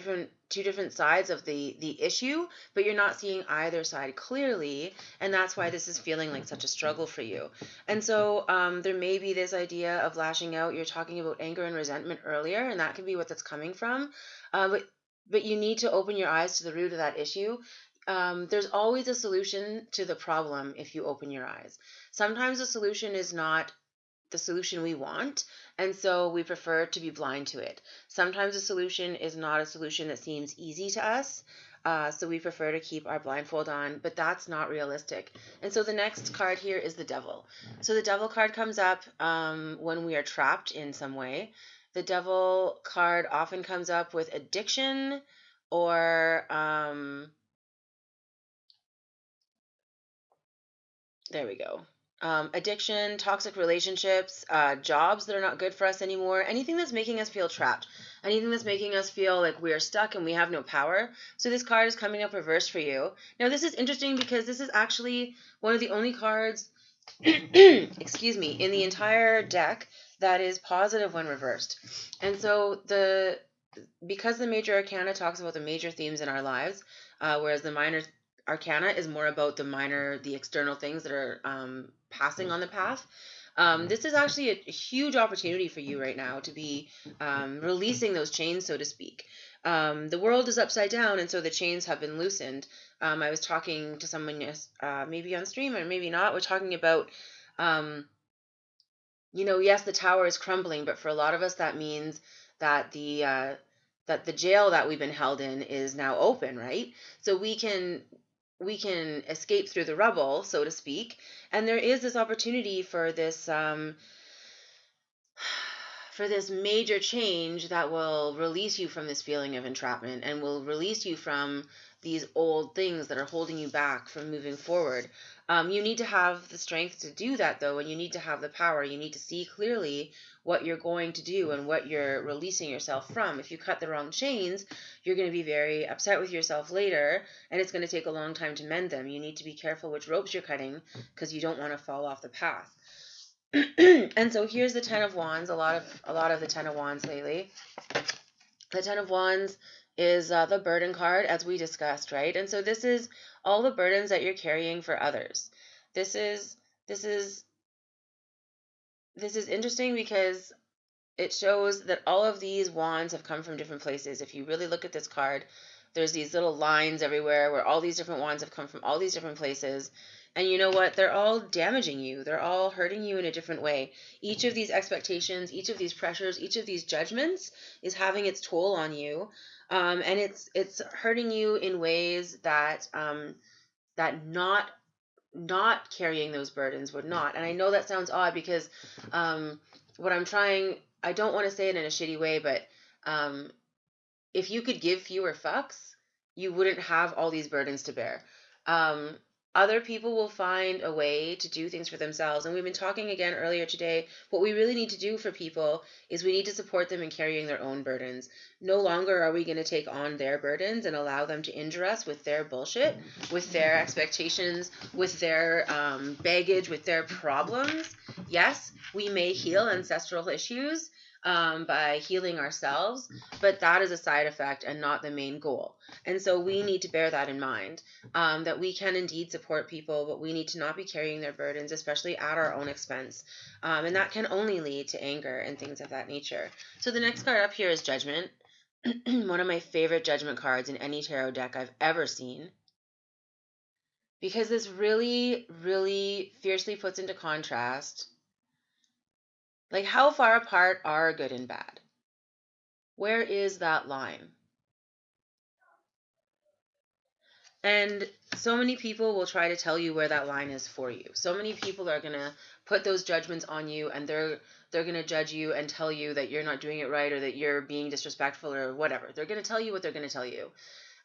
different sides of the issue, but you're not seeing either side clearly, and that's why this is feeling like such a struggle for you. And so there may be this idea of lashing out. You're talking about anger and resentment earlier, and that can be what that's coming from. But you need to open your eyes to the root of that issue. There's always a solution to the problem if you open your eyes. Sometimes the solution is not the solution we want, and so we prefer to be blind to it. Sometimes the solution is not a solution that seems easy to us, so we prefer to keep our blindfold on, but that's not realistic. And so the next card here is the Devil. So the Devil card comes up when we are trapped in some way. The Devil card often comes up with addiction or there we go. Addiction, toxic relationships, jobs that are not good for us anymore, anything that's making us feel trapped, anything that's making us feel like we are stuck and we have no power. So this card is coming up reversed for you. Now this is interesting because this is actually one of the only cards, excuse me, in the entire deck that is positive when reversed. And so because the major arcana talks about the major themes in our lives, whereas the minor arcana is more about the external things that are passing on the path. This is actually a huge opportunity for you right now to be releasing those chains, so to speak. The world is upside down, and so the chains have been loosened. I was talking to someone, maybe on stream or maybe not. We're talking about, yes, the tower is crumbling, but for a lot of us, that means that the jail that we've been held in is now open, right? So we can escape through the rubble, so to speak. And there is this opportunity for this major change that will release you from this feeling of entrapment and will release you from these old things that are holding you back from moving forward. You need to have the strength to do that, though, and you need to have the power. You need to see clearly what you're going to do and what you're releasing yourself from. If you cut the wrong chains, you're going to be very upset with yourself later, and it's going to take a long time to mend them. You need to be careful which ropes you're cutting because you don't want to fall off the path. And so here's the Ten of Wands. A lot of the Ten of Wands lately. The Ten of Wands is the burden card, as we discussed, right? And so this is all the burdens that you're carrying for others. This is interesting because it shows that all of these wands have come from different places. If you really look at this card, there's these little lines everywhere where all these different wands have come from all these different places. And you know what? They're all damaging you. They're all hurting you in a different way. Each of these expectations, each of these pressures, each of these judgments is having its toll on you. And it's hurting you in ways that that not carrying those burdens would not. And I know that sounds odd because what I'm trying, I don't want to say it in a shitty way, but if you could give fewer fucks, you wouldn't have all these burdens to bear. Um, Other people will find a way to do things for themselves. And we've been talking again earlier today. What we really need to do for people is we need to support them in carrying their own burdens. No longer are we going to take on their burdens and allow them to injure us with their bullshit, with their expectations, with their baggage, with their problems. Yes, we may heal ancestral issues by healing ourselves, but that is a side effect and not the main goal. And so we need to bear that in mind, that we can indeed support people, but we need to not be carrying their burdens, especially at our own expense. And that can only lead to anger and things of that nature. So the next card up here is Judgment. One of my favorite judgment cards in any tarot deck I've ever seen. Because this really, really fiercely puts into contrast, like, how far apart are good and bad? Where is that line? And so many people will try to tell you where that line is for you. So many people are going to put those judgments on you, and they're going to judge you and tell you that you're not doing it right or that you're being disrespectful or whatever. They're going to tell you what they're going to tell you.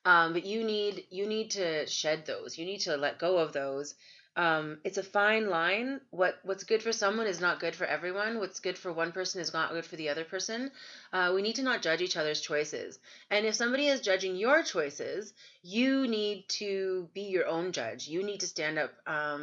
But you need to shed those. You need to let go of those. It's a fine line. What's good for someone is not good for everyone. What's good for one person is not good for the other person. We need to not judge each other's choices. And if somebody is judging your choices, you need to be your own judge. You need to stand up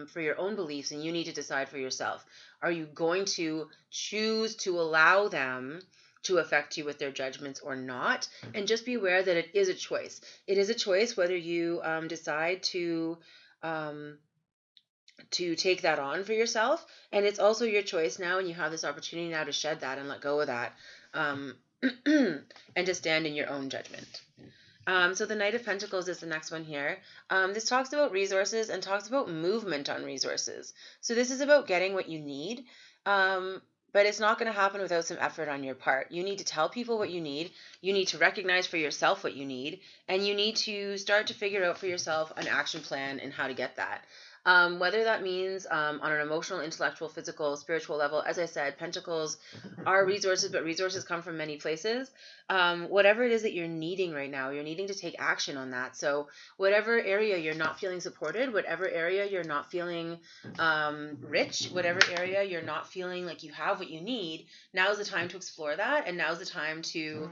for your own beliefs, and you need to decide for yourself. Are you going to choose to allow them to affect you with their judgments or not? And just be aware that it is a choice. It is a choice whether you decide to take that on for yourself, and it's also your choice now, and you have this opportunity now to shed that and let go of that, and to stand in your own judgment. So the Knight of Pentacles is the next one here. This talks about resources and talks about movement on resources. So this is about getting what you need, but it's not going to happen without some effort on your part. You need to tell people what you need. You need to recognize for yourself what you need, and you need to start to figure out for yourself an action plan and how to get that. Whether that means on an emotional, intellectual, physical, spiritual level. As I said, pentacles are resources, but resources come from many places. Whatever it is that you're needing right now, you're needing to take action on that. So whatever area you're not feeling supported, whatever area you're not feeling rich, whatever area you're not feeling like you have what you need, now's the time to explore that, and now's the time to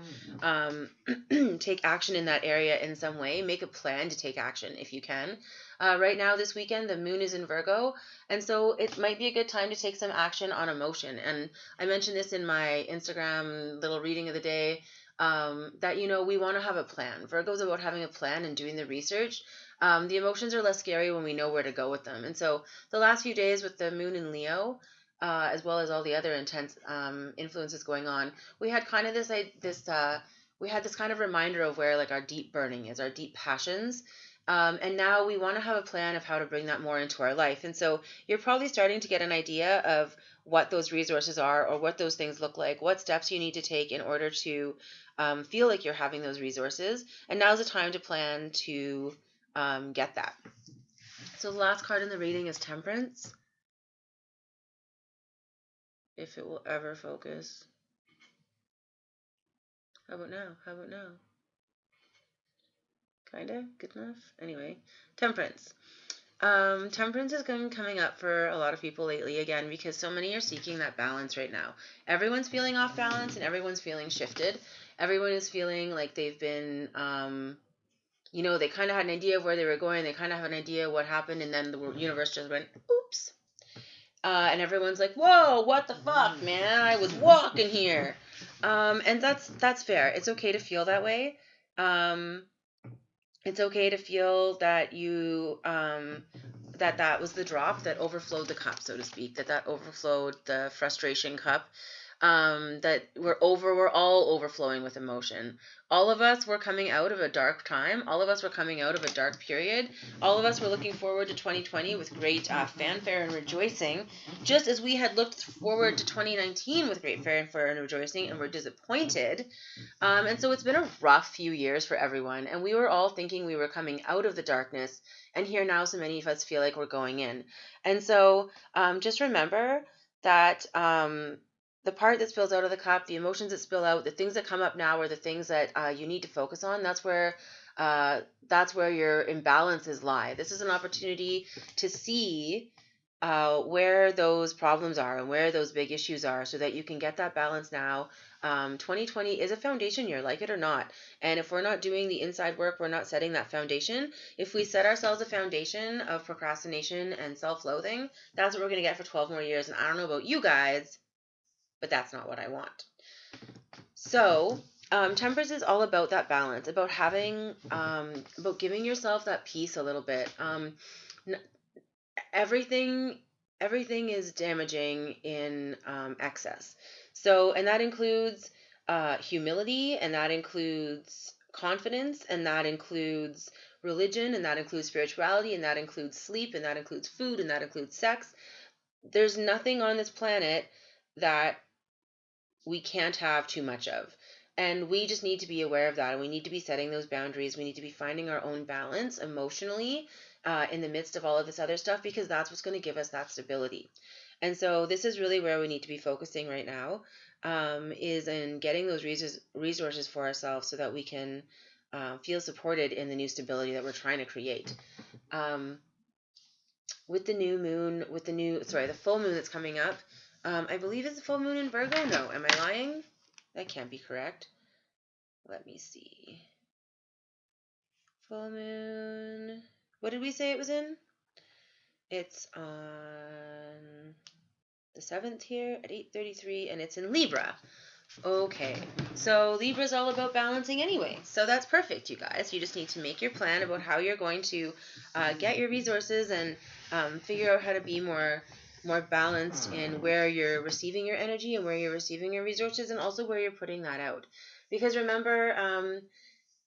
take action in that area in some way. Make a plan to take action if you can. Right now, this weekend, the moon is in Virgo, and so it might be a good time to take some action on emotion. And I mentioned this in my Instagram little reading of the day, that, we want to have a plan. Virgo's about having a plan and doing the research. The emotions are less scary when we know where to go with them. And so the last few days with the moon in Leo, as well as all the other intense influences going on, we had kind of we had this kind of reminder of where, like, our deep burning is, our deep passions. And now we want to have a plan of how to bring that more into our life. And so you're probably starting to get an idea of what those resources are, or what those things look like, what steps you need to take in order to feel like you're having those resources. And now's the time to plan to get that. So the last card in the reading is Temperance. If it will ever focus. How about now? How about now? Kinda? Good enough? Anyway, Temperance. Temperance is coming up for a lot of people lately, again, because so many are seeking that balance right now. Everyone's feeling off balance, and everyone's feeling shifted. Everyone is feeling like they've been, they kind of had an idea of where they were going. They kind of have an idea what happened, and then the universe just went, oops. And everyone's like, whoa, what the fuck, man? I was walking here. And that's fair. It's okay to feel that way. It's okay to feel that you that was the drop that overflowed the cup, so to speak, that overflowed the frustration cup. that we're all overflowing with emotion. All of us were coming out of a dark time. All of us were coming out of a dark period. All of us were looking forward to 2020 with great fanfare and rejoicing, just as we had looked forward to 2019 with great fanfare and rejoicing, and were disappointed. And so it's been a rough few years for everyone, and we were all thinking we were coming out of the darkness, and here now so many of us feel like we're going in. And so just remember that the part that spills out of the cup, the emotions that spill out, the things that come up now are the things that you need to focus on. That's where your imbalances lie. This is an opportunity to see where those problems are and where those big issues are, so that you can get that balance now. 2020 is a foundation year, like it or not. And if we're not doing the inside work, we're not setting that foundation. If we set ourselves a foundation of procrastination and self-loathing, that's what we're going to get for 12 more years. And I don't know about you guys, but that's not what I want. So temperance is all about that balance, about having, about giving yourself that peace a little bit. Everything is damaging in excess. So, and that includes humility, and that includes confidence, and that includes religion, and that includes spirituality, and that includes sleep, and that includes food, and that includes sex. There's nothing on this planet that we can't have too much of. And we just need to be aware of that. And we need to be setting those boundaries. We need to be finding our own balance emotionally in the midst of all of this other stuff, because that's what's going to give us that stability. And so this is really where we need to be focusing right now, is in getting those resources for ourselves, so that we can feel supported in the new stability that we're trying to create. With the new moon, the full moon that's coming up, I believe it's the full moon in Virgo. No, am I lying? That can't be correct. Let me see. Full moon. What did we say it was in? It's on the 7th here at 8:33, and it's in Libra. Okay, so Libra is all about balancing anyway. So that's perfect, you guys. You just need to make your plan about how you're going to get your resources and figure out how to be more balanced in where you're receiving your energy and where you're receiving your resources, and also where you're putting that out. Because remember,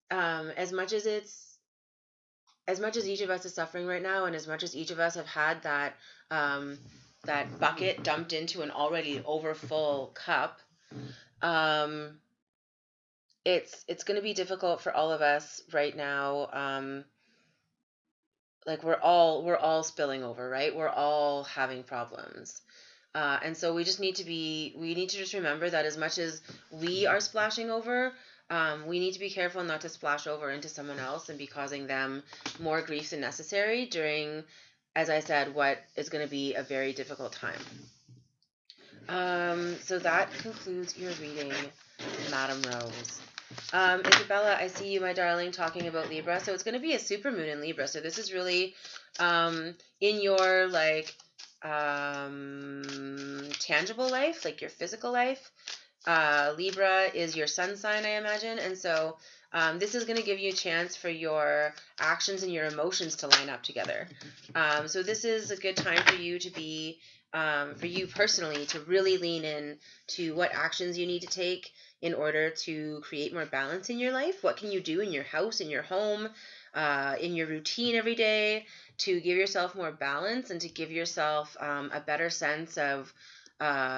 as much as each of us is suffering right now, and as much as each of us have had that bucket dumped into an already overfull cup, it's going to be difficult for all of us right now. Like we're all spilling over, right? We're all having problems. And so we need to just remember that as much as we are splashing over, we need to be careful not to splash over into someone else and be causing them more grief than necessary during, as I said, what is going to be a very difficult time. So that concludes your reading, Madam Rose. Isabella, I see you, my darling, talking about Libra. So it's going to be a supermoon in Libra. So this is really in your tangible life, like your physical life. Libra is your sun sign, I imagine. And so this is going to give you a chance for your actions and your emotions to line up together. So this is a good time for you to be, for you personally, to really lean in to what actions you need to take in order to create more balance in your life. What can you do in your house, in your home, in your routine every day to give yourself more balance and to give yourself a better sense of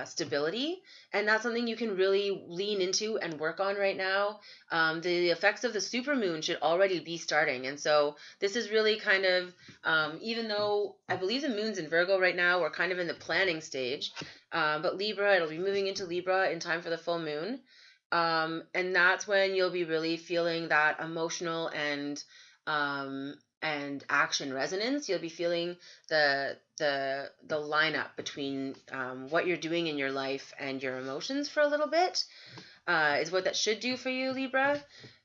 stability? And that's something you can really lean into and work on right now. The effects of the supermoon should already be starting. And so this is really kind of, even though I believe the moon's in Virgo right now, we're kind of in the planning stage. But Libra, it'll be moving into Libra in time for the full moon. And that's when you'll be really feeling that emotional and action resonance. You'll be feeling the lineup between what you're doing in your life and your emotions for a little bit, is what that should do for you, Libra.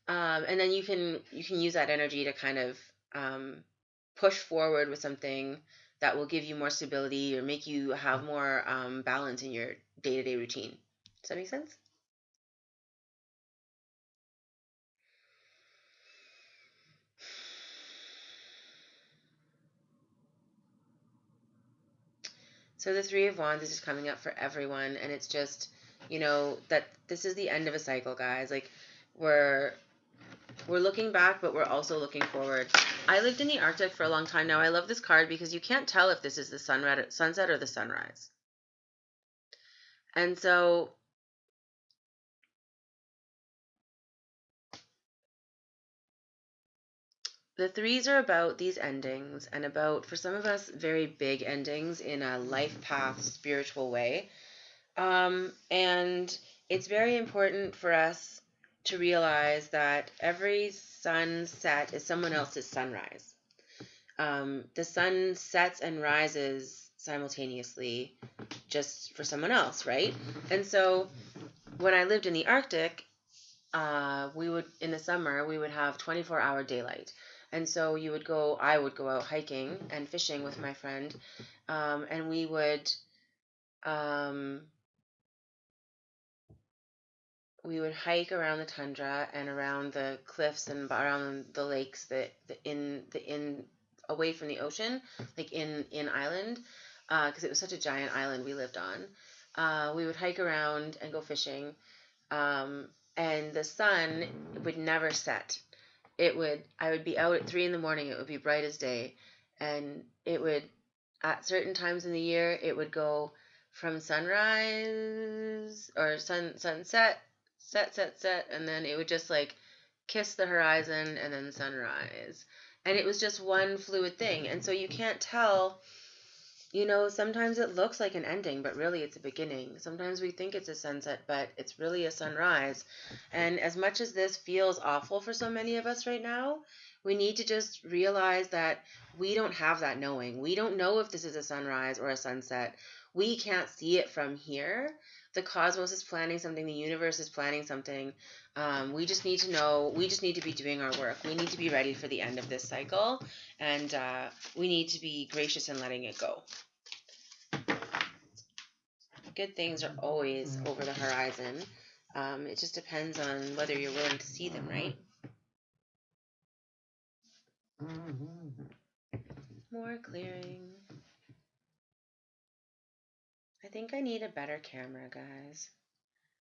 And then you can use that energy to kind of push forward with something that will give you more stability or make you have more balance in your day-to-day routine. Does that make sense? So the Three of Wands is just coming up for everyone, and it's just that this is the end of a cycle, guys. Like, we're looking back, but we're also looking forward. I lived in the Arctic for a long time now. I love this card because you can't tell if this is the sunset or the sunrise. And so the threes are about these endings, and about, for some of us, very big endings in a life path spiritual way. And it's very important for us to realize that every sunset is someone else's sunrise. The sun sets and rises simultaneously just for someone else, right? And so when I lived in the Arctic, in the summer, we would have 24-hour daylight. And so I would go out hiking and fishing with my friend, and we would hike around the tundra and around the cliffs and around the lakes away from the ocean, like in island, because it was such a giant island we lived on. We would hike around and go fishing, and the sun would never set. I would be out at 3 a.m. It would be bright as day, and at certain times in the year, it would go from sunrise or sunset, set, and then it would just like kiss the horizon and then sunrise. And it was just one fluid thing. And so you can't tell, sometimes it looks like an ending, but really it's a beginning. Sometimes we think it's a sunset, but it's really a sunrise. And as much as this feels awful for so many of us right now, we need to just realize that we don't have that knowing. We don't know if this is a sunrise or a sunset. We can't see it from here. The cosmos is planning something. The universe is planning something. We just need to know. We just need to be doing our work. We need to be ready for the end of this cycle. And we need to be gracious in letting it go. Good things are always over the horizon. It just depends on whether you're willing to see them, right? More clearing. I think I need a better camera, guys.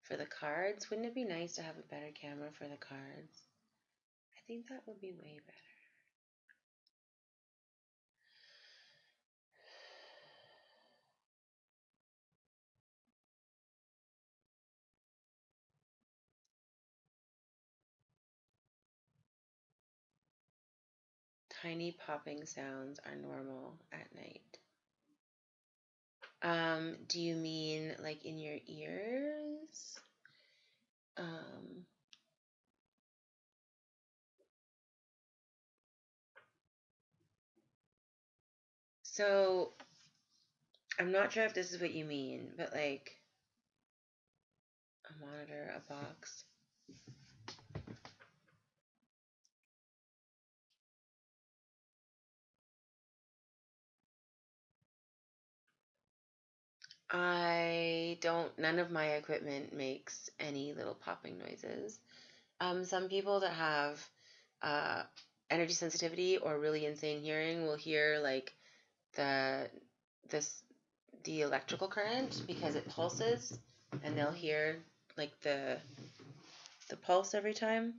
For the cards, wouldn't it be nice to have a better camera for the cards? I think that would be way better. Tiny popping sounds are normal at night. Do you mean like in your ears? So I'm not sure if this is what you mean, but like a monitor, a box. None of my equipment makes any little popping noises. Some people that have energy sensitivity or really insane hearing will hear like the electrical current because it pulses, and they'll hear like the pulse every time.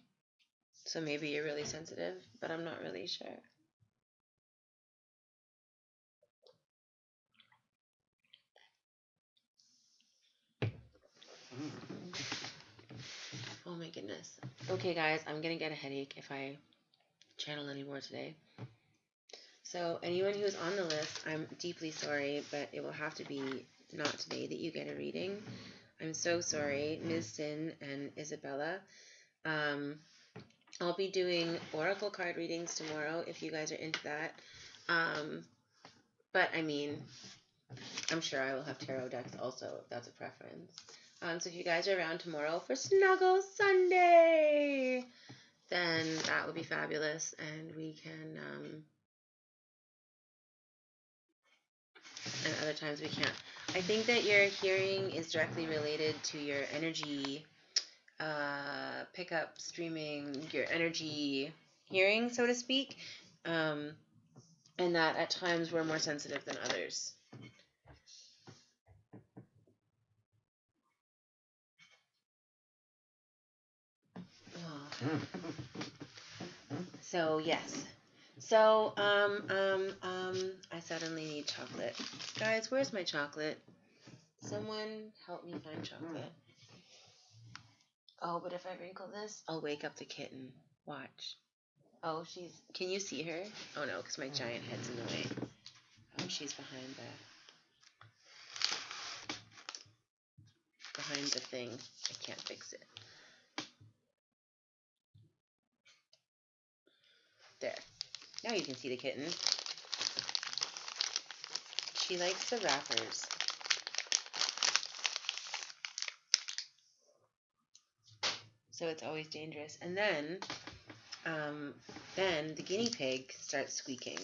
So maybe you're really sensitive, but I'm not really sure. Oh my goodness. Okay, guys, I'm gonna get a headache if I channel anymore today. So anyone who's on the list, I'm deeply sorry, but it will have to be not today that you get a reading. I'm so sorry, Ms. Sin and Isabella. I'll be doing oracle card readings tomorrow if you guys are into that. But I mean, I'm sure I will have tarot decks also if that's a preference. So if you guys are around tomorrow for Snuggle Sunday, then that would be fabulous, and we can, and other times we can't. I think that your hearing is directly related to your energy pickup, streaming, your energy hearing, so to speak, and that at times we're more sensitive than others. So, yes. So, I suddenly need chocolate. Guys, where's my chocolate? Someone help me find chocolate. Oh, but if I wrinkle this, I'll wake up the kitten. Watch. Oh, can you see her? Oh no, because my giant head's in the way. Oh, she's behind the thing. I can't fix it. There. Now you can see the kitten. She likes the wrappers. So it's always dangerous. And then the guinea pig starts squeaking.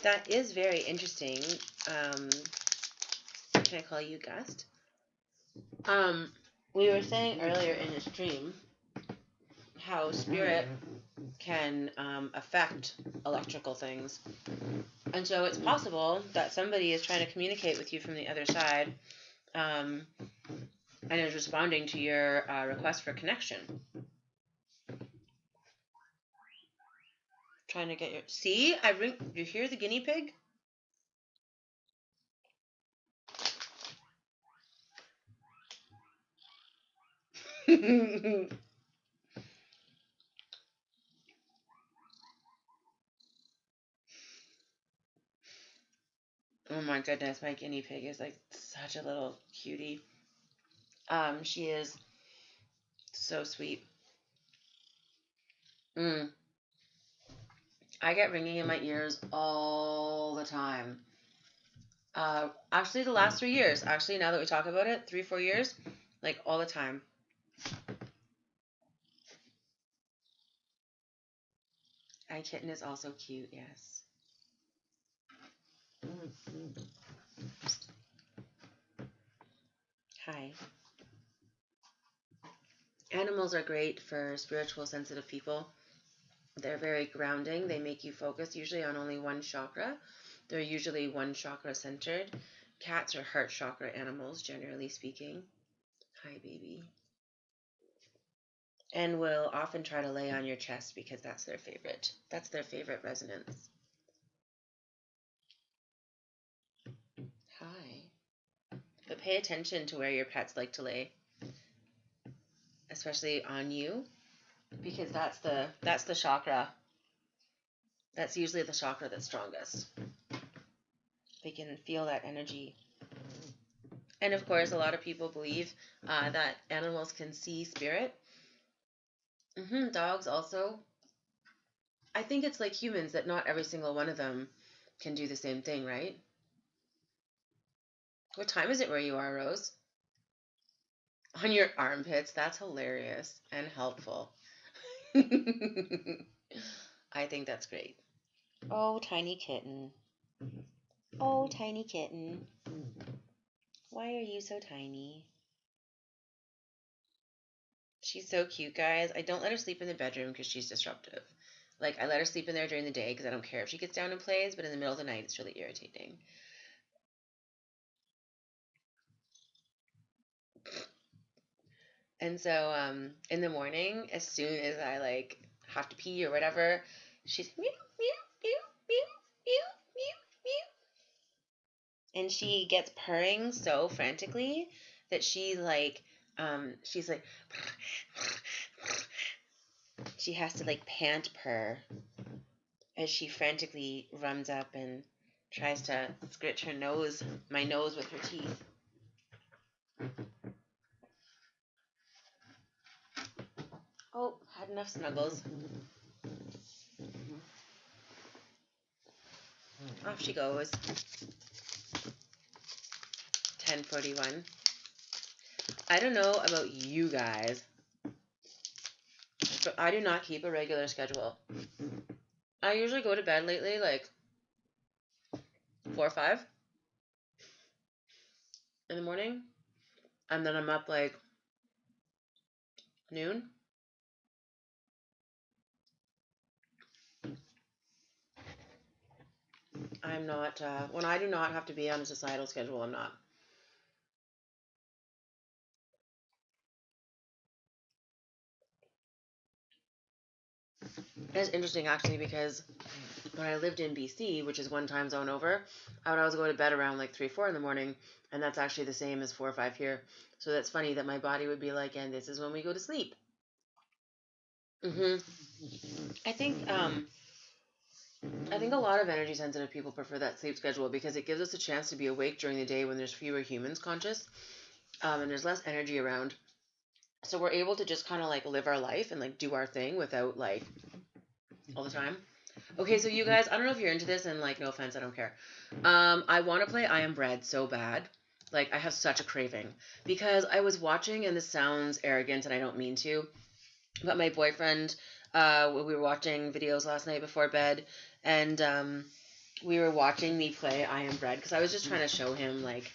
That is very interesting. Can I call you Gust? We were saying earlier in the stream how spirit can affect electrical things. And so it's possible that somebody is trying to communicate with you from the other side and is responding to your request for connection. Trying to get your... See? You hear the guinea pig? Oh my goodness, my guinea pig is like such a little cutie. She is so sweet. I get ringing in my ears all the time. Actually, the last 3 years. Actually, now that we talk about it, 3-4 years, like all the time. My kitten is also cute. Yes. Hi. Animals are great for spiritual sensitive people. They're very grounding. They make you focus usually on only one chakra. They're usually one chakra centered. Cats are heart chakra animals, generally speaking. Hi, baby. And will often try to lay on your chest because that's their favorite. That's their favorite resonance. Hi. But pay attention to where your pets like to lay, especially on you, because that's the chakra. That's usually the chakra that's strongest. They can feel that energy. And of course, a lot of people believe that animals can see spirit. Dogs also. I think it's like humans that not every single one of them can do the same thing, right? What time is it where you are, Rose? On your armpits. That's hilarious and helpful. I think that's great. Oh, tiny kitten. Oh, tiny kitten. Why are you so tiny? She's so cute, guys. I don't let her sleep in the bedroom because she's disruptive. Like, I let her sleep in there during the day because I don't care if she gets down and plays, but in the middle of the night, it's really irritating. And so, in the morning, as soon as I, like, have to pee or whatever, she's meow, meow, meow, meow, meow, meow, meow. And she gets purring so frantically that she's like, she has to, like, pant purr as she frantically runs up and tries to scratch my nose with her teeth. Oh, had enough snuggles. Off she goes. 10:41. I don't know about you guys, but I do not keep a regular schedule. I usually go to bed lately like 4 or 5 in the morning, and then I'm up like noon. I'm not, when I do not have to be on a societal schedule, I'm not. It's interesting, actually, because when I lived in BC, which is one time zone over, I would always go to bed around like 3, 4 in the morning, and that's actually the same as 4 or 5 here. So that's funny that my body would be like, and this is when we go to sleep. I think a lot of energy sensitive people prefer that sleep schedule because it gives us a chance to be awake during the day when there's fewer humans conscious, and there's less energy around. So we're able to just kind of like live our life and like do our thing without like all the time. Okay, so you guys, I don't know if you're into this, and like, no offense, I don't care. I want to play I Am Bread so bad. Like, I have such a craving because I was watching, and this sounds arrogant, and I don't mean to, but my boyfriend, we were watching videos last night before bed, and we were watching me play I Am Bread because I was just trying to show him like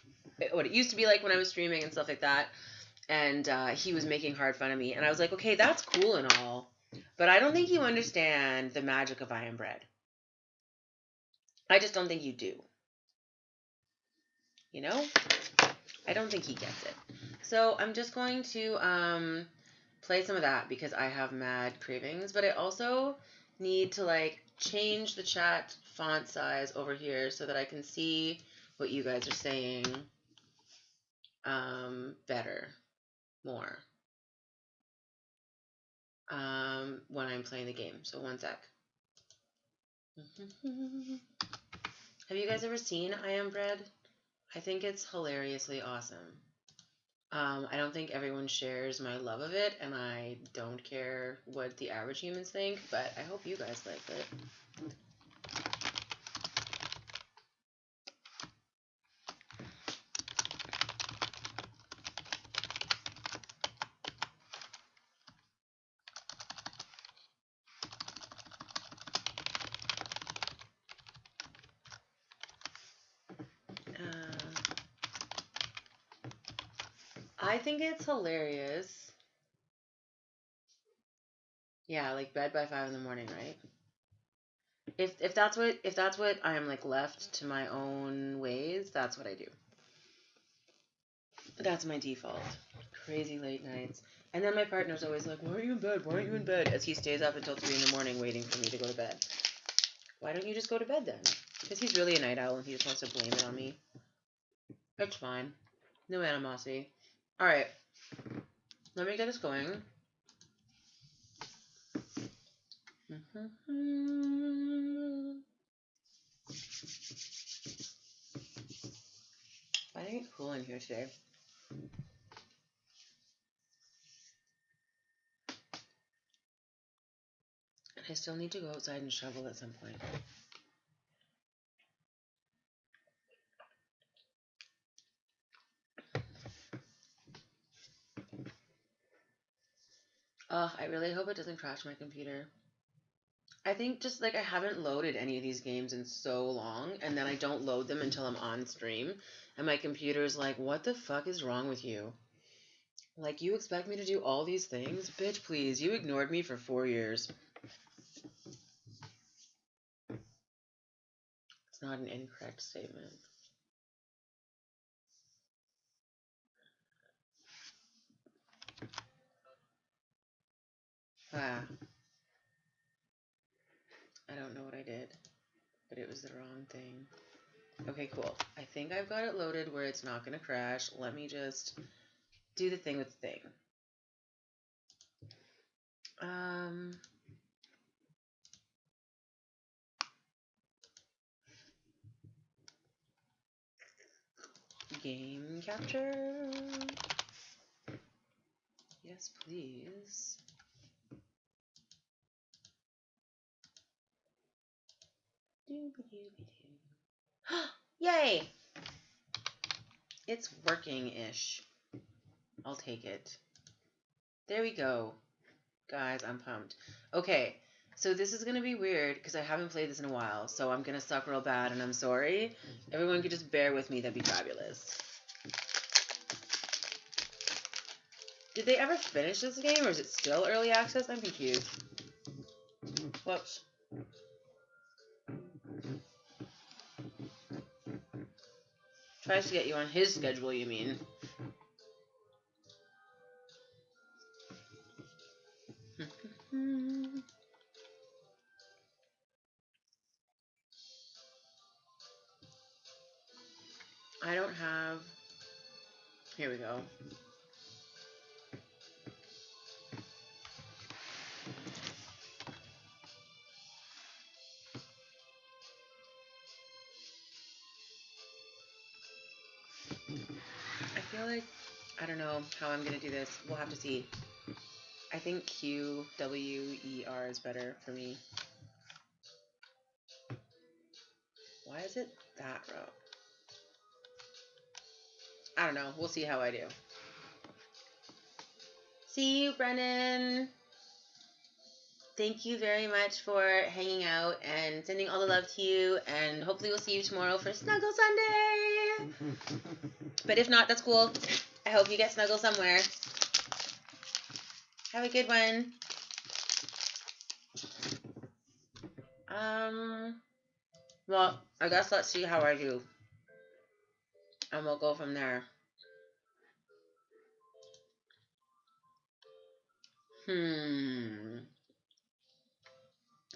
what it used to be like when I was streaming and stuff like that, and he was making hard fun of me, and I was like, okay, that's cool and all, but I don't think you understand the magic of I Am Bread. I just don't think you do. You know? I don't think he gets it. So I'm just going to play some of that because I have mad cravings, but I also need to like change the chat font size over here so that I can see what you guys are saying better, more when I'm playing the game. So one sec. Have you guys ever seen I Am Bread? I think it's hilariously awesome. I don't think everyone shares my love of it, and I don't care what the average humans think, but I hope you guys like it. I think it's hilarious. Yeah, like bed by 5 in the morning, right? If that's what I am like left to my own ways, that's what I do. That's my default. Crazy late nights. And then my partner's always like, why aren't you in bed? Why aren't you in bed? As he stays up until 3 in the morning waiting for me to go to bed. Why don't you just go to bed then? Because he's really a night owl and he just wants to blame it on me. It's fine. No animosity. Alright. Let me get us going. I think it's cool in here today. I still need to go outside and shovel at some point. I really hope it doesn't crash my computer. I think just like I haven't loaded any of these games in so long, and then I don't load them until I'm on stream, and my computer's like, what the fuck is wrong with you? Like, you expect me to do all these things? Bitch, please, you ignored me for 4 years. It's not an incorrect statement. I don't know what I did, but it was the wrong thing. Okay, cool. I think I've got it loaded where it's not going to crash. Let me just do the thing with the thing. Game capture. Yes, please. Yay! It's working-ish. I'll take it. There we go. Guys, I'm pumped. Okay, so this is going to be weird because I haven't played this in a while, so I'm going to suck real bad, and I'm sorry. Everyone could just bear with me. That'd be fabulous. Did they ever finish this game, or is it still early access? I'm confused. Whoops. Tries to get you on his schedule, you mean? I don't have... Here we go. I feel like... I don't know how I'm going to do this. We'll have to see. I think QWER is better for me. Why is it that row? I don't know. We'll see how I do. See you, Brennan. Thank you very much for hanging out and sending all the love to you. And hopefully we'll see you tomorrow for Snuggle Sunday. But if not, that's cool. I hope you get snuggle somewhere. Have a good one. Well, I guess let's see how I do. And we'll go from there.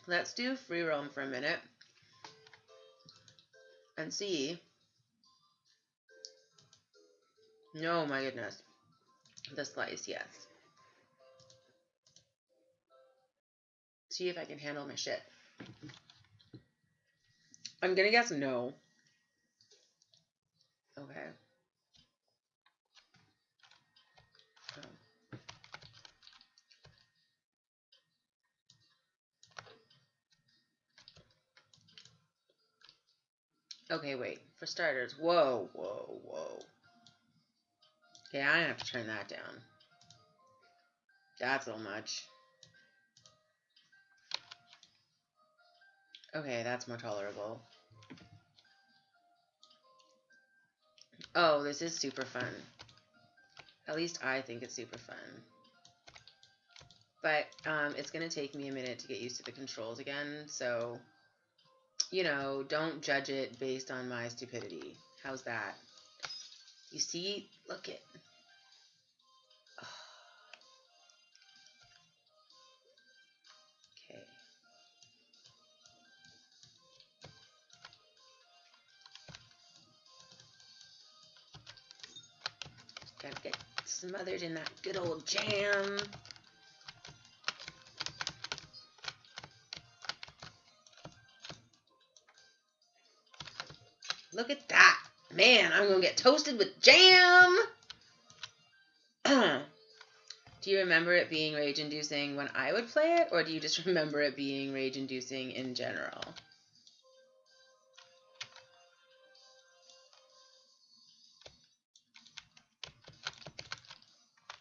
Let's do free roam for a minute. And see. No, my goodness. The slice, yes. See if I can handle my shit. I'm gonna guess no. Okay. Okay, wait. For starters, whoa. Okay, I have to turn that down. That's a little much. Okay, that's more tolerable. Oh, this is super fun. At least I think it's super fun. But it's going to take me a minute to get used to the controls again, so, you know, don't judge it based on my stupidity. How's that? You see? Look it. Oh. Okay. Gotta get smothered in that good old jam. Look at that. Man, I'm going to get toasted with jam. Do you remember it being rage-inducing when I would play it, or do you just remember it being rage-inducing in general?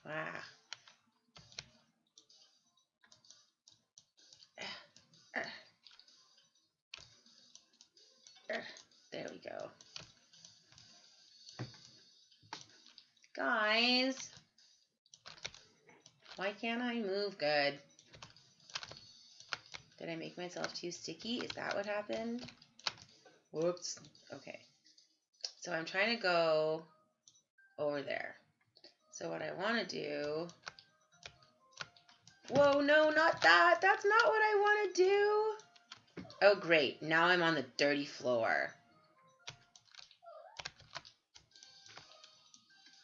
Wow. There we go. Guys, why can't I move good? Did I make myself too sticky? Is that what happened? Whoops. Okay. So I'm trying to go over there. So what I want to do... Whoa, no, not that. That's not what I want to do. Oh, great. Now I'm on the dirty floor.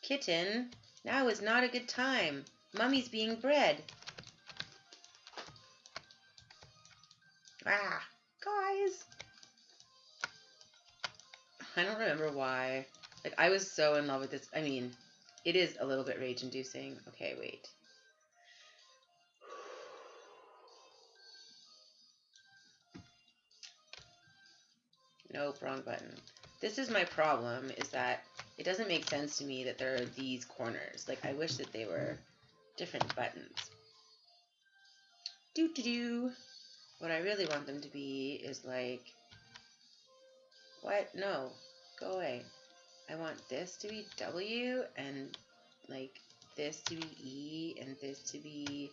Kitten, now is not a good time. Mummy's being bred. Ah, guys. I don't remember why. Like, I was so in love with this. I mean, it is a little bit rage-inducing. Okay, wait. Nope, wrong button. This is my problem, is that it doesn't make sense to me that there are these corners. Like, I wish that they were different buttons. Doo-doo-doo. What I really want them to be is like... What? No. Go away. I want this to be W, and like this to be E, and this to be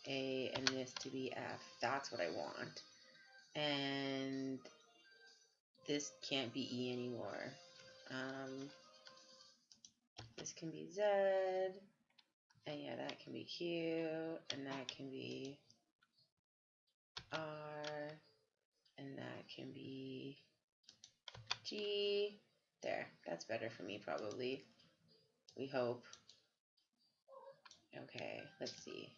A, and this to be F. That's what I want. And this can't be E anymore. This can be Z, and yeah, that can be Q, and that can be R, and that can be G. There, that's better for me probably. We hope. Okay, let's see.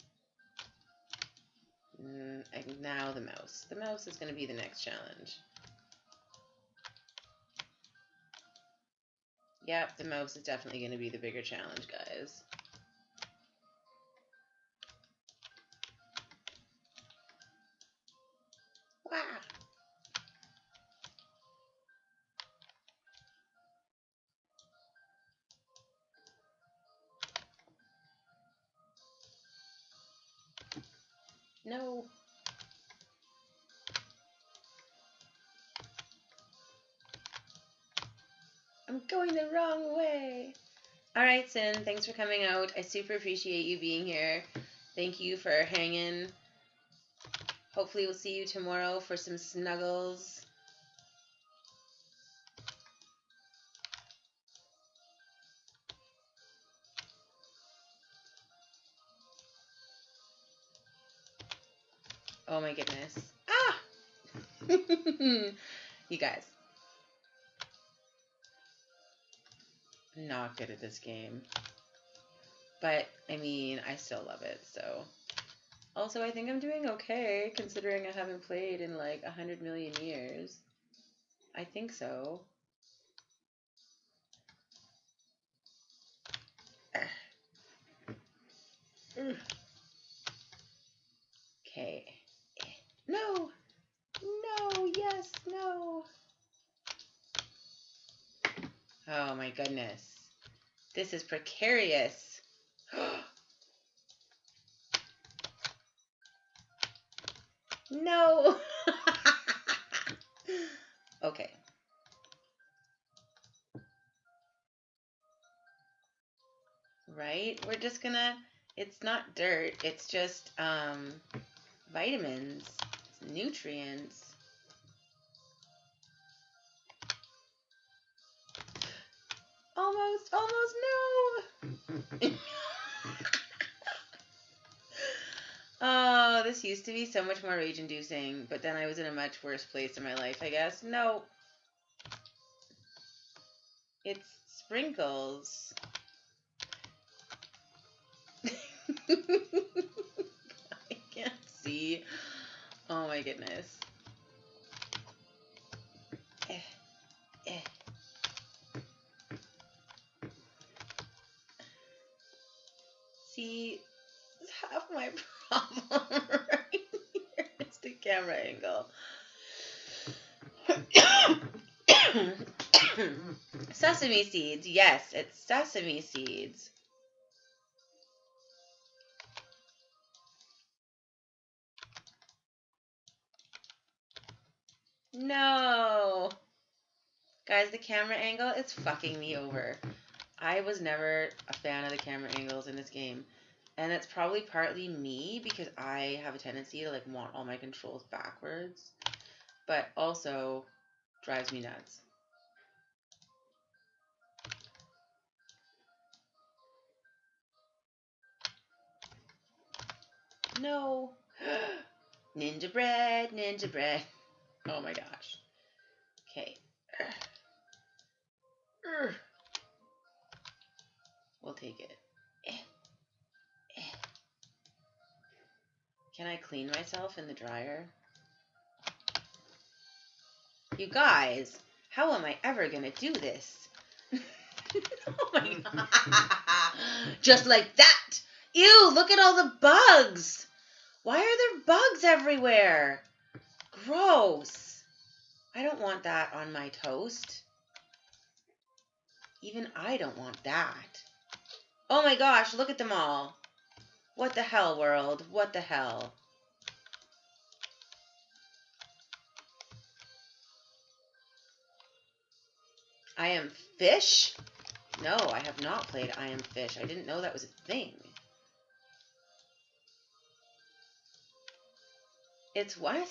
Now the mouse. The mouse is going to be the next challenge. Yep, the mouse is definitely going to be the bigger challenge, guys. Wow. No. I'm going the wrong way. All right, Sin, thanks for coming out. I super appreciate you being here. Thank you for hanging. Hopefully we'll see you tomorrow for some snuggles. Oh my goodness. Ah! You guys. I'm not good at this game. But, I mean, I still love it, so. Also, I think I'm doing okay, considering I haven't played in like 100 million years. I think so. Okay. No! No! Yes! No! Oh my goodness. This is precarious. No! Okay. Right? We're just gonna... It's not dirt. It's just, vitamins. It's nutrients. Almost, no! Oh, this used to be so much more rage-inducing, but then I was in a much worse place in my life, I guess. No. It's sprinkles. I can't see. Oh my goodness. See, this is half my problem right here. It's the camera angle. Sesame seeds. Yes, it's sesame seeds. No. Guys, the camera angle, it's fucking me over. I was never a fan of the camera angles in this game. And it's probably partly me because I have a tendency to like want all my controls backwards. But also drives me nuts. No. Ninja bread, ninja bread. Oh my gosh. Okay. We'll take it. Can I clean myself in the dryer? You guys, how am I ever gonna do this? Oh my god. Just like that. Ew, look at all the bugs. Why are there bugs everywhere? Gross. I don't want that on my toast. Even I don't want that. Oh my gosh, look at them all. What the hell, world? What the hell? I Am Fish? No, I have not played I Am Fish. I didn't know that was a thing. It's what?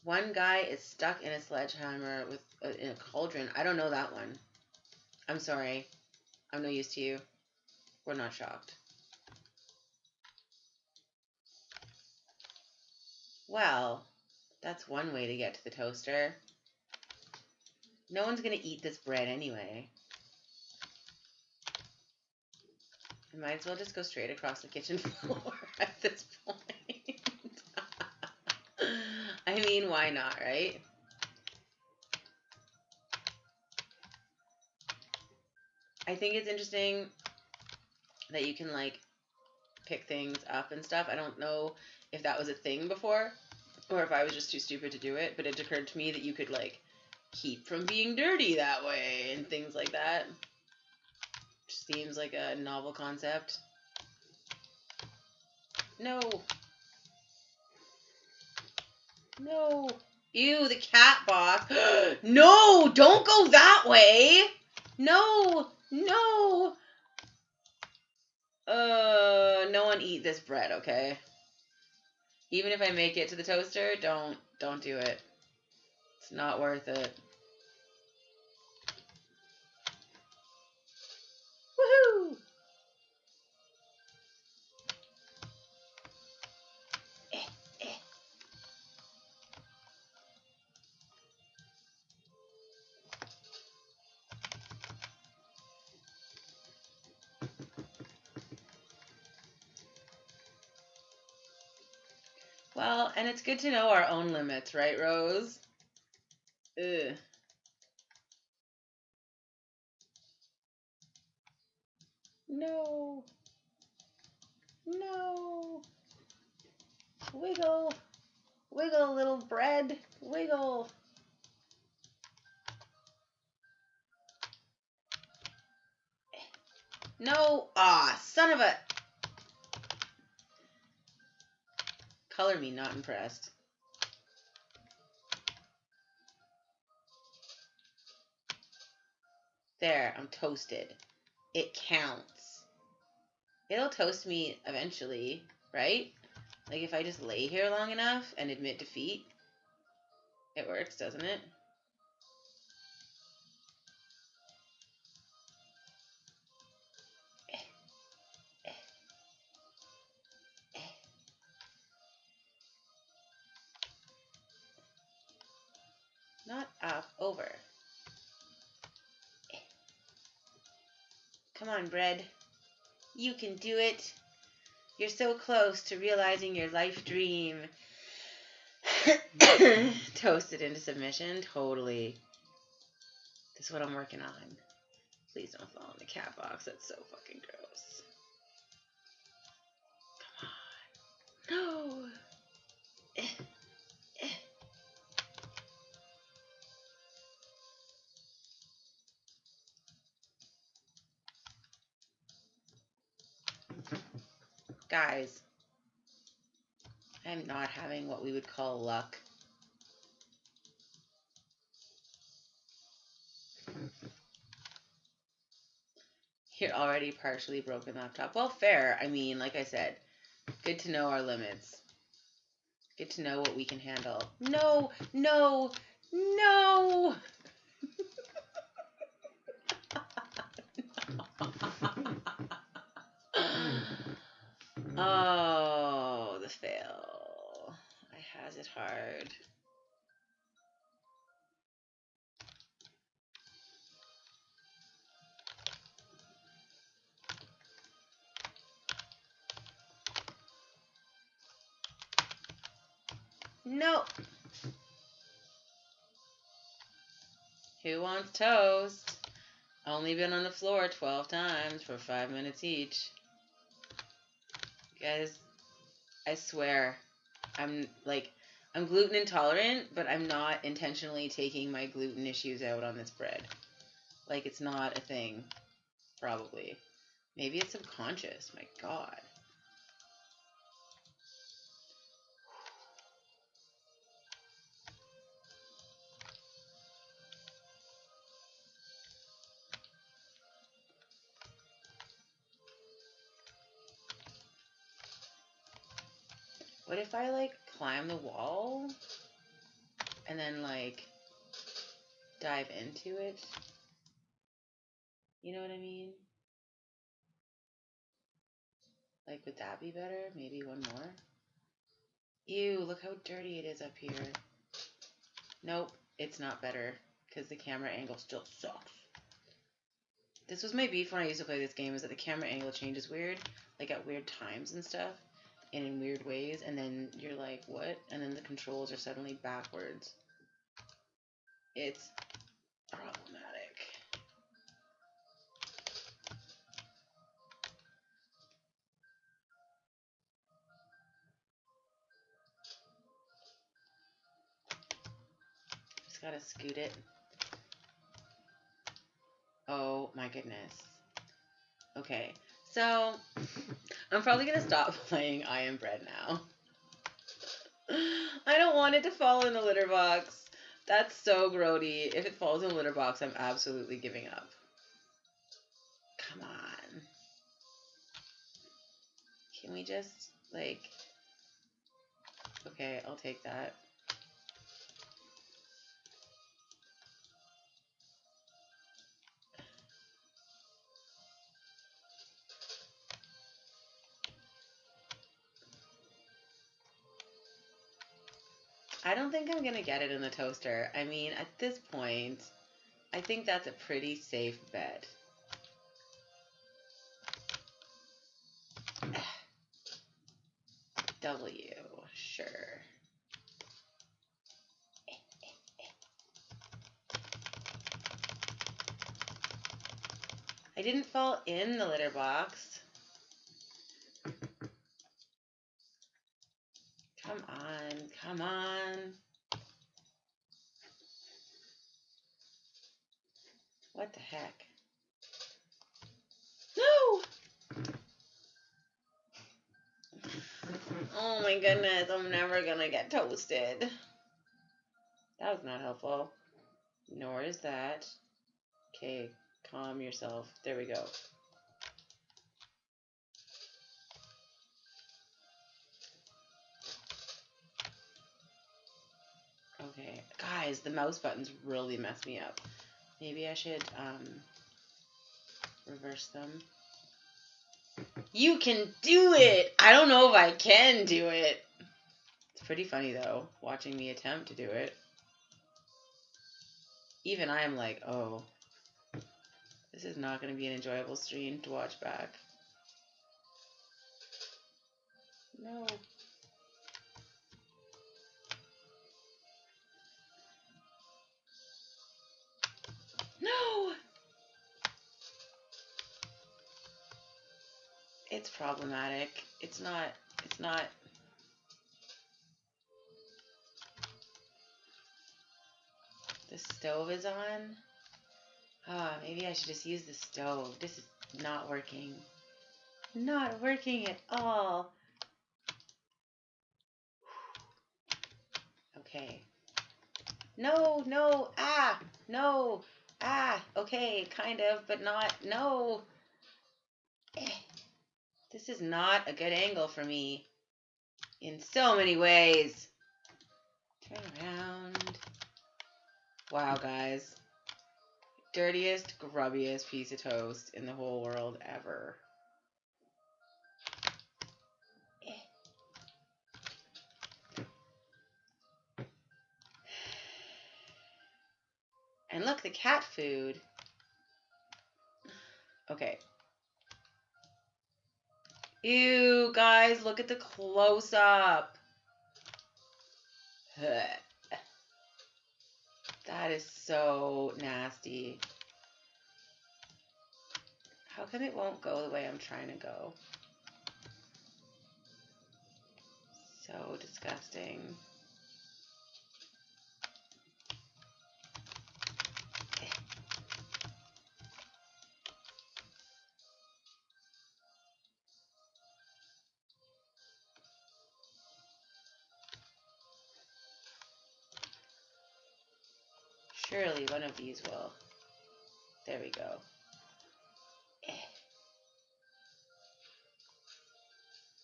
One guy is stuck in a sledgehammer with in a cauldron. I don't know that one. I'm sorry. I'm no use to you. We're not shocked. Well, that's one way to get to the toaster. No one's going to eat this bread anyway. I might as well just go straight across the kitchen floor at this point. I mean, why not, right? I think it's interesting that you can, like, pick things up and stuff. I don't know if that was a thing before or if I was just too stupid to do it, but it occurred to me that you could, like, keep from being dirty that way and things like that. Which seems like a novel concept. No. No. Ew, the cat box. No, don't go that way. No, no. No one eat this bread, okay? Even if I make it to the toaster, don't do it. It's not worth it. Woohoo! Well, and it's good to know our own limits, right, Rose? Ugh. No. No. Wiggle. Wiggle, little bread. Wiggle. No. Ah, son of a... Color me not impressed. There, I'm toasted. It counts. It'll toast me eventually, right? Like if I just lay here long enough and admit defeat, it works, doesn't it? Not up, over. Come on, bread. You can do it. You're so close to realizing your life dream. Toasted into submission? Totally. This is what I'm working on. Please don't fall in the cat box. That's so fucking gross. Come on. No. Guys, I'm not having what we would call luck. You're already partially broken laptop. Well, fair. I mean, like I said, good to know our limits. Good to know what we can handle. No, no, no. Oh, the fail. I has it hard. No. Who wants toast? Only been on the floor 12 times for 5 minutes each. Guys, I swear, I'm gluten intolerant, but I'm not intentionally taking my gluten issues out on this bread. Like, it's not a thing. Probably. Maybe it's subconscious. My God. What if I, like, climb the wall? and then like dive into it. You know what I mean? Like, would that be better? Maybe one more? Ew, look how dirty it is up here. Nope, it's not better because the camera angle still sucks. This was my beef when I used to play this game, is that the camera angle changes weird, like at weird times and stuff, and in weird ways, and then you're like, what? And then the controls are suddenly backwards. It's problematic. Just gotta scoot it. Oh my goodness. Okay, so I'm probably gonna stop playing I Am Bread now. I don't want it to fall in the litter box. That's so grody. If it falls in the litter box, I'm absolutely giving up. Come on. Can we just, like... Okay, I'll take that. I don't think I'm going to get it in the toaster. I mean, at this point, I think that's a pretty safe bet. W, sure. I didn't fall in the litter box. Come on, come on. What the heck? No! Oh my goodness, I'm never gonna get toasted. That was not helpful. Nor is that. Okay, calm yourself. There we go. Okay, guys, the mouse buttons really mess me up. Maybe I should reverse them. You can do it! I don't know if I can do it. It's pretty funny though, watching me attempt to do it. Even I am like, oh, this is not going to be an enjoyable stream to watch back. No. No! It's problematic. It's not. The stove is on. Ah, maybe I should just use the stove. This is not working. Not working at all. Okay. No, no, ah, no, ah, okay, kind of, but not, no. This is not a good angle for me in so many ways. Turn around. Wow, guys. Dirtiest, grubbiest piece of toast in the whole world ever. And look, the cat food. Okay. Ew, guys, look at the close-up. That is so nasty. How come it won't go the way I'm trying to go? So disgusting. Surely one of these will. There we go.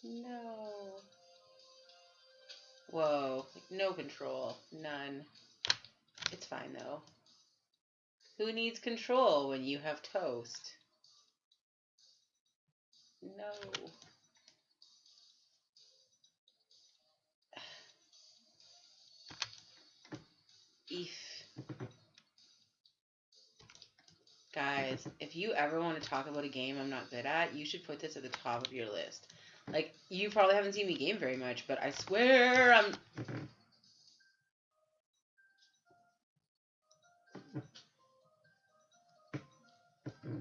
No. Whoa. No control. None. It's fine, though. Who needs control when you have toast? No. Eef. Guys, if you ever want to talk about a game I'm not good at, you should put this at the top of your list. Like, you probably haven't seen me game very much, but I swear I'm...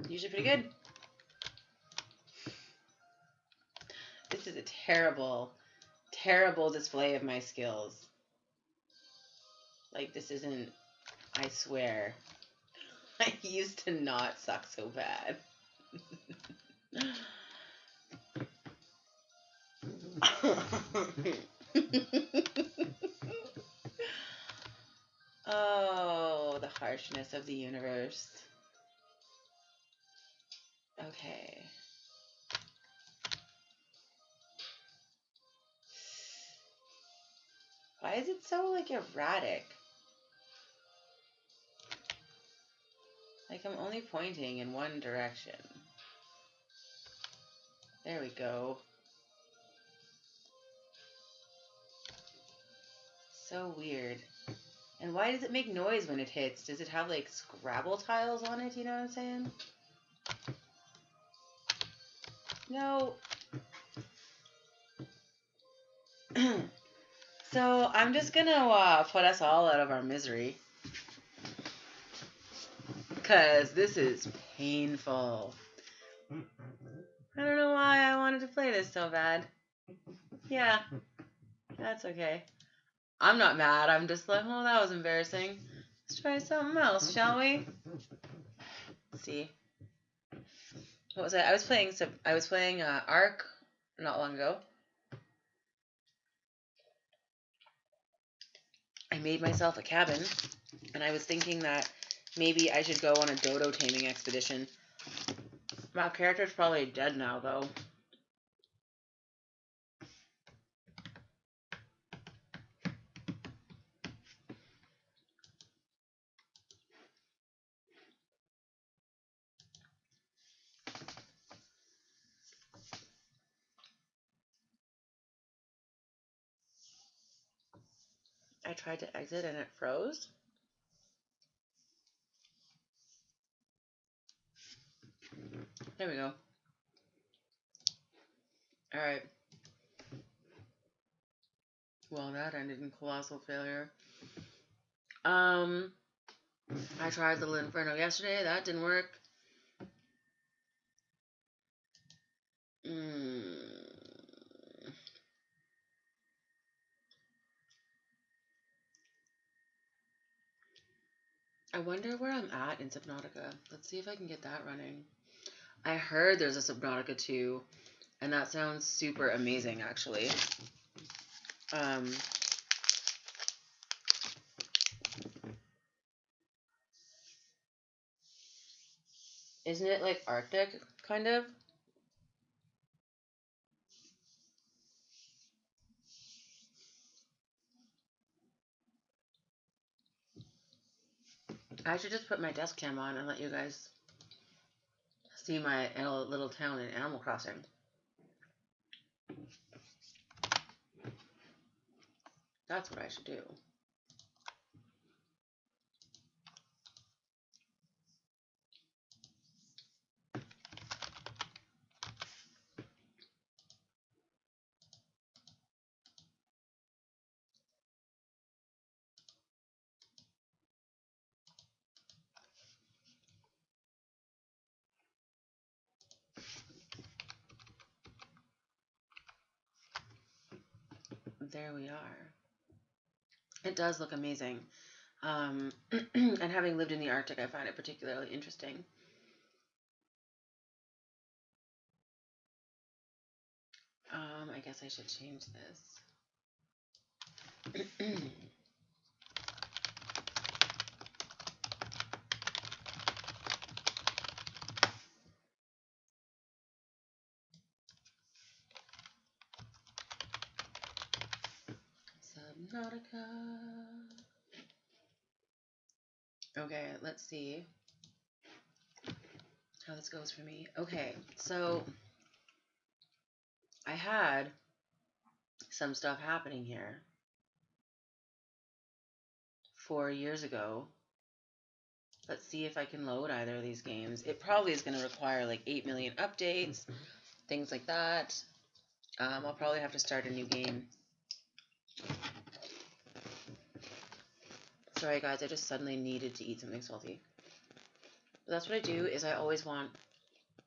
usually pretty good. This is a terrible, terrible display of my skills. Like, this isn't... I swear. I used to not suck so bad. Oh, the harshness of the universe. Okay. Why is it so, like, erratic? Like, I'm only pointing in one direction. There we go. So weird. And why does it make noise when it hits? Does it have, like, Scrabble tiles on it? You know what I'm saying? No. So, I'm just gonna put us all out of our misery. Because this is painful. I don't know why I wanted to play this so bad. Yeah, that's okay. I'm not mad. I'm just like, oh, that was embarrassing. Let's try something else, shall we? Let's see. What was it? I was playing Ark not long ago. I made myself a cabin, and I was thinking that maybe I should go on a dodo taming expedition. My character's probably dead now, though. I tried to exit and it froze. There we go. Alright. Well, that ended in colossal failure. I tried Little Inferno yesterday. That didn't work. I wonder where I'm at in Subnautica. Let's see if I can get that running. I heard there's a Subnautica 2, and that sounds super amazing, actually. Isn't it like Arctic, kind of? I should just put my desk cam on and let you guys see my little town in Animal Crossing. That's what I should do. There we are. It does look amazing. And having lived in the Arctic, I find it particularly interesting. I guess I should change this. Subnautica. Okay, let's see how this goes for me. Okay, so I had some stuff happening here 4 years ago. Let's see if I can load either of these games. It probably is going to require like 8 million updates, things like that. I'll probably have to start a new game. Sorry guys, I just suddenly needed to eat something salty. But that's what I do, is I always want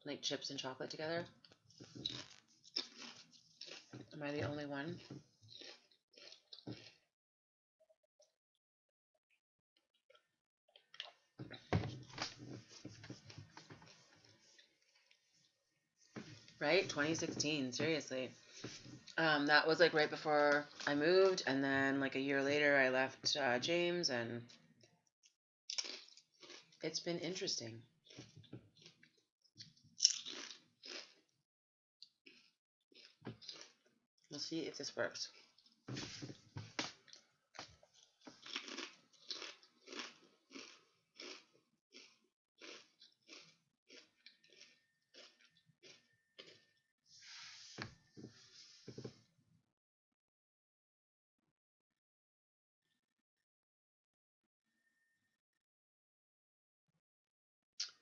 like chips and chocolate together. Am I the only one? Right? 2016, seriously. That was like right before I moved, and then like a year later I left James, and it's been interesting. We'll see if this works.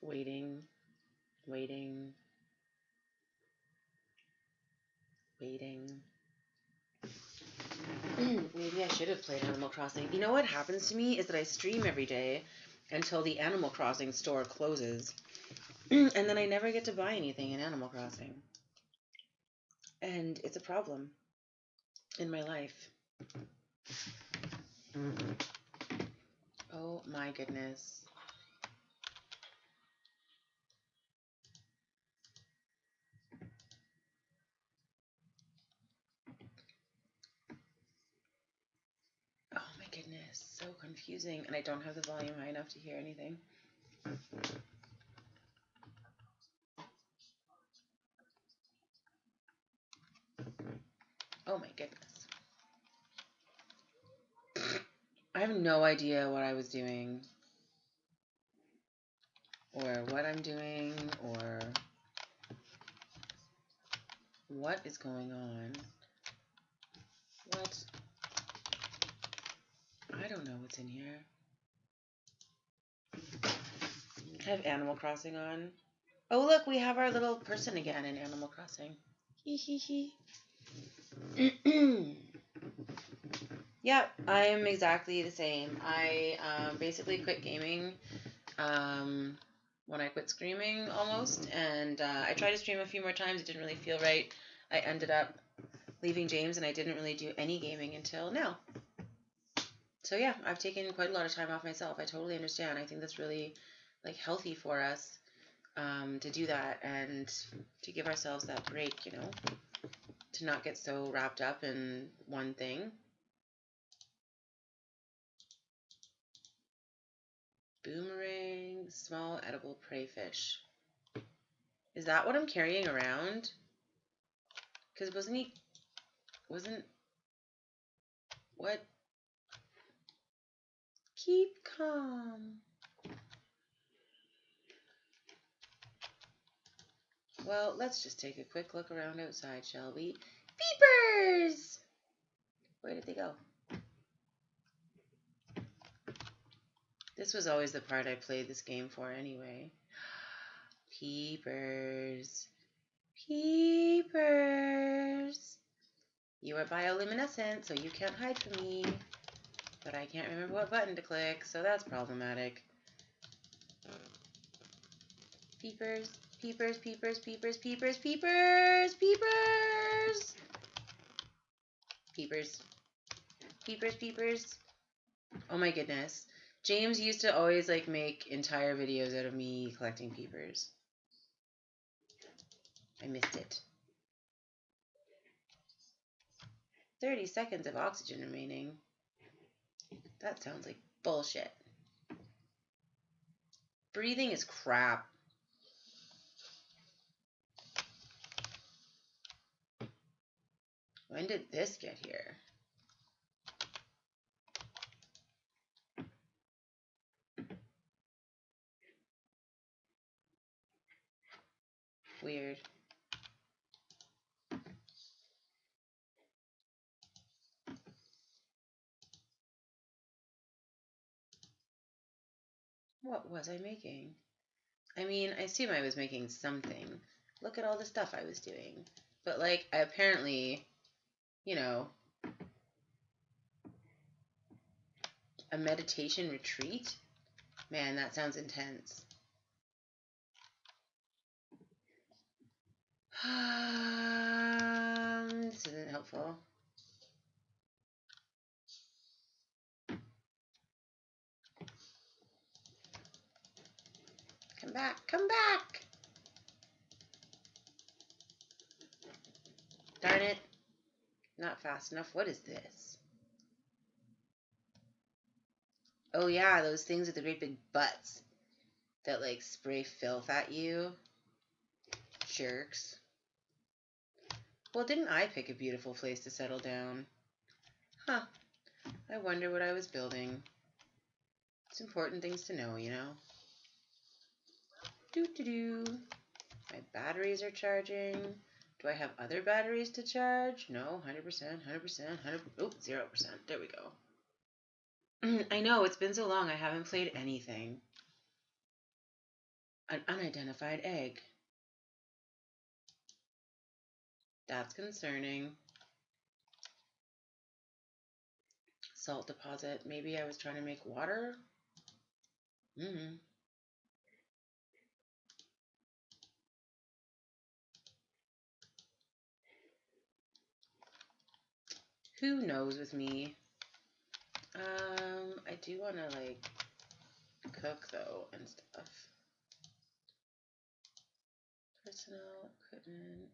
Waiting, waiting, waiting. Maybe I should have played Animal Crossing. You know what happens to me is that I stream every day until the Animal Crossing store closes. And then I never get to buy anything in Animal Crossing. And it's a problem in my life. Oh my goodness. Oh my goodness, so confusing. And I don't have the volume high enough to hear anything. Oh my goodness. I have no idea what I was doing, or what I'm doing, or what is going on. What? I don't know what's in here. I have Animal Crossing on. Oh, look, we have our little person again in Animal Crossing. Hee hee hee. Yep, I'm exactly the same. I basically quit gaming when I quit screaming almost, and I tried to stream a few more times. It didn't really feel right. I ended up leaving James, and I didn't really do any gaming until now. So yeah, I've taken quite a lot of time off myself. I totally understand. I think that's really like healthy for us to do that and to give ourselves that break, you know, to not get so wrapped up in one thing. Boomerang, small edible prey fish. Is that what I'm carrying around? Because wasn't, what? Keep calm. Well, let's just take a quick look around outside, shall we? Peepers! Where did they go? This was always the part I played this game for anyway. Peepers. Peepers. You are bioluminescent, so you can't hide from me. But I can't remember what button to click, so that's problematic. Peepers, peepers, peepers, peepers, peepers, peepers, peepers. Peepers. Peepers, peepers. Oh my goodness. James used to always like make entire videos out of me collecting peepers. I missed it. 30 seconds of oxygen remaining. That sounds like bullshit. Breathing is crap. When did this get here? Weird. What was I making? I mean, I assume I was making something. Look at all the stuff I was doing. But, like, I apparently, you know, a meditation retreat? Man, that sounds intense. This isn't helpful. Come back, come back! Darn it. Not fast enough. What is this? Oh yeah, those things with the great big butts that like spray filth at you. Jerks. Well, didn't I pick a beautiful place to settle down? Huh. I wonder what I was building. It's important things to know, you know? Doo-doo-doo. My batteries are charging. Do I have other batteries to charge? No, 100%, 100%, 100%. Oh, 0%. There we go. I know, it's been so long I haven't played anything. An unidentified egg. That's concerning. Salt deposit. Maybe I was trying to make water? Who knows with me? I do want to, like, cook, though, and stuff. Personal equipment.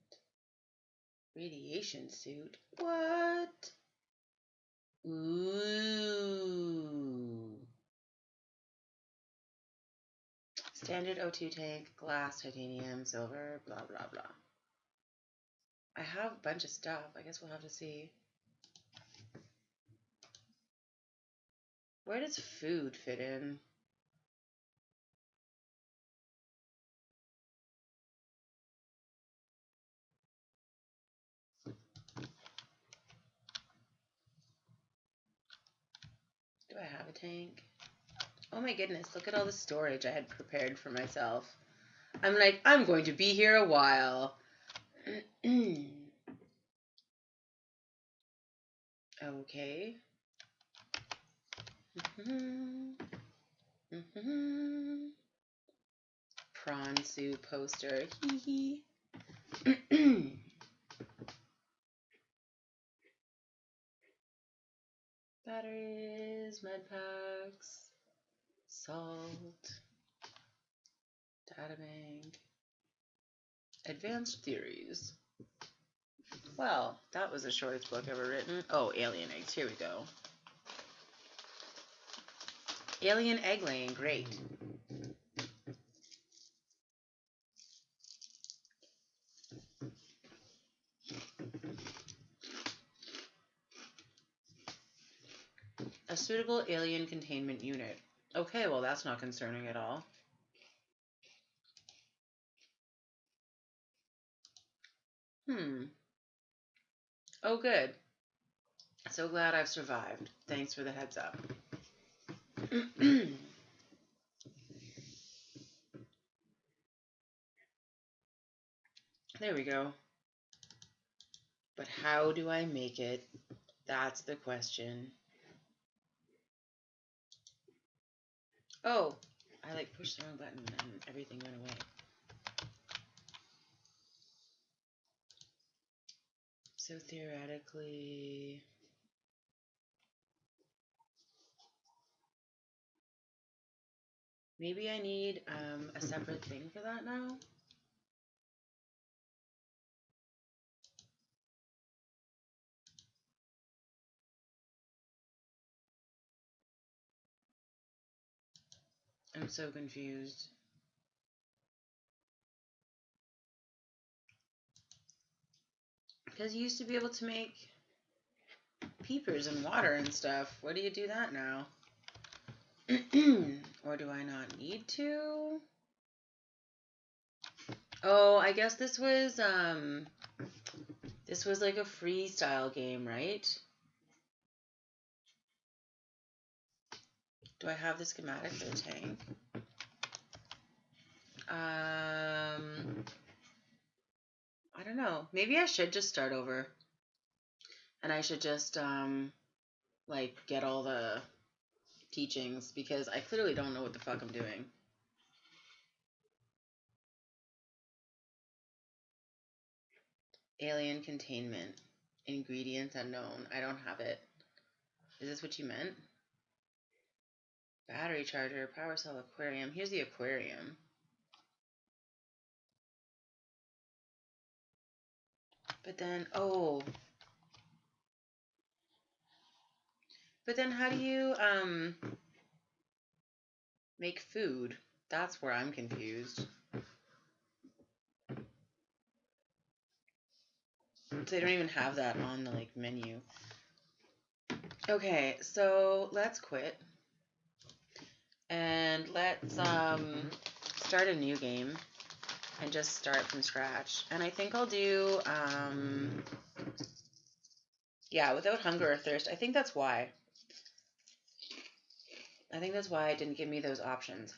Radiation suit. What? Ooh. Standard O2 tank, glass, titanium, silver, blah, blah, blah. I have a bunch of stuff. I guess we'll have to see. Where does food fit in? Do I have a tank? Oh my goodness, look at all the storage I had prepared for myself. I'm like, I'm going to be here a while. Okay. Prawn soup poster. Hee hee. Batteries, med packs, salt, databank, advanced theories. Well, that was the shortest book ever written. Oh, alien eggs. Here we go. Alien egg laying. Great. A suitable alien containment unit. Okay, well, that's not concerning at all. Oh, good. So glad I've survived. Thanks for the heads up. There we go. But how do I make it? That's the question. Oh, I like pushed the wrong button and everything went away. So theoretically, maybe I need a separate thing for that now. I'm so confused. Because you used to be able to make peepers and water and stuff. Where do you do that now? Or do I not need to? Oh, I guess this was like a freestyle game, right? Do I have the schematic for the tank? I don't know. Maybe I should just start over. And I should just like get all the teachings because I clearly don't know what the fuck I'm doing. Alien containment. Ingredients unknown. I don't have it. Is this what you meant? Battery charger, power cell, aquarium. Here's the aquarium. But then, oh. But then how do you make food? That's where I'm confused. So they don't even have that on the like menu. Okay, so let's quit. And let's start a new game and just start from scratch. And I think I'll do yeah, without hunger or thirst. I think that's why. It didn't give me those options.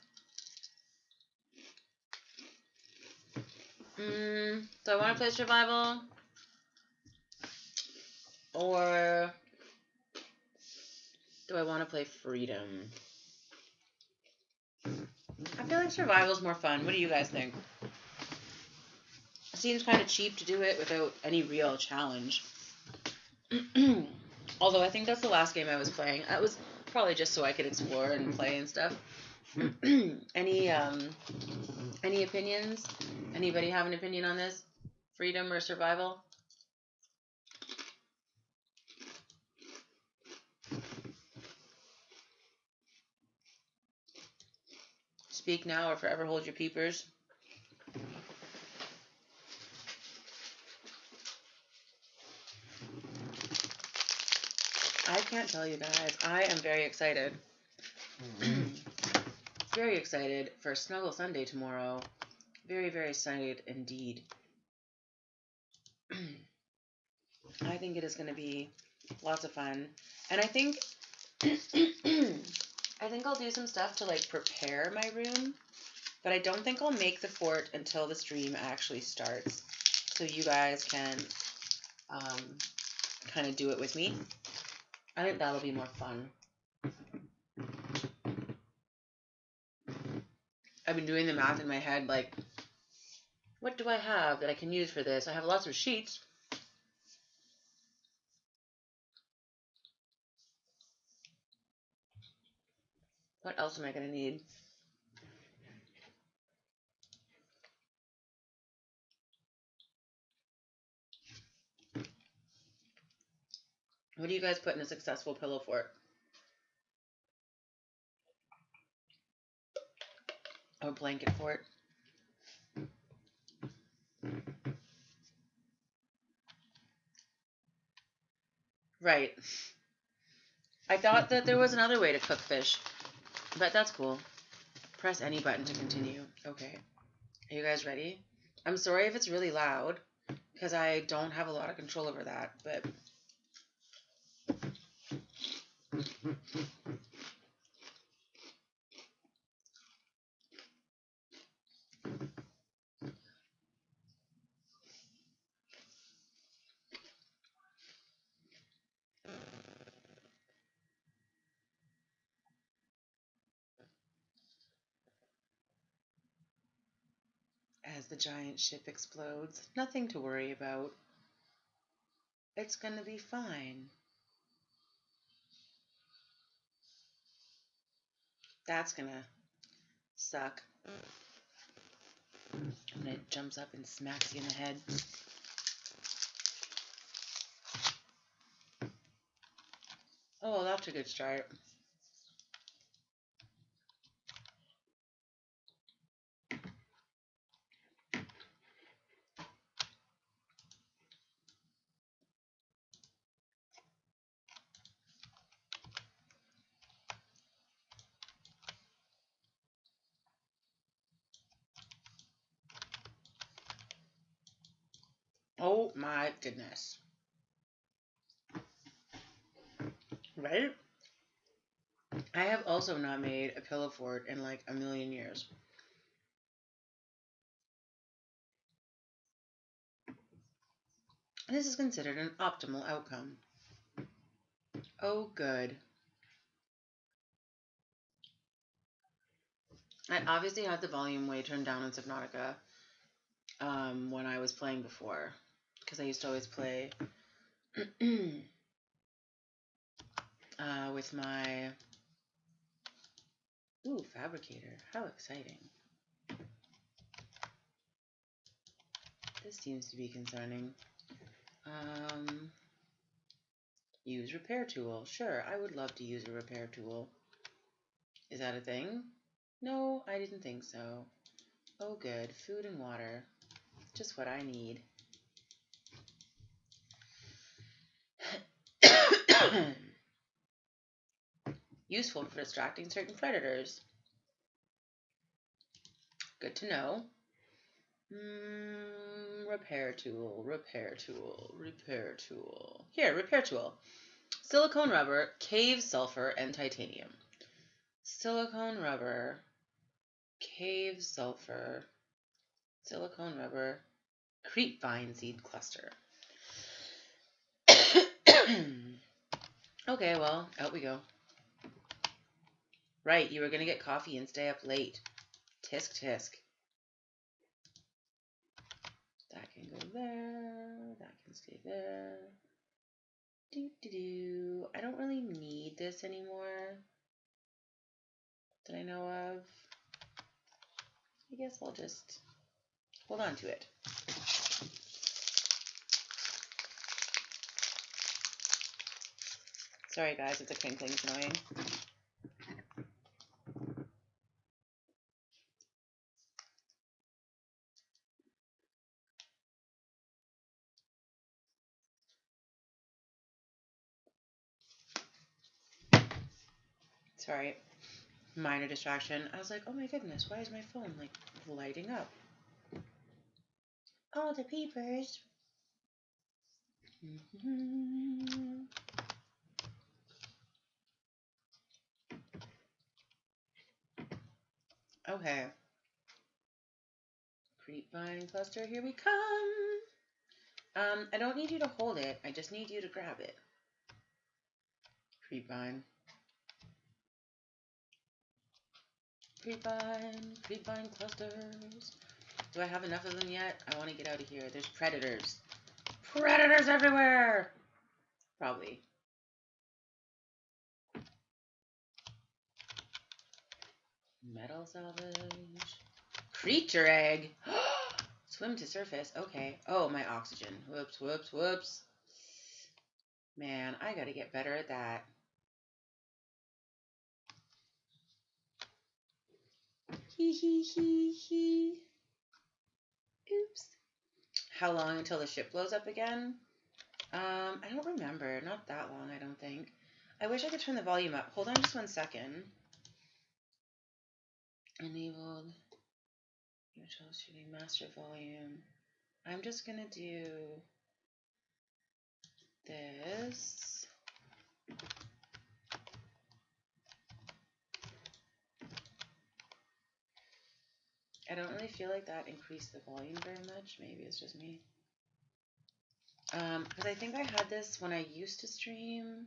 Do I want to play survival? Or do I want to play freedom? I feel like survival's more fun. What do you guys think? It seems kind of cheap to do it without any real challenge. Although I think that's the last game I was playing. That was probably just so I could explore and play and stuff. Any opinions? Anybody have an opinion on this? Freedom or survival? Speak now or forever hold your peepers. I can't tell you guys. I am very excited. Very excited for Snuggle Sunday tomorrow. Very, very excited indeed. I think it is going to be lots of fun. And I think I'll do some stuff to like prepare my room, but I don't think I'll make the fort until the stream actually starts, so you guys can kind of do it with me. I think that'll be more fun. I've been doing the math in my head, like, what do I have that I can use for this? I have lots of sheets. What else am I going to need? What do you guys put in a successful pillow fort? Or blanket fort? Right. I thought that there was another way to cook fish, but that's cool. Press any button to continue. Okay. Are you guys ready? I'm sorry if it's really loud, because I don't have a lot of control over that, but... As the giant ship explodes, nothing to worry about. It's gonna be fine. That's gonna suck. And it jumps up and smacks you in the head. Oh, that's a good start. my goodness. Right? I have also not made a pillow fort in like a million years. This is considered an optimal outcome. Oh, good. I obviously had the volume way turned down in Subnautica when I was playing before, because I used to always play with my fabricator. How exciting. This seems to be concerning. Use repair tool. Sure, I would love to use a repair tool. Is that a thing? No, I didn't think so. Oh, good. Food and water. Just what I need. Useful for distracting certain predators. Good to know. Repair tool, repair tool, repair tool. Here, repair tool. Silicone rubber, cave sulfur, and titanium. Silicone rubber, cave sulfur, silicone rubber, creepvine seed cluster. Okay, well, out we go. Right, you were going to get coffee and stay up late. Tisk tisk. That can go there. That can stay there. I don't really need this anymore that I know of. I guess I'll just hold on to it. Sorry guys, if the crinkling's annoying. Sorry, minor distraction. I was like, oh my goodness, why is my phone like lighting up? Oh, the peepers. Okay. Creepvine cluster, here we come. I don't need you to hold it. I just need you to grab it. Creepvine. Creepvine clusters. Do I have enough of them yet? I want to get out of here. There's predators. Predators everywhere! Probably. Metal salvage. Creature egg. Swim to surface. Okay. Oh, my oxygen. Whoops, whoops, whoops. Man, I gotta get better at that. Hee hee hee hee. Oops. How long until the ship blows up again? I don't remember. Not that long, I don't think. I wish I could turn the volume up. Hold on just 1 second. Enabled. Your troubleshooting master volume. I'm just gonna do this. I don't really feel like that increased the volume very much. Maybe it's just me. Because I think I had this when I used to stream.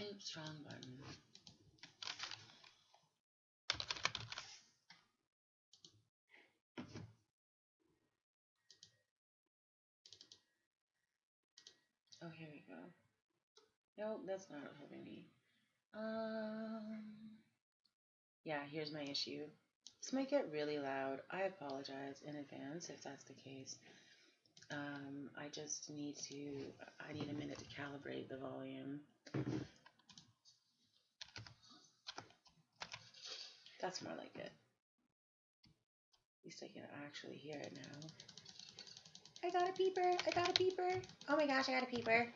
Oops, wrong button. Oh, here we go. Nope, that's not helping me. Yeah, here's my issue. This might get really loud. I apologize in advance if that's the case. I just need I need a minute to calibrate the volume. That's more like it. At least I can actually hear it now. I got a peeper! I got a peeper! Oh my gosh, I got a peeper!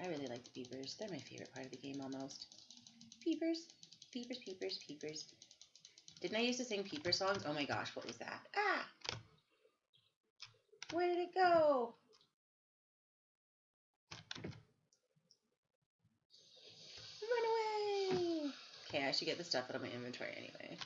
I really like the peepers. They're my favorite part of the game almost. Peepers, peepers, peepers, peepers. Didn't I used to sing peeper songs? Oh my gosh, what was that? Ah! Where did it go? Run away! Okay, I should get the stuff out of my inventory anyway.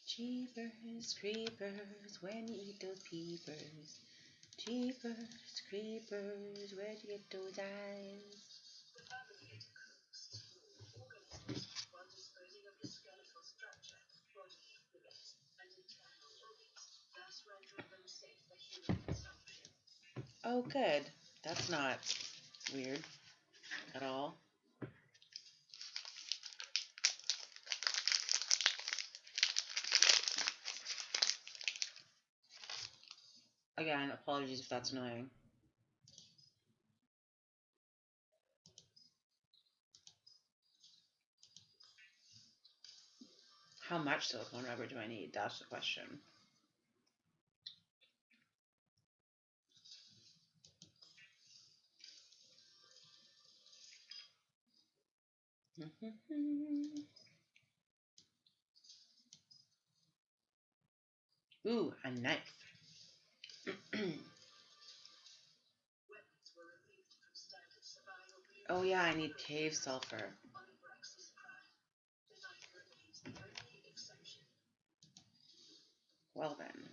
Jeepers, creepers, when you eat those peepers. Jeepers, creepers, where'd you get those eyes? Oh, good. That's not weird at all. Again, apologies if that's annoying. How much silicone rubber do I need? That's the question. Ooh, a knife. Oh yeah, I need cave sulfur. Well then.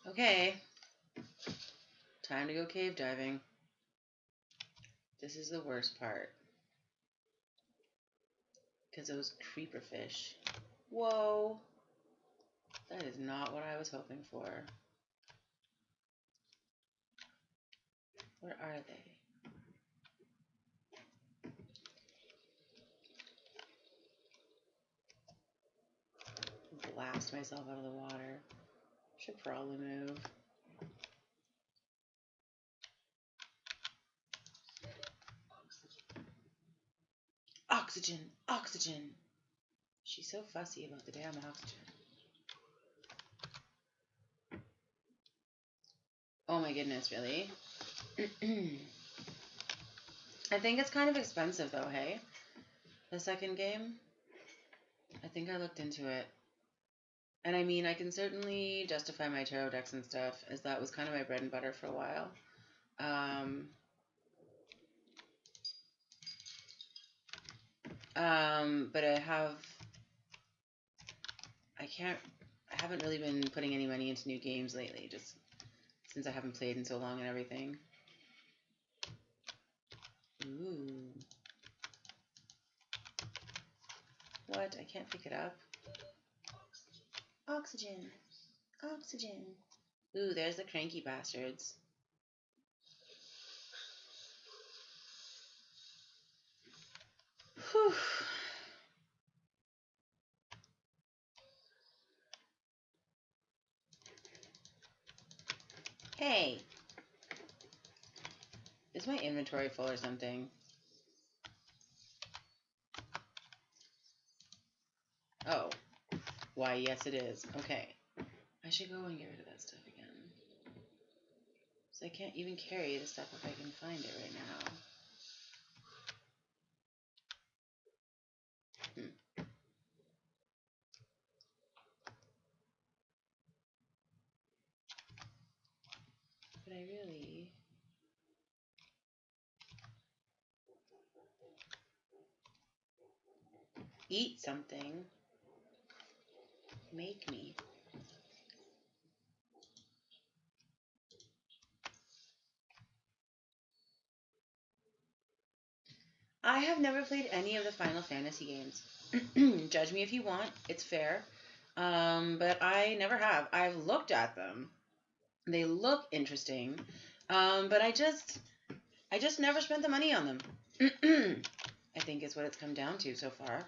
Okay. Time to go cave diving. This is the worst part. Because those creeper fish. Whoa. That is not what I was hoping for. Where are they? Blast myself out of the water. Should probably move. Oxygen! Oxygen! She's so fussy about the damn oxygen. Oh my goodness, really? I think it's kind of expensive though, hey? The second game? I think I looked into it. And I mean, I can certainly justify my tarot decks and stuff, as that was kind of my bread and butter for a while. But I haven't really been putting any money into new games lately, just since I haven't played in so long and everything. Ooh. What? I can't pick it up. Oxygen. Oxygen. Ooh, there's the cranky bastards. Whew. Hey. Is my inventory full or something? Oh. Why, yes it is. Okay. I should go and get rid of that stuff again. So I can't even carry the stuff if I can find it right now. But I really... Eat something. Make me. I have never played any of the Final Fantasy games. Judge me if you want. It's fair. But I never have. I've looked at them. They look interesting. But I just never spent the money on them. I think is what it's come down to so far.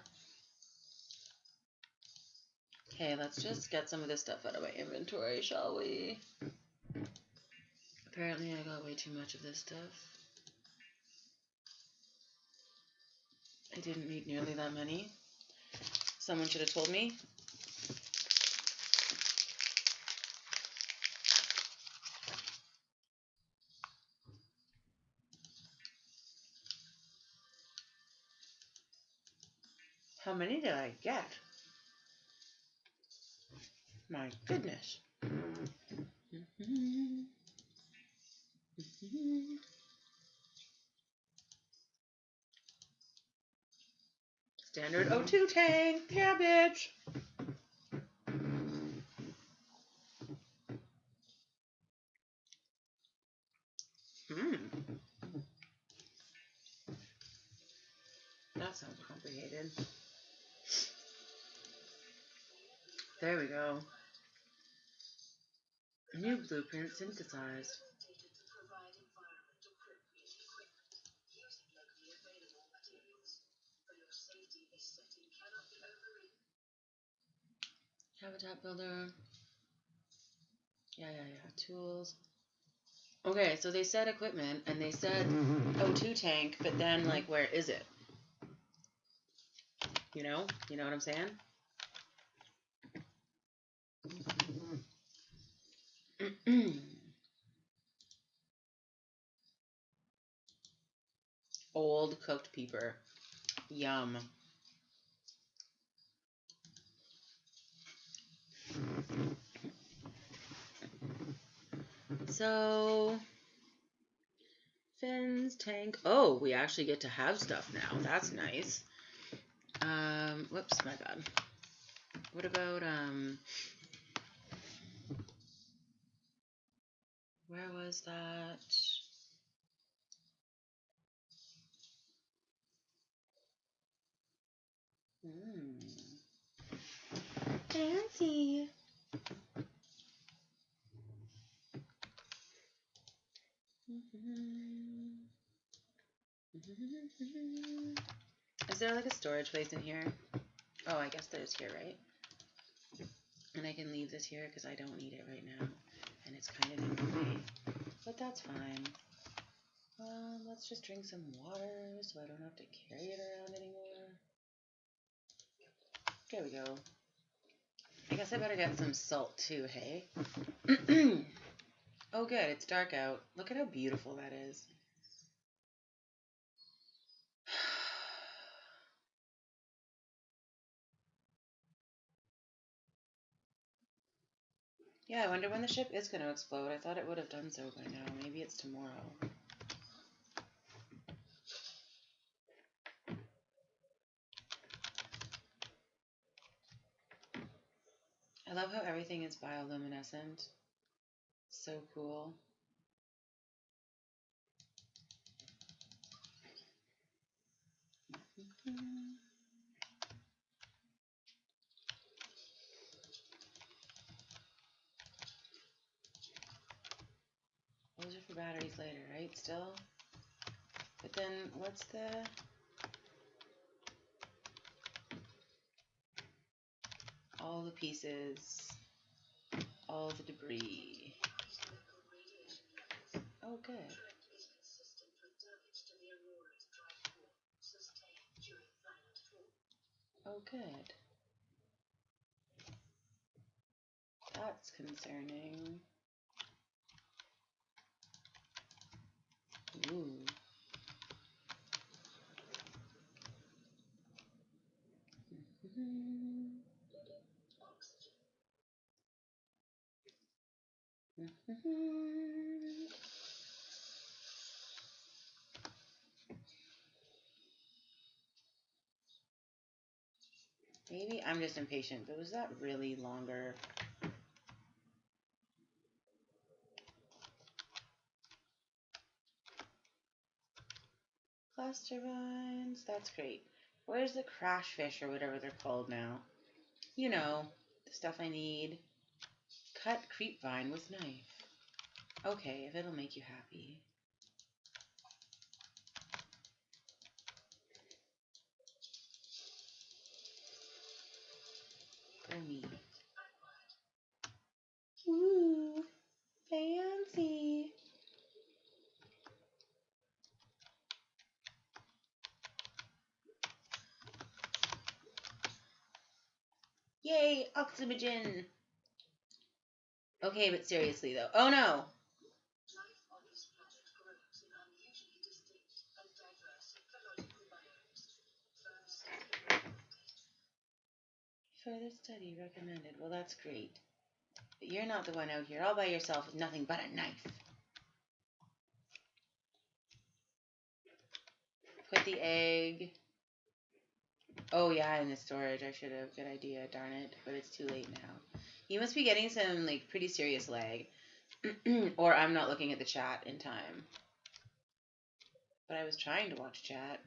Okay, let's just get some of this stuff out of my inventory, shall we? Apparently I got way too much of this stuff. I didn't need nearly that many. Someone should have told me. How many did I get? My goodness. Standard O2 tank. Yeah, bitch. That sounds complicated. There we go. New blueprint synthesized. Habitat builder. Yeah. Tools. Okay, so they said equipment and they said O2 tank, but then like where is it? You know what I'm saying? Old cooked peeper. Yum. So, fins, tank. Oh, we actually get to have stuff now. That's nice. Whoops, my bad. What about, where was that? Fancy. Is there like a storage place in here? Oh, I guess there's here, right? And I can leave this here because I don't need it right now. And it's kind of in the way. But that's fine. Let's just drink some water so I don't have to carry it around anymore. There we go. I guess I better get some salt too, hey? Oh good, it's dark out. Look at how beautiful that is. Yeah, I wonder when the ship is going to explode. I thought it would have done so by now. Maybe it's tomorrow. I love how everything is bioluminescent. So cool. Those are for batteries later, right? Still? But then what's the... all the pieces, all the debris. Oh, good. Oh, good. That's concerning. Ooh. Maybe I'm just impatient, but was that really longer? Cluster vines, that's great. Where's the crash fish or whatever they're called now? You know, the stuff I need. Cut creep vine with knife. Okay, if it'll make you happy. For me. Ooh, fancy. Yay, oxygen. Okay, but seriously though. Oh no. Further study recommended. Well, that's great. But you're not the one out here all by yourself with nothing but a knife. Put the egg. Oh, yeah, in the storage. I should have. Good idea. Darn it. But it's too late now. You must be getting some, like, pretty serious lag. Or I'm not looking at the chat in time. But I was trying to watch chat.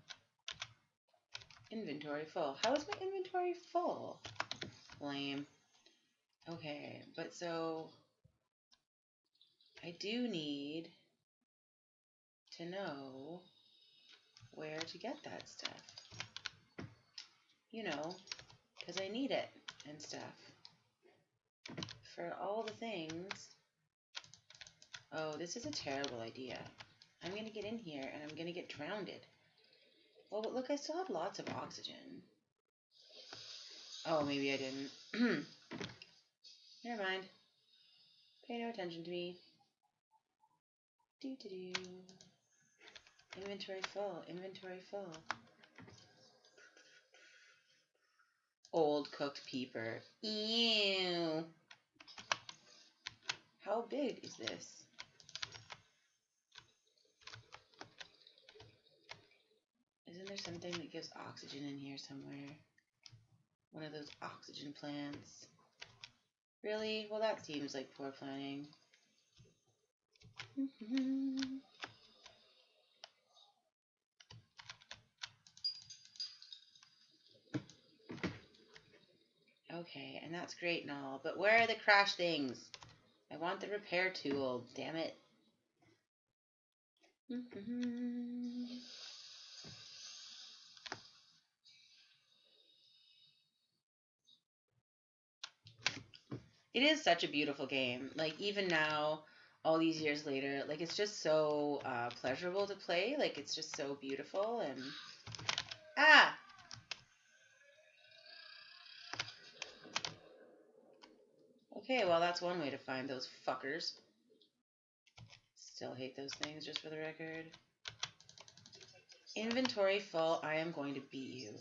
Inventory full. How is my inventory full? Lame. Okay, but so I do need to know where to get that stuff. You know, because I need it and stuff. For all the things. Oh, this is a terrible idea. I'm going to get in here and I'm going to get drowned. Oh, but look, I still have lots of oxygen. Oh, maybe I didn't. Never mind. Pay no attention to me. Do-do-do. Inventory full. Inventory full. Old cooked peeper. Ew. How big is this? Isn't there something that gives oxygen in here somewhere? One of those oxygen plants. Really? Well, that seems like poor planning. Okay, and that's great and all, but where are the crash things? I want the repair tool, damn it. It is such a beautiful game. Like, even now, all these years later, like, it's just so pleasurable to play. Like, it's just so beautiful and... Ah! Okay, well, that's one way to find those fuckers. Still hate those things, just for the record. Inventory full, I am going to beat you.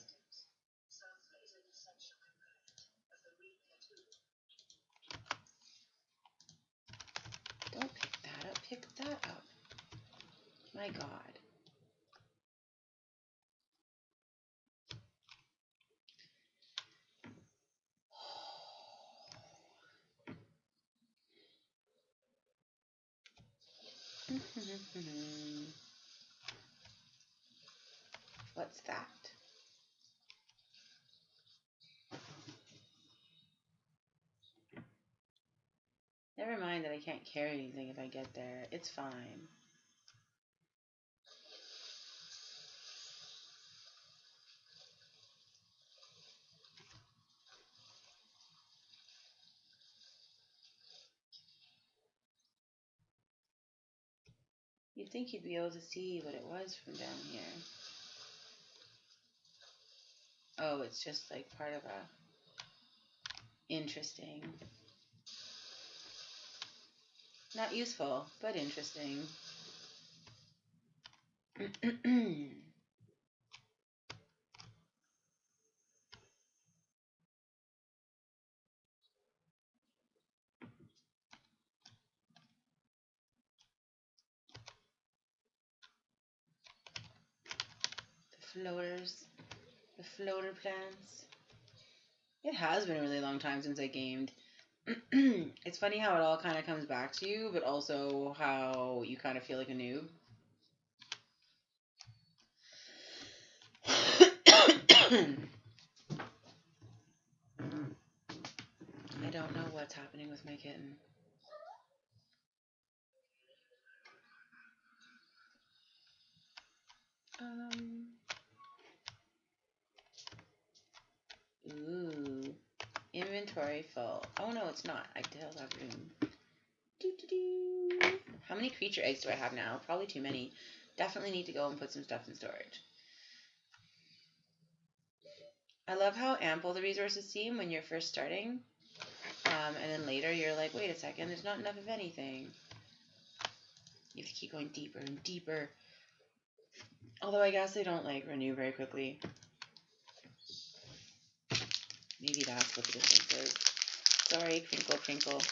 Don't pick that up, pick that up. My God. What's that? Never mind that I can't carry anything if I get there. It's fine. You'd think you'd be able to see what it was from down here. Oh, it's just like part of a... Interesting. Not useful, but interesting. The floaters. The floater plants. It has been a really long time since I gamed. It's funny how it all kind of comes back to you, but also how you kind of feel like a noob. I don't know what's happening with my kitten. Ooh. Inventory full. Oh no, it's not. I still have room. How many creature eggs do I have now? Probably too many. Definitely need to go and put some stuff in storage. I love how ample the resources seem when you're first starting. And then later you're like, wait a second, there's not enough of anything. You have to keep going deeper and deeper. Although I guess they don't like renew very quickly. Maybe that's what the difference is. Sorry, crinkle, crinkle.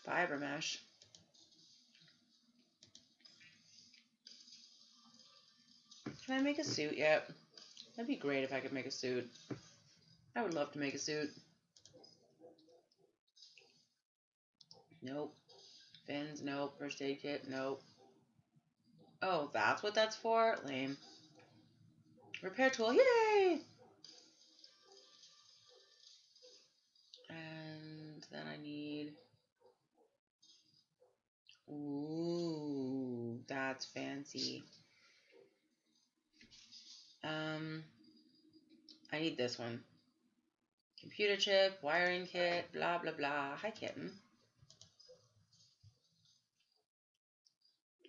Fiber mesh. Can I make a suit yet? That'd be great if I could make a suit. I would love to make a suit. Nope. Fins, nope. First aid kit, nope. Oh, that's what that's for? Lame. Repair tool, yay! And then I need... Ooh, that's fancy. I need this one. Computer chip, wiring kit, blah, blah, blah. Hi, kitten.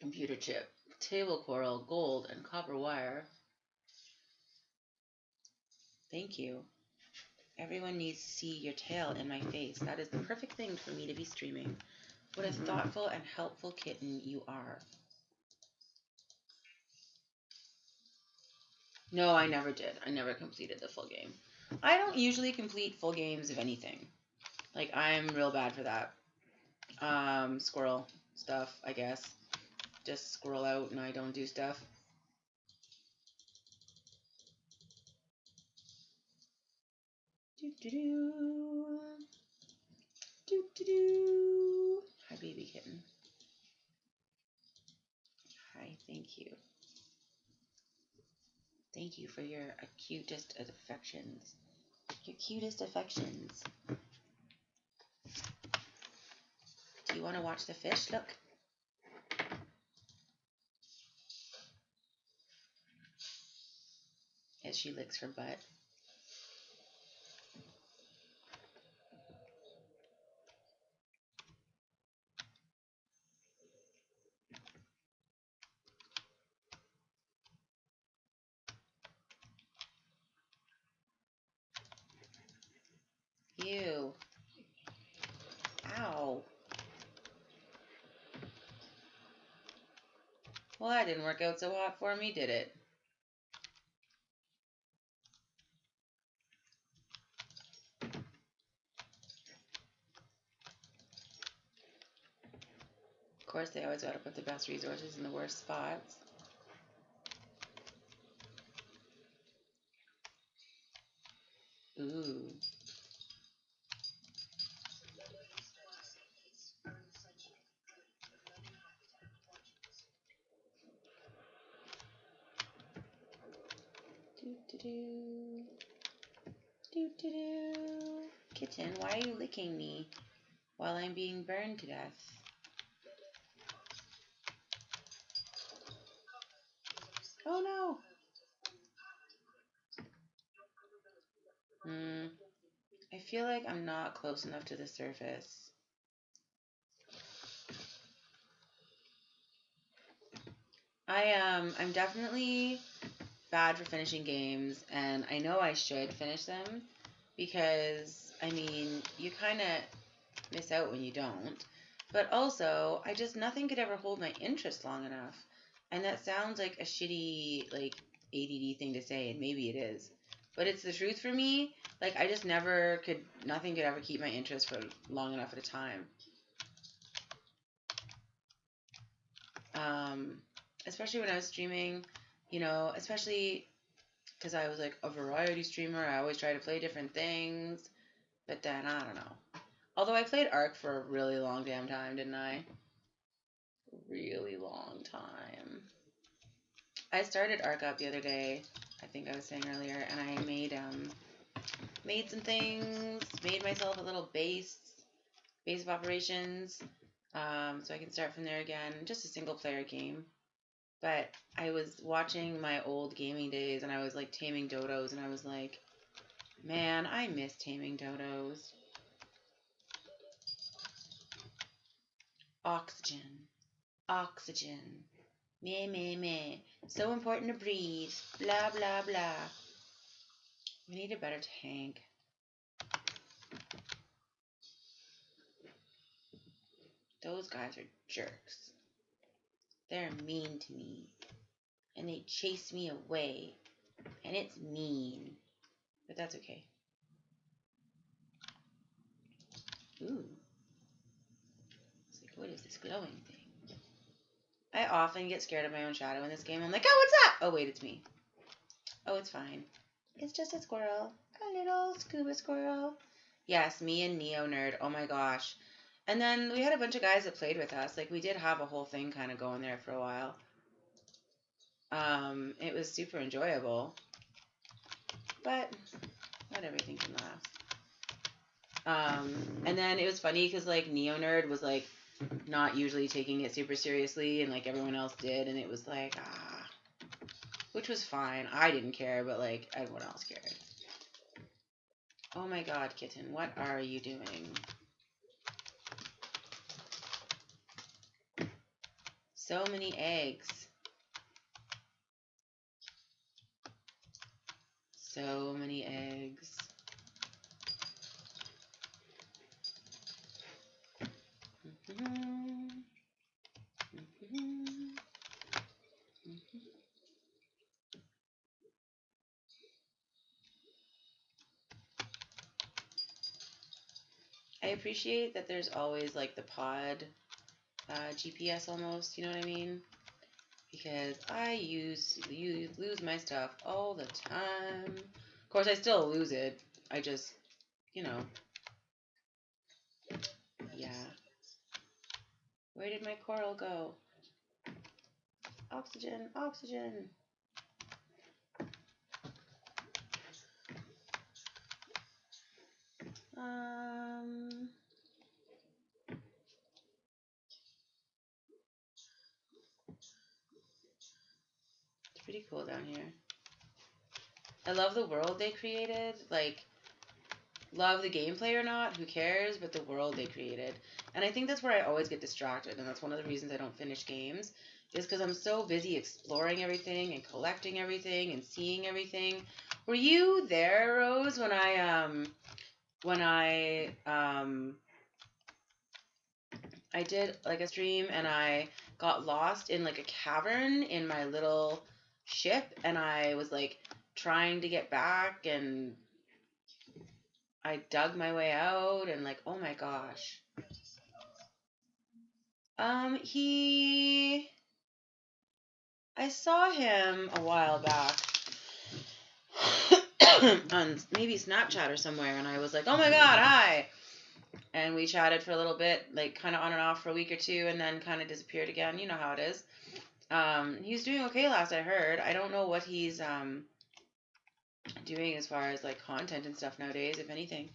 Computer chip, table coral, gold, and copper wire. Thank you. Everyone needs to see your tail in my face. That is the perfect thing for me to be streaming. What a thoughtful and helpful kitten you are. No, I never did. I never completed the full game. I don't usually complete full games of anything. Like, I'm real bad for that. Squirrel stuff, I guess. Just squirrel out and I don't do stuff. Do-do-do. Do-do-do. Hi, baby kitten. Hi, thank you. Thank you for your cutest affections. Your cutest affections. Do you want to watch the fish? Look. As she licks her butt. Ew. Ow. Well, that didn't work out so hot for me, did it? Of course, they always gotta put the best resources in the worst spots. Ooh. Do-do-do. Do-do-do. Kitten, why are you licking me while I'm being burned to death? Oh no! I feel like I'm not close enough to the surface. I'm definitely bad for finishing games, and I know I should finish them because, I mean, you kind of miss out when you don't. But also, nothing could ever hold my interest long enough. And that sounds like a shitty, like, ADD thing to say, and maybe it is. But it's the truth for me. Like, I just nothing could ever keep my interest for long enough at a time. Especially when I was streaming, especially because I was like a variety streamer. I always try to play different things. But then, I don't know. Although I played Ark for a really long damn time, didn't I? Really long time. I started Ark up the other day, I think I was saying earlier, and I made some things, made myself a little base of operations, so I can start from there again. Just a single player game. But I was watching my old gaming days, and I was like taming dodos, and I was like, man, I miss taming dodos. Oxygen. Oxygen. Meh, meh, meh. So important to breathe. Blah, blah, blah. We need a better tank. Those guys are jerks. They're mean to me. And they chase me away. And it's mean. But that's okay. Ooh. It's like, what is this glowing thing? I often get scared of my own shadow in this game. I'm like, oh, what's that? Oh, wait, it's me. Oh, it's fine. It's just a squirrel. A little scuba squirrel. Yes, me and Neo Nerd. Oh my gosh. And then we had a bunch of guys that played with us. Like, we did have a whole thing kind of going there for a while. It was super enjoyable. But not everything can last. And then it was funny because, like, Neo Nerd was, like, not usually taking it super seriously, and, like, everyone else did, and it was like, which was fine. I didn't care, but, like, everyone else cared. Oh my god, kitten, what are you doing? So many eggs. So many eggs. I appreciate that there's always, like, the pod GPS almost, you know what I mean? Because I lose my stuff all the time. Of course, I still lose it. I just, you know, yeah. Where did my coral go? Oxygen, oxygen. It's pretty cool down here. I love the world they created. Like, love the gameplay or not, who cares, but the world they created. And I think that's where I always get distracted, and that's one of the reasons I don't finish games, is because I'm so busy exploring everything and collecting everything and seeing everything. Were you there, Rose, when I did like a stream and I got lost in like a cavern in my little ship, and I was like trying to get back, and I dug my way out, and like, oh my gosh. I saw him a while back on maybe Snapchat or somewhere, and I was like, oh my god, hi. And we chatted for a little bit, like kind of on and off for a week or two, and then kind of disappeared again. You know how it is. He's doing okay last I heard. I don't know what he's doing as far as like content and stuff nowadays, if anything.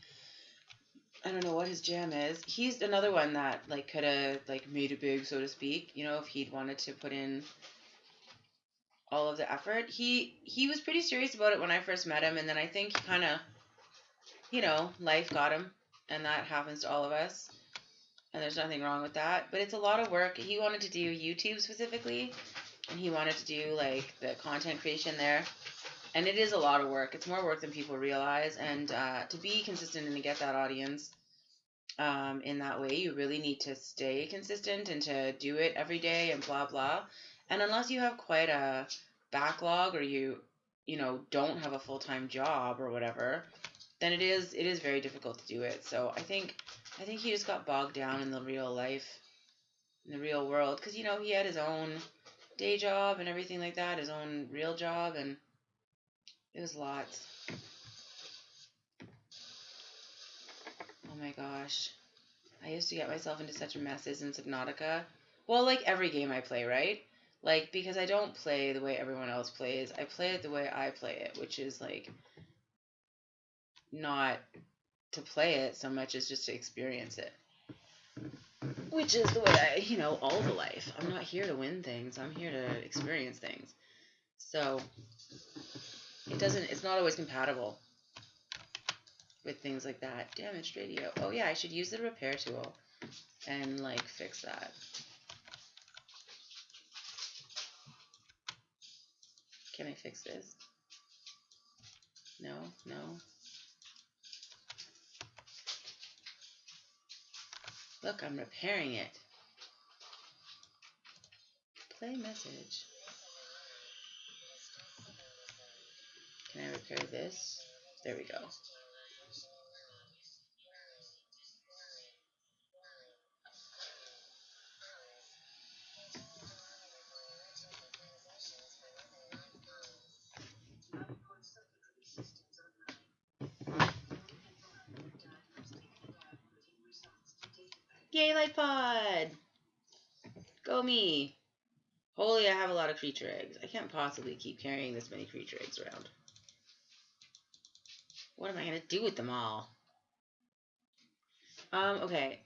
I don't know what his jam is. He's another one that like could have like made it big, so to speak, you know, if he'd wanted to put in all of the effort. He was pretty serious about it when I first met him, and then I think he kind of, you know, life got him, and that happens to all of us. And there's nothing wrong with that, but it's a lot of work. He wanted to do YouTube specifically, and he wanted to do like the content creation there. And it is a lot of work. It's more work than people realize. And to be consistent and to get that audience in that way, you really need to stay consistent and to do it every day and blah, blah. And unless you have quite a backlog, or you know, don't have a full-time job or whatever, then it is very difficult to do it. So I think he just got bogged down in the real life, in the real world, because, you know, he had his own day job and everything like that, his own real job, and it was lots. Oh my gosh. I used to get myself into such messes in Subnautica. Well, like every game I play, right? Like, because I don't play the way everyone else plays. I play it the way I play it, which is, like, not to play it so much as just to experience it. Which is the way I, you know, all the life. I'm not here to win things. I'm here to experience things. So, it's not always compatible with things like that. Damaged radio. Oh yeah, I should use the repair tool and, like, fix that. Can I fix this? No. Look, I'm repairing it. Play message. Can I repair this? There we go. Yay, light pod! Go me! Holy, I have a lot of creature eggs. I can't possibly keep carrying this many creature eggs around. What am I going to do with them all? Okay.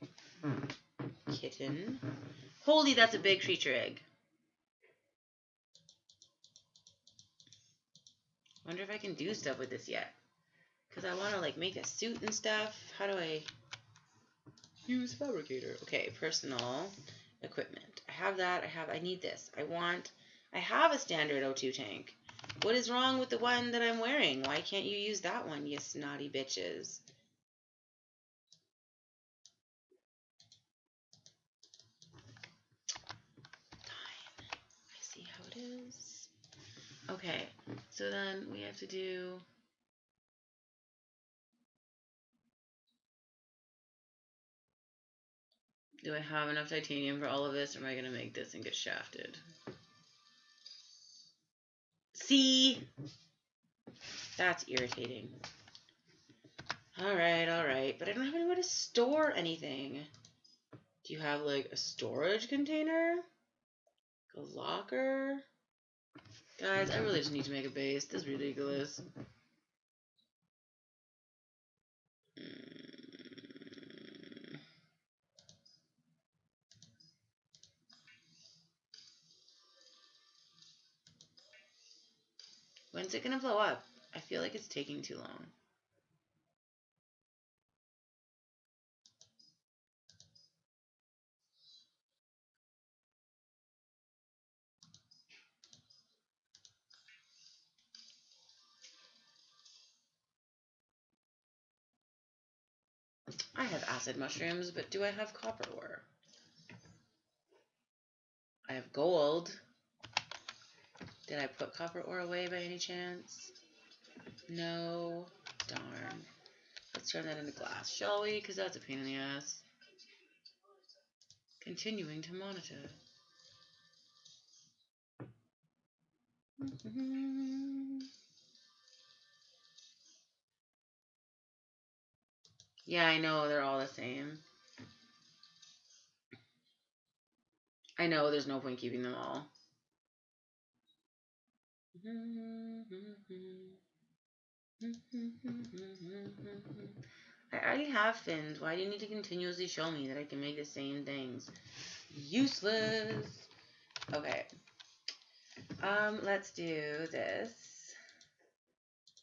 Kitten. Holy, that's a big creature egg. Wonder if I can do stuff with this yet. Because I want to, like, make a suit and stuff. How do I use fabricator? Okay, personal equipment. I have that. I need this. I have a standard O2 tank. What is wrong with the one that I'm wearing? Why can't you use that one, you snotty bitches? Fine. I see how it is. Okay, so then we have to do... Do I have enough titanium for all of this, or am I going to make this and get shafted? See? That's irritating. Alright. But I don't have anywhere to store anything. Do you have, like, a storage container? A locker? Guys, I really just need to make a base. This is ridiculous. When's it gonna blow up? I feel like it's taking too long. I have acid mushrooms, but do I have copper ore? I have gold. Did I put copper ore away by any chance? No. Darn. Let's turn that into glass, shall we? Because that's a pain in the ass. Continuing to monitor. Yeah, I know, they're all the same. I know, there's no point keeping them all. I already have fins. Why do you need to continuously show me that I can make the same things? Useless. Okay. Let's do this.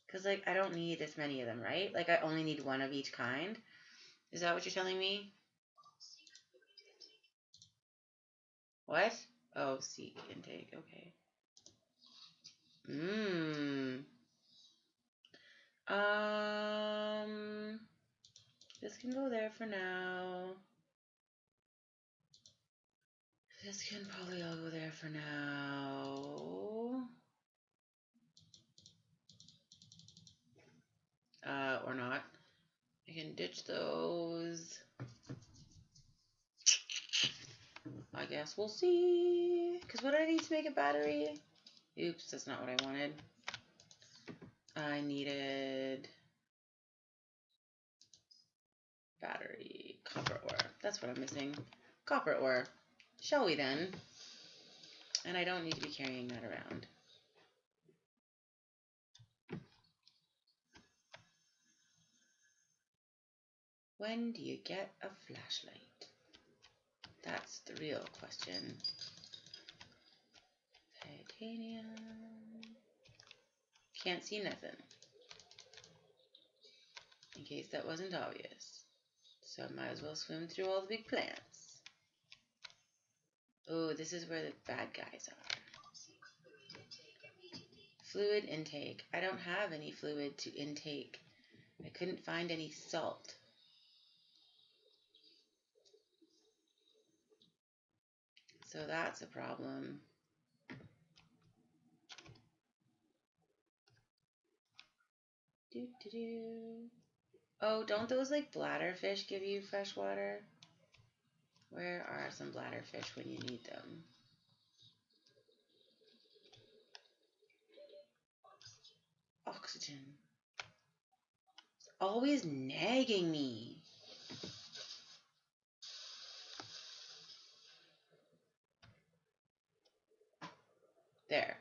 Because, like, I don't need this many of them, right? Like, I only need one of each kind. Is that what you're telling me? What? Oh, seek intake. Okay. This can go there for now. This can probably all go there for now. Or not. I can ditch those. I guess we'll see. Because what do I need to make a battery? Oops, that's not what I wanted. I needed battery, copper ore. That's what I'm missing. Copper ore. Shall we then? And I don't need to be carrying that around. When do you get a flashlight? That's the real question. Titanium. Can't see nothing. In case that wasn't obvious. So I might as well swim through all the big plants. Oh, this is where the bad guys are. Fluid intake. I don't have any fluid to intake. I couldn't find any salt. So that's a problem. Oh, don't those like bladderfish give you fresh water? Where are some bladderfish when you need them? Oxygen. It's always nagging me. There.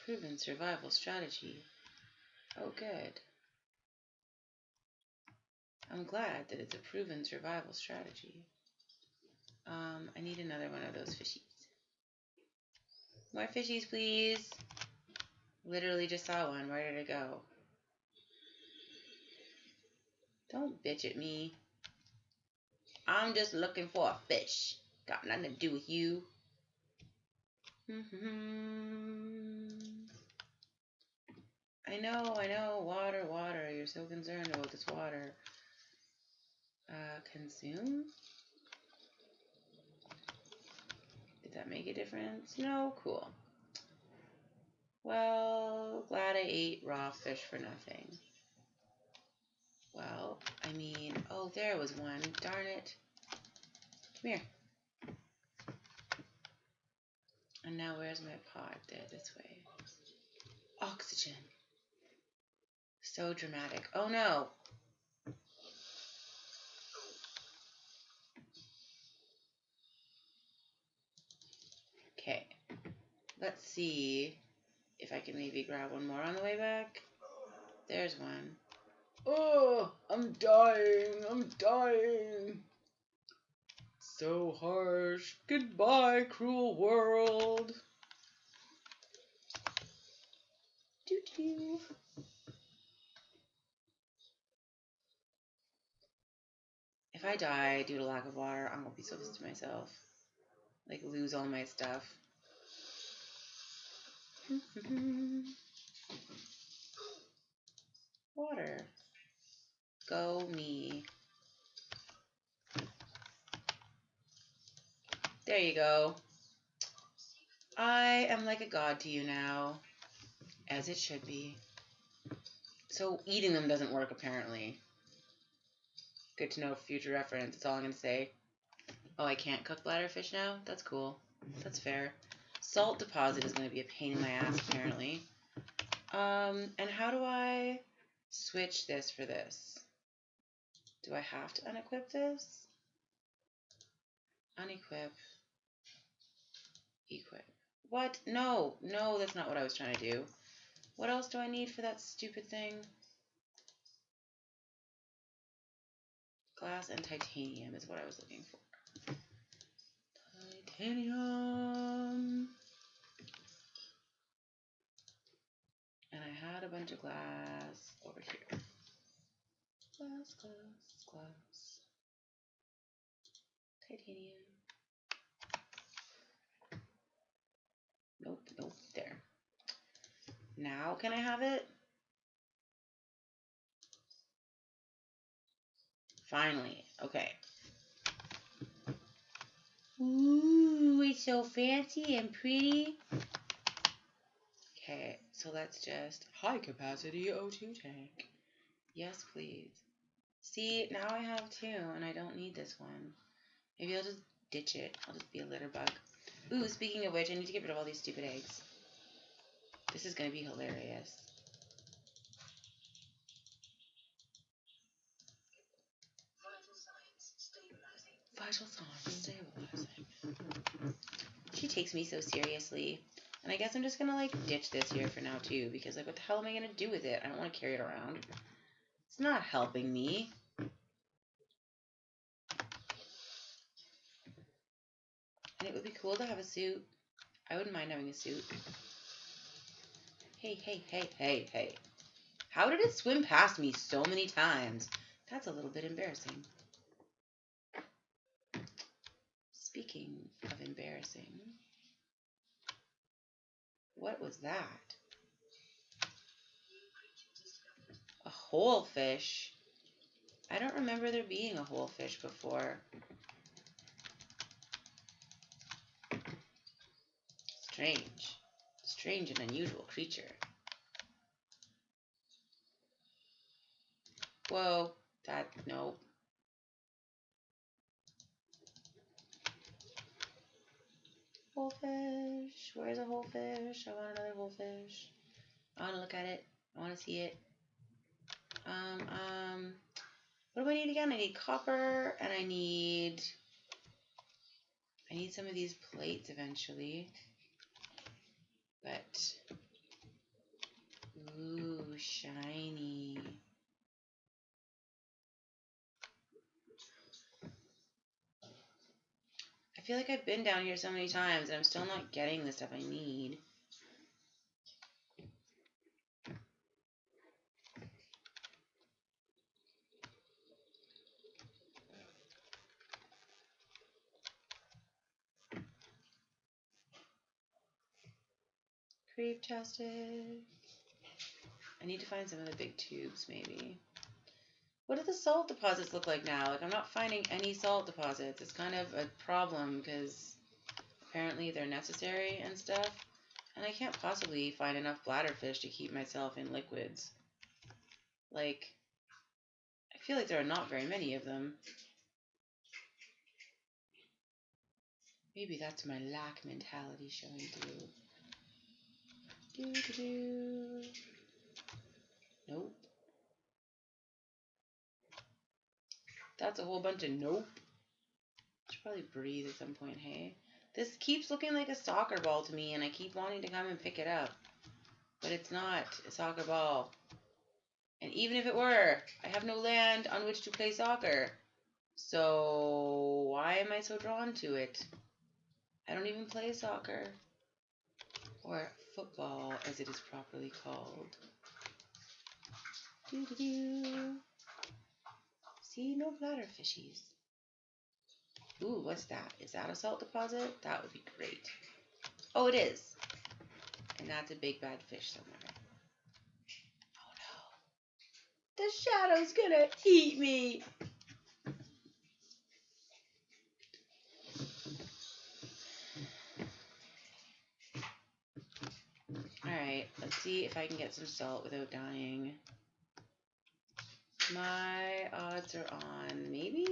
Proven survival strategy. Oh, good. I'm glad that it's a proven survival strategy. I need another one of those fishies. More fishies, please. Literally just saw one. Where did it go? Don't bitch at me. I'm just looking for a fish. Got nothing to do with you. I know. Water, water. You're so concerned about this water. Consume? Did that make a difference? No? Cool. Well, glad I ate raw fish for nothing. Well, I mean, oh, there was one. Darn it. Come here. And now where's my pot? There, this way. Oxygen. So dramatic. Oh, no. Okay. Let's see if I can maybe grab one more on the way back. There's one. Oh, I'm dying. So harsh. Goodbye, cruel world. Doo-doo. If I die due to lack of water, I'm gonna be so pissed at myself. Like, lose all my stuff. Water. Go me. There you go. I am like a god to you now. As it should be. So eating them doesn't work, apparently. Good to know for future reference. That's all I'm going to say. Oh, I can't cook bladderfish now? That's cool. That's fair. Salt deposit is going to be a pain in my ass, apparently. And how do I switch this for this? Do I have to unequip this? Unequip. Equip. What? No, that's not what I was trying to do. What else do I need for that stupid thing? Glass and titanium is what I was looking for. Titanium. And I had a bunch of glass over here. Glass. Titanium. Nope, there. Now can I have it? Finally. Okay. Ooh, it's so fancy and pretty. Okay, so let's just high capacity O2 tank. Yes, please. See, now I have two, and I don't need this one. Maybe I'll just ditch it. I'll just be a litter bug. Ooh, speaking of which, I need to get rid of all these stupid eggs. This is going to be hilarious. Vital signs stabilizing. She takes me so seriously. And I guess I'm just going to, like, ditch this here for now, too. Because, like, what the hell am I going to do with it? I don't want to carry it around. It's not helping me. And it would be cool to have a suit. I wouldn't mind having a suit. Hey. How did it swim past me so many times? That's a little bit embarrassing. Speaking of embarrassing, what was that? A whole fish? I don't remember there being a whole fish before. Strange. Strange and unusual creature. Whoa. Nope. Whole fish. Where's a whole fish? I want another whole fish. I want to look at it. I want to see it. What do I need again? I need copper, and I need some of these plates eventually. But, ooh, shiny. I feel like I've been down here so many times, and I'm still not getting the stuff I need. Creep chested. I need to find some of the big tubes, maybe. What do the salt deposits look like now? Like, I'm not finding any salt deposits. It's kind of a problem because apparently they're necessary and stuff. And I can't possibly find enough bladderfish to keep myself in liquids. Like, I feel like there are not very many of them. Maybe that's my lack mentality showing through. Doo-doo-doo. Nope. That's a whole bunch of nope. Should probably breathe at some point, hey? This keeps looking like a soccer ball to me, and I keep wanting to come and pick it up. But it's not a soccer ball. And even if it were, I have no land on which to play soccer. So why am I so drawn to it? I don't even play soccer. Or football, as it is properly called. Doo-doo-doo. See, no bladder fishies. Ooh, what's that? Is that a salt deposit? That would be great. Oh, it is. And that's a big bad fish somewhere. Oh no. The shadow's gonna eat me. Alright, let's see if I can get some salt without dying. My odds are on maybe?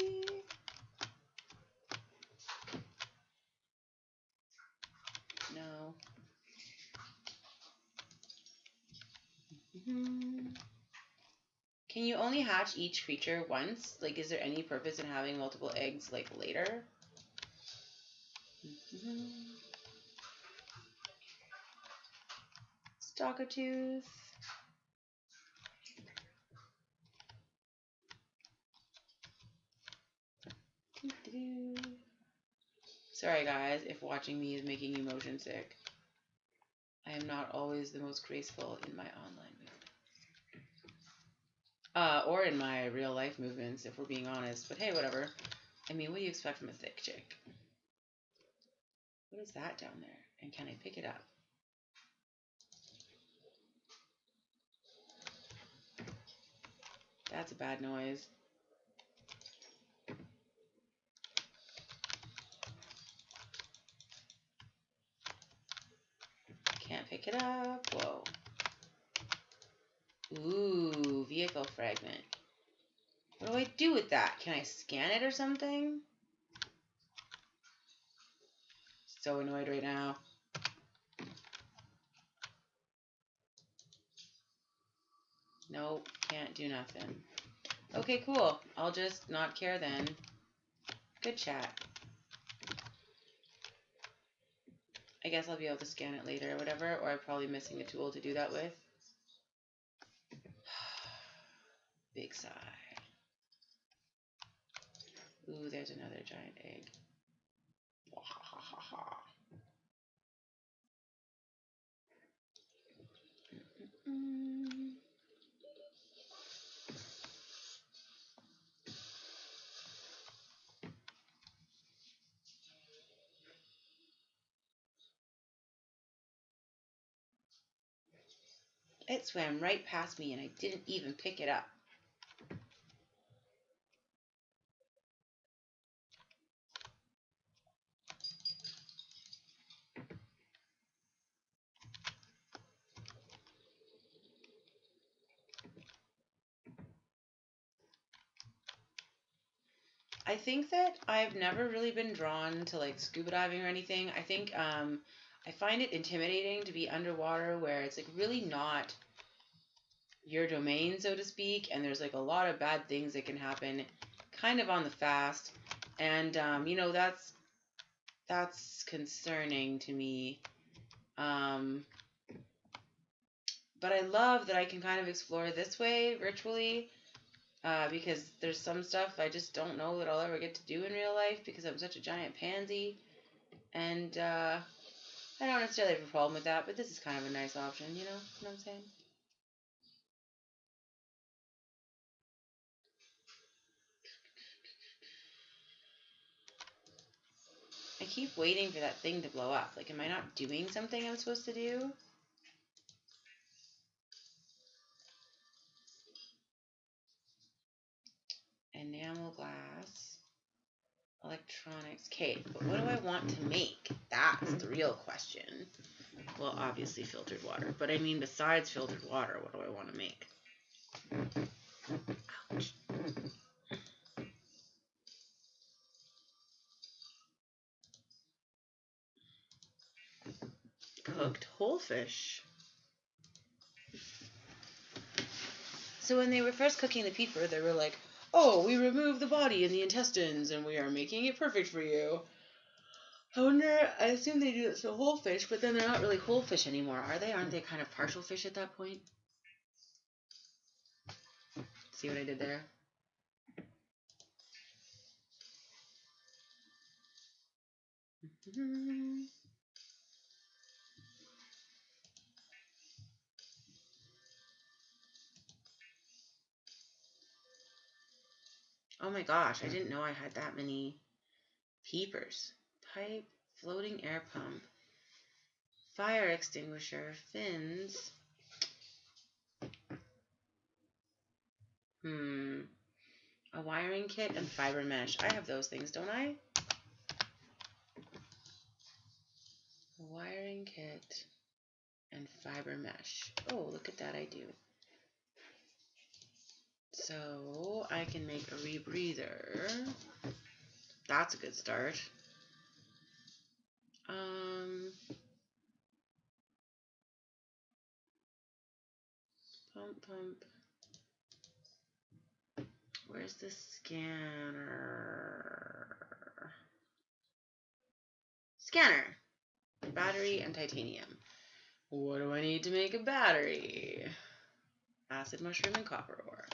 No. Can you only hatch each creature once? Like, is there any purpose in having multiple eggs, like, later? Stalker-tooth. Sorry, guys, if watching me is making you motion sick. I am not always the most graceful in my online movements. Or in my real life movements, if we're being honest. But hey, whatever. I mean, what do you expect from a thick chick? What is that down there? And can I pick it up? That's a bad noise. Can't pick it up. Whoa. Ooh, vehicle fragment. What do I do with that? Can I scan it or something? So annoyed right now. Nope, can't do nothing. Okay, cool. I'll just not care then. Good chat. I guess I'll be able to scan it later or whatever, or I'm probably missing a tool to do that with. Big sigh. Ooh, there's another giant egg. It swam right past me and I didn't even pick it up. I think that I've never really been drawn to like scuba diving or anything. I think I find it intimidating to be underwater where it's like really not your domain, so to speak, and there's like a lot of bad things that can happen kind of on the fast. And that's concerning to me. But I love that I can kind of explore this way virtually. Because there's some stuff I just don't know that I'll ever get to do in real life because I'm such a giant pansy. And I don't necessarily have a problem with that, but this is kind of a nice option, you know what I'm saying? I keep waiting for that thing to blow up. Like, am I not doing something I'm supposed to do? Enamel glass. Electronics. Okay, but what do I want to make? That's the real question. Well, obviously filtered water. But I mean, besides filtered water, what do I want to make? Ouch. Cooked whole fish. So when they were first cooking the peeper, they were like, oh, we remove the body and the intestines, and we are making it perfect for you. I assume they do it to whole fish, but then they're not really whole fish anymore, are they? Aren't they kind of partial fish at that point? See what I did there? Oh my gosh, I didn't know I had that many peepers. Pipe, floating air pump, fire extinguisher, fins. A wiring kit and fiber mesh. I have those things, don't I? A wiring kit and fiber mesh. Oh, look at that, I do. So I can make a rebreather. That's a good start. Pump. Where's the scanner? Scanner. Battery and titanium. What do I need to make a battery? Acid mushroom and copper ore.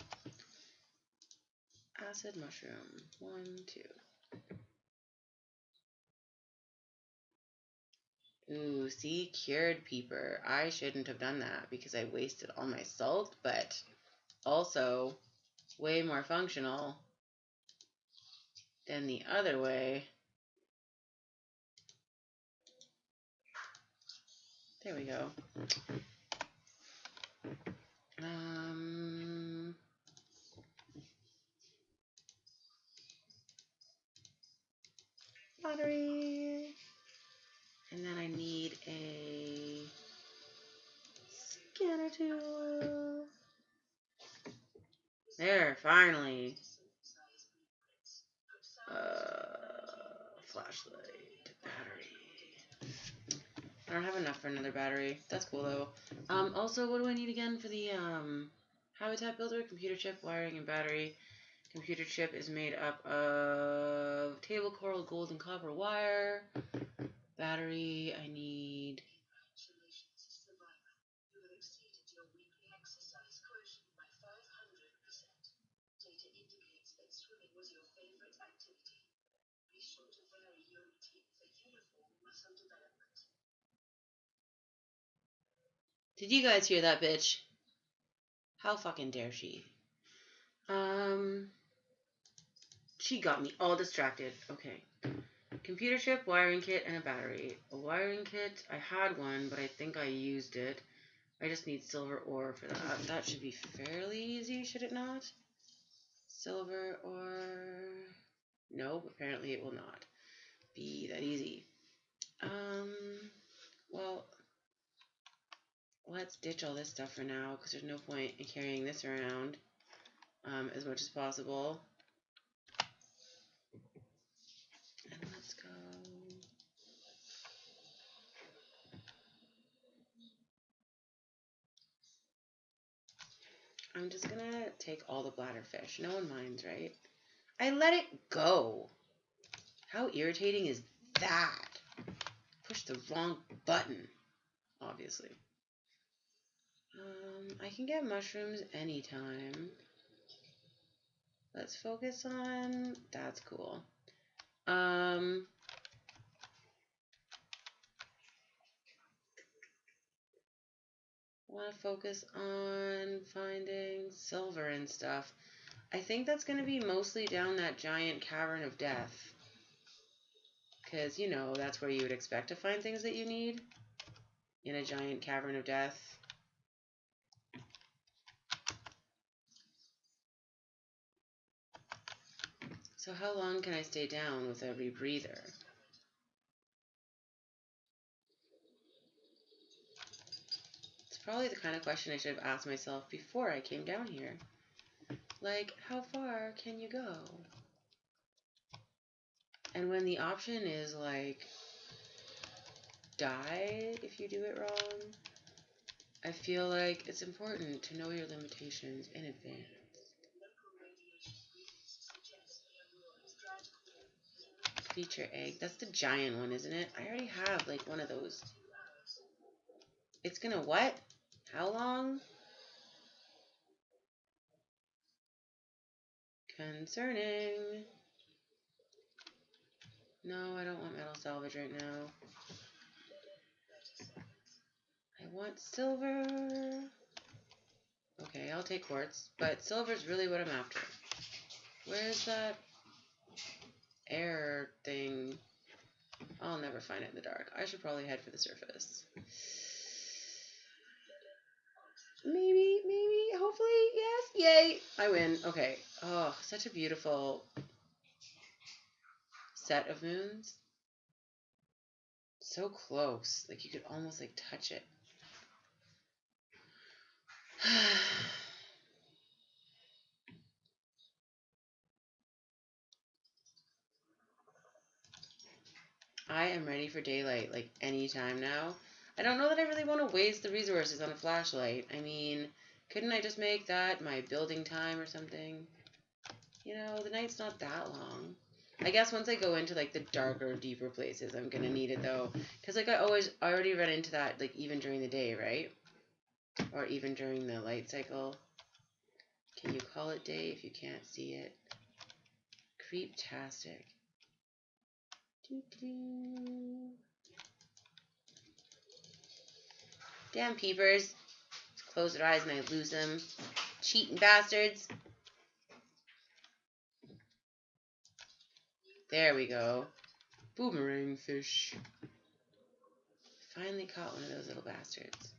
Acid mushroom. 1, 2. Ooh, see, cured peeper. I shouldn't have done that because I wasted all my salt, but also way more functional than the other way. There we go. Battery. And then I need a scanner tool. There, finally. Flashlight, battery. I don't have enough for another battery. That's cool though. Also, what do I need again for the habitat builder? Computer chip, wiring, and battery. Computer chip is made up of table coral, gold, and copper wire. Battery, I need. Did you guys hear that bitch? How fucking dare she? She got me all distracted. Okay. Computer chip, wiring kit, and a battery. A wiring kit, I had one, but I think I used it. I just need silver ore for that. That should be fairly easy, should it not? Silver ore. Nope, apparently it will not be that easy. Well, let's ditch all this stuff for now, because there's no point in carrying this around as much as possible. And let's go. I'm just gonna take all the bladderfish. No one minds, right? I let it go. How irritating is that? Push the wrong button, obviously. I can get mushrooms anytime. Let's focus on... That's cool. Want to focus on finding silver and stuff. I think that's going to be mostly down that giant cavern of death. Because, you know, that's where you would expect to find things that you need. In a giant cavern of death. So how long can I stay down with a rebreather? It's probably the kind of question I should have asked myself before I came down here. Like, how far can you go? And when the option is, like, die if you do it wrong, I feel like it's important to know your limitations in advance. Feature egg. That's the giant one, isn't it? I already have, like, one of those. It's gonna what? How long? Concerning. No, I don't want metal salvage right now. I want silver. Okay, I'll take quartz, but silver's really what I'm after. Where's that air thing? I'll never find it in the dark. I should probably head for the surface. Maybe, hopefully, yes, yay, I win. Okay, oh, such a beautiful set of moons. So close, like you could almost like touch it. I am ready for daylight, like any time now. I don't know that I really want to waste the resources on a flashlight. I mean, couldn't I just make that my building time or something? You know, the night's not that long. I guess once I go into like the darker, deeper places, I'm gonna need it though, because like I already run into that like even during the day, right? Or even during the light cycle. Can you call it day if you can't see it? Creep-tastic. Damn peepers. Close their eyes and I lose them. Cheating bastards. There we go. Boomerang fish. Finally caught one of those little bastards.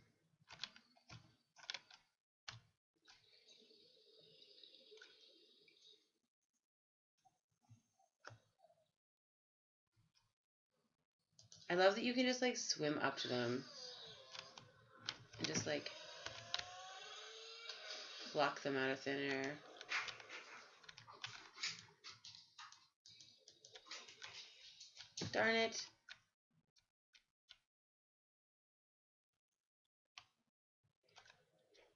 I love that you can just like swim up to them and just like pluck them out of thin air. Darn it.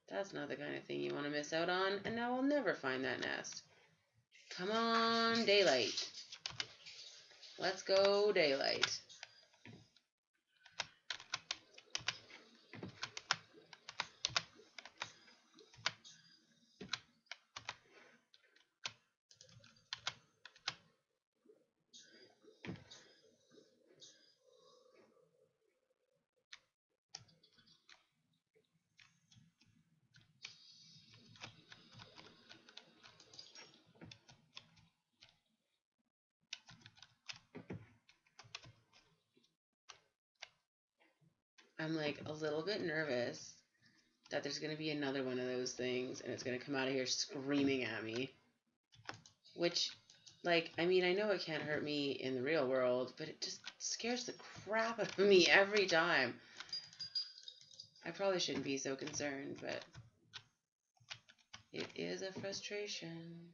That's not the kind of thing you want to miss out on, and now I'll never find that nest. Come on, daylight. Let's go, daylight. I'm like a little bit nervous that there's going to be another one of those things, and it's going to come out of here screaming at me. Which, like, I mean, I know it can't hurt me in the real world, but it just scares the crap out of me every time. I probably shouldn't be so concerned, but it is a frustration.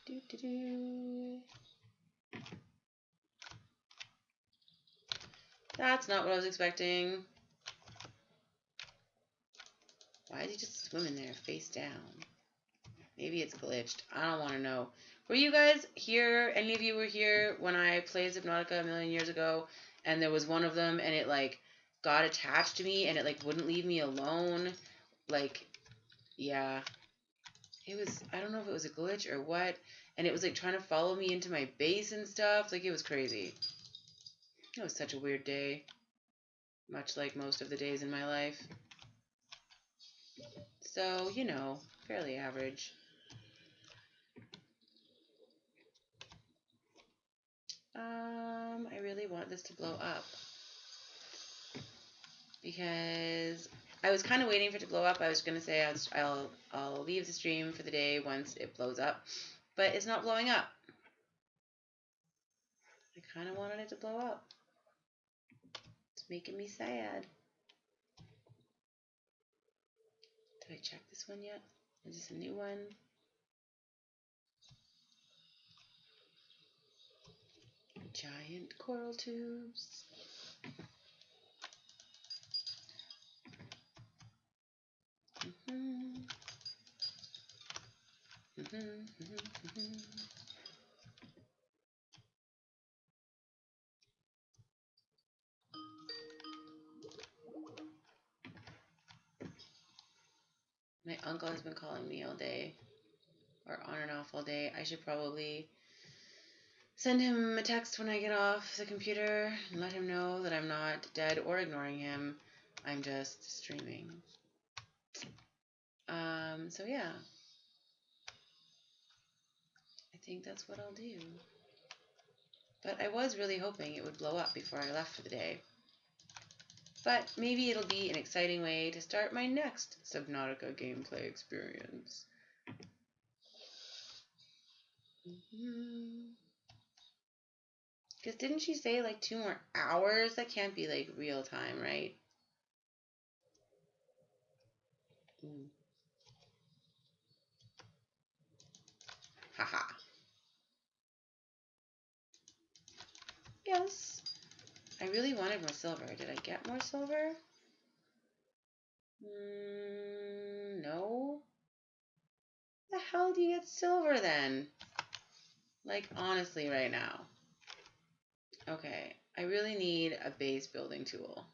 Do-do-do. That's not what I was expecting. Why is he just swimming there, face down? Maybe it's glitched. I don't want to know. Were you guys here? Any of you were here when I played Subnautica a million years ago, and there was one of them, and it, like, got attached to me, and it, like, wouldn't leave me alone? Like, yeah. It was, I don't know if it was a glitch or what, and it was, like, trying to follow me into my base and stuff. Like, it was crazy. It was such a weird day. Much like most of the days in my life. So, you know, fairly average. I really want this to blow up. Because I was kind of waiting for it to blow up. I was going to say I'll leave the stream for the day once it blows up. But it's not blowing up. I kind of wanted it to blow up. It's making me sad. Did I check this one yet? Is this a new one? Giant coral tubes. My uncle has been calling me all day, or on and off all day. I should probably send him a text when I get off the computer and let him know that I'm not dead or ignoring him. I'm just streaming. So yeah. I think that's what I'll do. But I was really hoping it would blow up before I left for the day. But maybe it'll be an exciting way to start my next Subnautica gameplay experience. Because didn't she say like 2 more hours? That can't be like real time, right? Haha. Yes. I really wanted more silver. Did I get more silver? No. The hell do you get silver then? Like, honestly, right now. Okay, I really need a base building tool.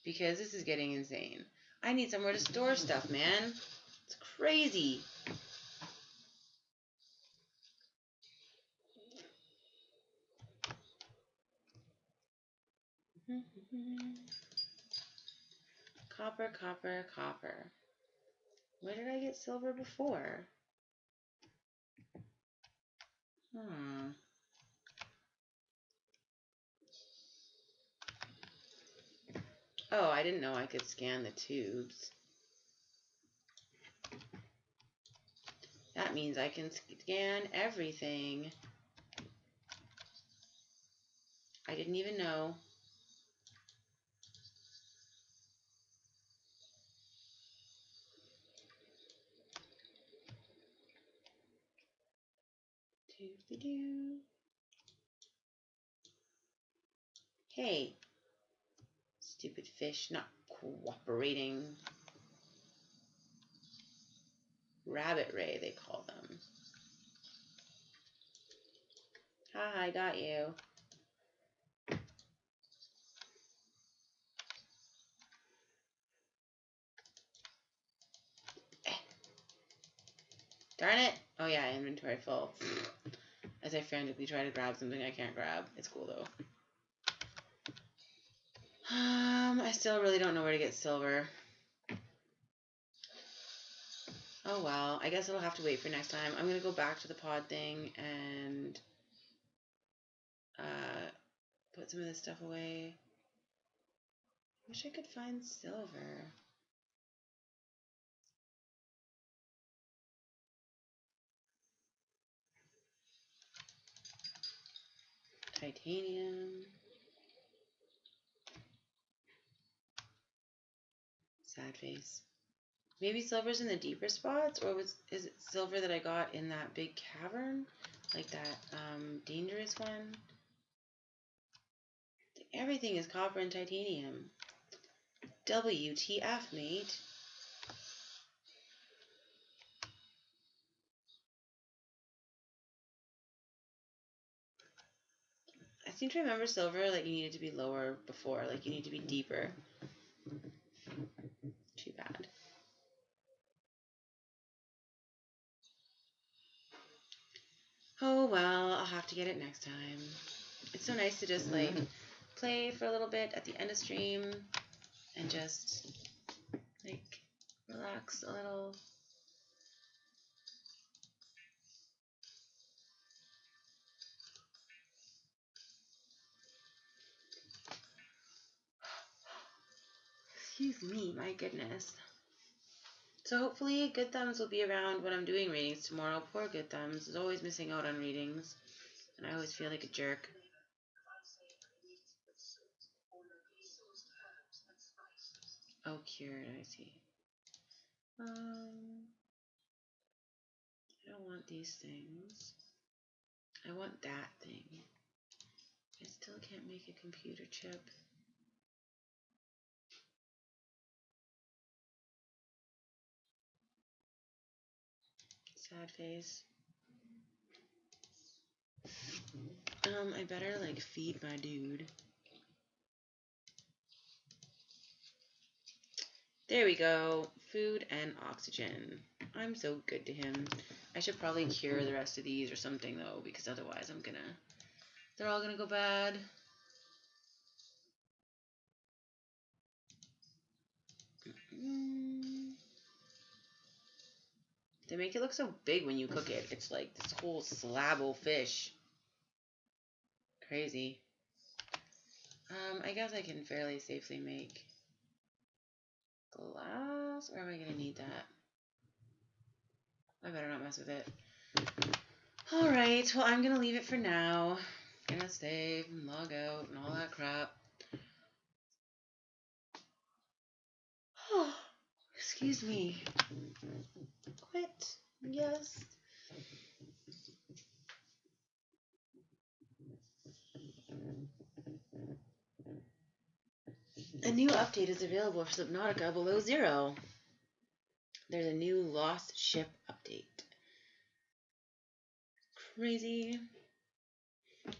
Because this is getting insane. I need somewhere to store stuff, man. It's crazy. Copper, copper, copper. Where did I get silver before? Oh, I didn't know I could scan the tubes. That means I can scan everything. I didn't even know. Hey, stupid fish not cooperating. Rabbit ray, they call them. Ha, I got you. Darn it. Oh yeah, inventory full. As I frantically try to grab something I can't grab. It's cool though. I still really don't know where to get silver. Oh well, I guess it'll have to wait for next time. I'm gonna go back to the pod thing and put some of this stuff away. Wish I could find silver. Titanium. Sad face. Maybe silver's in the deeper spots, or is it silver that I got in that big cavern? Like that dangerous one? Everything is copper and titanium. WTF, mate. I seem to remember silver, like you needed to be lower before, like you need to be deeper. Too bad. Oh well, I'll have to get it next time. It's so nice to just like play for a little bit at the end of stream and just like relax a little. Excuse me, my goodness. So hopefully Good Thumbs will be around when I'm doing readings tomorrow. Poor Good Thumbs is always missing out on readings, and I always feel like a jerk. Oh, cured, I see. I don't want these things. I want that thing. I still can't make a computer chip. Sad face. I better like feed my dude. There we go. Food and oxygen. I'm so good to him. I should probably cure the rest of these or something though, because otherwise they're all gonna go bad. They make it look so big when you cook it. It's like this whole slab of fish. Crazy. I guess I can fairly safely make glass, or am I gonna need that? I better not mess with it. Alright, well I'm gonna leave it for now. Gonna save and log out and all that crap. Oh, excuse me. Quit. Yes. A new update is available for Subnautica below zero. There's a new lost ship update. Crazy.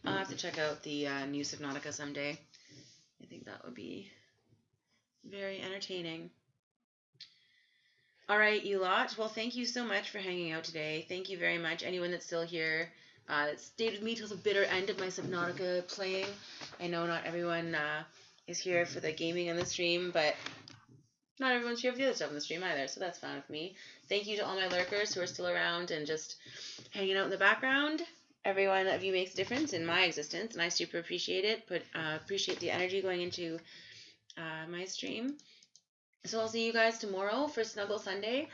I'll have to check out the new Subnautica someday. I think that would be very entertaining. All right, you lot. Well, thank you so much for hanging out today. Thank you very much. Anyone that's still here, that stayed with me till the bitter end of my Subnautica playing. I know not everyone is here for the gaming on the stream, but not everyone's here for the other stuff on the stream either, so that's fine with me. Thank you to all my lurkers who are still around and just hanging out in the background. Every one of you makes a difference in my existence, and I super appreciate it. Appreciate the energy going into my stream. So I'll see you guys tomorrow for Snuggle Sunday.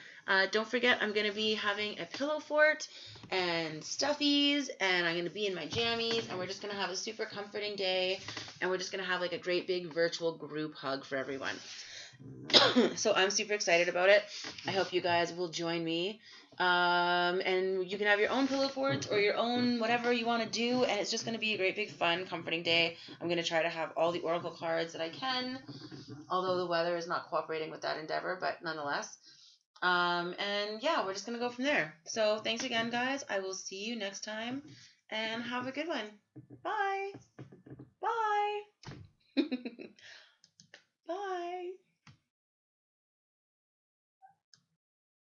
Don't forget, I'm going to be having a pillow fort and stuffies, and I'm going to be in my jammies, and we're just going to have a super comforting day, and we're just going to have like a great big virtual group hug for everyone. So I'm super excited about it. I hope you guys will join me. And you can have your own pillow forts or your own whatever you want to do, and it's just going to be a great big fun comforting day. I'm going to try to have all the oracle cards that I can, although the weather is not cooperating with that endeavor, but nonetheless. And yeah, we're just going to go from there. So thanks again, guys. I will see you next time, and have a good one. Bye.